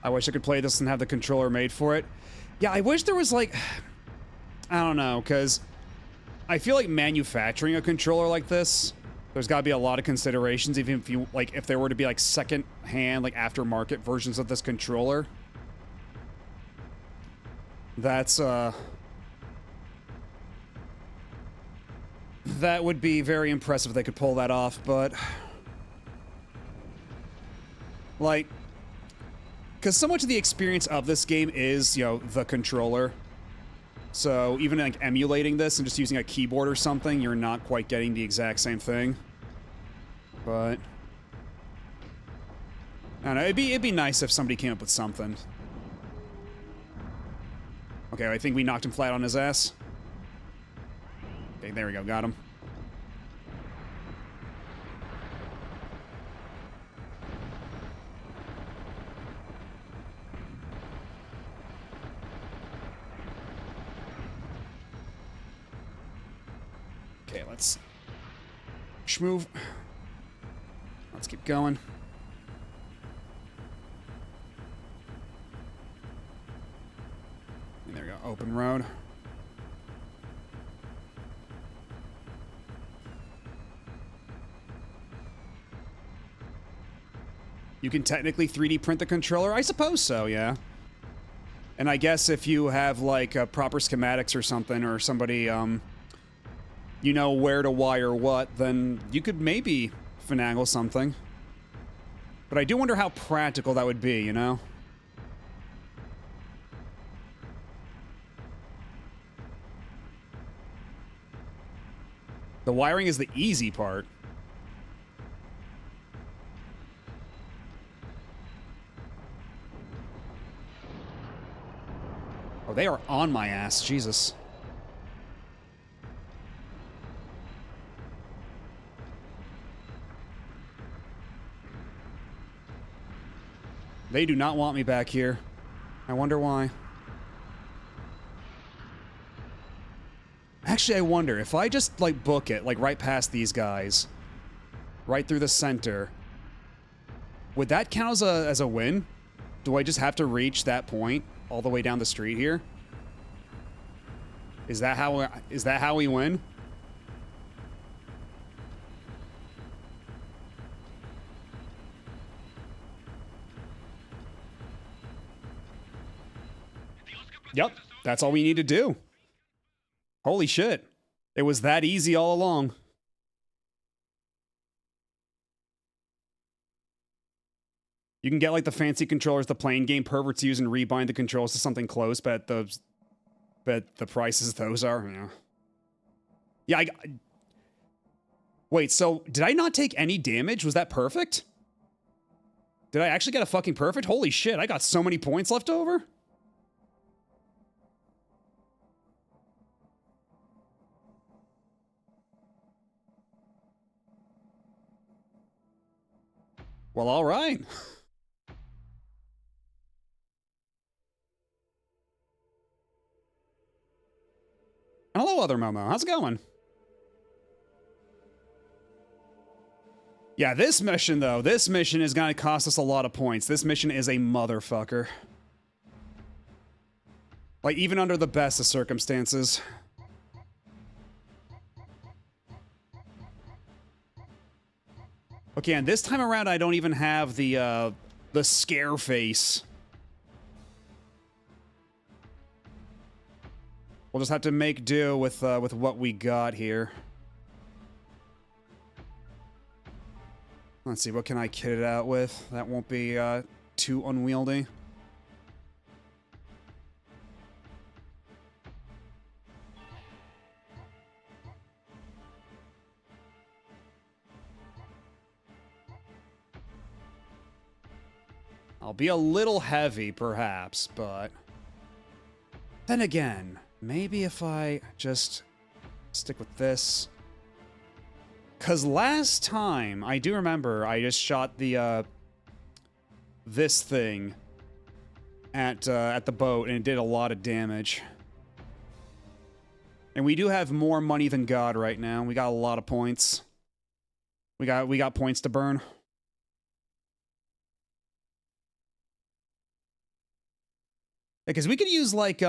I wish I could play this and have the controller made for it. Yeah, I wish there was like... I don't know, because I feel like manufacturing a controller like this, there's got to be a lot of considerations, even if you, like, if there were to be, like, second-hand, like, aftermarket versions of this controller. That's, that would be very impressive if they could pull that off, but... Like... Because so much of the experience of this game is, you know, the controller. So even, like, emulating this and just using a keyboard or something, you're not quite getting the exact same thing. But... I don't know, it'd be nice if somebody came up with something. Okay, I think we knocked him flat on his ass. Okay, there we go, got him. Okay, let's schmoove. Let's keep going. And there we go, open road. You can technically 3D print the controller? I suppose so, yeah. And I guess if you have, like, proper schematics or something, or somebody, you know where to wire what, then you could maybe finagle something. But I do wonder how practical that would be, you know? The wiring is the easy part. Oh, they are on my ass, Jesus. They do not want me back here. I wonder why. Actually, I wonder, if I just, like, book it, like, right past these guys, right through the center, would that count as a win? Do I just have to reach that point all the way down the street here? Is that how we win? Yep, that's all we need to do. Holy shit. It was that easy all along. You can get, like, the fancy controllers the playing game perverts use and rebind the controls to something close, but the prices those are, yeah. Yeah, wait, so did I not take any damage? Was that perfect? Did I actually get a fucking perfect? Holy shit, I got so many points left over. Well, all right. Hello, other Momo. How's it going? Yeah, this mission, though. This mission is going to cost us a lot of points. This mission is a motherfucker. Like, even under the best of circumstances. Okay, and this time around, I don't even have the scare face. We'll just have to make do with what we got here. Let's see, what can I kit it out with? That won't be too unwieldy. I'll be a little heavy, perhaps, but... Then again, maybe if I just stick with this. Because last time, I do remember, I just shot the, this thing at the boat, and it did a lot of damage. And we do have more money than God right now. We got a lot of points. We got points to burn. Because we could use, like,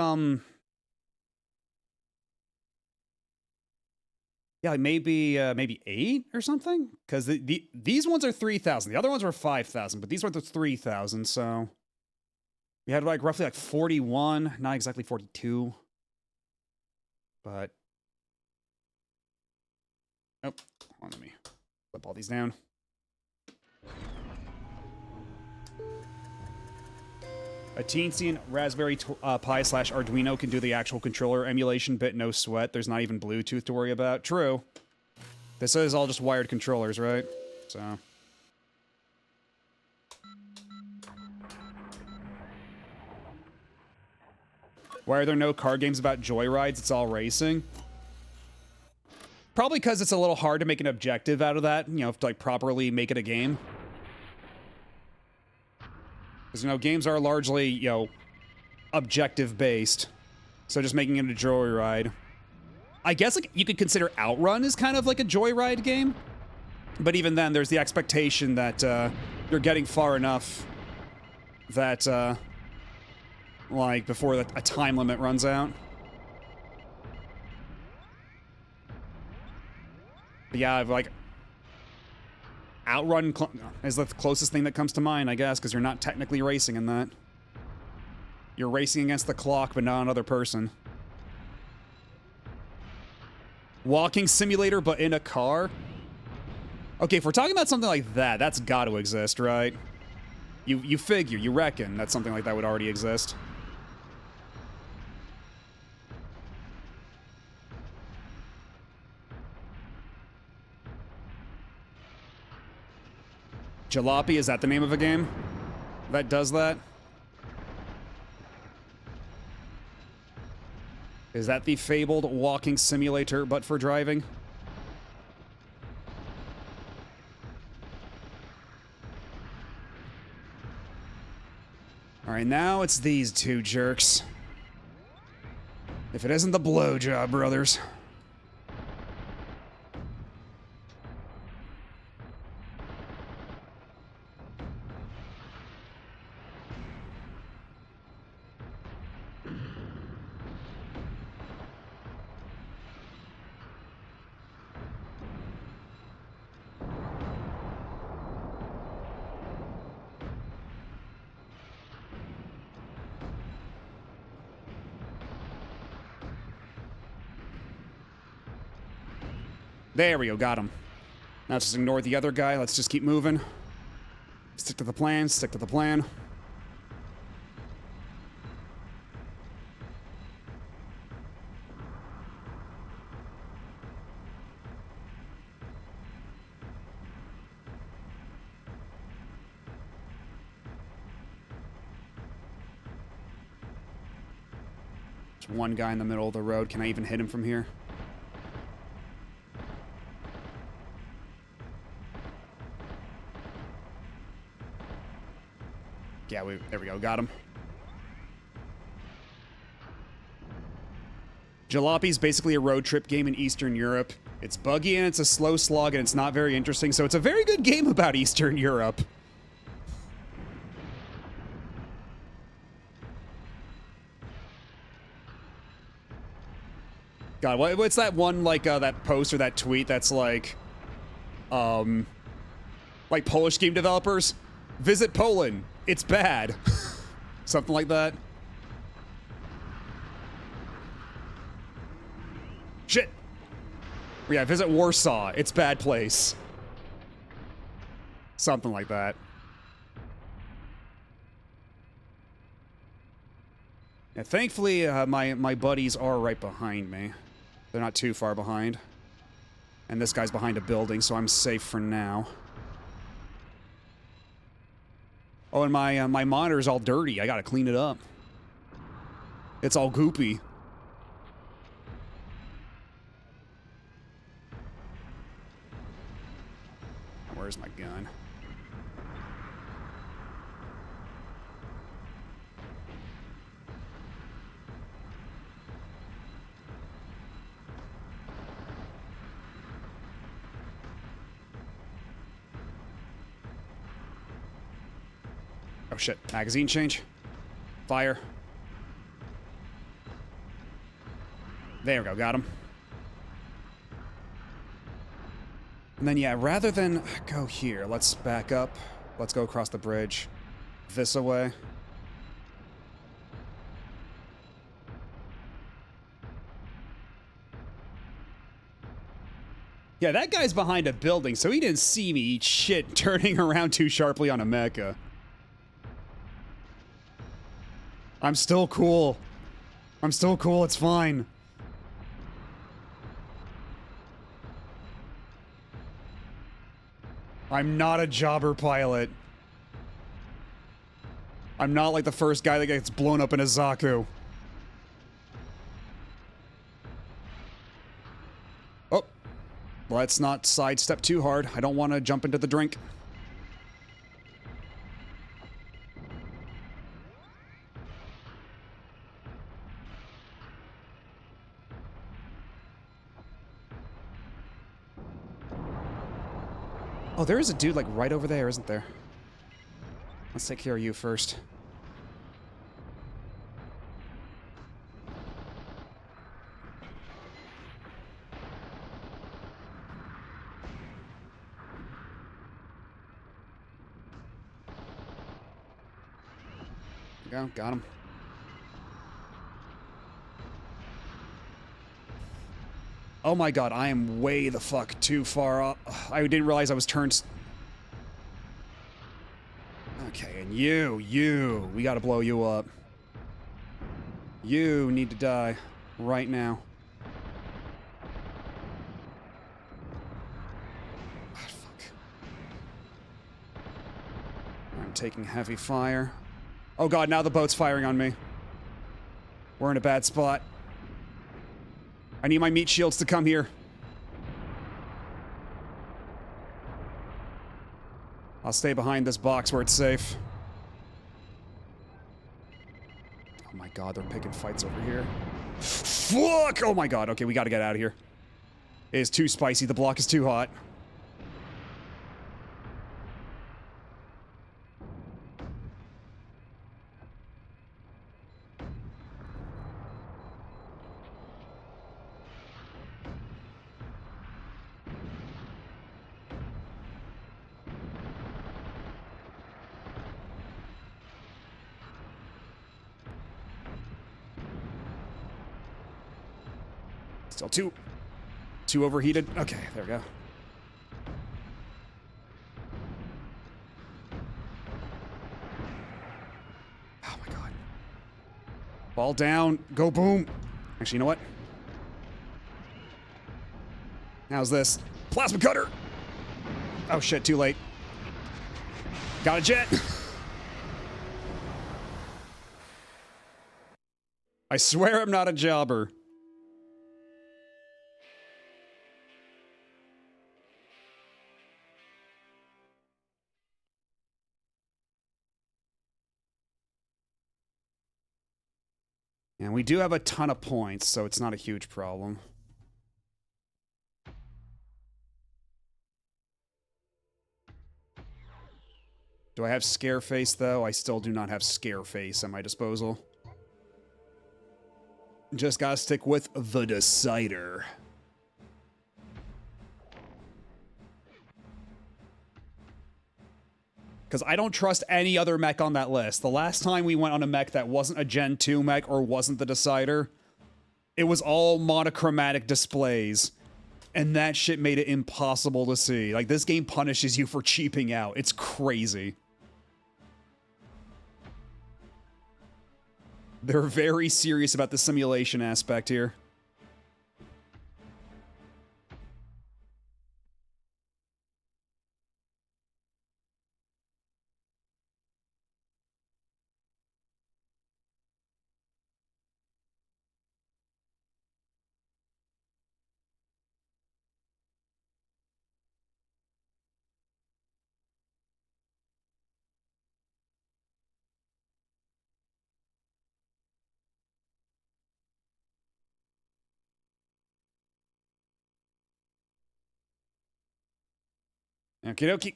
Yeah, like maybe 8 or something. Because these ones are 3,000. The other ones were 5,000, but these ones are 3,000. So we had like roughly like 41, not exactly 42, but oh, hold on, let me flip all these down. A teensy and Raspberry Pi / Arduino can do the actual controller emulation bit, no sweat. There's not even Bluetooth to worry about. True. This is all just wired controllers, right? So. Why are there no car games about joyrides? It's all racing. Probably because it's a little hard to make an objective out of that, you know, to like properly make it a game. Because, you know, games are largely, you know, objective-based. So just making it a joyride. I guess like you could consider Outrun as kind of like a joyride game. But even then, there's the expectation that you're getting far enough that, like, before a time limit runs out. But yeah, like... Outrun is the closest thing that comes to mind, I guess, because you're not technically racing in that. You're racing against the clock, but not another person. Walking simulator, but in a car? Okay, if we're talking about something like that, that's got to exist, right? You figure, you reckon that something like that would already exist. Jalopy, is that the name of a game that does that? Is that the fabled walking simulator, but for driving? Alright, now it's these two jerks. If it isn't the blowjob brothers. There we go, got him. Now just ignore the other guy, let's just keep moving. Stick to the plan, stick to the plan. There's one guy in the middle of the road, can I even hit him from here? Yeah, there we go, got him. Jalopy's basically a road trip game in Eastern Europe. It's buggy and it's a slow slog and it's not very interesting, so it's a very good game about Eastern Europe. God, what's that one, like, that post or that tweet that's like Polish game developers? Visit Poland. It's bad. Something like that. Shit. Yeah, visit Warsaw. It's bad place. Something like that. Yeah, thankfully, my buddies are right behind me. They're not too far behind. And this guy's behind a building, so I'm safe for now. Oh, and my monitor's all dirty. I gotta clean it up. It's all goopy. Where's my gun? Oh shit, magazine change. Fire. There we go, got him. And then, yeah, rather than go here, let's back up. Let's go across the bridge. This way. Yeah, that guy's behind a building, so he didn't see me eat shit turning around too sharply on a mecha. I'm still cool. I'm still cool, it's fine. I'm not a jobber pilot. I'm not like the first guy that gets blown up in a Zaku. Oh. Let's not sidestep too hard. I don't want to jump into the drink. Oh, there is a dude, like, right over there, isn't there? Let's take care of you first. There you go, got him. Oh my god, I am way the fuck too far up. I didn't realize I was turned... Okay, and you, we gotta blow you up. You need to die right now. Ah, fuck. I'm taking heavy fire. Oh god, now the boat's firing on me. We're in a bad spot. I need my meat shields to come here. I'll stay behind this box where it's safe. Oh my god, they're picking fights over here. Fuck! Oh my god, okay, we gotta get out of here. It is too spicy, the block is too hot. Still too overheated. Okay, there we go. Oh my god. Ball down. Go boom. Actually, you know what? How's this? Plasma cutter! Oh shit, too late. Got a jet! I swear I'm not a jobber. And we do have a ton of points, so it's not a huge problem. Do I have Scareface, though? I still do not have Scareface at my disposal. Just gotta stick with the Decider. Because I don't trust any other mech on that list. The last time we went on a mech that wasn't a Gen 2 mech or wasn't the Decider, it was all monochromatic displays. And that shit made it impossible to see. Like, this game punishes you for cheaping out. It's crazy. They're very serious about the simulation aspect here. Okie dokie.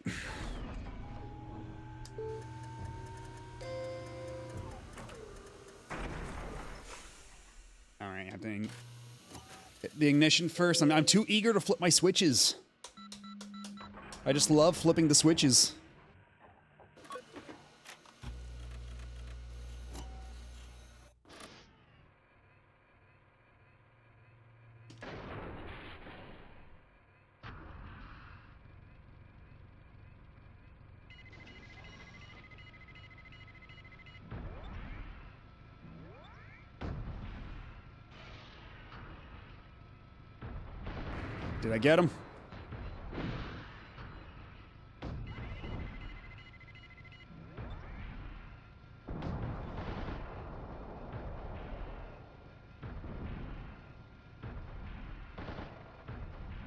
Alright, I have to hit the ignition first. I'm too eager to flip my switches. I just love flipping the switches. Did I get him?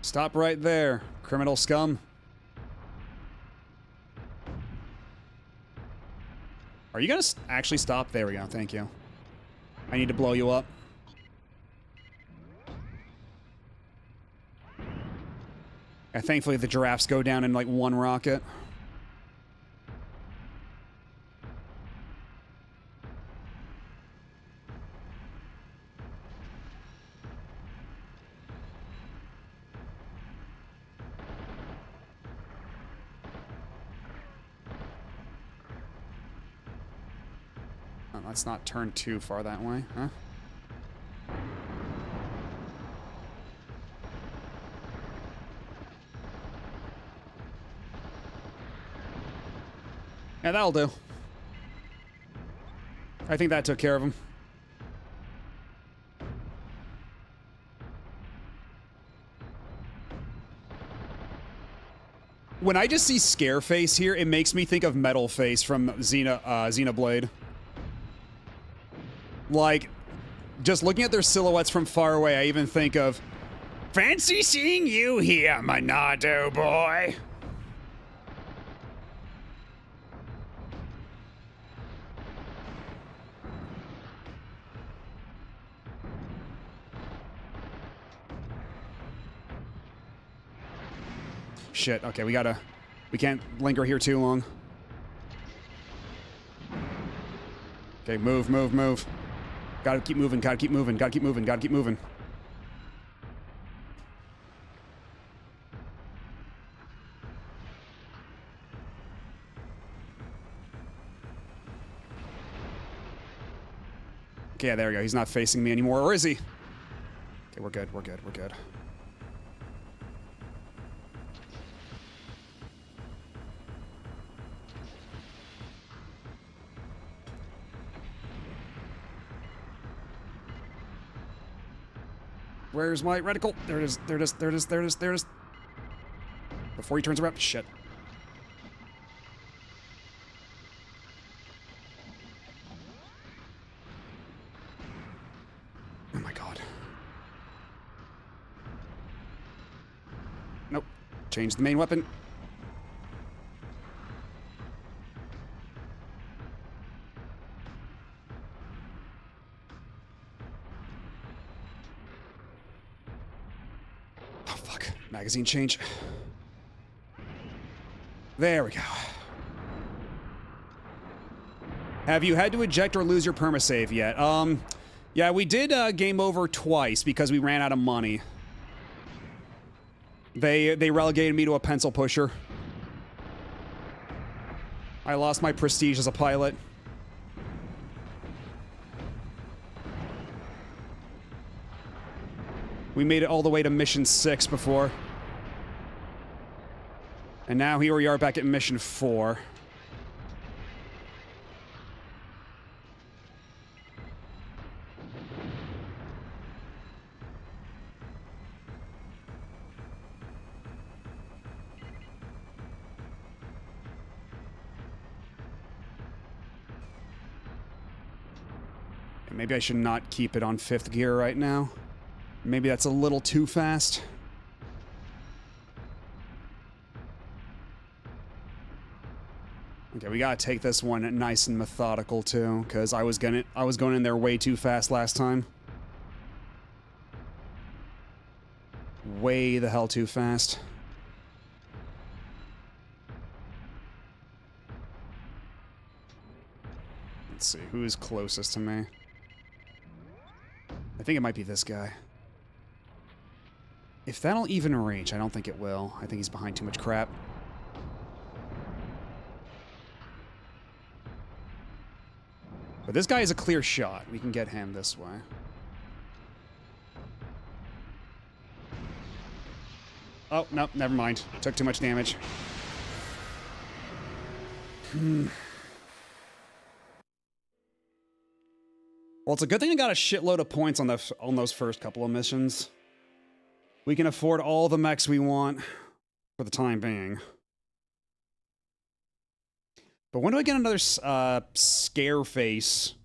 Stop right there, criminal scum. Are you gonna actually stop? There we go, thank you. I need to blow you up. Yeah, thankfully the giraffes go down in like one rocket. Oh, let's not turn too far that way, huh? Yeah, that'll do. I think that took care of him. When I just see Scareface here, it makes me think of Metalface from Xenoblade. Like, just looking at their silhouettes from far away, I even think of, fancy seeing you here, Monado boy. Shit, okay, we can't linger here too long. Okay, move, move, move. Gotta keep moving, gotta keep moving, gotta keep moving, gotta keep moving. Okay, yeah, there we go. He's not facing me anymore, or is he? Okay, we're good, we're good, we're good. Where's my reticle? There it is, there it is, there it is, there it is, there it is. Before he turns around, shit. Oh my god. Nope. Change the main weapon. Magazine change. There we go. Have you had to eject or lose your permasave yet? Yeah, we did game over twice because we ran out of money. They relegated me to a pencil pusher. I lost my prestige as a pilot. We made it all the way to mission 6 before. And now here we are back at mission 4. And maybe I should not keep it on 5th gear right now. Maybe that's a little too fast. Okay, we gotta take this one nice and methodical too, because I was going in there way too fast last time. Way the hell too fast. Let's see, who's closest to me? I think it might be this guy. If that'll even reach, I don't think it will. I think he's behind too much crap. But this guy is a clear shot. We can get him this way. Oh, no, never mind. Took too much damage. Well, it's a good thing I got a shitload of points on those first couple of missions. We can afford all the mechs we want for the time being. But when do I get another scare face?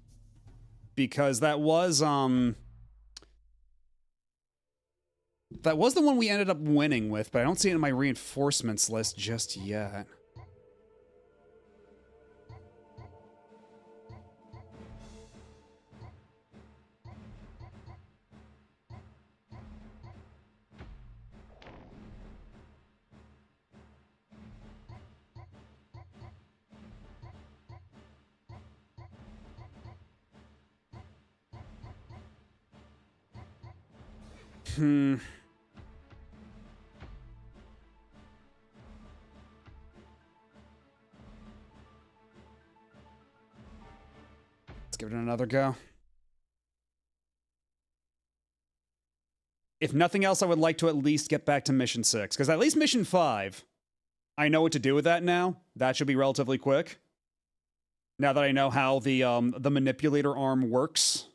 Because that was the one we ended up winning with, but I don't see it in my reinforcements list just yet. Let's give it another go. If nothing else, I would like to at least get back to mission 6, because at least mission 5, I know what to do with that now. That should be relatively quick. Now that I know how the manipulator arm works.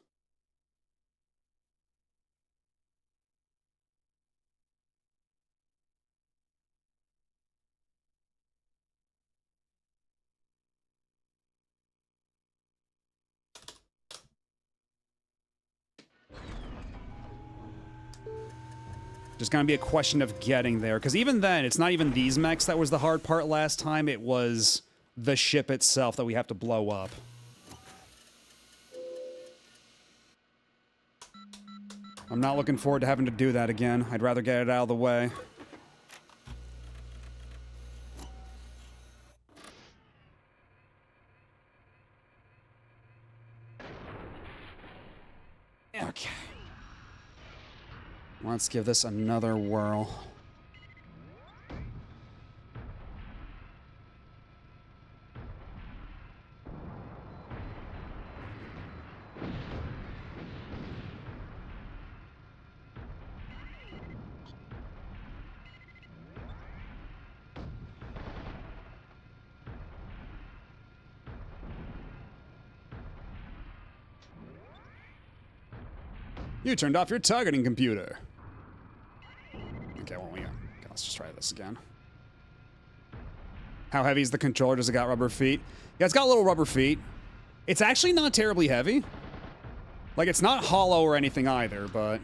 Just gonna be a question of getting there, because even then, it's not even these mechs that was the hard part last time, it was the ship itself that we have to blow up. I'm not looking forward to having to do that again. I'd rather get it out of the way. Okay. Let's give this another whirl. You turned off your targeting computer. Okay, well, okay, let's just try this again. How heavy is the controller? Does it got rubber feet? Yeah, it's got little rubber feet. It's actually not terribly heavy. Like, it's not hollow or anything either, but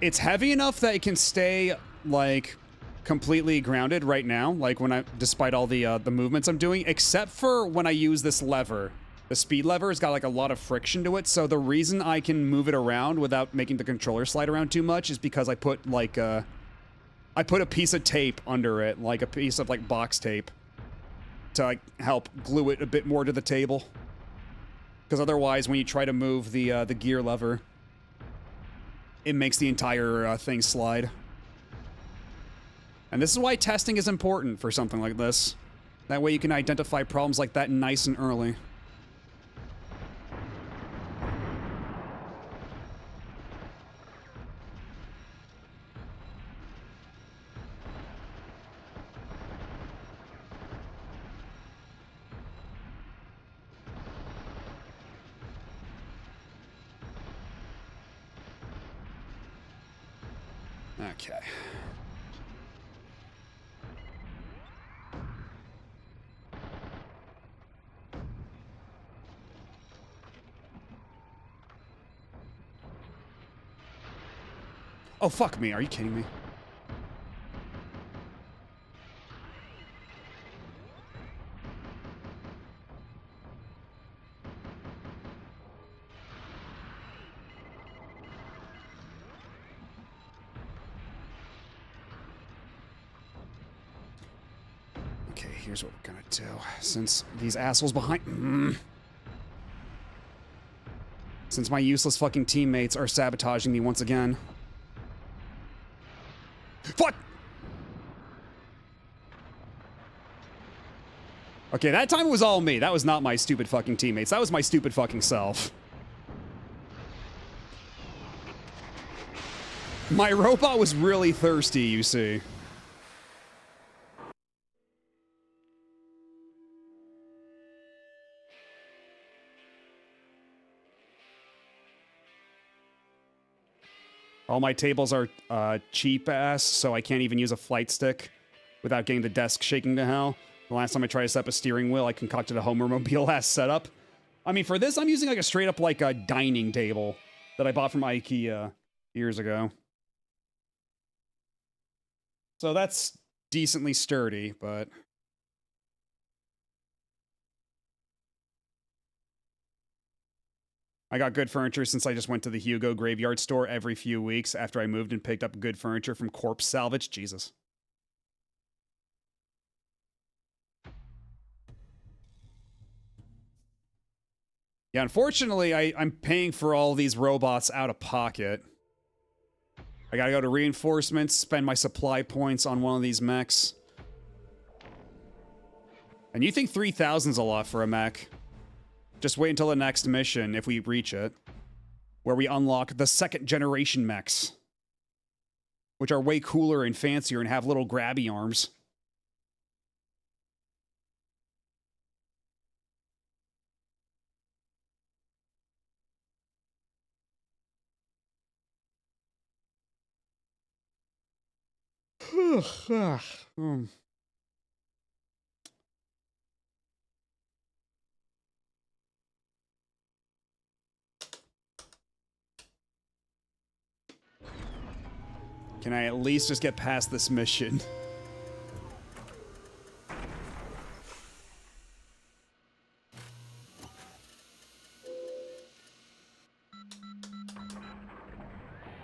it's heavy enough that it can stay, like, completely grounded right now, like when despite all the movements I'm doing, except for when I use this lever. The speed lever has got like a lot of friction to it, so the reason I can move it around without making the controller slide around too much is because I put like I put a piece of tape under it, like a piece of like box tape, to like help glue it a bit more to the table. Because otherwise, when you try to move the gear lever, it makes the entire thing slide. And this is why testing is important for something like this. That way you can identify problems like that nice and early. Okay. Oh, fuck me. Are you kidding me? Okay, here's what we're gonna do. Since these assholes behind... Since my useless fucking teammates are sabotaging me once again. Fuck! Okay, that time it was all me. That was not my stupid fucking teammates. That was my stupid fucking self. My robot was really thirsty, you see. All my tables are cheap ass, so I can't even use a flight stick without getting the desk shaking to hell. The last time I tried to set up a steering wheel, I concocted a Homermobile ass setup. I mean, for this, I'm using like a straight up like a dining table that I bought from IKEA years ago. So that's decently sturdy, but... I got good furniture since I just went to the Hugo graveyard store every few weeks after I moved and picked up good furniture from corpse salvage. Jesus. Yeah, unfortunately, I'm paying for all these robots out of pocket. I gotta go to reinforcements, spend my supply points on one of these mechs. And you think 3,000's a lot for a mech? Just wait until the next mission, if we reach it, where we unlock the second generation mechs, which are way cooler and fancier and have little grabby arms. Can I at least just get past this mission?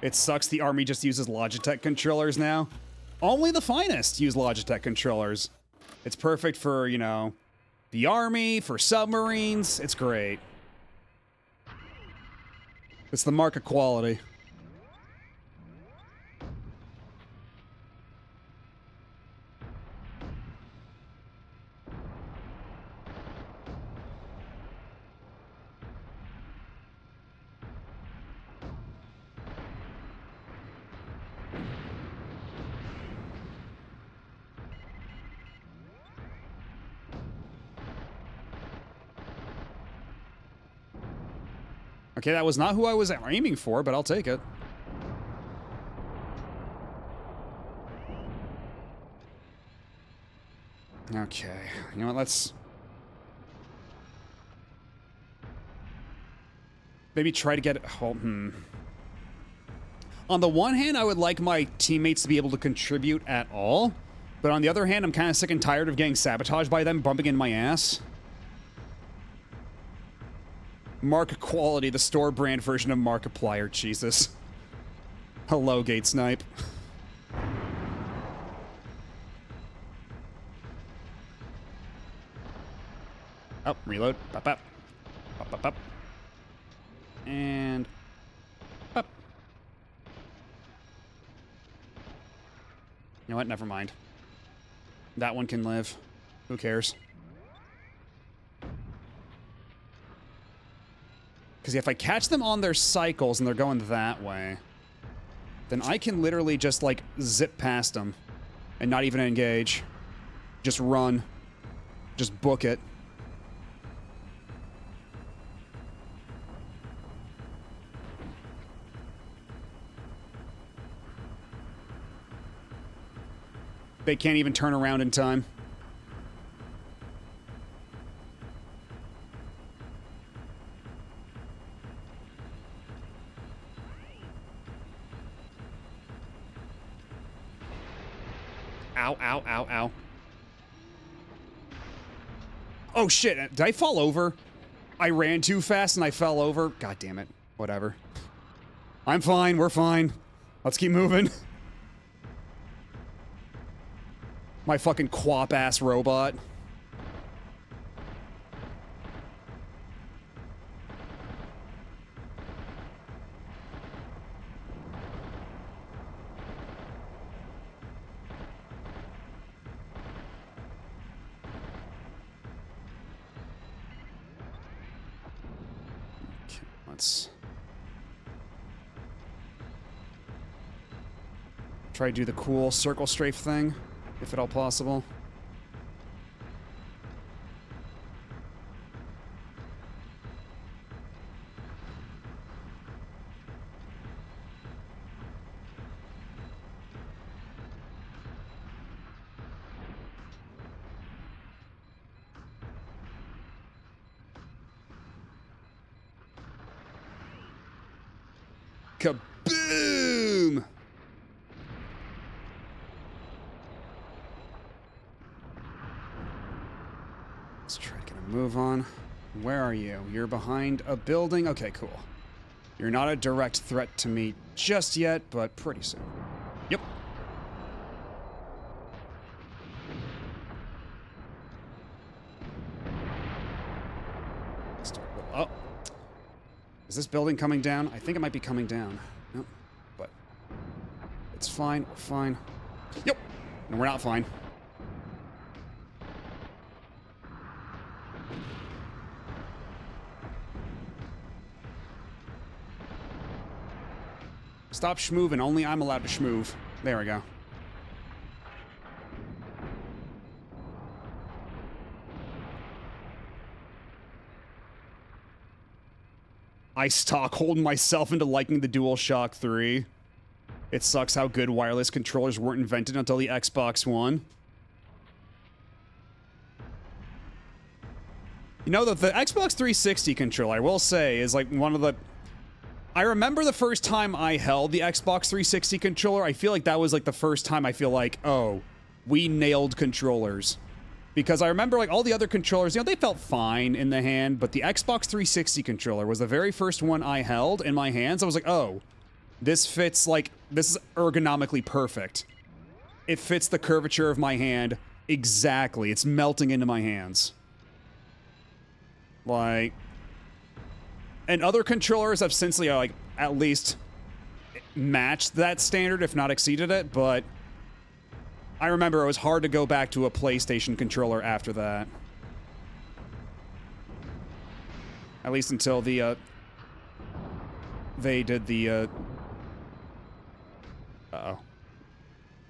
It sucks the army just uses Logitech controllers now. Only the finest use Logitech controllers. It's perfect for, you know, the army, for submarines. It's great. It's the mark of quality. Okay, that was not who I was aiming for, but I'll take it. Okay, you know what, let's... maybe try to get... On the one hand, I would like my teammates to be able to contribute at all, but on the other hand, I'm kind of sick and tired of getting sabotaged by them bumping in my ass. Mark Quality, the store brand version of Markiplier, Jesus. Hello, Gate Snipe. Oh, reload. Pop, pop. Pop, pop, pop. And... pop. You know what? Never mind. That one can live. Who cares? Because if I catch them on their cycles and they're going that way, then I can literally just, like, zip past them and not even engage. Just run. Just book it. They can't even turn around in time. Ow, ow, ow, ow. Oh shit, did I fall over? I ran too fast and I fell over. God damn it. Whatever. I'm fine, we're fine. Let's keep moving. My fucking quap-ass robot. let's try to do the cool circle strafe thing, if at all possible. Kaboom! Let's try to get a move on. Where are you? You're behind a building? Okay, cool. You're not a direct threat to me just yet, but pretty soon. Yep. Oh. Is this building coming down? I think it might be coming down. Nope. But it's fine. We're fine. Yep. No, we're not fine. Stop schmooving. Only I'm allowed to schmoove. There we go. I stockholed myself into liking the DualShock 3. It sucks how good wireless controllers weren't invented until the Xbox One. You know, the Xbox 360 controller, I will say, is like one of the... I remember the first time I held the Xbox 360 controller, I feel like that was like the first time I feel like, oh, we nailed controllers. Because I remember, like, all the other controllers, you know, they felt fine in the hand, but the Xbox 360 controller was the very first one I held in my hands. I was like, oh, this fits, like, this is ergonomically perfect. It fits the curvature of my hand exactly. It's melting into my hands. Like, and other controllers have since, like, at least matched that standard, if not exceeded it, but... I remember it was hard to go back to a PlayStation controller after that. At least until the, they did the, uh-oh.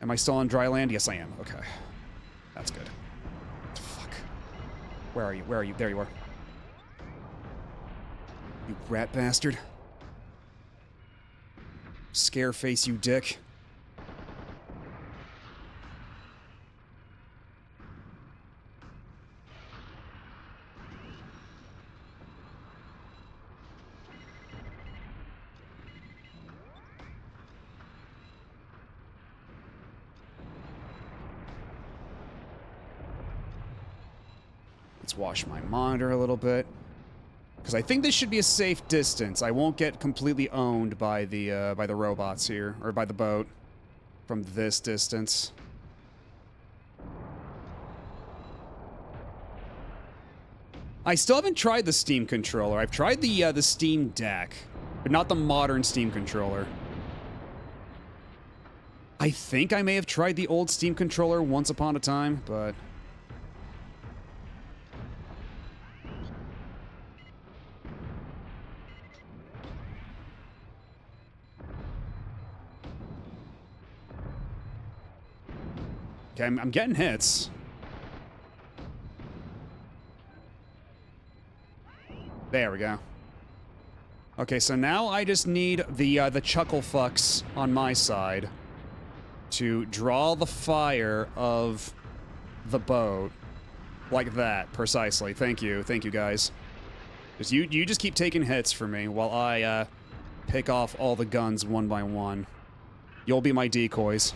Am I still on dry land? Yes, I am. Okay. That's good. Fuck. Where are you? Where are you? There you are. You rat bastard. Scareface, you dick. Let's wash my monitor a little bit. Because I think this should be a safe distance. I won't get completely owned by the robots here, or by the boat, from this distance. I still haven't tried the Steam controller. I've tried the Steam Deck, but not the modern Steam controller. I think I may have tried the old Steam controller once upon a time, but... Okay, I'm getting hits. There we go. Okay, so now I just need the chuckle fucks on my side to draw the fire of the boat like that, precisely. Thank you, guys. Just you just keep taking hits for me while I pick off all the guns one by one. You'll be my decoys.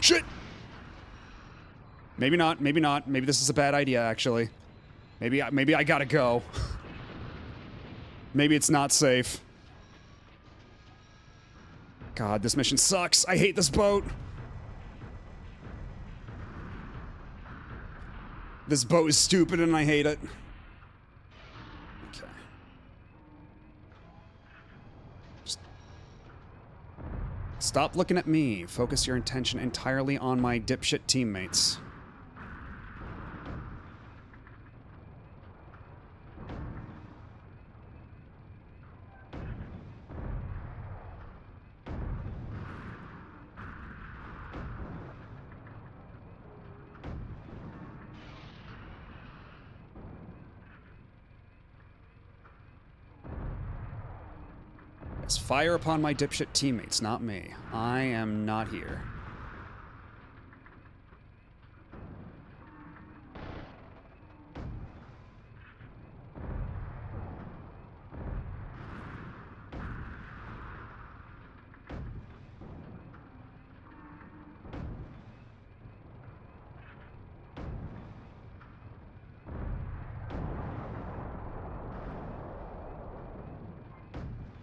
Shit! Maybe not, maybe not. Maybe this is a bad idea, actually. Maybe I gotta go. Maybe it's not safe. God, this mission sucks. I hate this boat. This boat is stupid and I hate it. Okay. Stop looking at me. Focus your attention entirely on my dipshit teammates. Fire upon my dipshit teammates, not me. I am not here.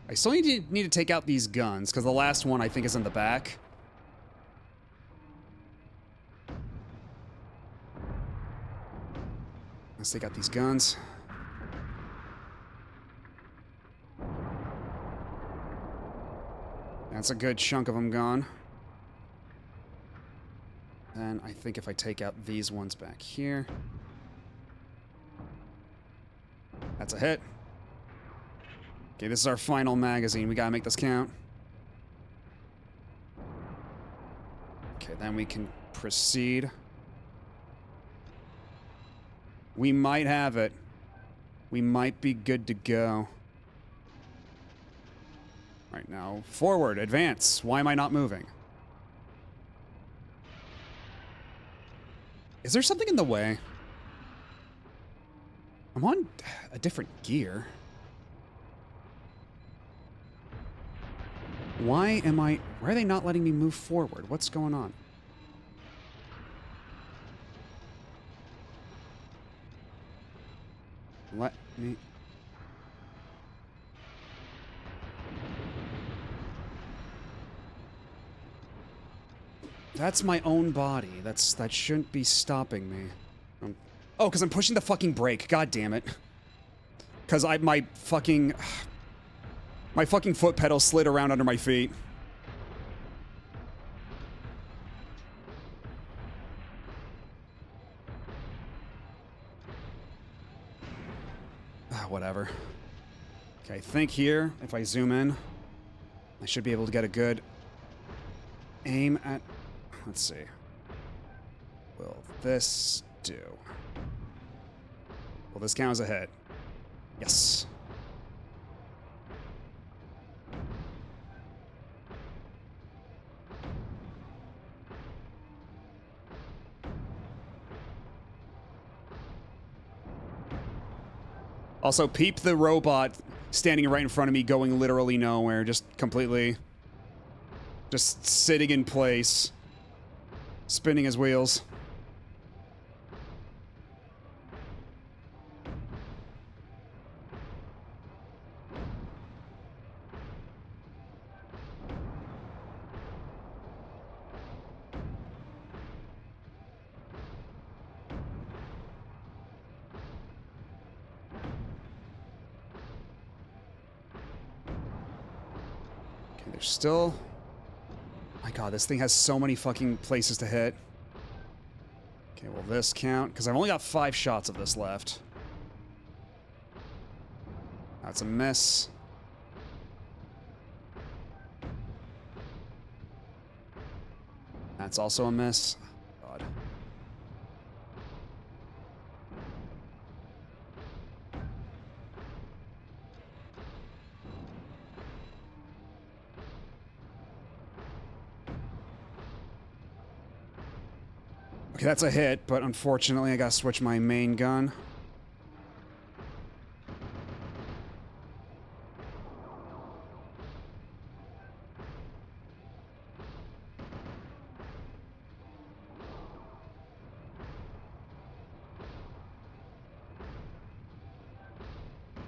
I still need to take out these guns, because the last one I think is in the back. Let's take out these guns. That's a good chunk of them gone. Then I think if I take out these ones back here. That's a hit. Okay, this is our final magazine. We gotta make this count. Okay, then we can proceed. We might have it. We might be good to go. Right now, forward, advance. Why am I not moving? Is there something in the way? I'm on a different gear. Why are they not letting me move forward? What's going on? Let me... That's my own body. That shouldn't be stopping me. Oh, because I'm pushing the fucking brake. God damn it. Because my fucking foot pedal slid around under my feet. Whatever. Okay, I think here, if I zoom in, I should be able to get a good aim at... Let's see. Will this do? Will this count as a hit? Yes. Also, peep the robot standing right in front of me going literally nowhere, just completely... just sitting in place. Spinning his wheels. Okay, there's still... My god, this thing has so many fucking places to hit. Okay, will this count? Because I've only got 5 shots of this left. That's a miss. That's also a miss. God. Okay, that's a hit, but unfortunately I gotta switch my main gun.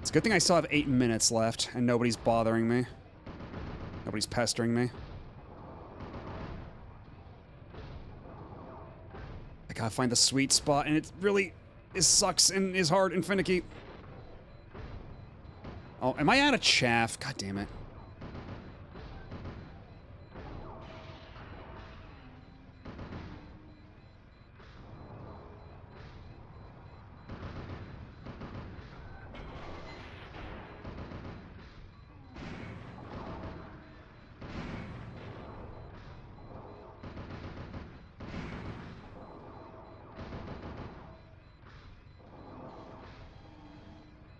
It's a good thing I still have 8 minutes left and nobody's bothering me. Nobody's pestering me. I gotta find the sweet spot, and it really sucks and is hard and finicky. Oh, am I out of chaff? God damn it.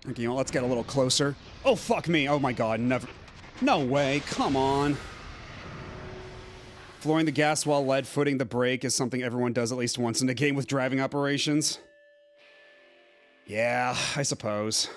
Okay, well, let's get a little closer. Oh, fuck me. Oh, my God. Never. No way. Come on. Flooring the gas while lead footing the brake is something everyone does at least once in a game with driving operations. Yeah, I suppose.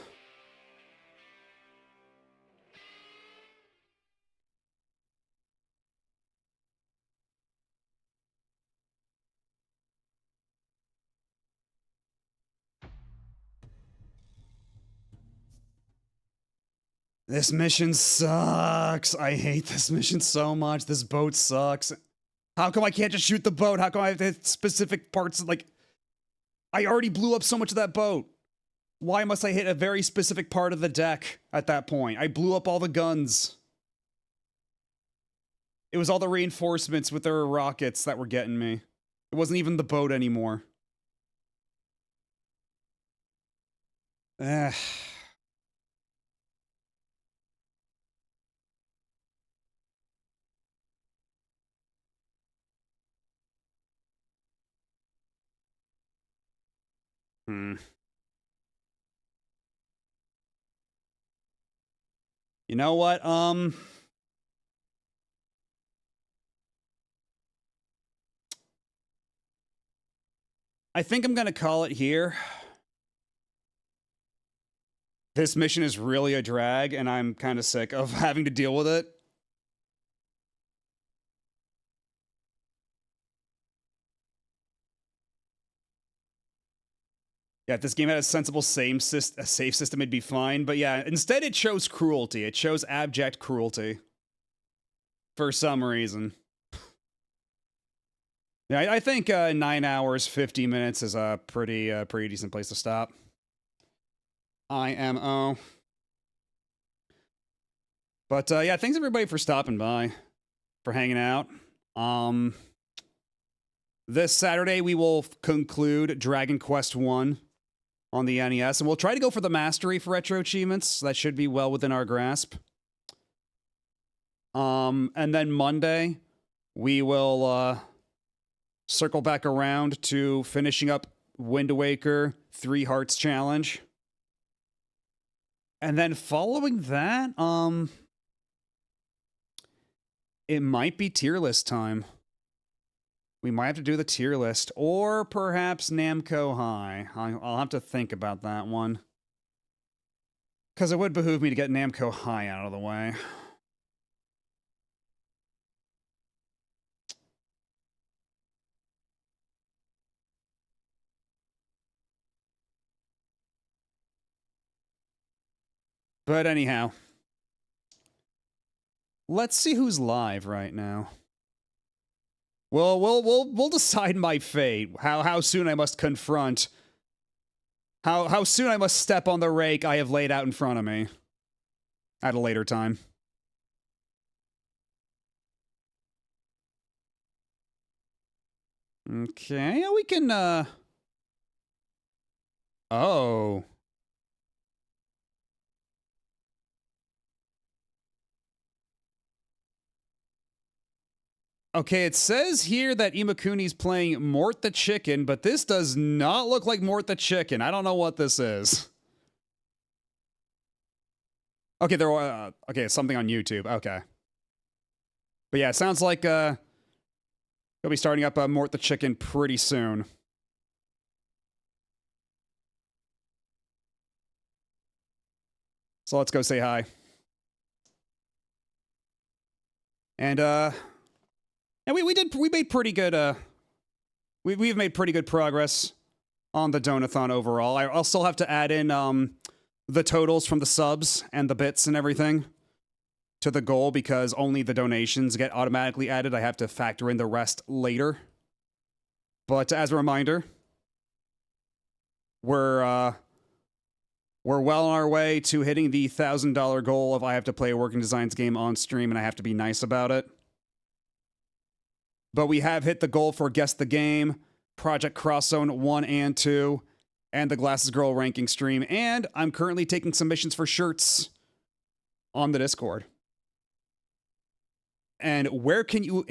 This mission sucks. I hate this mission so much. This boat sucks. How come I can't just shoot the boat? How come I have to hit specific parts? Like, I already blew up so much of that boat. Why must I hit a very specific part of the deck at that point? I blew up all the guns. It was all the reinforcements with their rockets that were getting me. It wasn't even the boat anymore. Ugh. You know what? I think I'm gonna call it here. This mission is really a drag, and I'm kind of sick of having to deal with it. Yeah, if this game had a sensible save system, it'd be fine. But yeah, instead it shows cruelty. It shows abject cruelty. For some reason. Yeah, I think 9 hours, 50 minutes is a pretty decent place to stop. IMO. But yeah, thanks everybody for stopping by, for hanging out. This Saturday we will conclude Dragon Quest 1 on the NES, and we'll try to go for the mastery for retro achievements. That should be well within our grasp. And then Monday we will circle back around to finishing up Wind Waker 3 Hearts Challenge. And then following that, it might be tier list time. We might have to do the tier list, or perhaps Namco High. I'll have to think about that one. Because it would behoove me to get Namco High out of the way. But anyhow, let's see who's live right now. Well, we'll decide my fate. How soon I must confront. How soon I must step on the rake I have laid out in front of me. At a later time. Okay, we can oh. Okay, it says here that Imakuni's playing Mort the Chicken, but this does not look like Mort the Chicken. I don't know what this is. Okay, okay, something on YouTube. Okay. But yeah, it sounds like he'll be starting up Mort the Chicken pretty soon. So let's go say hi. And and we made pretty good we've made pretty good progress on the donathon overall. I'll still have to add in the totals from the subs and the bits and everything to the goal, because only the donations get automatically added. I have to factor in the rest later. But as a reminder, we're well on our way to hitting the $1,000 goal of I have to play a Working Designs game on stream, and I have to be nice about it. But we have hit the goal for Guess the Game, Project Cross Zone 1 and 2, and the Glasses Girl ranking stream. And I'm currently taking submissions for shirts on the Discord. And where can you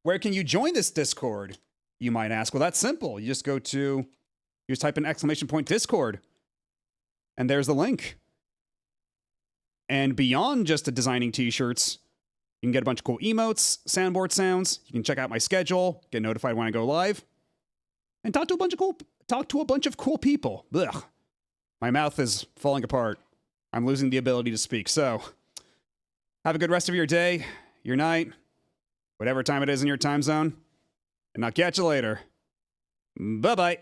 where can you join this Discord, you might ask? Well, that's simple. You just go to You just type in !Discord. And there's the link. And beyond just designing t-shirts, you can get a bunch of cool emotes, soundboard sounds. You can check out my schedule, get notified when I go live, and talk to a bunch of cool people. Ugh. My mouth is falling apart. I'm losing the ability to speak. So, have a good rest of your day, your night, whatever time it is in your time zone, and I'll catch you later. Bye-bye.